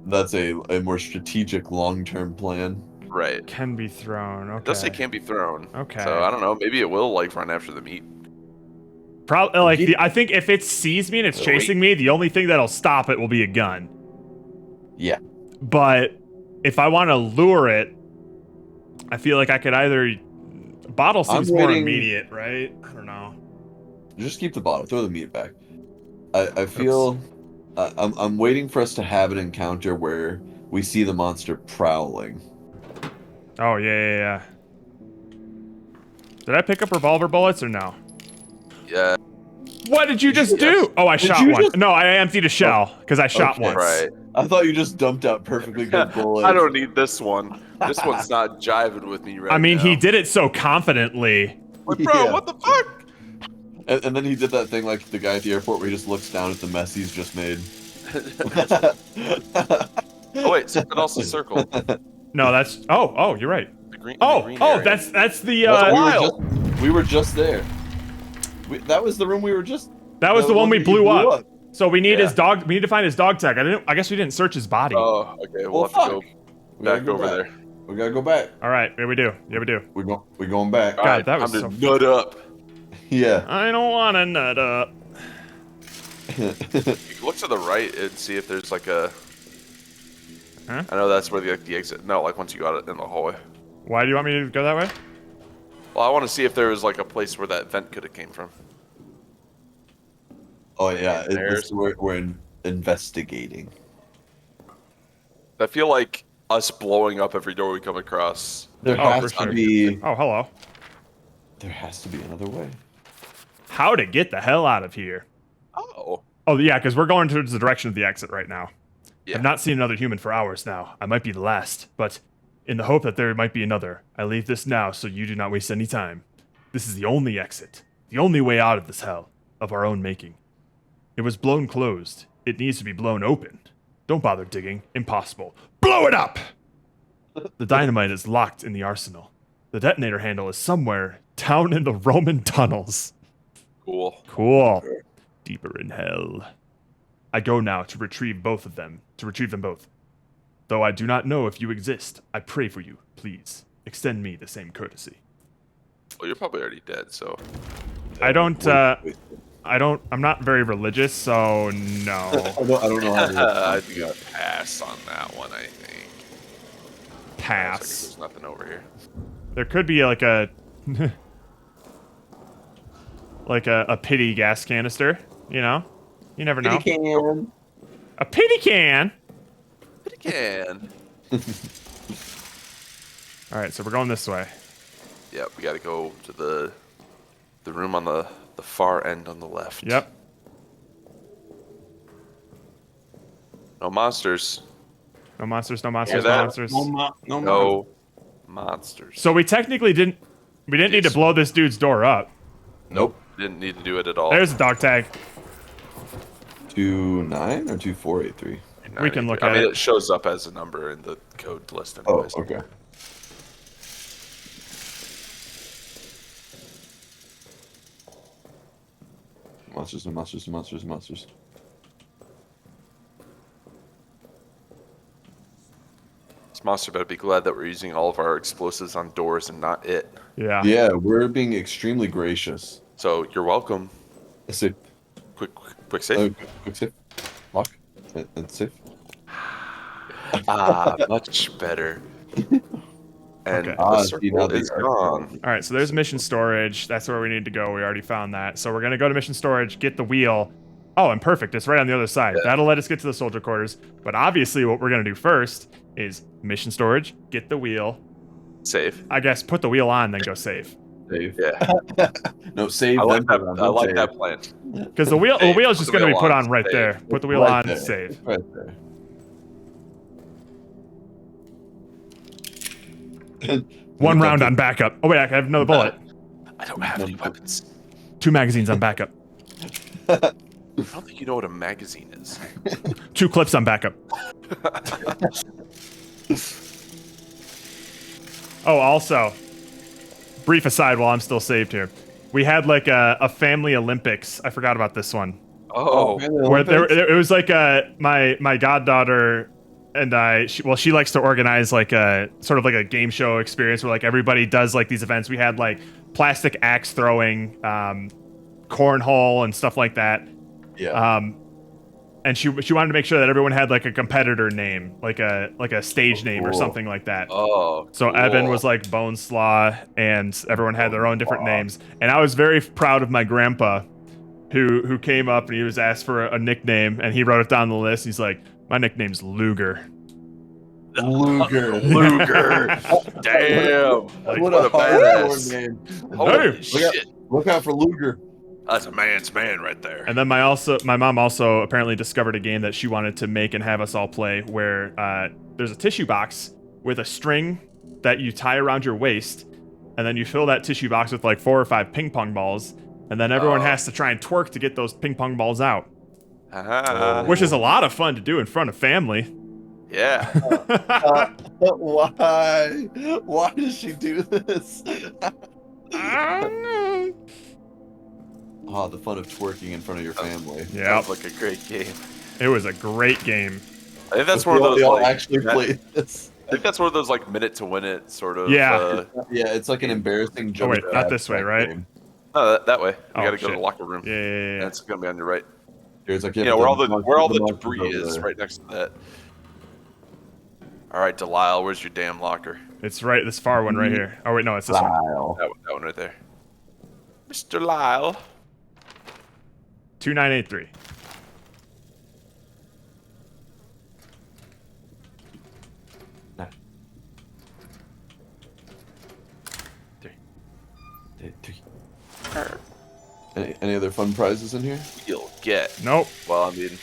That's a more strategic long-term plan. Right. Can be thrown. Okay. It does say can't be thrown. Okay. So I don't know. Maybe it will like run after the meat. Probably like I think if it sees me and it's chasing me, the only thing that'll stop it will be a gun. Yeah. But if I want to lure it, I feel like I could either. Bottle seems more immediate, right? I don't know. Just keep the bottle. Throw the meat back. I feel. I'm waiting for us to have an encounter where we see the monster prowling. Oh yeah. Did I pick up revolver bullets or no? Yeah. What did you just do? Oh, I shot one. No, I emptied a shell because I shot once. Right. I thought you just dumped out perfectly good bullets. I don't need this one. This one's not jiving with me right now. I mean, he did it so confidently. Like, bro, Yeah. what the fuck? And then he did that thing like the guy at the airport where he just looks down at the mess he's just made. Oh wait, something else is circled. No, that's. Oh, you're right. The green. Oh, the green area. that's the. We were just there. That was the room we were just. That was the one we that blew you up. So we need Yeah. his dog. We need to find his dog tag. I guess we didn't search his body. Oh, okay. We'll have to go We gotta back go over back. there. We gotta go back. All right, yeah, we do. Yeah, we do. We're going back. All God, right, that was time to so- nut up. Yeah. I don't want to nut up. You can look to the right and see if there's like a. Huh? I know that's where the exit. No, like once you got it in the hallway. Why do you want me to go that way? Well, I want to see if there was like a place where that vent could have came from. Oh yeah, There's- we're investigating. I feel like us blowing up every door we come across. There Oh, has for to sure. be. Oh, hello. There has to be another way. How to get the hell out of here? Oh. Oh yeah, because we're going towards the direction of the exit right now. Yeah. I've not seen another human for hours now. I might be the last, but In the hope that there might be another, I leave this now so you do not waste any time. This is the only exit, the only way out of this hell, of our own making. It was blown closed. It needs to be blown open. Don't bother digging. Impossible. Blow it up! The dynamite is locked in the arsenal. The detonator handle is somewhere down in the Roman tunnels. Cool. Cool. Deeper in hell. I go now to retrieve them both. Though I do not know if you exist, I pray for you. Please, extend me the same courtesy. Well, you're probably already dead, so. I'm not very religious, so no. I don't know how to. I think I'll pass on that one, I think. Pass. There's nothing over here. There could be like a a pity gas canister, you know? You never know. Pity can. A pity can. But it can. All right, so we're going this way. Yeah, we gotta go to the room on the far end on the left. Yep. No monsters. No monsters, no monsters, Hear no that? monsters. No monsters. So we technically didn't need to blow this dude's door up. Nope. Didn't need to do it at all. There's a dog tag. 29 or 2483. We can look I at mean, it. it shows up as a number in the code list Oh, anyways. okay. Monsters and monsters and monsters and monsters. This monster better be glad that we're using all of our explosives on doors and not it. Yeah. Yeah, we're being extremely gracious. So you're welcome. Safe. Quick save. Quick save. Lock. And safe. Much better. And Okay. the circle is gone. All right, so there's mission storage. That's where we need to go. We already found that. So we're going to go to mission storage, get the wheel. Oh, and perfect. It's right on the other side. Yeah. That'll let us get to the soldier quarters. But obviously what we're going to do first is mission storage, get the wheel. Save. I guess put the wheel on, then go save. Save. Yeah. No, save. I like then that. put it on, I then like save. that plan. Because the wheel Save. is Put just the going to be wheel put on, on right save. there. Put the wheel Right on, there. save. Right there. One round on backup. Oh, wait, I have another bullet. I don't have any weapons. 2 magazines on backup. I don't think you know what a magazine is. 2 clips on backup. Oh, also, brief aside while I'm still saved here. We had like a family Olympics. I forgot about this one. Oh. Where it was like my goddaughter and she likes to organize like a sort of like a game show experience where like everybody does like these events. We had like plastic axe throwing, cornhole and stuff like that. Yeah. And she wanted to make sure that everyone had like a competitor name, like a stage name or something like that. Oh. So cool. Evan was like Boneslaw, and everyone had their own different names. And I was very proud of my grandpa, who came up and he was asked for a nickname, and he wrote it down on the list. He's like, "My nickname's Luger." Luger. Luger. Damn. What a hardcore badass. name. Holy Hey. shit. Look out for Luger. That's a man's man right there. And then my mom also apparently discovered a game that she wanted to make and have us all play, where there's a tissue box with a string that you tie around your waist, and then you fill that tissue box with like 4 or 5 ping pong balls, and then everyone has to try and twerk to get those ping pong balls out, which is a lot of fun to do in front of family. Yeah. Why? Why does she do this? I don't know. Oh, the fun of twerking in front of your family. Yeah, Sounds like a great game. it was a great game. I think that's one of those They all like, actually played this. I think that's one of those like minute to win it sort of. Yeah. Yeah, it's like an embarrassing Oh jump. wait, not this way, right? No, that way. You Oh, gotta go to shit. the locker room. Yeah, yeah, yeah. And it's gonna be on your right. Here's like, Yeah, where all the debris is, right next to that. All right, Delisle, where's your damn locker? It's right, this far one right here. Oh wait, no, it's this one. Wow. That one right there. Mr. Lyle. 2983. Any other fun prizes in here? You'll get. Nope. Well, I mean,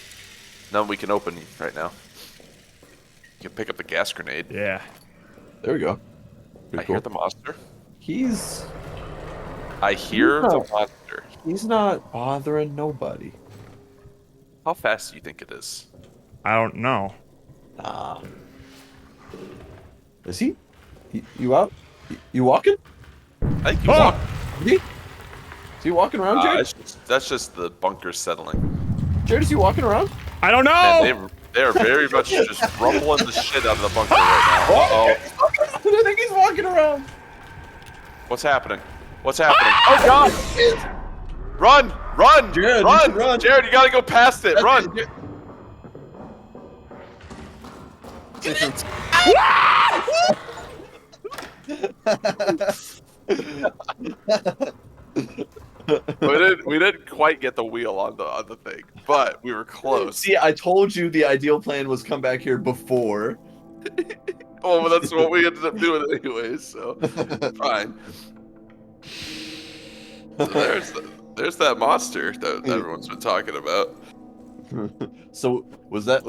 none we can open right now. You can pick up the gas grenade. Yeah. There we go. I hear the monster. I hear the monster. He's not bothering nobody. How fast do you think it is? I don't know. Nah. Is he? You out? You walking? I think you walk. Is he walking around, Jared? That's just the bunker settling. Jared, is he walking around? I don't know. Man, they are very much just rumbling the shit out of the bunker right now. I think he's walking around. What's happening? What's happening? Oh God! Run! Run! Jared, run! Jared, you gotta go past it. Run! we didn't quite get the wheel on the thing, but we were close. See, I told you the ideal plan was come back here before. Oh, but that's what we ended up doing anyways, so fine. So there's that monster that everyone's been talking about. So was that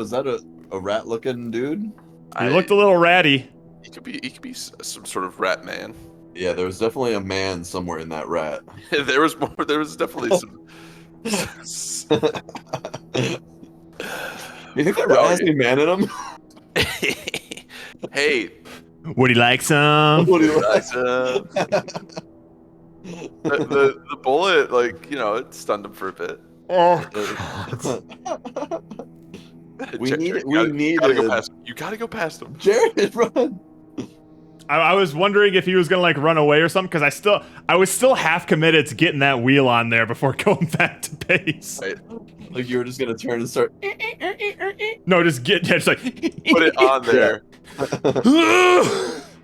a rat looking dude? He looked a little ratty. He could be some sort of rat man. Yeah, there was definitely a man somewhere in that rat. There was definitely some. You think that rat has any man in him? Hey, Would he like some? The bullet, like, it stunned him for a bit. We need you gotta go past him. Jared, run. I was wondering if he was gonna like run away or something because I was still half committed to getting that wheel on there before going back to base. Right. Like you were just gonna turn and start. No, just like Put it on there.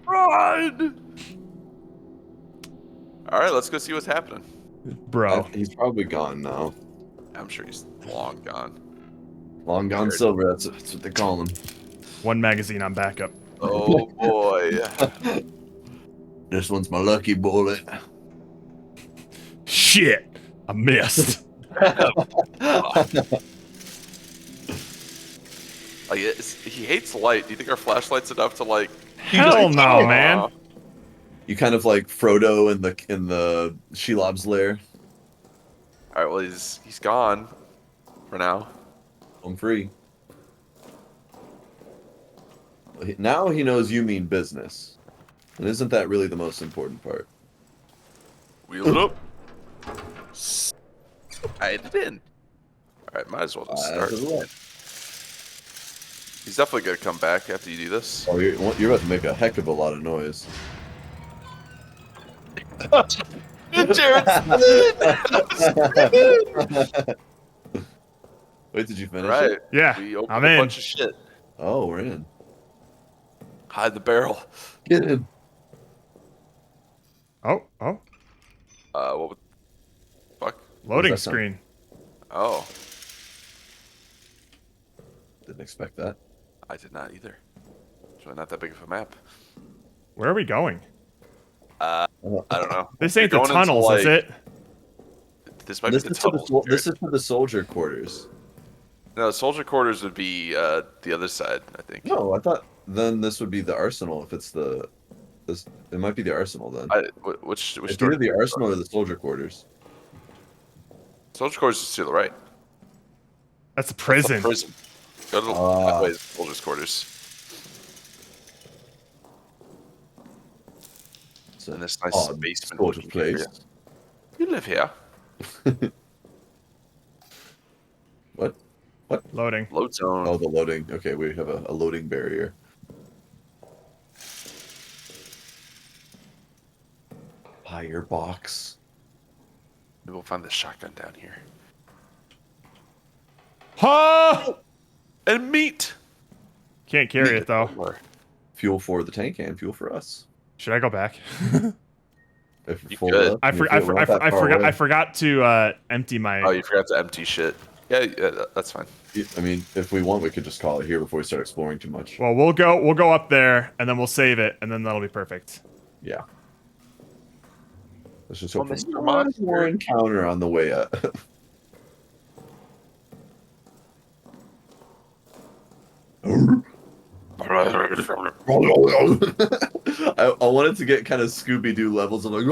Run! All right, let's go see what's happening. Bro. He's probably gone now. I'm sure he's long gone. Long gone silver. That's what they call him. One magazine on backup. Oh boy. This one's my lucky bullet. Shit, I missed. Like he hates light. Do you think our flashlight's enough to like? Hell no, man. You kind of like Frodo in the Shelob's lair. All right, well he's gone for now. I'm free. Now he knows you mean business, and isn't that really the most important part? Wheel it up. I had it in. All right, might as well just start. He's definitely gonna come back after you do this. Oh, you're about to make a heck of a lot of noise. Wait, did you finish it? Yeah, we opened I'm a in. bunch of shit. Oh, we're in. Hide the barrel. Get in. Oh. What would... Fuck. Loading that sound? screen. Oh, Didn't expect that. I did not either. It's really not that big of a map. Where are we going? I don't know. This ain't You're the going into, tunnels, is like- it? This might This be is, the to tunnels. this is to the soldier quarters. No, the soldier quarters would be the other side, I think. No, I thought then this would be the arsenal. If it's this, it might be the arsenal then. Which It's door? either the arsenal or the soldier quarters. Soldier quarters is to the right. That's a That's prison. the prison. Go to the that way is soldiers quarters. It's a In this nice odd basement sort looking of place. area. You live here. What? Loading. Load zone. Oh, the loading. Okay, we have a loading barrier. Firebox. Maybe we'll find the shotgun down here. Ha! And meat. Can't carry it though. Fuel for the tank and fuel for us. Should I go back? If we're You full could. up, I we're not that far away. forgot to empty my. Oh, you forgot to empty shit. Yeah, that's fine. I mean, if we want, we could just call it here before we start exploring too much. Well, we'll go up there and then we'll save it and then that'll be perfect. Yeah. Let's just hope Well, for Mr. one Monster. more encounter on the way up. I wanted to get kind of Scooby Doo levels of like.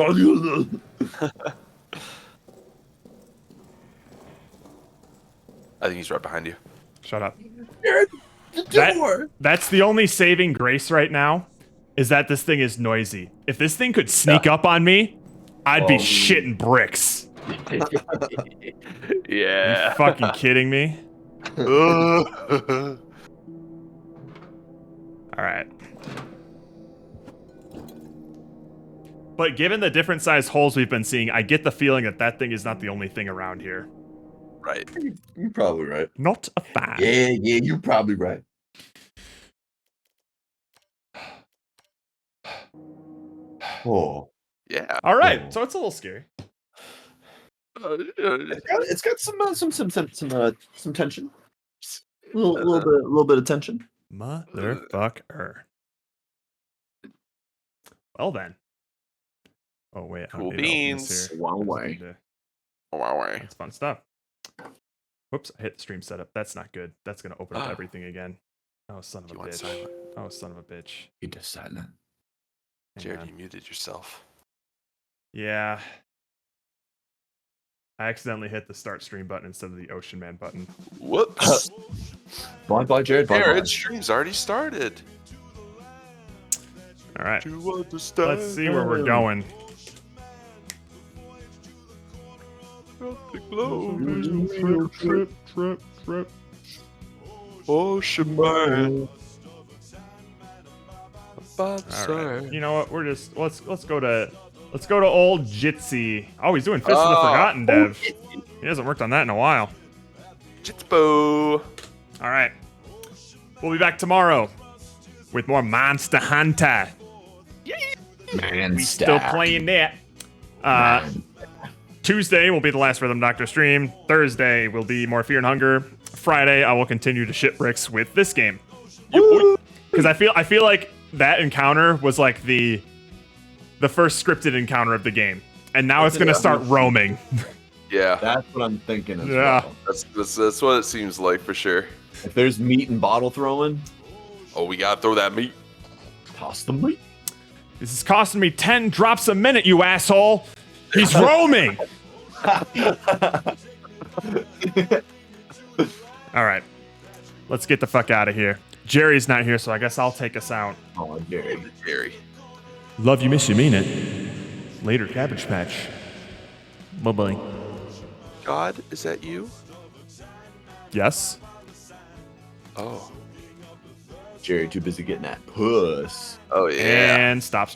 I think he's right behind you. Shut up. The door. That's the only saving grace right now, is that this thing is noisy. If this thing could sneak up on me, I'd be shitting bricks. Yeah. Are you fucking kidding me? All Alright. But given the different size holes we've been seeing, I get the feeling that that thing is not the only thing around here. Right. You're probably right. Not a fan. Yeah, you're probably right. Oh. Yeah. Alright, so it's a little scary. It's got some tension. A little bit of tension. Motherfucker. Well then. Oh wait, I Cool don't need to open beans. this here. Wow, I just way. need to- Wow. That's fun stuff. Whoops, I hit the stream setup. That's not good. That's gonna open up everything again. Oh, son of a You want bitch. silent? Oh, son of a bitch. You just silent. Hang Jared, on. you muted yourself. Yeah. I accidentally hit the start stream button instead of the Ocean Man button. Whoops. Bye, Jared. Jared, stream's already started. All right. To understand. Let's see where we're going. Ocean Man. All right. You know what? We're just let's go to old Jitsi. Oh, he's doing Fist of the Forgotten, Dev. He hasn't worked on that in a while. Jitspo. All right. We'll be back tomorrow with more Monster Hunter. We still playing that. Tuesday will be the last Rhythm Doctor stream. Thursday will be more Fear and Hunger. Friday, I will continue to shit bricks with this game. Because I feel like that encounter was like the first scripted encounter of the game, and now it's gonna start roaming. Yeah. That's what I'm thinking as Yeah. well. That's what it seems like for sure. If there's meat and bottle throwing, Oh, we gotta throw that meat. toss the meat. This is costing me 10 drops a minute, you asshole. He's roaming. All right, let's get the fuck out of here. Jerry's not here, so I guess I'll take us out. Oh, Jerry. Jerry. Love you, miss you, mean it. Later, Cabbage Patch. Bye-bye. God, is that you? Yes? Oh. Jerry too busy getting that puss. Oh yeah. And stop